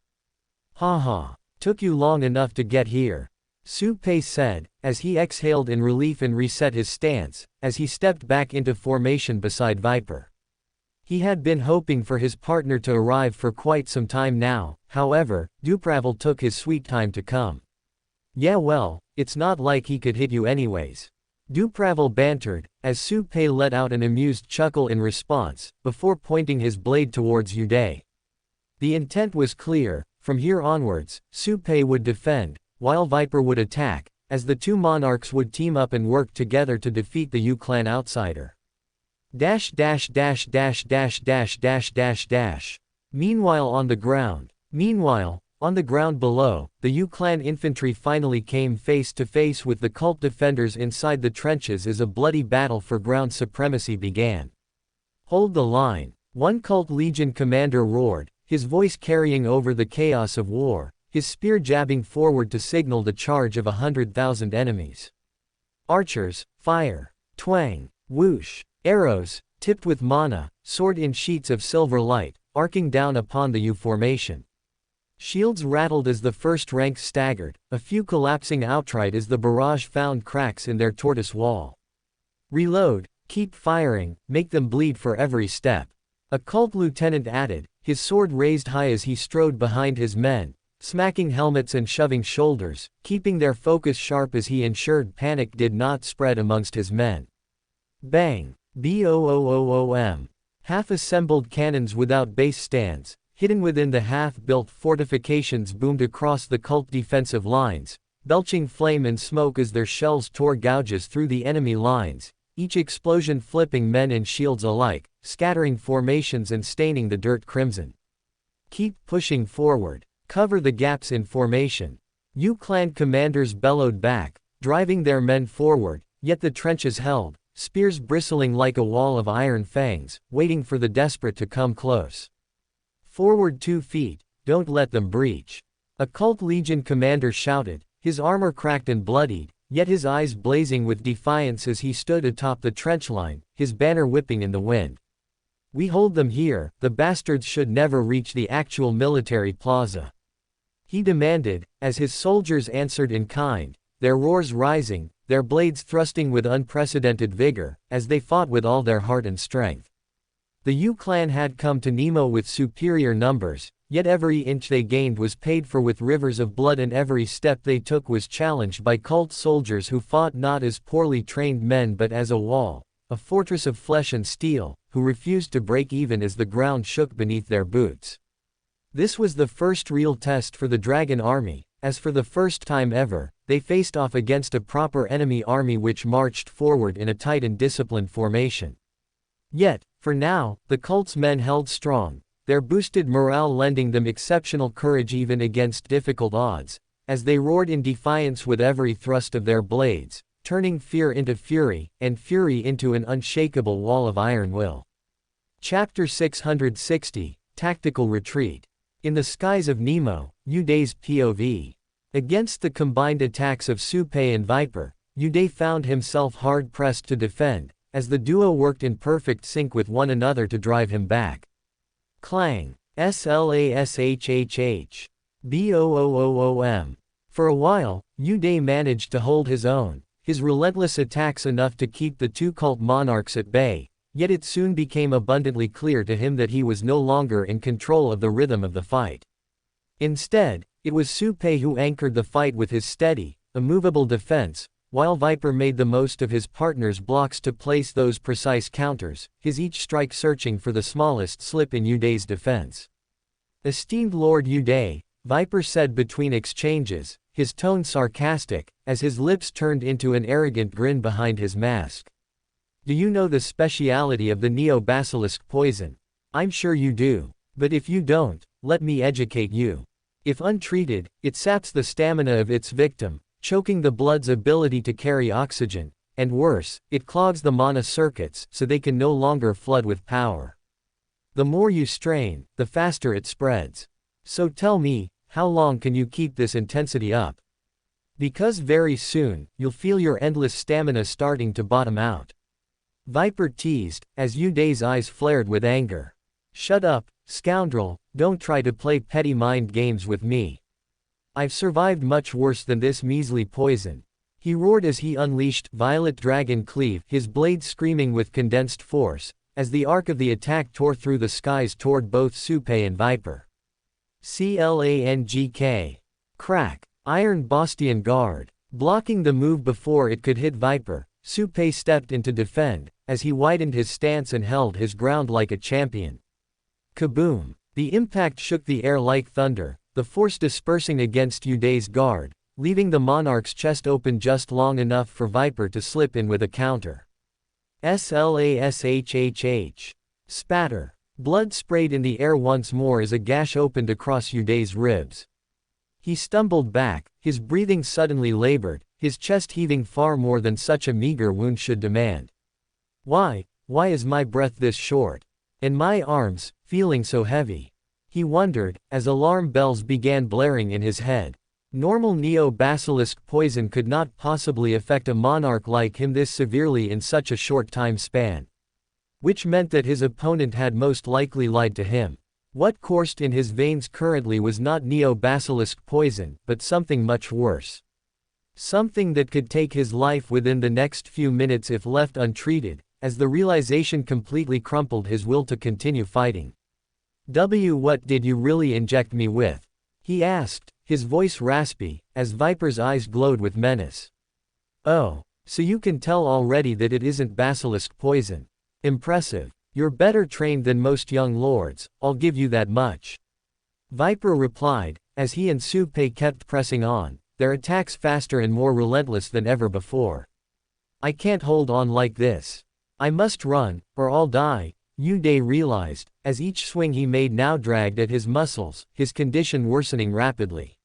Speaker 1: Ha ha, took you long enough to get here. Su Pei said, as he exhaled in relief and reset his stance, as he stepped back into formation beside Viper. He had been hoping for his partner to arrive for quite some time now, however, Dupravel took his sweet time to come. Yeah well, it's not like he could hit you anyways. Dupravel bantered, as Su Pei let out an amused chuckle in response, before pointing his blade towards Yu Dai. The intent was clear, from here onwards, Su Pei would defend, while Viper would attack, as the 2 monarchs would team up and work together to defeat the Yu clan outsider. Meanwhile on the ground below, the Yu clan infantry finally came face to face with the cult defenders inside the trenches as a bloody battle for ground supremacy began. Hold the line, one cult legion commander roared, his voice carrying over the chaos of war, his spear jabbing forward to signal the charge of 100,000 enemies. Archers, fire! Twang! Whoosh! Arrows, tipped with mana, soared in sheets of silver light, arcing down upon the Yu formation. Shields rattled as the first ranks staggered, a few collapsing outright as the barrage found cracks in their tortoise wall. Reload, keep firing, make them bleed for every step. A cult lieutenant added, his sword raised high as he strode behind his men, smacking helmets and shoving shoulders, keeping their focus sharp as he ensured panic did not spread amongst his men. Bang! BOOOOM. Half-assembled cannons without base stands, hidden within the half-built fortifications boomed across the cult defensive lines, belching flame and smoke as their shells tore gouges through the enemy lines, each explosion flipping men and shields alike, scattering formations and staining the dirt crimson. Keep pushing forward. Cover the gaps in formation. Yu clan commanders bellowed back, driving their men forward, yet the trenches held, spears bristling like a wall of iron fangs, waiting for the desperate to come close. Forward 2 feet, don't let them breach. A cult legion commander shouted, his armor cracked and bloodied, yet his eyes blazing with defiance as he stood atop the trench line, his banner whipping in the wind. We hold them here, the bastards should never reach the actual military plaza. He demanded, as his soldiers answered in kind, their roars rising, their blades thrusting with unprecedented vigor, as they fought with all their heart and strength. The Yu clan had come to Nemo with superior numbers, yet every inch they gained was paid for with rivers of blood, and every step they took was challenged by cult soldiers who fought not as poorly trained men but as a wall, a fortress of flesh and steel, who refused to break even as the ground shook beneath their boots. This was the first real test for the Dragon Army, as for the first time ever, they faced off against a proper enemy army which marched forward in a tight and disciplined formation. Yet, for now, the cult's men held strong, their boosted morale lending them exceptional courage even against difficult odds, as they roared in defiance with every thrust of their blades, turning fear into fury, and fury into an unshakable wall of iron will. Chapter 660, Tactical Retreat. In the skies of Nemo, Yude's POV. Against the combined attacks of Supei and Viper, Yude found himself hard-pressed to defend, as the duo worked in perfect sync with one another to drive him back. Clang. Slashhh. Boom. For a while, Yude managed to hold his own, his relentless attacks enough to keep the two cult monarchs at bay, yet it soon became abundantly clear to him that he was no longer in control of the rhythm of the fight. Instead, it was Supei who anchored the fight with his steady, immovable defense, while Viper made the most of his partner's blocks to place those precise counters, his each strike searching for the smallest slip in Yude's defense. "Esteemed Lord Yude," Viper said between exchanges, his tone sarcastic, as his lips turned into an arrogant grin behind his mask. "Do you know the speciality of the Neo-Basilisk poison? I'm sure you do. But if you don't, let me educate you. If untreated, it saps the stamina of its victim, choking the blood's ability to carry oxygen, and worse, it clogs the mana circuits so they can no longer flood with power. The more you strain, the faster it spreads. So tell me, how long can you keep this intensity up? Because very soon, you'll feel your endless stamina starting to bottom out." Viper teased, as Yude's eyes flared with anger. "Shut up, scoundrel, don't try to play petty mind games with me. I've survived much worse than this measly poison," he roared as he unleashed Violet Dragon Cleave, his blade screaming with condensed force, as the arc of the attack tore through the skies toward both Supei and Viper. Clang. Crack. Iron Bastion Guard. Blocking the move before it could hit Viper, Supei stepped in to defend, as he widened his stance and held his ground like a champion. Kaboom! The impact shook the air like thunder, the force dispersing against Yude's guard, leaving the monarch's chest open just long enough for Viper to slip in with a counter. Slashhh. Spatter. Blood sprayed in the air once more as a gash opened across Yude's ribs. He stumbled back, his breathing suddenly labored, his chest heaving far more than such a meager wound should demand. Why is my breath this short? And my arms, feeling so heavy? He wondered, as alarm bells began blaring in his head. Normal Neo-Basilisk poison could not possibly affect a monarch like him this severely in such a short time span. Which meant that his opponent had most likely lied to him. What coursed in his veins currently was not Neo-Basilisk poison, but something much worse. Something that could take his life within the next few minutes if left untreated, as the realization completely crumpled his will to continue fighting. What did you really inject me with?" he asked, his voice raspy, as Viper's eyes glowed with menace. "Oh, so you can tell already that it isn't basilisk poison. Impressive. You're better trained than most young lords, I'll give you that much," Viper replied, as he and Supei kept pressing on, their attacks faster and more relentless than ever before. "I can't hold on like this. I must run, or I'll die," Yude realized, as each swing he made now dragged at his muscles, his condition worsening rapidly.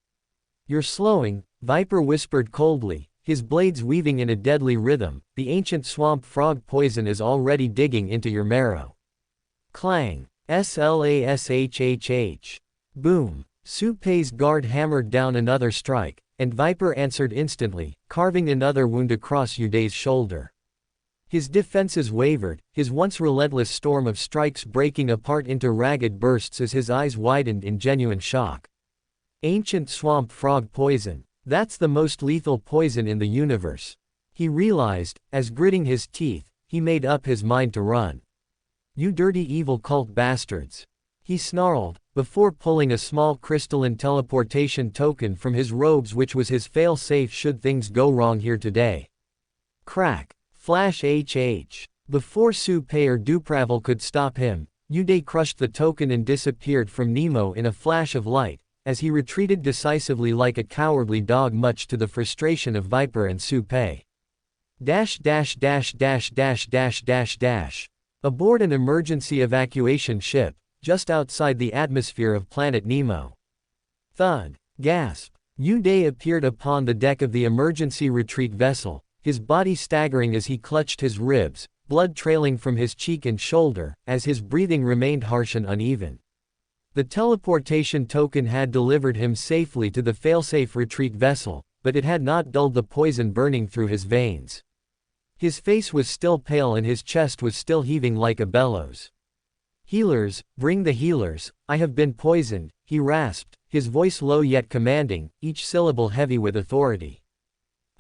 Speaker 1: "You're slowing," Viper whispered coldly, his blades weaving in a deadly rhythm. "The ancient swamp frog poison is already digging into your marrow." Clang. Slashhh. Boom. Supei's guard hammered down another strike, and Viper answered instantly, carving another wound across Yude's shoulder. His defenses wavered, his once relentless storm of strikes breaking apart into ragged bursts as his eyes widened in genuine shock. Ancient swamp frog poison. That's the most lethal poison in the universe. He realized, as gritting his teeth, he made up his mind to run. You dirty evil cult bastards. He snarled, before pulling a small crystalline teleportation token from his robes, which was his fail-safe should things go wrong here today. Crack. Flash HH. Before Su-Pei or Dupravel could stop him, Uday crushed the token and disappeared from Nemo in a flash of light, as he retreated decisively like a cowardly dog, much to the frustration of Viper and Su-Pei. Aboard an emergency evacuation ship, just outside the atmosphere of planet Nemo. Thud. Gasp. Uday appeared upon the deck of the emergency retreat vessel, his body staggering as he clutched his ribs, blood trailing from his cheek and shoulder, as his breathing remained harsh and uneven. The teleportation token had delivered him safely to the failsafe retreat vessel, but it had not dulled the poison burning through his veins. His face was still pale and his chest was still heaving like a bellows. "Healers, bring the healers, I have been poisoned," he rasped, his voice low yet commanding, each syllable heavy with authority.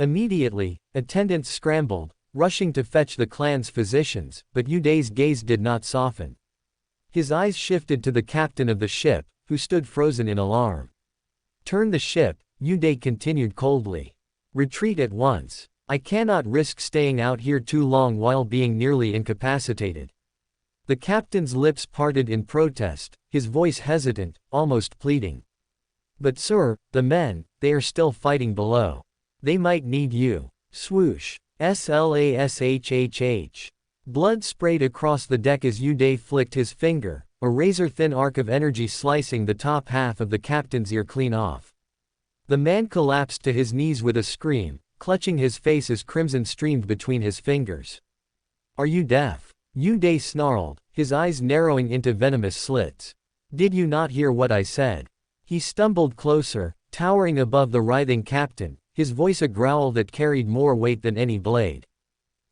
Speaker 1: Immediately, attendants scrambled, rushing to fetch the clan's physicians, but Uday's gaze did not soften. His eyes shifted to the captain of the ship, who stood frozen in alarm. "Turn the ship," Uday continued coldly. "Retreat at once. I cannot risk staying out here too long while being nearly incapacitated." The captain's lips parted in protest, his voice hesitant, almost pleading. "But sir, the men, they are still fighting below. They might need you." Swoosh. Slashhhh. Blood sprayed across the deck as Uday flicked his finger, a razor-thin arc of energy slicing the top half of the captain's ear clean off. The man collapsed to his knees with a scream, clutching his face as crimson streamed between his fingers. "Are you deaf?" Uday snarled, his eyes narrowing into venomous slits. "Did you not hear what I said?" He stumbled closer, towering above the writhing captain, his voice a growl that carried more weight than any blade.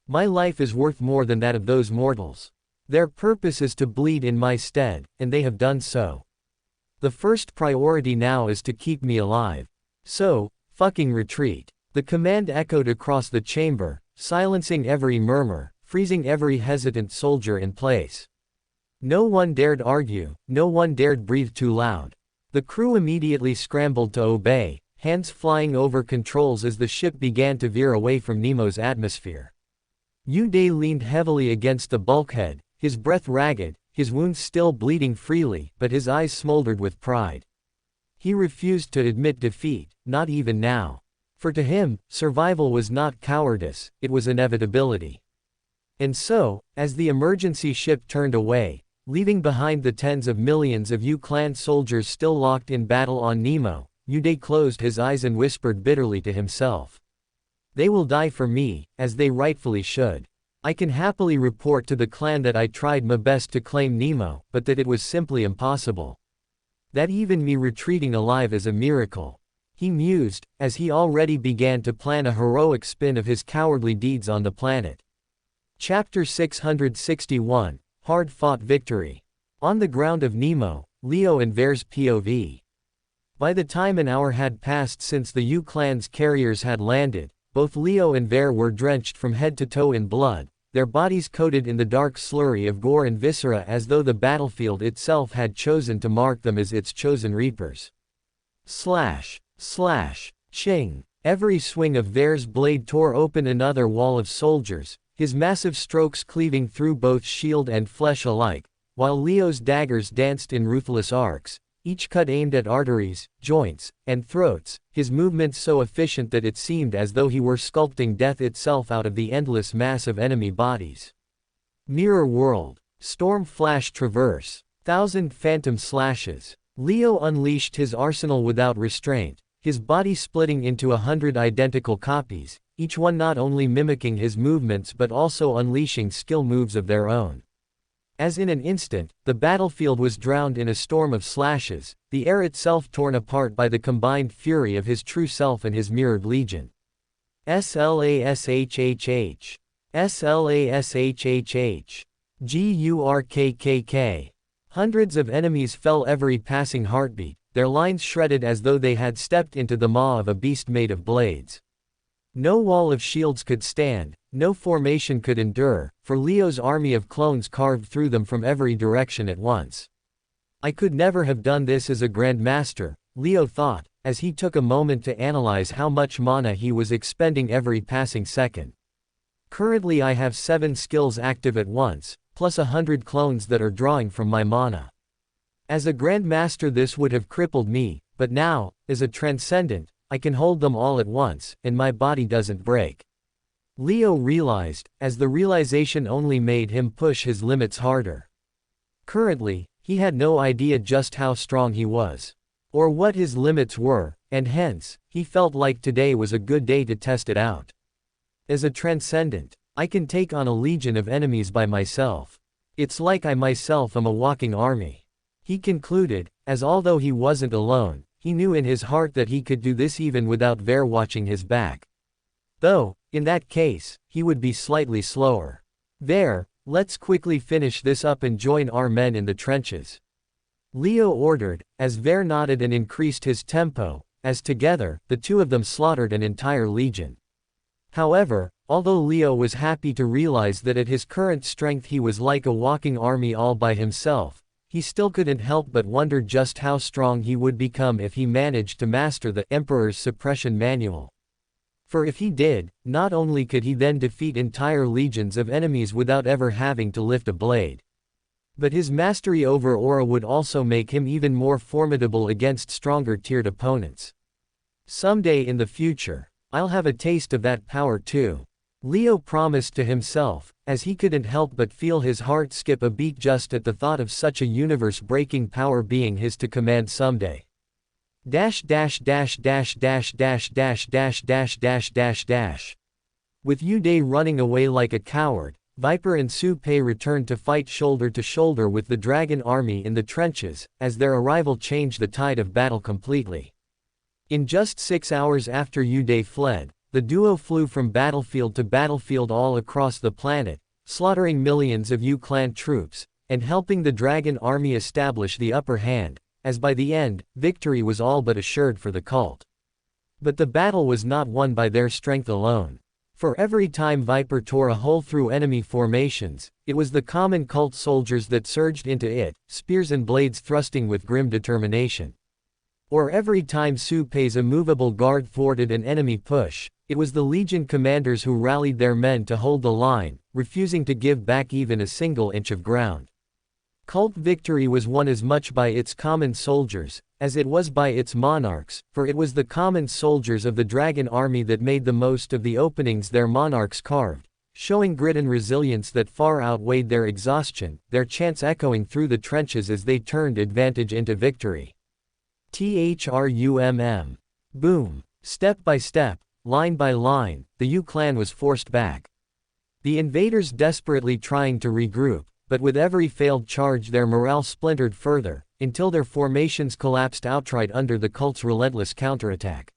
Speaker 1: "My life is worth more than that of those mortals. Their purpose is to bleed in my stead, and they have done so. The first priority now is to keep me alive. So, fucking retreat." The command echoed across the chamber, silencing every murmur, freezing every hesitant soldier in place. No one dared argue, no one dared breathe too loud. The crew immediately scrambled to obey, hands flying over controls as the ship began to veer away from Nemo's atmosphere. Uday leaned heavily against the bulkhead, his breath ragged, his wounds still bleeding freely, but his eyes smoldered with pride. He refused to admit defeat, not even now. For to him, survival was not cowardice, it was inevitability. And so, as the emergency ship turned away, leaving behind the tens of millions of U-clan soldiers still locked in battle on Nemo, Uday closed his eyes and whispered bitterly to himself. "They will die for me, as they rightfully should. I can happily report to the clan that I tried my best to claim Nemo, but that it was simply impossible. That even me retreating alive is a miracle," he mused, as he already began to plan a heroic spin of his cowardly deeds on the planet. Chapter 661, Hard-Fought Victory. On the ground of Nemo, Leo and Ver's POV. By the time an hour had passed since the U-clan's carriers had landed, both Leo and Ver were drenched from head to toe in blood, their bodies coated in the dark slurry of gore and viscera as though the battlefield itself had chosen to mark them as its chosen reapers. Slash. Slash. Ching. Every swing of Ver's blade tore open another wall of soldiers, his massive strokes cleaving through both shield and flesh alike, while Leo's daggers danced in ruthless arcs, each cut aimed at arteries, joints, and throats, his movements so efficient that it seemed as though he were sculpting death itself out of the endless mass of enemy bodies. Mirror world. Storm flash traverse. 1,000 phantom slashes. Leo unleashed his arsenal without restraint, his body splitting into 100 identical copies, each one not only mimicking his movements but also unleashing skill moves of their own. As in an instant, the battlefield was drowned in a storm of slashes, the air itself torn apart by the combined fury of his true self and his mirrored legion. Slashhhh. Slashhhh. Gurkk. Hundreds of enemies fell every passing heartbeat, their lines shredded as though they had stepped into the maw of a beast made of blades. No wall of shields could stand, No formation could endure, for Leo's army of clones carved through them from every direction at once. I could never have done this as a Grand Master, Leo thought, as he took a moment to analyze how much mana he was expending every passing second. Currently I have 7 skills active at once, plus 100 clones that are drawing from my mana. As a Grand Master this would have crippled me, but now, as a Transcendent, I can hold them all at once, and my body doesn't break. Leo realized, as the realization only made him push his limits harder. Currently, he had no idea just how strong he was, or what his limits were, and hence, he felt like today was a good day to test it out. As a Transcendent, I can take on a legion of enemies by myself. It's like I myself am a walking army. He concluded, as although he wasn't alone, he knew in his heart that he could do this even without Ver watching his back. Though, in that case, he would be slightly slower. Ver, let's quickly finish this up and join our men in the trenches. Leo ordered, as Ver nodded and increased his tempo, as together, the two of them slaughtered an entire legion. However, although Leo was happy to realize that at his current strength he was like a walking army all by himself, he still couldn't help but wonder just how strong he would become if he managed to master the Emperor's Suppression Manual. For if he did, not only could he then defeat entire legions of enemies without ever having to lift a blade, but his mastery over aura would also make him even more formidable against stronger tiered opponents. Someday in the future, I'll have a taste of that power too, Leo promised to himself, as he couldn't help but feel his heart skip a beat just at the thought of such a universe-breaking power being his to command someday. With Uday running away like a coward, Viper and Su Pei returned to fight shoulder to shoulder with the dragon army in the trenches, as their arrival changed the tide of battle completely. In just 6 hours after Uday fled, the duo flew from battlefield to battlefield all across the planet, slaughtering millions of U-clan troops, and helping the dragon army establish the upper hand, as by the end, victory was all but assured for the cult. But the battle was not won by their strength alone. For every time Viper tore a hole through enemy formations, it was the common cult soldiers that surged into it, spears and blades thrusting with grim determination. Or every time Su Pei's immovable guard thwarted an enemy push, it was the legion commanders who rallied their men to hold the line, refusing to give back even a single inch of ground. Cult victory was won as much by its common soldiers, as it was by its monarchs, for it was the common soldiers of the dragon army that made the most of the openings their monarchs carved, showing grit and resilience that far outweighed their exhaustion, their chants echoing through the trenches as they turned advantage into victory. THRUMM. Boom. Step by step, line by line, the U-clan was forced back. The invaders desperately trying to regroup, but with every failed charge their morale splintered further, until their formations collapsed outright under the cult's relentless counterattack.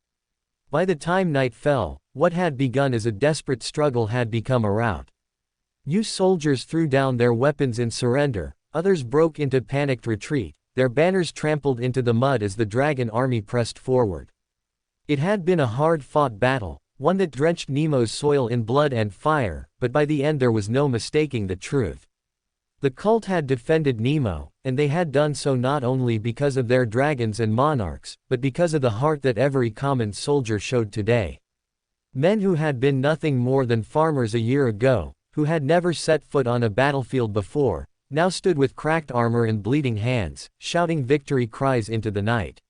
Speaker 1: By the time night fell, what had begun as a desperate struggle had become a rout. U soldiers threw down their weapons in surrender, others broke into panicked retreat, their banners trampled into the mud as the dragon army pressed forward. It had been a hard-fought battle, one that drenched Nemo's soil in blood and fire, but by the end there was no mistaking the truth. The cult had defended Nemo, and they had done so not only because of their dragons and monarchs, but because of the heart that every common soldier showed today. Men who had been nothing more than farmers a year ago, who had never set foot on a battlefield before, now stood with cracked armor and bleeding hands, shouting victory cries into the night.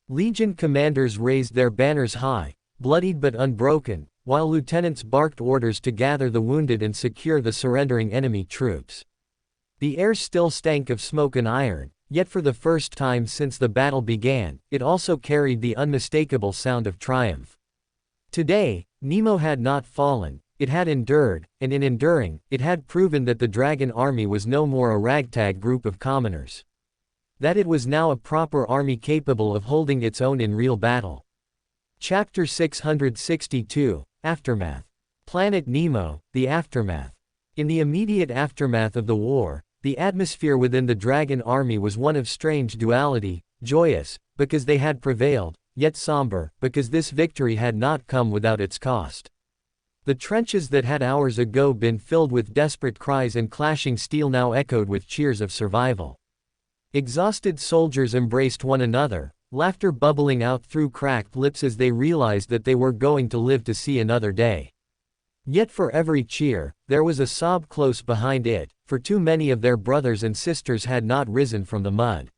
Speaker 1: Legion commanders raised their banners high, bloodied but unbroken, while lieutenants barked orders to gather the wounded and secure the surrendering enemy troops. The air still stank of smoke and iron, yet for the first time since the battle began, it also carried the unmistakable sound of triumph. Today, Nemo had not fallen, it had endured, and in enduring, it had proven that the dragon army was no more a ragtag group of commoners. That it was now a proper army capable of holding its own in real battle. Chapter 662, Aftermath. Planet Nemo, the Aftermath. In the immediate aftermath of the war, the atmosphere within the dragon army was one of strange duality, joyous, because they had prevailed, yet somber, because this victory had not come without its cost. The trenches that had hours ago been filled with desperate cries and clashing steel now echoed with cheers of survival. Exhausted soldiers embraced one another, laughter bubbling out through cracked lips as they realized that they were going to live to see another day. Yet for every cheer, there was a sob close behind it, for too many of their brothers and sisters had not risen from the mud.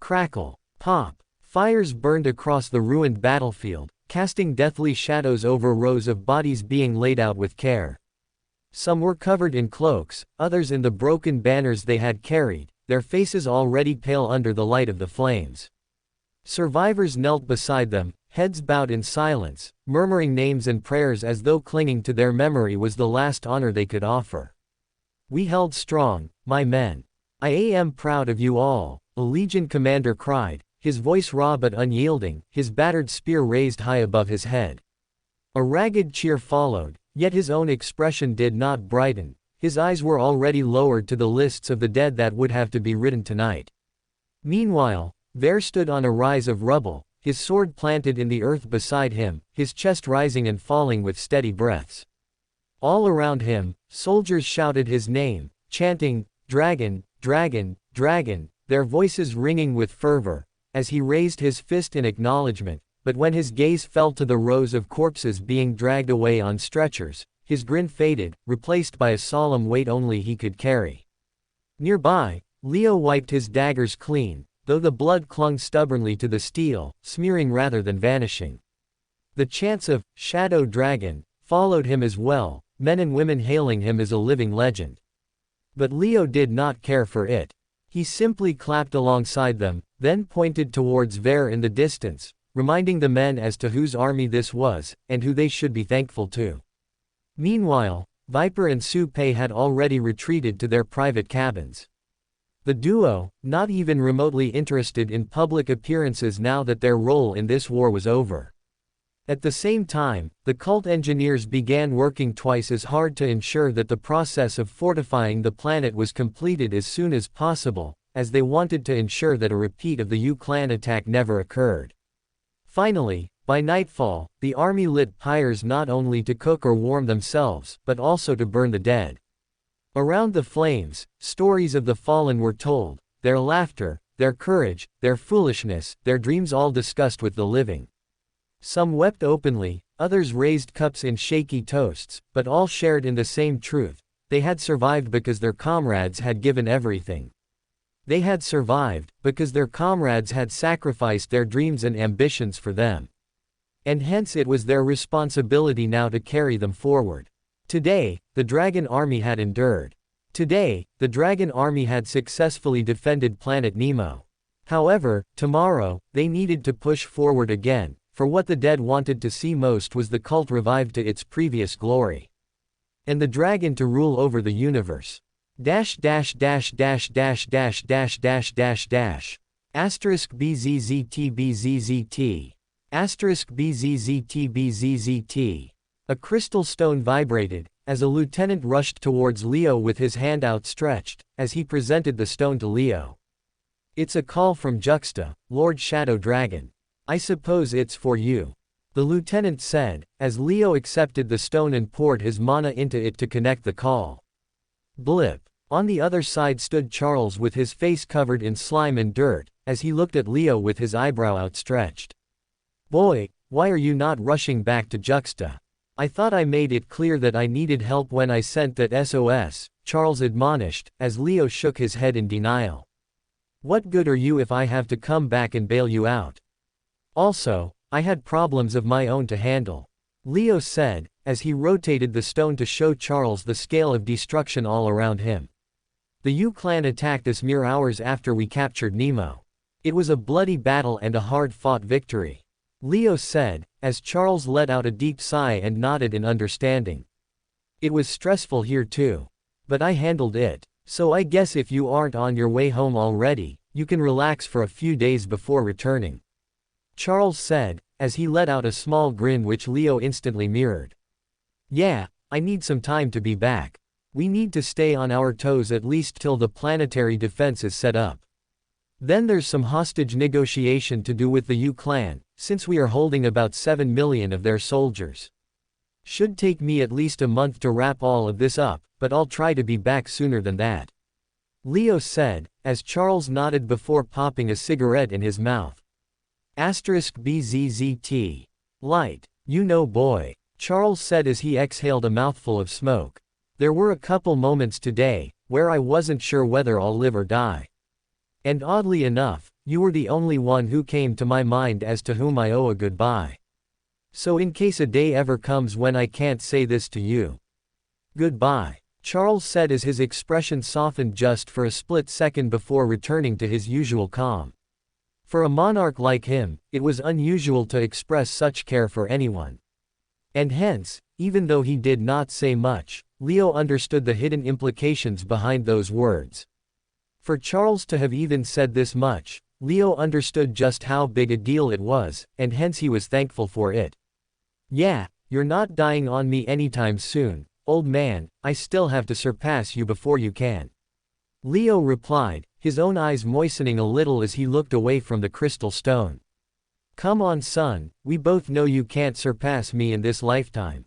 Speaker 1: Crackle, pop, fires burned across the ruined battlefield, casting deathly shadows over rows of bodies being laid out with care. Some were covered in cloaks, others in the broken banners they had carried, their faces already pale under the light of the flames. Survivors knelt beside them, heads bowed in silence, murmuring names and prayers as though clinging to their memory was the last honor they could offer. "We held strong, my men. I am proud of you all," a Legion commander cried, his voice raw but unyielding, his battered spear raised high above his head. A ragged cheer followed, yet his own expression did not brighten, his eyes were already lowered to the lists of the dead that would have to be written tonight. Meanwhile, Ver stood on a rise of rubble, his sword planted in the earth beside him, his chest rising and falling with steady breaths. All around him, soldiers shouted his name, chanting, "Dragon, dragon, dragon," their voices ringing with fervor, as he raised his fist in acknowledgement, but when his gaze fell to the rows of corpses being dragged away on stretchers, his grin faded, replaced by a solemn weight only he could carry. Nearby, Leo wiped his daggers clean, though the blood clung stubbornly to the steel, smearing rather than vanishing. The chants of "Shadow Dragon" followed him as well, men and women hailing him as a living legend. But Leo did not care for it. He simply clapped alongside them, then pointed towards Ver in the distance, reminding the men as to whose army this was, and who they should be thankful to. Meanwhile, Viper and Su Pei had already retreated to their private cabins. The duo, not even remotely interested in public appearances now that their role in this war was over. At the same time, the cult engineers began working twice as hard to ensure that the process of fortifying the planet was completed as soon as possible, as they wanted to ensure that a repeat of the U-clan attack never occurred. Finally, by nightfall, the army lit pyres not only to cook or warm themselves, but also to burn the dead. Around the flames, stories of the fallen were told, their laughter, their courage, their foolishness, their dreams all discussed with the living. Some wept openly, others raised cups in shaky toasts, but all shared in the same truth: they had survived because their comrades had given everything. They had survived because their comrades had sacrificed their dreams and ambitions for them. And hence it was their responsibility now to carry them forward. Today, the Dragon Army had endured. Today, the Dragon Army had successfully defended Planet Nemo. However, tomorrow, they needed to push forward again, for what the dead wanted to see most was the cult revived to its previous glory. And the dragon to rule over the universe. Asterisk BZZT. Asterisk BZZT. A crystal stone vibrated, as a lieutenant rushed towards Leo with his hand outstretched, as he presented the stone to Leo. "It's a call from Juxta, Lord Shadow Dragon. I suppose it's for you," the lieutenant said, as Leo accepted the stone and poured his mana into it to connect the call. Blip. On the other side stood Charles with his face covered in slime and dirt, as he looked at Leo with his eyebrow outstretched. "Boy, why are you not rushing back to Juxta? I thought I made it clear that I needed help when I sent that SOS, Charles admonished, as Leo shook his head in denial. "What good are you if I have to come back and bail you out? Also, I had problems of my own to handle," Leo said, as he rotated the stone to show Charles the scale of destruction all around him. "The U-clan attacked us mere hours after we captured Nemo. It was a bloody battle and a hard-fought victory," Leo said, as Charles let out a deep sigh and nodded in understanding. "It was stressful here too. But I handled it, so I guess if you aren't on your way home already, you can relax for a few days before returning," Charles said, as he let out a small grin which Leo instantly mirrored. "Yeah, I need some time to be back. We need to stay on our toes at least till the planetary defense is set up. Then there's some hostage negotiation to do with the U-clan, since we are holding about 7 million of their soldiers." Should take me at least a month to wrap all of this up, but I'll try to be back sooner than that. Leo said, as Charles nodded before popping a cigarette in his mouth. *BZZT. Light. You know boy. Charles said as he exhaled a mouthful of smoke. There were a couple moments today, where I wasn't sure whether I'll live or die. And oddly enough, you were the only one who came to my mind as to whom I owe a goodbye. So in case a day ever comes when I can't say this to you. Goodbye. Charles said as his expression softened just for a split second before returning to his usual calm. For a monarch like him, it was unusual to express such care for anyone. And hence, even though he did not say much, Leo understood the hidden implications behind those words. For Charles to have even said this much, Leo understood just how big a deal it was, and hence he was thankful for it. Yeah, you're not dying on me anytime soon, old man, I still have to surpass you before you can. Leo replied, his own eyes moistening a little as he looked away from the crystal stone. Come on son, we both know you can't surpass me in this lifetime.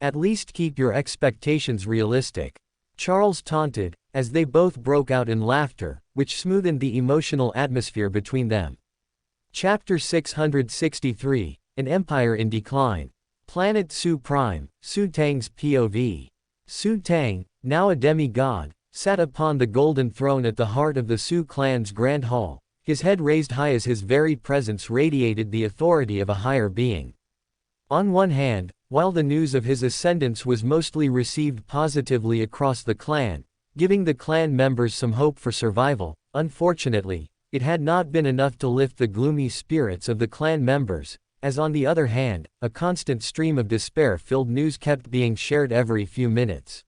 Speaker 1: At least keep your expectations realistic. Charles taunted, as they both broke out in laughter, which smoothened the emotional atmosphere between them. Chapter 663, An Empire in Decline. Planet Su Prime, Su Tang's POV. Su Tang, now a demigod, sat upon the golden throne at the heart of the Su clan's grand hall, his head raised high as his very presence radiated the authority of a higher being. On one hand, while the news of his ascendance was mostly received positively across the clan, giving the clan members some hope for survival, unfortunately, it had not been enough to lift the gloomy spirits of the clan members, as on the other hand, a constant stream of despair-filled news kept being shared every few minutes.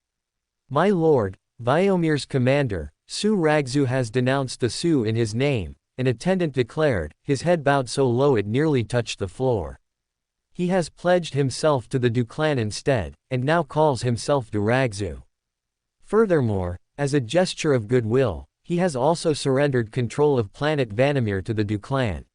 Speaker 1: My lord, Vyomir's commander, Su Ragzu has denounced the Su in his name, an attendant declared, his head bowed so low it nearly touched the floor. He has pledged himself to the Du clan instead, and now calls himself Du Ragzu. Furthermore, as a gesture of goodwill, he has also surrendered control of planet Vanimir to the Du clan.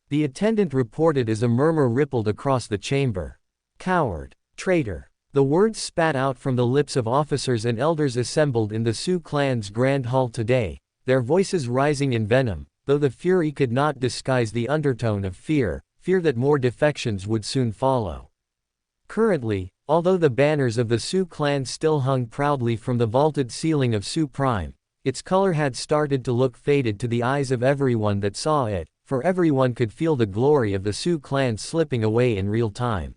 Speaker 1: The attendant reported as a murmur rippled across the chamber. Coward. Traitor. The words spat out from the lips of officers and elders assembled in the Su clan's grand hall today, their voices rising in venom, though the fury could not disguise the undertone of fear that more defections would soon follow. Currently, although the banners of the Su clan still hung proudly from the vaulted ceiling of Su Prime, its color had started to look faded to the eyes of everyone that saw it, for everyone could feel the glory of the Su clan slipping away in real time.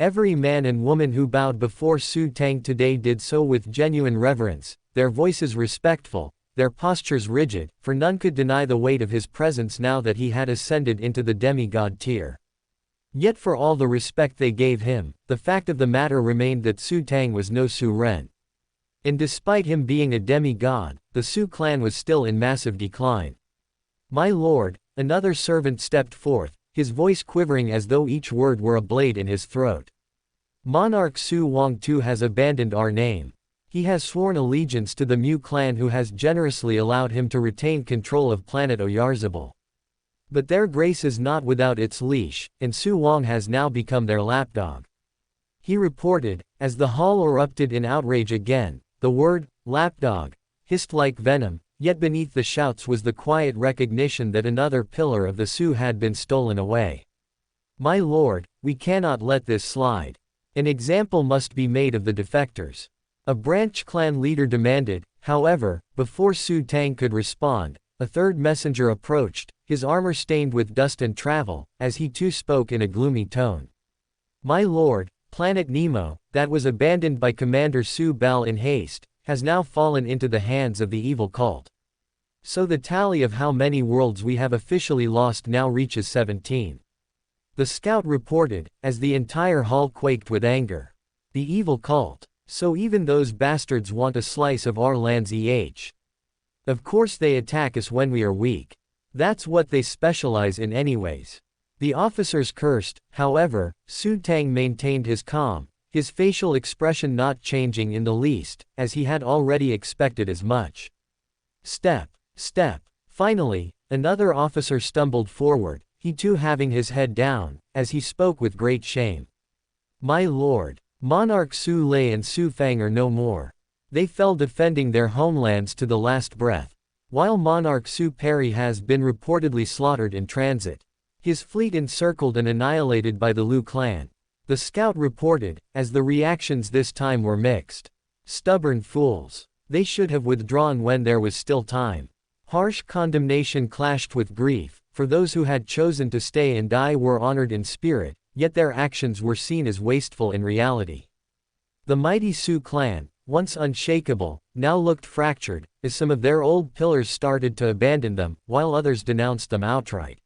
Speaker 1: Every man and woman who bowed before Su Tang today did so with genuine reverence, their voices respectful, their postures rigid, for none could deny the weight of his presence now that he had ascended into the demigod tier. Yet for all the respect they gave him, the fact of the matter remained that Su Tang was no Su Ren. And despite him being a demigod, the Su clan was still in massive decline. My lord, another servant stepped forth, his voice quivering as though each word were a blade in his throat. Monarch Su Wangtu has abandoned our name. He has sworn allegiance to the Mu clan who has generously allowed him to retain control of planet Oyarzabal. But their grace is not without its leash, and Su Wang has now become their lapdog. He reported, as the hall erupted in outrage again, the word, lapdog, hissed like venom, yet beneath the shouts was the quiet recognition that another pillar of the Su had been stolen away. My lord, we cannot let this slide. An example must be made of the defectors. A branch clan leader demanded, however, before Su Tang could respond, a third messenger approached, his armor stained with dust and travel, as he too spoke in a gloomy tone. My lord, planet Nemo, that was abandoned by Commander Su Bal in haste, has now fallen into the hands of the evil cult. So the tally of how many worlds we have officially lost now reaches 17. The scout reported, as the entire hall quaked with anger. The evil cult. So even those bastards want a slice of our lands Of course they attack us when we are weak. That's what they specialize in anyways. The officers cursed, however, Su Tang maintained his calm, his facial expression not changing in the least, as he had already expected as much. Step. Finally, another officer stumbled forward, he too having his head down, as he spoke with great shame. My lord. Monarch Su Lei and Su Fang are no more. They fell defending their homelands to the last breath. While Monarch Su Peri has been reportedly slaughtered in transit. His fleet encircled and annihilated by the Lu clan. The scout reported, as the reactions this time were mixed. Stubborn fools. They should have withdrawn when there was still time. Harsh condemnation clashed with grief, for those who had chosen to stay and die were honored in spirit, yet their actions were seen as wasteful in reality. The mighty Su clan, once unshakable, now looked fractured, as some of their old pillars started to abandon them, while others denounced them outright.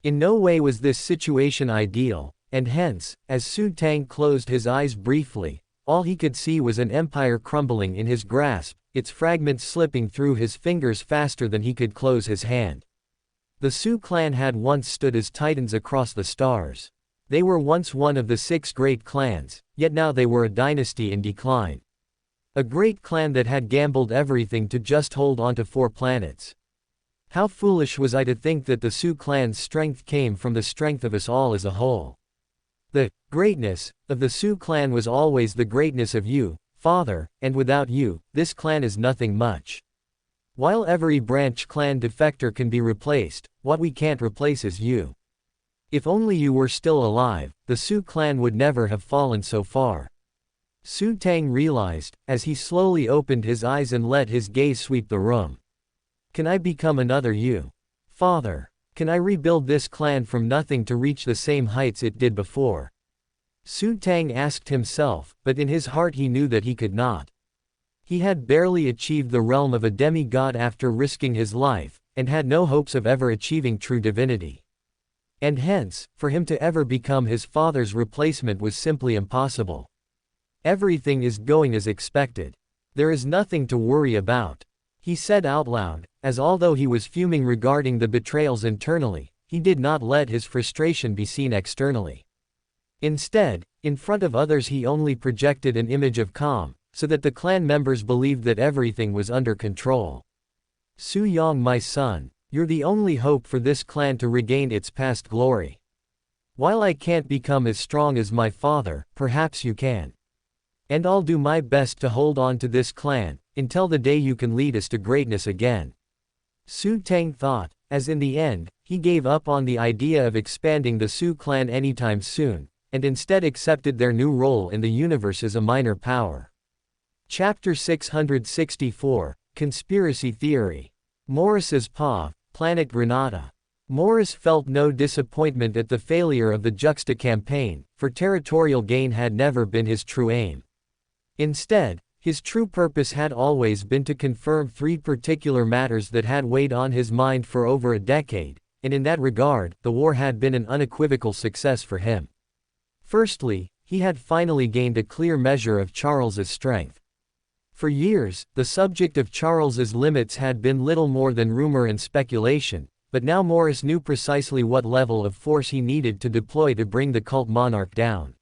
Speaker 1: In no way was this situation ideal, and hence, as Su Tang closed his eyes briefly, all he could see was an empire crumbling in his grasp, its fragments slipping through his fingers faster than he could close his hand. The Su clan had once stood as titans across the stars. They were once one of the 6 great clans, yet now they were a dynasty in decline. A great clan that had gambled everything to just hold on to 4 planets. How foolish was I to think that the Su clan's strength came from the strength of us all as a whole. The greatness of the Su clan was always the greatness of you, father, and without you, this clan is nothing much. While every branch clan defector can be replaced, what we can't replace is you. If only you were still alive, the Su clan would never have fallen so far. Su Tang realized, as he slowly opened his eyes and let his gaze sweep the room. Can I become another you? Father. Can I rebuild this clan from nothing to reach the same heights it did before? Su Tang asked himself, but in his heart he knew that he could not. He had barely achieved the realm of a demigod after risking his life, and had no hopes of ever achieving true divinity. And hence, for him to ever become his father's replacement was simply impossible. Everything is going as expected. There is nothing to worry about. He said out loud, as although he was fuming regarding the betrayals internally, he did not let his frustration be seen externally. Instead, in front of others he only projected an image of calm, so that the clan members believed that everything was under control. Su Yang, my son, you're the only hope for this clan to regain its past glory. While I can't become as strong as my father, perhaps you can. And I'll do my best to hold on to this clan, until the day you can lead us to greatness again. Su Tang thought, as in the end, he gave up on the idea of expanding the Su clan anytime soon, and instead accepted their new role in the universe as a minor power. Chapter 664, Conspiracy Theory. Morris's Pa, Planet Granada. Morris felt no disappointment at the failure of the Juxta campaign, for territorial gain had never been his true aim. Instead, his true purpose had always been to confirm 3 particular matters that had weighed on his mind for over a decade, and in that regard, the war had been an unequivocal success for him. Firstly, he had finally gained a clear measure of Charles's strength. For years, the subject of Charles's limits had been little more than rumor and speculation, but now Morris knew precisely what level of force he needed to deploy to bring the cult monarch down.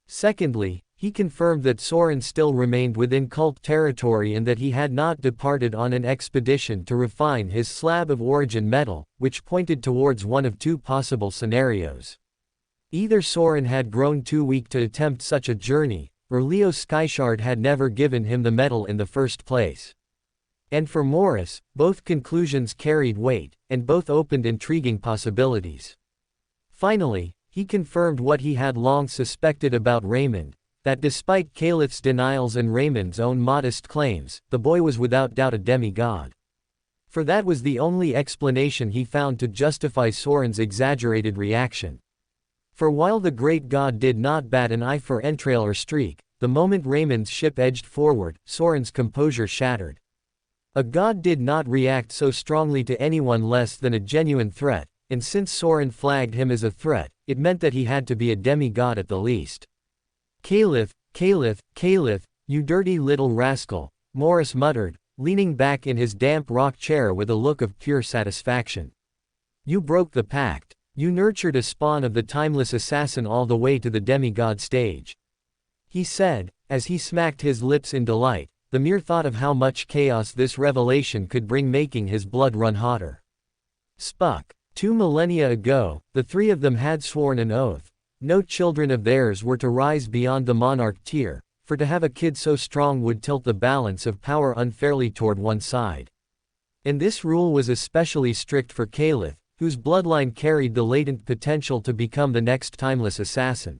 Speaker 1: Secondly, he confirmed that Soren still remained within cult territory and that he had not departed on an expedition to refine his slab of origin metal, which pointed towards one of 2 possible scenarios. Either Soren had grown too weak to attempt such a journey, or Leo Skyshard had never given him the metal in the first place. And for Morris, both conclusions carried weight, and both opened intriguing possibilities. Finally, he confirmed what he had long suspected about Raymond, that despite Calith's denials and Raymond's own modest claims, the boy was without doubt a demigod. For that was the only explanation he found to justify Soren's exaggerated reaction. For while the great god did not bat an eye for entrail or streak, the moment Raymond's ship edged forward, Soren's composure shattered. A god did not react so strongly to anyone less than a genuine threat, and since Soren flagged him as a threat, it meant that he had to be a demigod at the least. Calith, Calith, Calith, you dirty little rascal, Morris muttered, leaning back in his damp rock chair with a look of pure satisfaction. You broke the pact. You nurtured a spawn of the timeless assassin all the way to the demigod stage. He said, as he smacked his lips in delight, the mere thought of how much chaos this revelation could bring making his blood run hotter. Spuck. 2 millennia ago, the 3 of them had sworn an oath, No children of theirs were to rise beyond the monarch tier, for to have a kid so strong would tilt the balance of power unfairly toward one side. And this rule was especially strict for Caliph, whose bloodline carried the latent potential to become the next timeless assassin.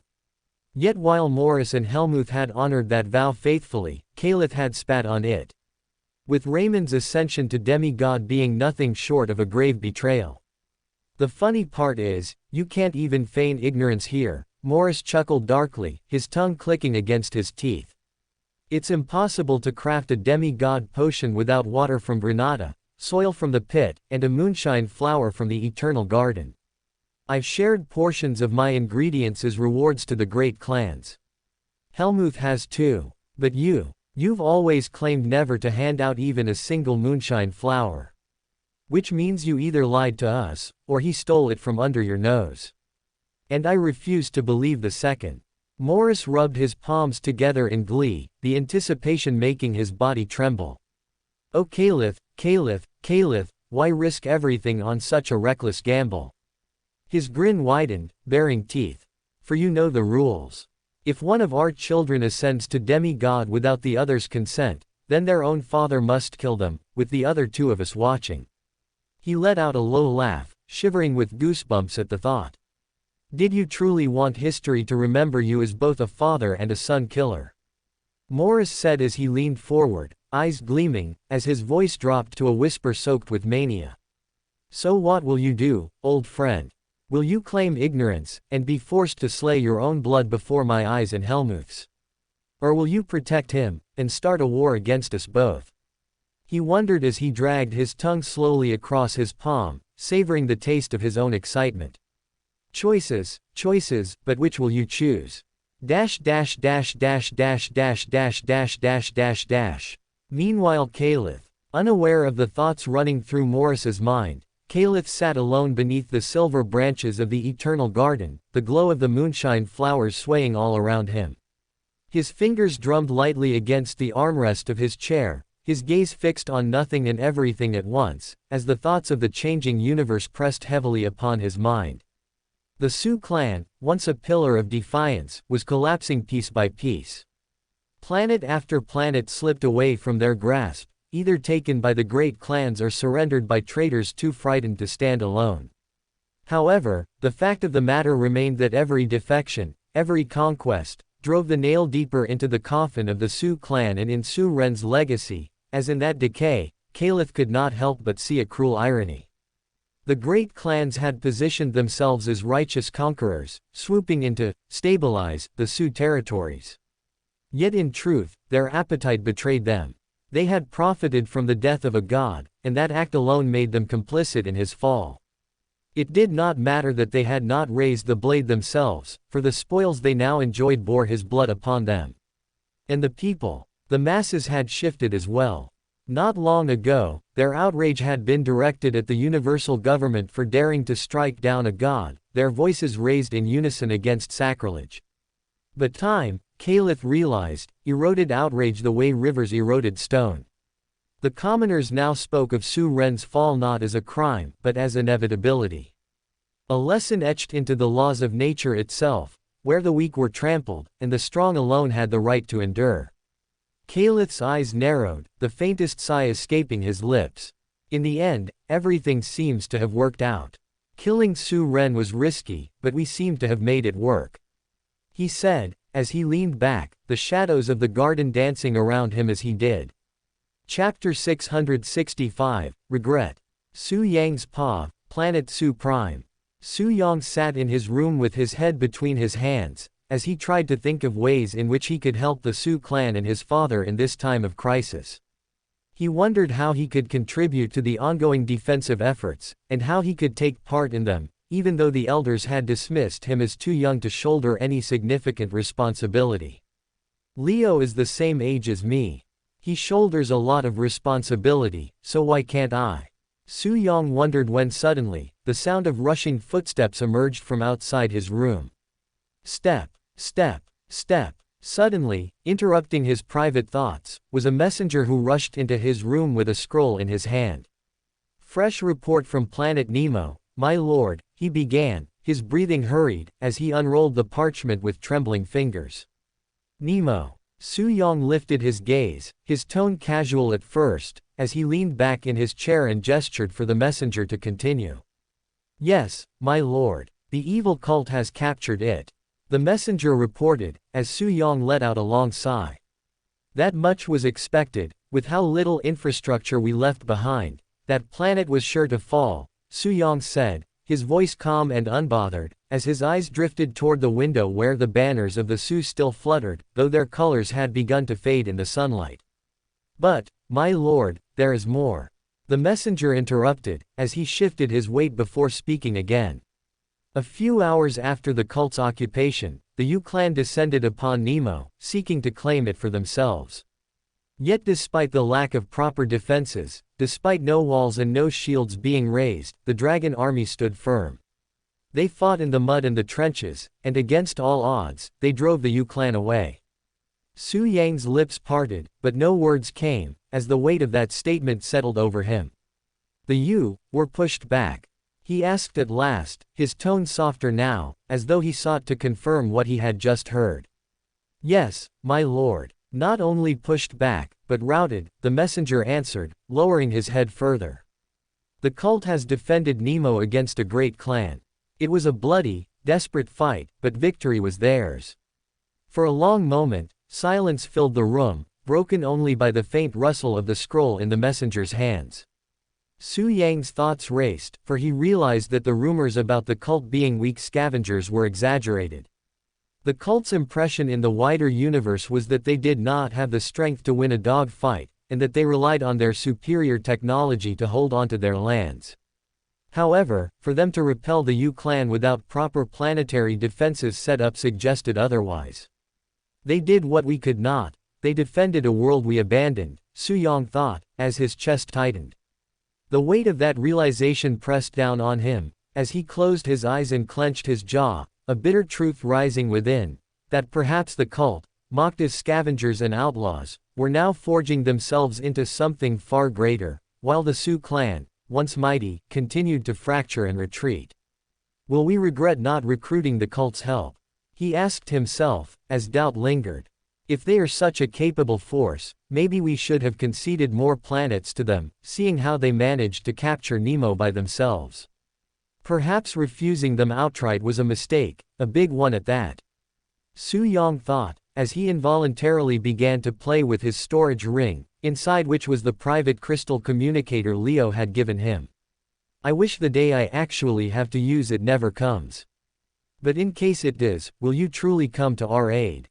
Speaker 1: Yet while Morris and Helmuth had honored that vow faithfully, Caliph had spat on it. With Raymond's ascension to demigod being nothing short of a grave betrayal. The funny part is, you can't even feign ignorance here, Morris chuckled darkly, his tongue clicking against his teeth. It's impossible to craft a demigod potion without water from Granada, soil from the pit, and a moonshine flower from the eternal garden. I've shared portions of my ingredients as rewards to the great clans. Helmuth has too. But you've always claimed never to hand out even a single moonshine flower. Which means you either lied to us, or he stole it from under your nose. And I refuse to believe the second. Morris rubbed his palms together in glee, the anticipation making his body tremble. Oh Caliph, Caliph, Caliph, why risk everything on such a reckless gamble? His grin widened, baring teeth. For you know the rules. If one of our children ascends to demigod without the other's consent, then their own father must kill them, with the other two of us watching. He let out a low laugh, shivering with goosebumps at the thought. Did you truly want history to remember you as both a father and a son killer? Morris said as he leaned forward, eyes gleaming, as his voice dropped to a whisper soaked with mania. So what will you do, old friend? Will you claim ignorance, and be forced to slay your own blood before my eyes and Helmuth's? Or will you protect him, and start a war against us both? He wondered as he dragged his tongue slowly across his palm, savoring the taste of his own excitement. Choices, choices, but which will you choose? Dash dash dash dash dash dash dash dash dash dash dash. Meanwhile Caliph, unaware of the thoughts running through Morris's mind, Caliph sat alone beneath the silver branches of the eternal garden, the glow of the moonshine flowers swaying all around him. His fingers drummed lightly against the armrest of his chair, his gaze fixed on nothing and everything at once, as the thoughts of the changing universe pressed heavily upon his mind. The Sioux clan, once a pillar of defiance, was collapsing piece by piece. Planet after planet slipped away from their grasp, either taken by the great clans or surrendered by traitors too frightened to stand alone. However, the fact of the matter remained that every defection, every conquest, drove the nail deeper into the coffin of the Sioux clan and in Sioux Ren's legacy, as in that decay, Caliph could not help but see a cruel irony. The great clans had positioned themselves as righteous conquerors, swooping in to stabilize the Sioux territories. Yet in truth, their appetite betrayed them. They had profited from the death of a god, and that act alone made them complicit in his fall. It did not matter that they had not raised the blade themselves, for the spoils they now enjoyed bore his blood upon them. And the people, the masses had shifted as well. Not long ago, their outrage had been directed at the universal government for daring to strike down a god, their voices raised in unison against sacrilege. But time, Caliph realized, eroded outrage the way rivers eroded stone. The commoners now spoke of Sioux Ren's fall not as a crime, but as inevitability. A lesson etched into the laws of nature itself, where the weak were trampled, and the strong alone had the right to endure. Caliph's eyes narrowed, the faintest sigh escaping his lips. In the end, everything seems to have worked out. Killing Sioux Ren was risky, but we seem to have made it work. He said, as he leaned back, the shadows of the garden dancing around him as he did. Chapter 665, Regret. Su Yang's Pa, Planet Su Prime. Su Yang sat in his room with his head between his hands, as he tried to think of ways in which he could help the Sioux clan and his father in this time of crisis. He wondered how he could contribute to the ongoing defensive efforts, and how he could take part in them, even though the elders had dismissed him as too young to shoulder any significant responsibility. Leo is the same age as me. He shoulders a lot of responsibility, so why can't I? Su Yang wondered when suddenly, the sound of rushing footsteps emerged from outside his room. Step, step, step. Suddenly, interrupting his private thoughts, was a messenger who rushed into his room with a scroll in his hand. Fresh report from Planet Nemo, my lord, he began, his breathing hurried, as he unrolled the parchment with trembling fingers. Nemo. Su-Yong lifted his gaze, his tone casual at first, as he leaned back in his chair and gestured for the messenger to continue. Yes, my lord. The evil cult has captured it. The messenger reported, as Su-Yong let out a long sigh. That much was expected, with how little infrastructure we left behind. That planet was sure to fall, Su-Yong said, his voice calm and unbothered, as his eyes drifted toward the window where the banners of the Sioux still fluttered, though their colors had begun to fade in the sunlight. But, my lord, there is more. The messenger interrupted, as he shifted his weight before speaking again. A few hours after the cult's occupation, the Yu clan descended upon Nemo, seeking to claim it for themselves. Yet despite the lack of proper defenses, despite no walls and no shields being raised, the dragon army stood firm. They fought in the mud and the trenches, and against all odds, they drove the Yu clan away. Su Yang's lips parted, but no words came, as the weight of that statement settled over him. The Yu were pushed back. He asked at last, his tone softer now, as though he sought to confirm what he had just heard. Yes, my lord. Not only pushed back, but routed, the messenger answered, lowering his head further. The cult has defended Nemo against a great clan. It was a bloody, desperate fight, but victory was theirs. For a long moment, silence filled the room, broken only by the faint rustle of the scroll in the messenger's hands. Su Yang's thoughts raced, for he realized that the rumors about the cult being weak scavengers were exaggerated. The cult's impression in the wider universe was that they did not have the strength to win a dog fight, and that they relied on their superior technology to hold onto their lands. However, for them to repel the Yu clan without proper planetary defenses set up suggested otherwise. They did what we could not. They defended a world we abandoned, Su-Yong thought, as his chest tightened. The weight of that realization pressed down on him, as he closed his eyes and clenched his jaw, a bitter truth rising within, that perhaps the cult, mocked as scavengers and outlaws, were now forging themselves into something far greater, while the Sioux clan, once mighty, continued to fracture and retreat. Will we regret not recruiting the cult's help? He asked himself, as doubt lingered. If they are such a capable force, maybe we should have conceded more planets to them, seeing how they managed to capture Nemo by themselves. Perhaps refusing them outright was a mistake, a big one at that. Su-Yong thought, as he involuntarily began to play with his storage ring, inside which was the private crystal communicator Leo had given him. I wish the day I actually have to use it never comes. But in case it does, will you truly come to our aid?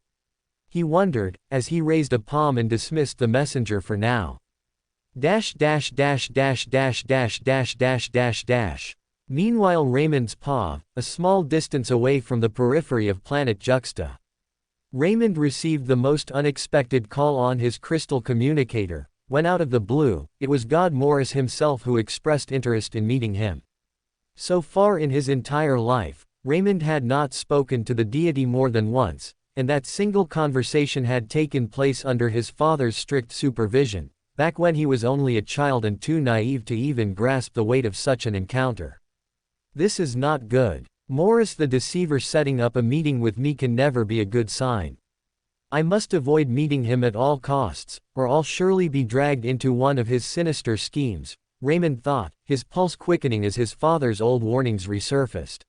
Speaker 1: He wondered, as he raised a palm and dismissed the messenger for now. Meanwhile Raymond's paw, a small distance away from the periphery of planet Juxta. Raymond received the most unexpected call on his crystal communicator. When out of the blue, it was God Morris himself who expressed interest in meeting him. So far in his entire life, Raymond had not spoken to the deity more than once, and that single conversation had taken place under his father's strict supervision, back when he was only a child and too naive to even grasp the weight of such an encounter. This is not good. Morris the deceiver setting up a meeting with me can never be a good sign. I must avoid meeting him at all costs, or I'll surely be dragged into one of his sinister schemes, Raymond thought, his pulse quickening as his father's old warnings resurfaced.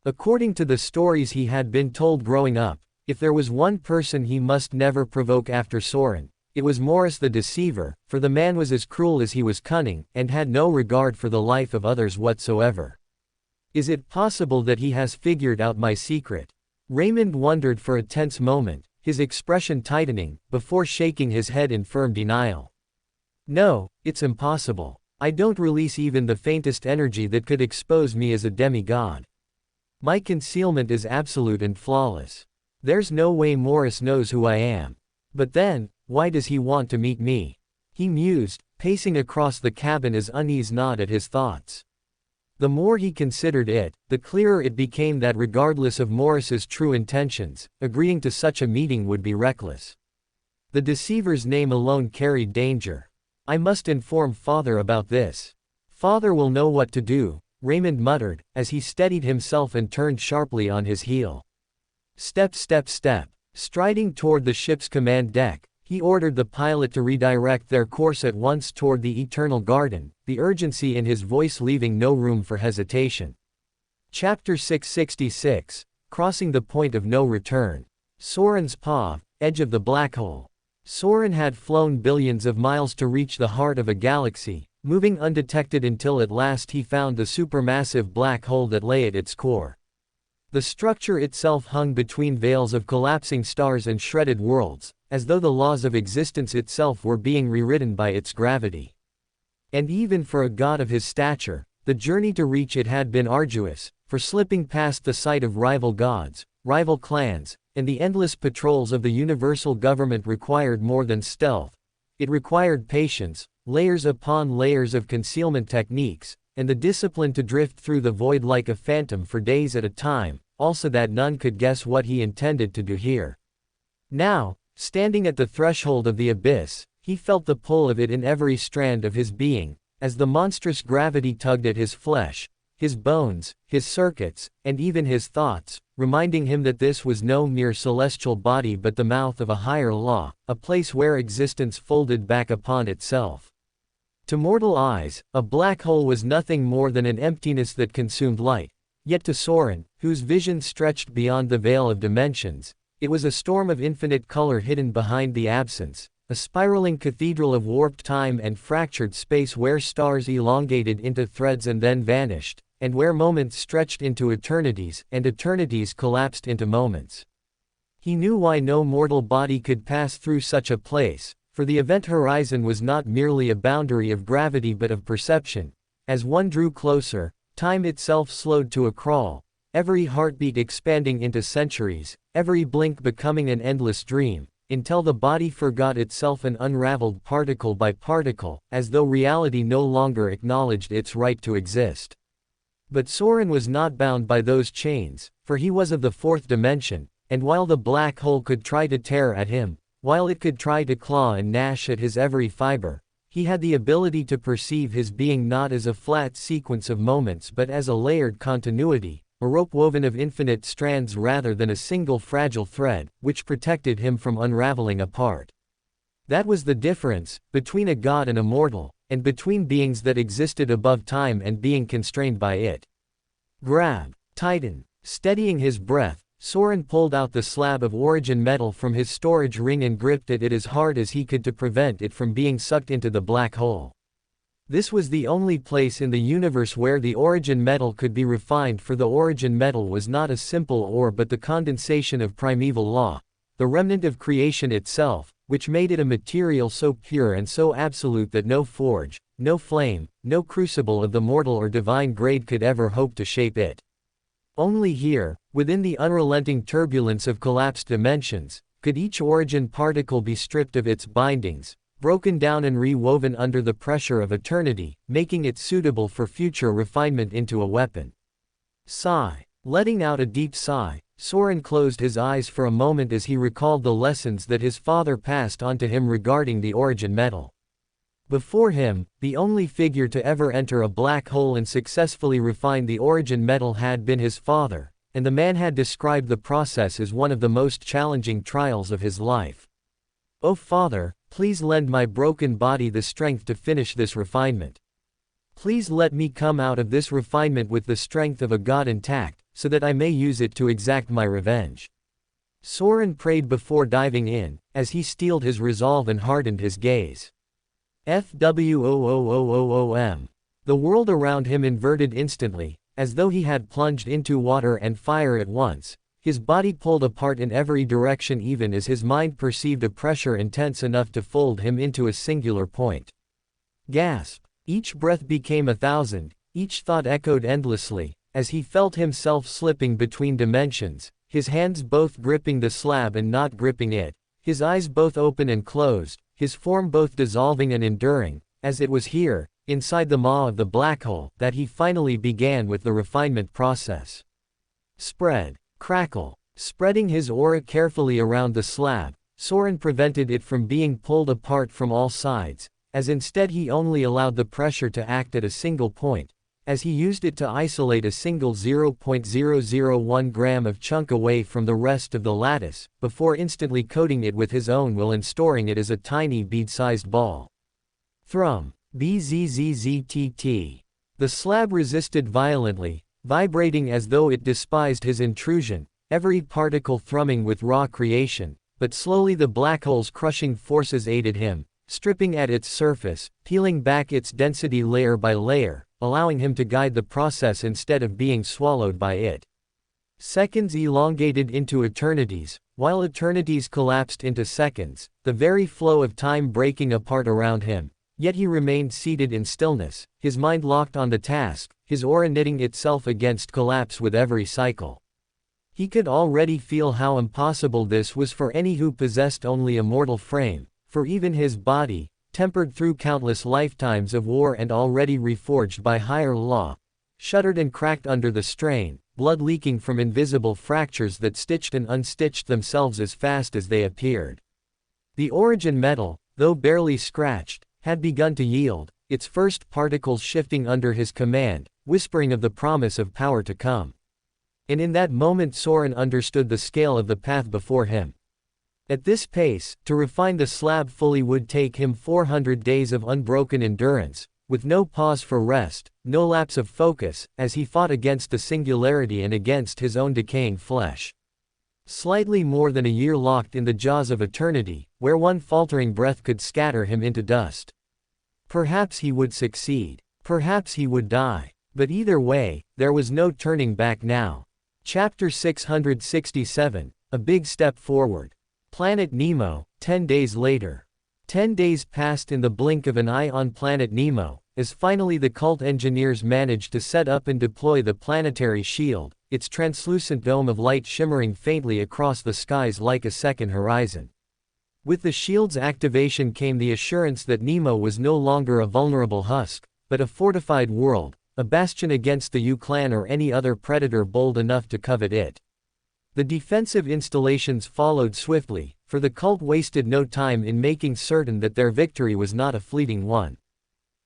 Speaker 1: According to the stories he had been told growing up, if there was one person he must never provoke after Soren, it was Morris the deceiver, for the man was as cruel as he was cunning, and had no regard for the life of others whatsoever. Is it possible that he has figured out my secret? Raymond wondered for a tense moment, his expression tightening, before shaking his head in firm denial. No, it's impossible. I don't release even the faintest energy that could expose me as a demigod. My concealment is absolute and flawless. There's no way Morris knows who I am. But then, why does he want to meet me? He mused, pacing across the cabin as unease gnawed at his thoughts. The more he considered it, the clearer it became that regardless of Morris's true intentions, agreeing to such a meeting would be reckless. The deceiver's name alone carried danger. I must inform Father about this. Father will know what to do, Raymond muttered, as he steadied himself and turned sharply on his heel. Step, step, step. Striding toward the ship's command deck, he ordered the pilot to redirect their course at once toward the Eternal Garden, the urgency in his voice leaving no room for hesitation. Chapter 666, Crossing the Point of No Return. Soren's paw, edge of the black hole. Soren had flown billions of miles to reach the heart of a galaxy, moving undetected until at last he found the supermassive black hole that lay at its core. The structure itself hung between veils of collapsing stars and shredded worlds, as though the laws of existence itself were being rewritten by its gravity. And even for a god of his stature, the journey to reach it had been arduous, for slipping past the sight of rival gods, rival clans, and the endless patrols of the universal government required more than stealth. It required patience, layers upon layers of concealment techniques, and the discipline to drift through the void like a phantom for days at a time, also that none could guess what he intended to do here. Now, standing at the threshold of the abyss, he felt the pull of it in every strand of his being, as the monstrous gravity tugged at his flesh, his bones, his circuits, and even his thoughts, reminding him that this was no mere celestial body but the mouth of a higher law, a place where existence folded back upon itself. To mortal eyes, a black hole was nothing more than an emptiness that consumed light, yet to Soren, whose vision stretched beyond the veil of dimensions, it was a storm of infinite color hidden behind the absence, a spiraling cathedral of warped time and fractured space where stars elongated into threads and then vanished, and where moments stretched into eternities, and eternities collapsed into moments. He knew why no mortal body could pass through such a place, for the event horizon was not merely a boundary of gravity but of perception. As one drew closer, time itself slowed to a crawl, every heartbeat expanding into centuries, every blink becoming an endless dream, until the body forgot itself and unraveled particle by particle, as though reality no longer acknowledged its right to exist. But Soren was not bound by those chains, for he was of the fourth dimension, and while the black hole could try to tear at him, while it could try to claw and gnash at his every fiber, he had the ability to perceive his being not as a flat sequence of moments but as a layered continuity, a rope woven of infinite strands rather than a single fragile thread, which protected him from unraveling apart. That was the difference, between a god and a mortal, and between beings that existed above time and being constrained by it. Grab. Tighten. Steadying his breath, Soren pulled out the slab of origin metal from his storage ring and gripped at it as hard as he could to prevent it from being sucked into the black hole. This was the only place in the universe where the origin metal could be refined, for the origin metal was not a simple ore but the condensation of primeval law, the remnant of creation itself, which made it a material so pure and so absolute that no forge, no flame, no crucible of the mortal or divine grade could ever hope to shape it. Only here, within the unrelenting turbulence of collapsed dimensions, could each origin particle be stripped of its bindings, broken down and re-woven under the pressure of eternity, making it suitable for future refinement into a weapon. Sigh. Letting out a deep sigh, Soren closed his eyes for a moment as he recalled the lessons that his father passed on to him regarding the origin metal. Before him, the only figure to ever enter a black hole and successfully refine the origin metal had been his father, and the man had described the process as one of the most challenging trials of his life. "Oh Father, please lend my broken body the strength to finish this refinement. Please let me come out of this refinement with the strength of a god intact, so that I may use it to exact my revenge." Soren prayed before diving in, as he steeled his resolve and hardened his gaze. FWOOOOOM. The world around him inverted instantly, as though he had plunged into water and fire at once. His body pulled apart in every direction even as his mind perceived a pressure intense enough to fold him into a singular point. Gasp. Each breath became 1,000, each thought echoed endlessly, as he felt himself slipping between dimensions, his hands both gripping the slab and not gripping it, his eyes both open and closed, his form both dissolving and enduring, as it was here, inside the maw of the black hole, that he finally began with the refinement process. Spread. Crackle. Spreading his aura carefully around the slab, Soren prevented it from being pulled apart from all sides, as instead he only allowed the pressure to act at a single point, as he used it to isolate a single 0.001 gram of chunk away from the rest of the lattice, before instantly coating it with his own will and storing it as a tiny bead-sized ball. Thrum. Bzzzt. The slab resisted violently, vibrating as though it despised his intrusion, every particle thrumming with raw creation, but slowly the black hole's crushing forces aided him, stripping at its surface, peeling back its density layer by layer, allowing him to guide the process instead of being swallowed by it. Seconds elongated into eternities, while eternities collapsed into seconds, the very flow of time breaking apart around him, yet he remained seated in stillness, his mind locked on the task, his aura knitting itself against collapse with every cycle. He could already feel how impossible this was for any who possessed only a mortal frame, for even his body, tempered through countless lifetimes of war and already reforged by higher law, shuddered and cracked under the strain, blood leaking from invisible fractures that stitched and unstitched themselves as fast as they appeared. The origin metal, though barely scratched, had begun to yield, its first particles shifting under his command, whispering of the promise of power to come. And in that moment Soren understood the scale of the path before him. At this pace, to refine the slab fully would take him 400 days of unbroken endurance, with no pause for rest, no lapse of focus, as he fought against the singularity and against his own decaying flesh. Slightly more than a year locked in the jaws of eternity, where one faltering breath could scatter him into dust. Perhaps he would succeed. Perhaps he would die. But either way, there was no turning back now. Chapter 667, A Big Step Forward. Planet Nemo, 10 days later. 10 days passed in the blink of an eye on Planet Nemo, as finally the cult engineers managed to set up and deploy the planetary shield, its translucent dome of light shimmering faintly across the skies like a second horizon. With the shield's activation came the assurance that Nemo was no longer a vulnerable husk, but a fortified world, a bastion against the U-clan or any other predator bold enough to covet it. The defensive installations followed swiftly, for the cult wasted no time in making certain that their victory was not a fleeting one.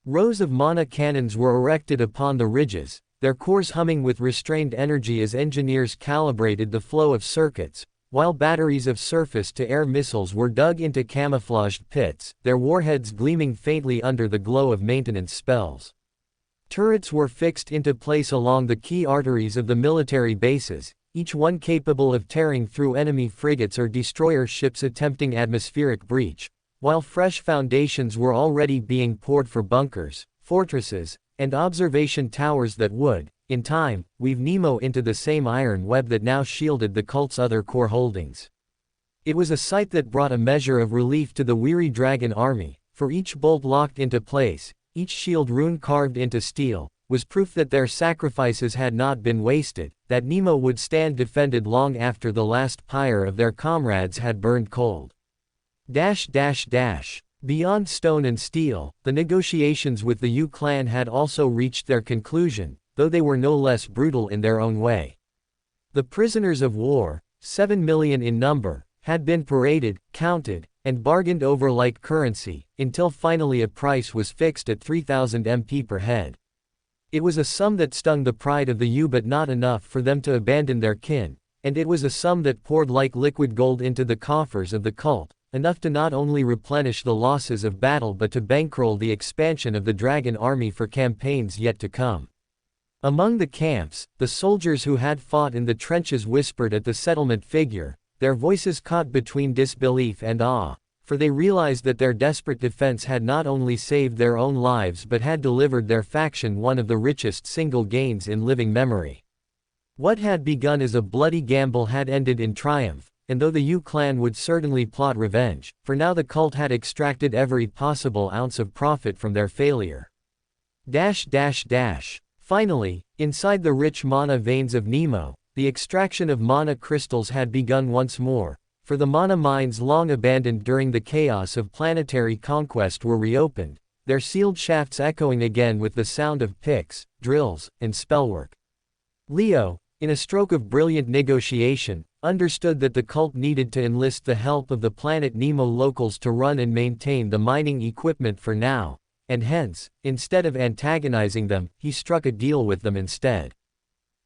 Speaker 1: Rows of mana cannons were erected upon the ridges, their cores humming with restrained energy as engineers calibrated the flow of circuits, while batteries of surface-to-air missiles were dug into camouflaged pits, their warheads gleaming faintly under the glow of maintenance spells. Turrets were fixed into place along the key arteries of the military bases, each one capable of tearing through enemy frigates or destroyer ships attempting atmospheric breach, while fresh foundations were already being poured for bunkers, fortresses, and observation towers that would, in time, weave Nemo into the same iron web that now shielded the cult's other core holdings. It was a sight that brought a measure of relief to the weary dragon army, for each bolt locked into place, each shield rune carved into steel, was proof that their sacrifices had not been wasted, that Nemo would stand defended long after the last pyre of their comrades had burned cold. Beyond stone and steel, the negotiations with the U-clan had also reached their conclusion, though they were no less brutal in their own way. The prisoners of war, 7 million in number, had been paraded, counted, and bargained over like currency, until finally a price was fixed at 3,000 MP per head. It was a sum that stung the pride of the U but not enough for them to abandon their kin, and it was a sum that poured like liquid gold into the coffers of the cult, enough to not only replenish the losses of battle but to bankroll the expansion of the dragon army for campaigns yet to come. Among the camps, the soldiers who had fought in the trenches whispered at the settlement figure, their voices caught between disbelief and awe, for they realized that their desperate defense had not only saved their own lives but had delivered their faction one of the richest single gains in living memory. What had begun as a bloody gamble had ended in triumph, and though the U-clan would certainly plot revenge, for now the cult had extracted every possible ounce of profit from their failure. Finally, inside the rich mana veins of Nemo, the extraction of mana crystals had begun once more, for the mana mines long abandoned during the chaos of planetary conquest were reopened, their sealed shafts echoing again with the sound of picks, drills, and spellwork. Leo, in a stroke of brilliant negotiation, understood that the cult needed to enlist the help of the Planet Nemo locals to run and maintain the mining equipment for now, and hence, instead of antagonizing them, he struck a deal with them instead.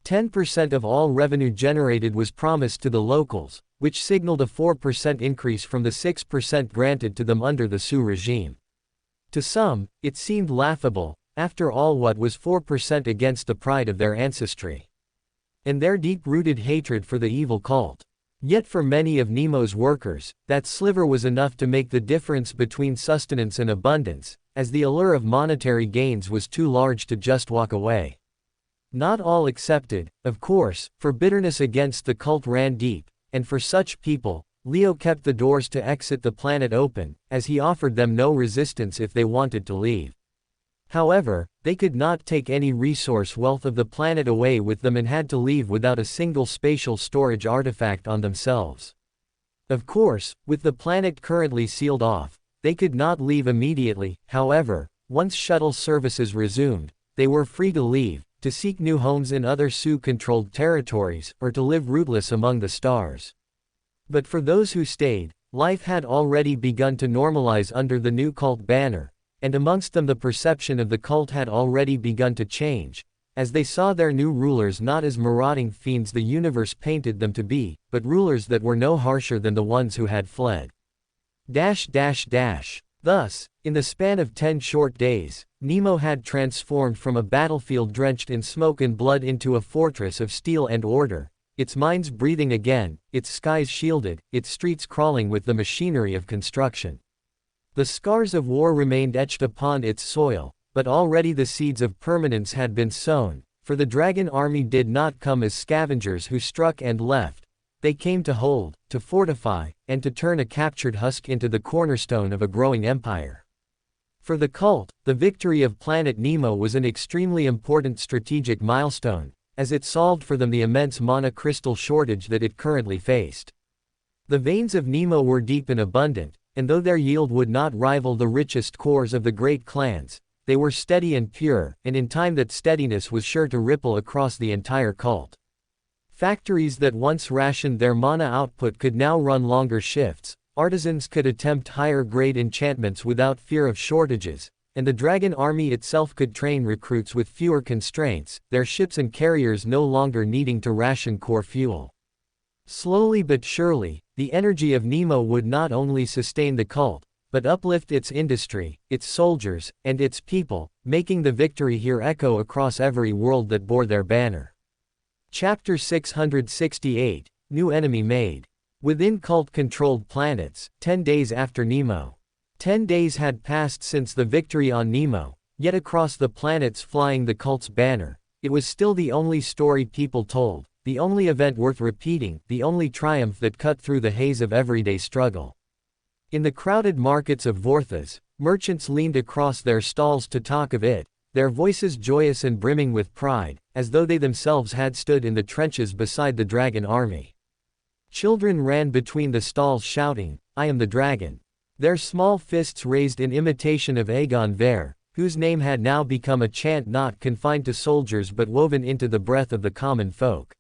Speaker 1: 10% of all revenue generated was promised to the locals, which signaled a 4% increase from the 6% granted to them under the Sue regime. To some, it seemed laughable. After all, what was 4% against the pride of their ancestry and their deep-rooted hatred for the evil cult? Yet for many of Nemo's workers, that sliver was enough to make the difference between sustenance and abundance, as the allure of monetary gains was too large to just walk away. Not all accepted, of course, for bitterness against the cult ran deep, and for such people, Leo kept the doors to exit the planet open, as he offered them no resistance if they wanted to leave. However, they could not take any resource wealth of the planet away with them and had to leave without a single spatial storage artifact on themselves. Of course, with the planet currently sealed off, they could not leave immediately. However, once shuttle services resumed, they were free to leave, to seek new homes in other Sue-controlled territories, or to live rootless among the stars. But for those who stayed, life had already begun to normalize under the new cult banner, and amongst them the perception of the cult had already begun to change, as they saw their new rulers not as marauding fiends the universe painted them to be, but rulers that were no harsher than the ones who had fled. Thus, in the span of 10 short days, Nemo had transformed from a battlefield drenched in smoke and blood into a fortress of steel and order, its mines breathing again, its skies shielded, its streets crawling with the machinery of construction. The scars of war remained etched upon its soil, but already the seeds of permanence had been sown, for the dragon army did not come as scavengers who struck and left. They came to hold, to fortify, and to turn a captured husk into the cornerstone of a growing empire. For the cult, the victory of Planet Nemo was an extremely important strategic milestone, as it solved for them the immense mana crystal shortage that it currently faced. The veins of Nemo were deep and abundant, and though their yield would not rival the richest cores of the great clans, they were steady and pure, and in time that steadiness was sure to ripple across the entire cult. Factories that once rationed their mana output could now run longer shifts, artisans could attempt higher-grade enchantments without fear of shortages, and the dragon army itself could train recruits with fewer constraints, their ships and carriers no longer needing to ration core fuel. Slowly but surely, the energy of Nemo would not only sustain the cult, but uplift its industry, its soldiers, and its people, making the victory here echo across every world that bore their banner. Chapter 668, New Enemy Made. Within cult-controlled planets, 10 days after Nemo. 10 days had passed since the victory on Nemo, yet across the planets flying the cult's banner, it was still the only story people told, the only event worth repeating, the only triumph that cut through the haze of everyday struggle. In the crowded markets of Vorthas, merchants leaned across their stalls to talk of it, their voices joyous and brimming with pride, as though they themselves had stood in the trenches beside the dragon army. Children ran between the stalls shouting, "I am the dragon," their small fists raised in imitation of Aegon Ver, whose name had now become a chant not confined to soldiers but woven into the breath of the common folk.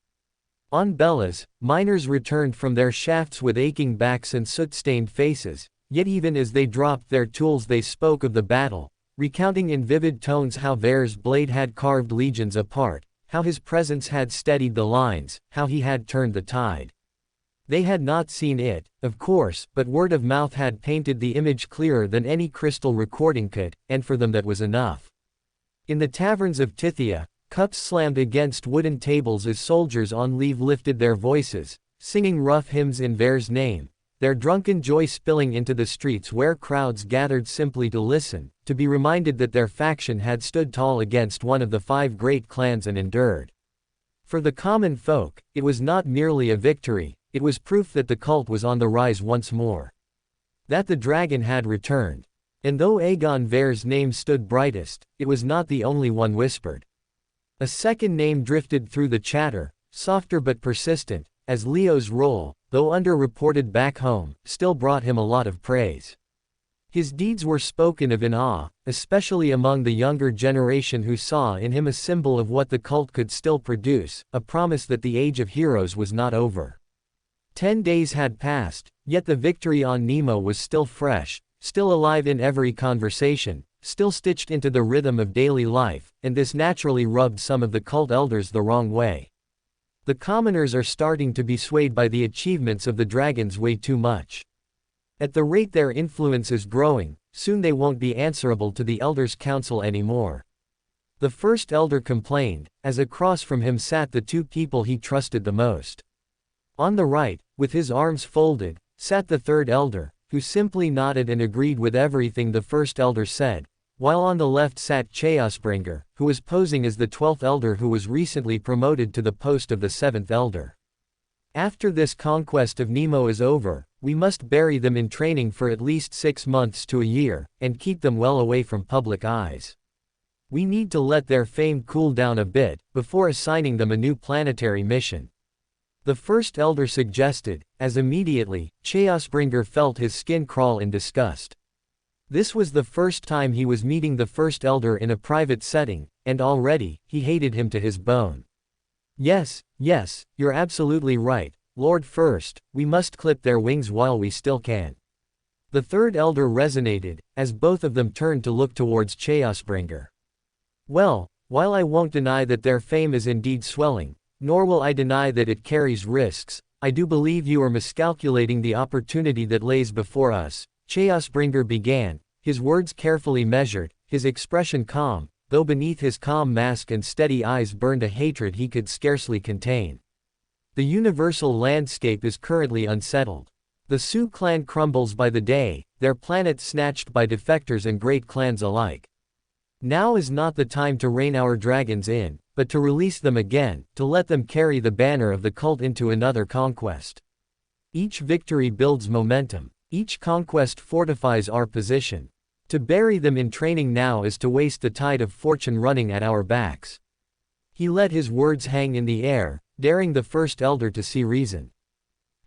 Speaker 1: On Bellas, miners returned from their shafts with aching backs and soot-stained faces, yet even as they dropped their tools they spoke of the battle, recounting in vivid tones how Ver's blade had carved legions apart, how his presence had steadied the lines, how he had turned the tide. They had not seen it, of course, but word of mouth had painted the image clearer than any crystal recording could, and for them that was enough. In the taverns of Tithia, cups slammed against wooden tables as soldiers on leave lifted their voices, singing rough hymns in Ver's name, their drunken joy spilling into the streets where crowds gathered simply to listen, to be reminded that their faction had stood tall against one of the 5 great clans and endured. For the common folk, it was not merely a victory, it was proof that the cult was on the rise once more. That the dragon had returned. And though Aegon Ver's name stood brightest, it was not the only one whispered. A second name drifted through the chatter, softer but persistent, as Leo's role, though underreported back home, still brought him a lot of praise. His deeds were spoken of in awe, especially among the younger generation who saw in him a symbol of what the cult could still produce, a promise that the age of heroes was not over. 10 days had passed, yet the victory on Nemo was still fresh, still alive in every conversation, still stitched into the rhythm of daily life, and this naturally rubbed some of the cult elders the wrong way. The commoners are starting to be swayed by the achievements of the dragons way too much. At the rate their influence is growing, soon they won't be answerable to the elders' council anymore. The first elder complained, as across from him sat the two people he trusted the most. On the right, with his arms folded, sat the third elder, who simply nodded and agreed with everything the first elder said, while on the left sat Chaosbringer, who was posing as the 12th elder who was recently promoted to the post of the 7th elder. After this conquest of Nemo is over, we must bury them in training for at least 6 months to a year, and keep them well away from public eyes. We need to let their fame cool down a bit, before assigning them a new planetary mission. The first elder suggested, as immediately, Chaosbringer felt his skin crawl in disgust. This was the first time he was meeting the first elder in a private setting, and already, he hated him to his bone. Yes, you're absolutely right, Lord First, we must clip their wings while we still can. The third elder resonated, as both of them turned to look towards Chaosbringer. Well, while I won't deny that their fame is indeed swelling, nor will I deny that it carries risks, I do believe you are miscalculating the opportunity that lays before us, Chaosbringer began, his words carefully measured, his expression calm, though beneath his calm mask and steady eyes burned a hatred he could scarcely contain. The universal landscape is currently unsettled. The Sioux clan crumbles by the day, their planet snatched by defectors and great clans alike. Now is not the time to rein our dragons in, but to release them again, to let them carry the banner of the cult into another conquest. Each victory builds momentum. Each conquest fortifies our position. To bury them in training now is to waste the tide of fortune running at our backs. He let his words hang in the air, daring the first elder to see reason.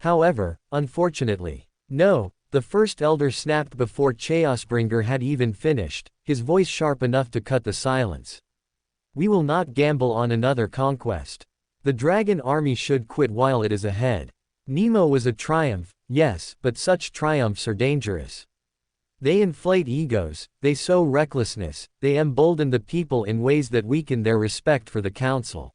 Speaker 1: However, unfortunately, no, the first elder snapped before Chaosbringer had even finished, his voice sharp enough to cut the silence. We will not gamble on another conquest. The dragon army should quit while it is ahead. Nemo was a triumph, yes, but such triumphs are dangerous. They inflate egos, they sow recklessness, they embolden the people in ways that weaken their respect for the council.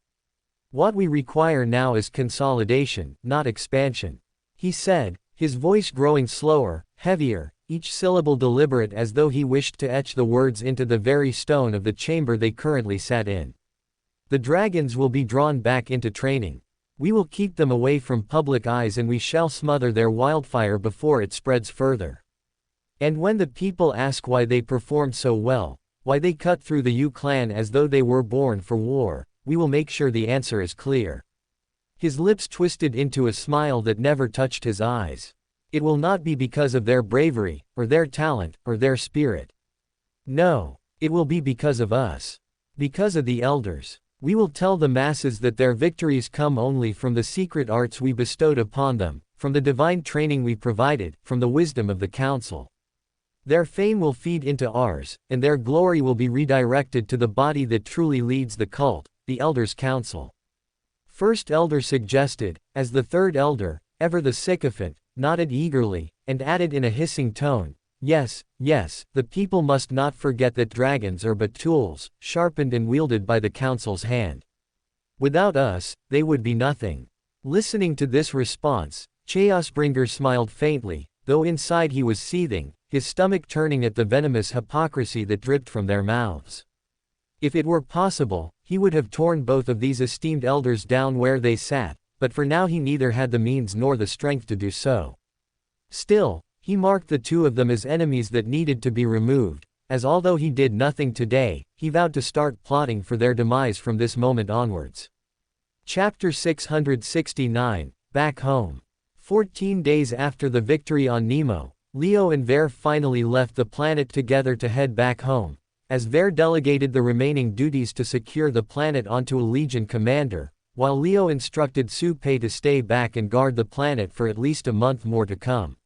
Speaker 1: What we require now is consolidation, not expansion. He said, his voice growing slower, heavier, each syllable deliberate as though he wished to etch the words into the very stone of the chamber they currently sat in. The dragons will be drawn back into training. We will keep them away from public eyes and we shall smother their wildfire before it spreads further. And when the people ask why they performed so well, why they cut through the U clan as though they were born for war, we will make sure the answer is clear. His lips twisted into a smile that never touched his eyes. It will not be because of their bravery, or their talent, or their spirit. No, it will be because of us. Because of the elders. We will tell the masses that their victories come only from the secret arts we bestowed upon them, from the divine training we provided, from the wisdom of the council. Their fame will feed into ours, and their glory will be redirected to the body that truly leads the cult, the Elders' Council. First elder suggested, as the third elder, ever the sycophant, nodded eagerly, and added in a hissing tone, yes, the people must not forget that dragons are but tools, sharpened and wielded by the council's hand. Without us, they would be nothing. Listening to this response, Chaosbringer smiled faintly, though inside he was seething, his stomach turning at the venomous hypocrisy that dripped from their mouths. If it were possible, he would have torn both of these esteemed elders down where they sat, but for now he neither had the means nor the strength to do so. Still, he marked the two of them as enemies that needed to be removed, as although he did nothing today, he vowed to start plotting for their demise from this moment onwards. Chapter 669, Back Home. 14 days after the victory on Nemo, Leo and Ver finally left the planet together to head back home, as Ver delegated the remaining duties to secure the planet onto a Legion commander, while Leo instructed Su Pei to stay back and guard the planet for at least a month more to come.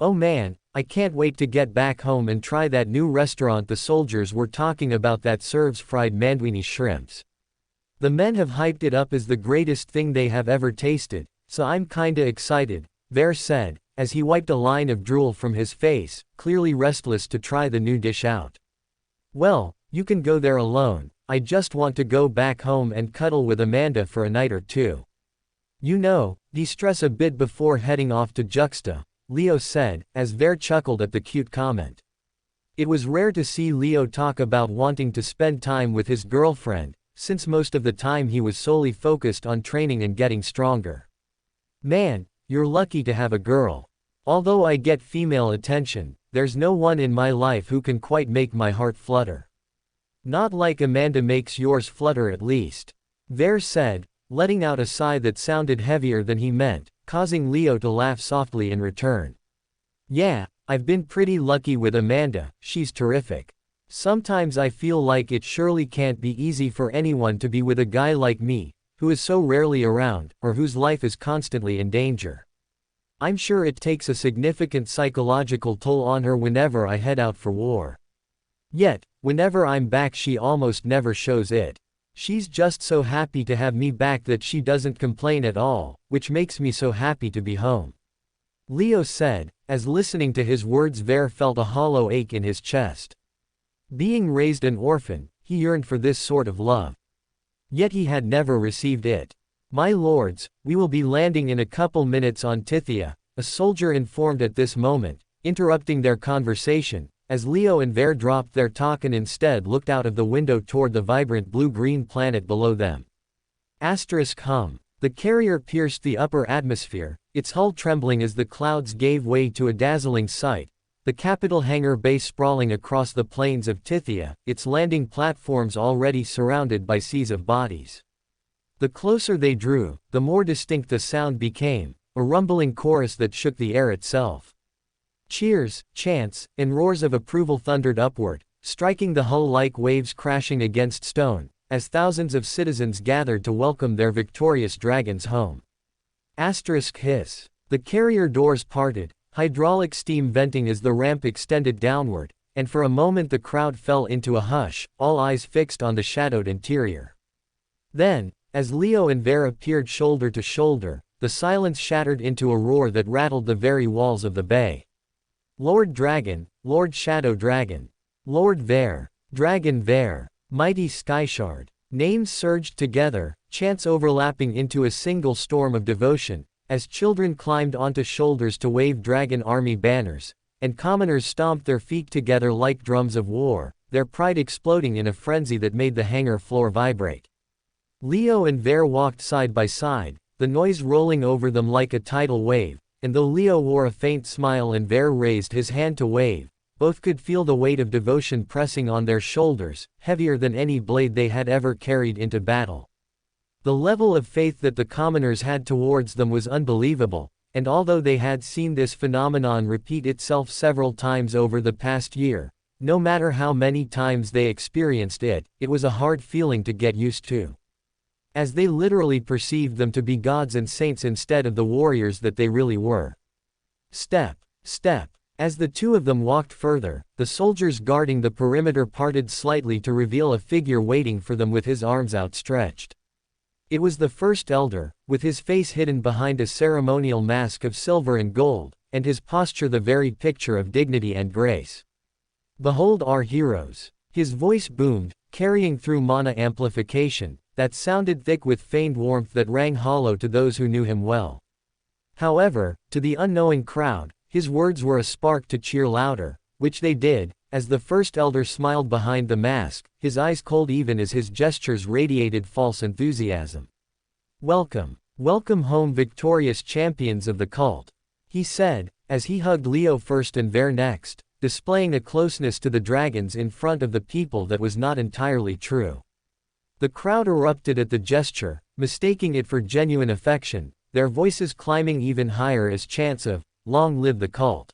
Speaker 1: Oh man, I can't wait to get back home and try that new restaurant the soldiers were talking about that serves fried Manduini shrimps. The men have hyped it up as the greatest thing they have ever tasted, so I'm kinda excited, Ver said, as he wiped a line of drool from his face, clearly restless to try the new dish out. Well, you can go there alone. I just want to go back home and cuddle with Amanda for a night or two. You know, de-stress a bit before heading off to Juxta, Leo said, as Ver chuckled at the cute comment. It was rare to see Leo talk about wanting to spend time with his girlfriend, since most of the time he was solely focused on training and getting stronger. Man, you're lucky to have a girl. Although I get female attention, there's no one in my life who can quite make my heart flutter. Not like Amanda makes yours flutter at least. Ver said, letting out a sigh that sounded heavier than he meant, causing Leo to laugh softly in return. Yeah, I've been pretty lucky with Amanda, she's terrific. Sometimes I feel like it surely can't be easy for anyone to be with a guy like me, who is so rarely around, or whose life is constantly in danger. I'm sure it takes a significant psychological toll on her whenever I head out for war. Yet, whenever I'm back she almost never shows it. She's just so happy to have me back that she doesn't complain at all, which makes me so happy to be home. Leo said, as listening to his words Ver felt a hollow ache in his chest. Being raised an orphan, he yearned for this sort of love. Yet he had never received it. My lords, we will be landing in a couple minutes on Tithia, a soldier informed at this moment, interrupting their conversation, as Leo and Ver dropped their talk and instead looked out of the window toward the vibrant blue-green planet below them. *hum. The carrier pierced the upper atmosphere, its hull trembling as the clouds gave way to a dazzling sight, the capital hangar bay sprawling across the plains of Tithia, its landing platforms already surrounded by seas of bodies. The closer they drew, the more distinct the sound became, a rumbling chorus that shook the air itself. Cheers, chants, and roars of approval thundered upward, striking the hull like waves crashing against stone, as thousands of citizens gathered to welcome their victorious dragons home. *hiss. The carrier doors parted, hydraulic steam venting as the ramp extended downward, and for a moment the crowd fell into a hush, all eyes fixed on the shadowed interior. Then, as Leo and Ver appeared shoulder to shoulder, the silence shattered into a roar that rattled the very walls of the bay. Lord Dragon, Lord Shadow Dragon, Lord Ver, Dragon Ver, Mighty Skyshard. Names surged together, chants overlapping into a single storm of devotion, as children climbed onto shoulders to wave Dragon Army banners, and commoners stomped their feet together like drums of war, their pride exploding in a frenzy that made the hangar floor vibrate. Leo and Ver walked side by side, the noise rolling over them like a tidal wave, and though Leo wore a faint smile and Ver raised his hand to wave, both could feel the weight of devotion pressing on their shoulders, heavier than any blade they had ever carried into battle. The level of faith that the commoners had towards them was unbelievable, and although they had seen this phenomenon repeat itself several times over the past year, no matter how many times they experienced it, it was a hard feeling to get used to. As they literally perceived them to be gods and saints instead of the warriors that they really were. Step, step. As the two of them walked further, the soldiers guarding the perimeter parted slightly to reveal a figure waiting for them with his arms outstretched. It was the first elder, with his face hidden behind a ceremonial mask of silver and gold, and his posture the very picture of dignity and grace. Behold our heroes. His voice boomed, carrying through mana amplification, that sounded thick with feigned warmth that rang hollow to those who knew him well. However, to the unknowing crowd, his words were a spark to cheer louder, which they did, as the first elder smiled behind the mask, his eyes cold even as his gestures radiated false enthusiasm. Welcome, welcome home victorious champions of the cult, he said, as he hugged Leo first and Ver next, displaying a closeness to the dragons in front of the people that was not entirely true. The crowd erupted at the gesture, mistaking it for genuine affection, their voices climbing even higher as chants of, "Long live the cult,"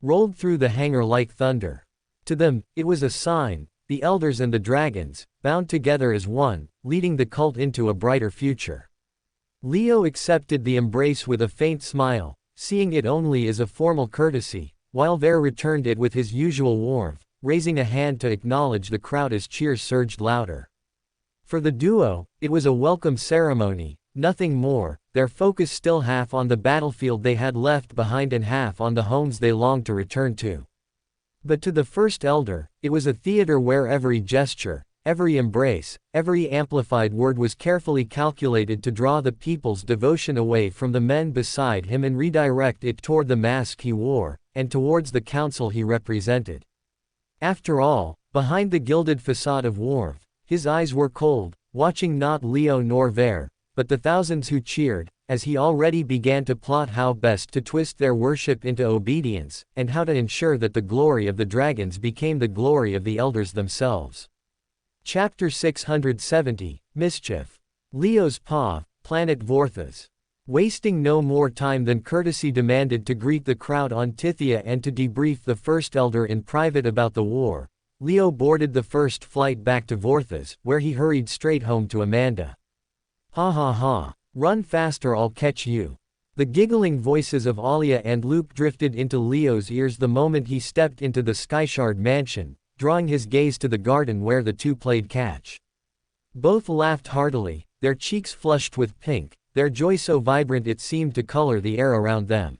Speaker 1: rolled through the hangar like thunder. To them, it was a sign, the elders and the dragons, bound together as one, leading the cult into a brighter future. Leo accepted the embrace with a faint smile, seeing it only as a formal courtesy, while Ver returned it with his usual warmth, raising a hand to acknowledge the crowd as cheers surged louder. For the duo, it was a welcome ceremony, nothing more, their focus still half on the battlefield they had left behind and half on the homes they longed to return to. But to the First Elder, it was a theater where every gesture, every embrace, every amplified word was carefully calculated to draw the people's devotion away from the men beside him and redirect it toward the mask he wore, and towards the council he represented. After all, behind the gilded facade of warmth, his eyes were cold, watching not Leo nor Ver, but the thousands who cheered, as he already began to plot how best to twist their worship into obedience, and how to ensure that the glory of the dragons became the glory of the elders themselves. Chapter 670, Mischief. Leo's Paw, Planet Vorthas. Wasting no more time than courtesy demanded to greet the crowd on Tithia and to debrief the First Elder in private about the war, Leo boarded the first flight back to Vorthas, where he hurried straight home to Amanda. Ha ha ha. Run faster, I'll catch you. The giggling voices of Alia and Luke drifted into Leo's ears the moment he stepped into the Skyshard mansion, drawing his gaze to the garden where the two played catch. Both laughed heartily, their cheeks flushed with pink, their joy so vibrant it seemed to color the air around them.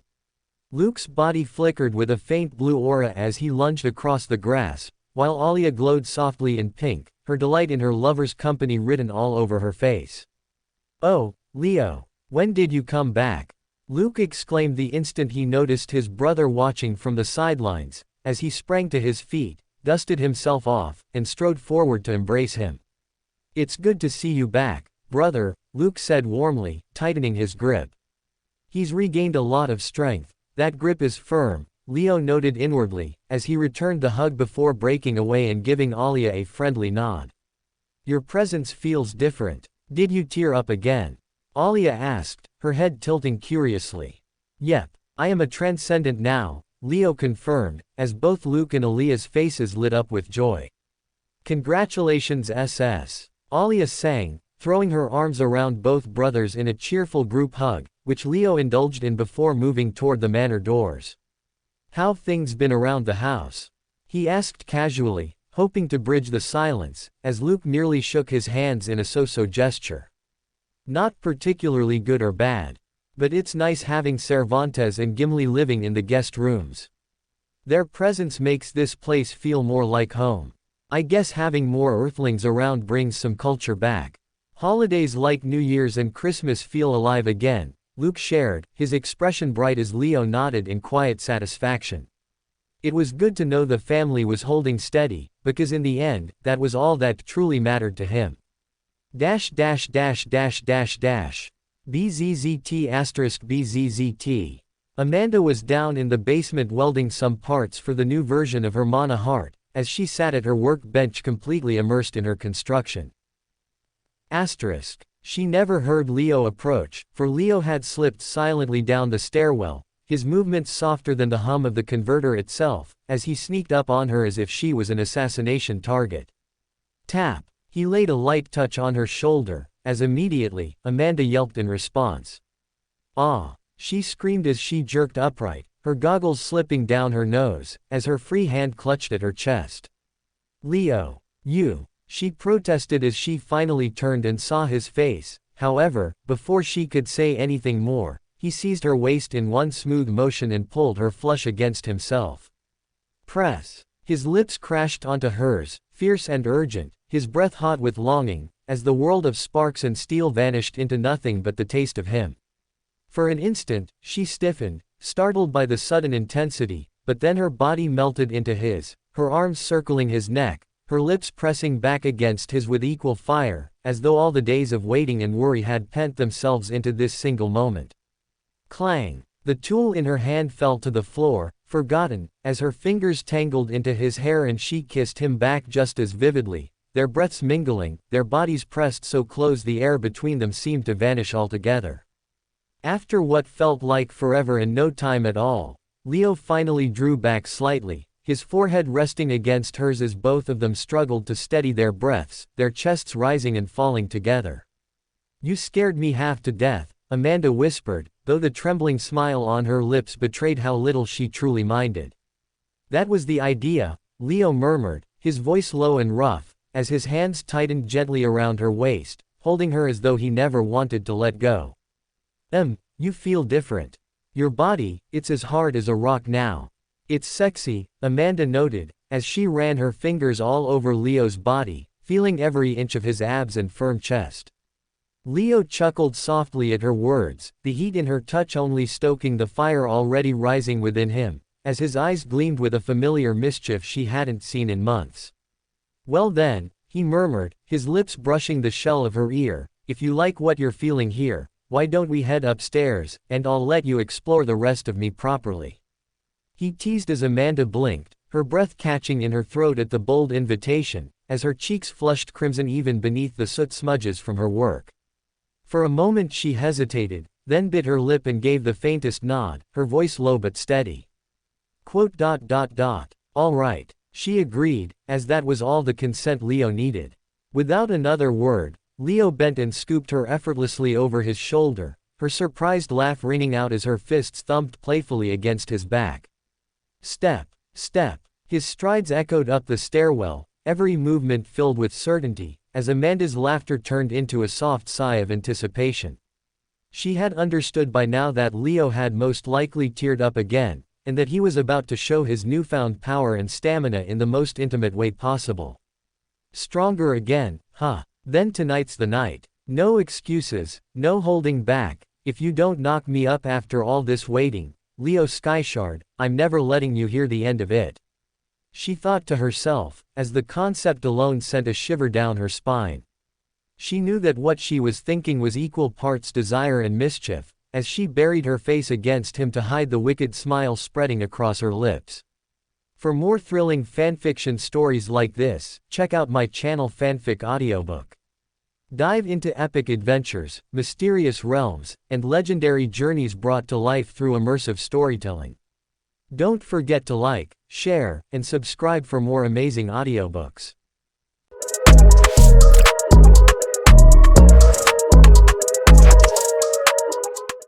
Speaker 1: Luke's body flickered with a faint blue aura as he lunged across the grass, while Alia glowed softly in pink, her delight in her lover's company written all over her face. "Oh, Leo, when did you come back?" Luke exclaimed the instant he noticed his brother watching from the sidelines, as he sprang to his feet, dusted himself off, and strode forward to embrace him. "It's good to see you back, brother," Luke said warmly, tightening his grip. "He's regained a lot of strength, that grip is firm," Leo noted inwardly, as he returned the hug before breaking away and giving Alia a friendly nod. "Your presence feels different. Did you tear up again?" Alia asked, her head tilting curiously. "Yep, I am a transcendent now," Leo confirmed, as both Luke and Alia's faces lit up with joy. "Congratulations SS," Alia sang, throwing her arms around both brothers in a cheerful group hug, which Leo indulged in before moving toward the manor doors. "How've things been around the house?" he asked casually, hoping to bridge the silence, as Luke merely shook his hands in a so-so gesture. "Not particularly good or bad. But it's nice having Cervantes and Gimli living in the guest rooms. Their presence makes this place feel more like home. I guess having more Earthlings around brings some culture back. Holidays like New Year's and Christmas feel alive again," Luke shared, his expression bright as Leo nodded in quiet satisfaction. It was good to know the family was holding steady, because in the end, that was all that truly mattered to him. BZZT*BZZT. Amanda was down in the basement welding some parts for the new version of her Mana Heart, as she sat at her workbench completely immersed in her construction. She never heard Leo approach, for Leo had slipped silently down the stairwell, his movements softer than the hum of the converter itself, as he sneaked up on her as if she was an assassination target. Tap. He laid a light touch on her shoulder, as immediately, Amanda yelped in response. "Ah!" she screamed as she jerked upright, her goggles slipping down her nose, as her free hand clutched at her chest. "Leo, you!" she protested as she finally turned and saw his face. However, before she could say anything more, he seized her waist in one smooth motion and pulled her flush against himself. "Press." His lips crashed onto hers, fierce and urgent, his breath hot with longing, as the world of sparks and steel vanished into nothing but the taste of him. For an instant, she stiffened, startled by the sudden intensity, but then her body melted into his, her arms circling his neck, her lips pressing back against his with equal fire, as though all the days of waiting and worry had pent themselves into this single moment. Clang! The tool in her hand fell to the floor, forgotten, as her fingers tangled into his hair and she kissed him back just as vividly, their breaths mingling, their bodies pressed so close the air between them seemed to vanish altogether. After what felt like forever and no time at all, Leo finally drew back slightly, his forehead resting against hers as both of them struggled to steady their breaths, their chests rising and falling together. "You scared me half to death," Amanda whispered, though the trembling smile on her lips betrayed how little she truly minded. "That was the idea," Leo murmured, his voice low and rough, as his hands tightened gently around her waist, holding her as though he never wanted to let go. You feel different. Your body, it's as hard as a rock now. It's sexy, Amanda noted, as she ran her fingers all over Leo's body, feeling every inch of his abs and firm chest. Leo chuckled softly at her words, the heat in her touch only stoking the fire already rising within him, as his eyes gleamed with a familiar mischief she hadn't seen in months. "Well then," he murmured, his lips brushing the shell of her ear, "if you like what you're feeling here, why don't we head upstairs, and I'll let you explore the rest of me properly." He teased as Amanda blinked, her breath catching in her throat at the bold invitation, as her cheeks flushed crimson even beneath the soot smudges from her work. For a moment she hesitated, then bit her lip and gave the faintest nod, her voice low but steady. "All right," she agreed, as that was all the consent Leo needed. Without another word, Leo bent and scooped her effortlessly over his shoulder, her surprised laugh ringing out as her fists thumped playfully against his back. Step, step. His strides echoed up the stairwell, every movement filled with certainty, as Amanda's laughter turned into a soft sigh of anticipation. She had understood by now that Leo had most likely teared up again, and that he was about to show his newfound power and stamina in the most intimate way possible. Stronger again, huh? Then tonight's the night. No excuses, no holding back. If you don't knock me up after all this waiting, Leo Skyshard, I'm never letting you hear the end of it. She thought to herself, as the concept alone sent a shiver down her spine. She knew that what she was thinking was equal parts desire and mischief, as she buried her face against him to hide the wicked smile spreading across her lips. For more thrilling fanfiction stories like this, check out my channel Fanfic Audiobook. Dive into epic adventures, mysterious realms, and legendary journeys brought to life through immersive storytelling. Don't forget to like, share, and subscribe for more amazing audiobooks.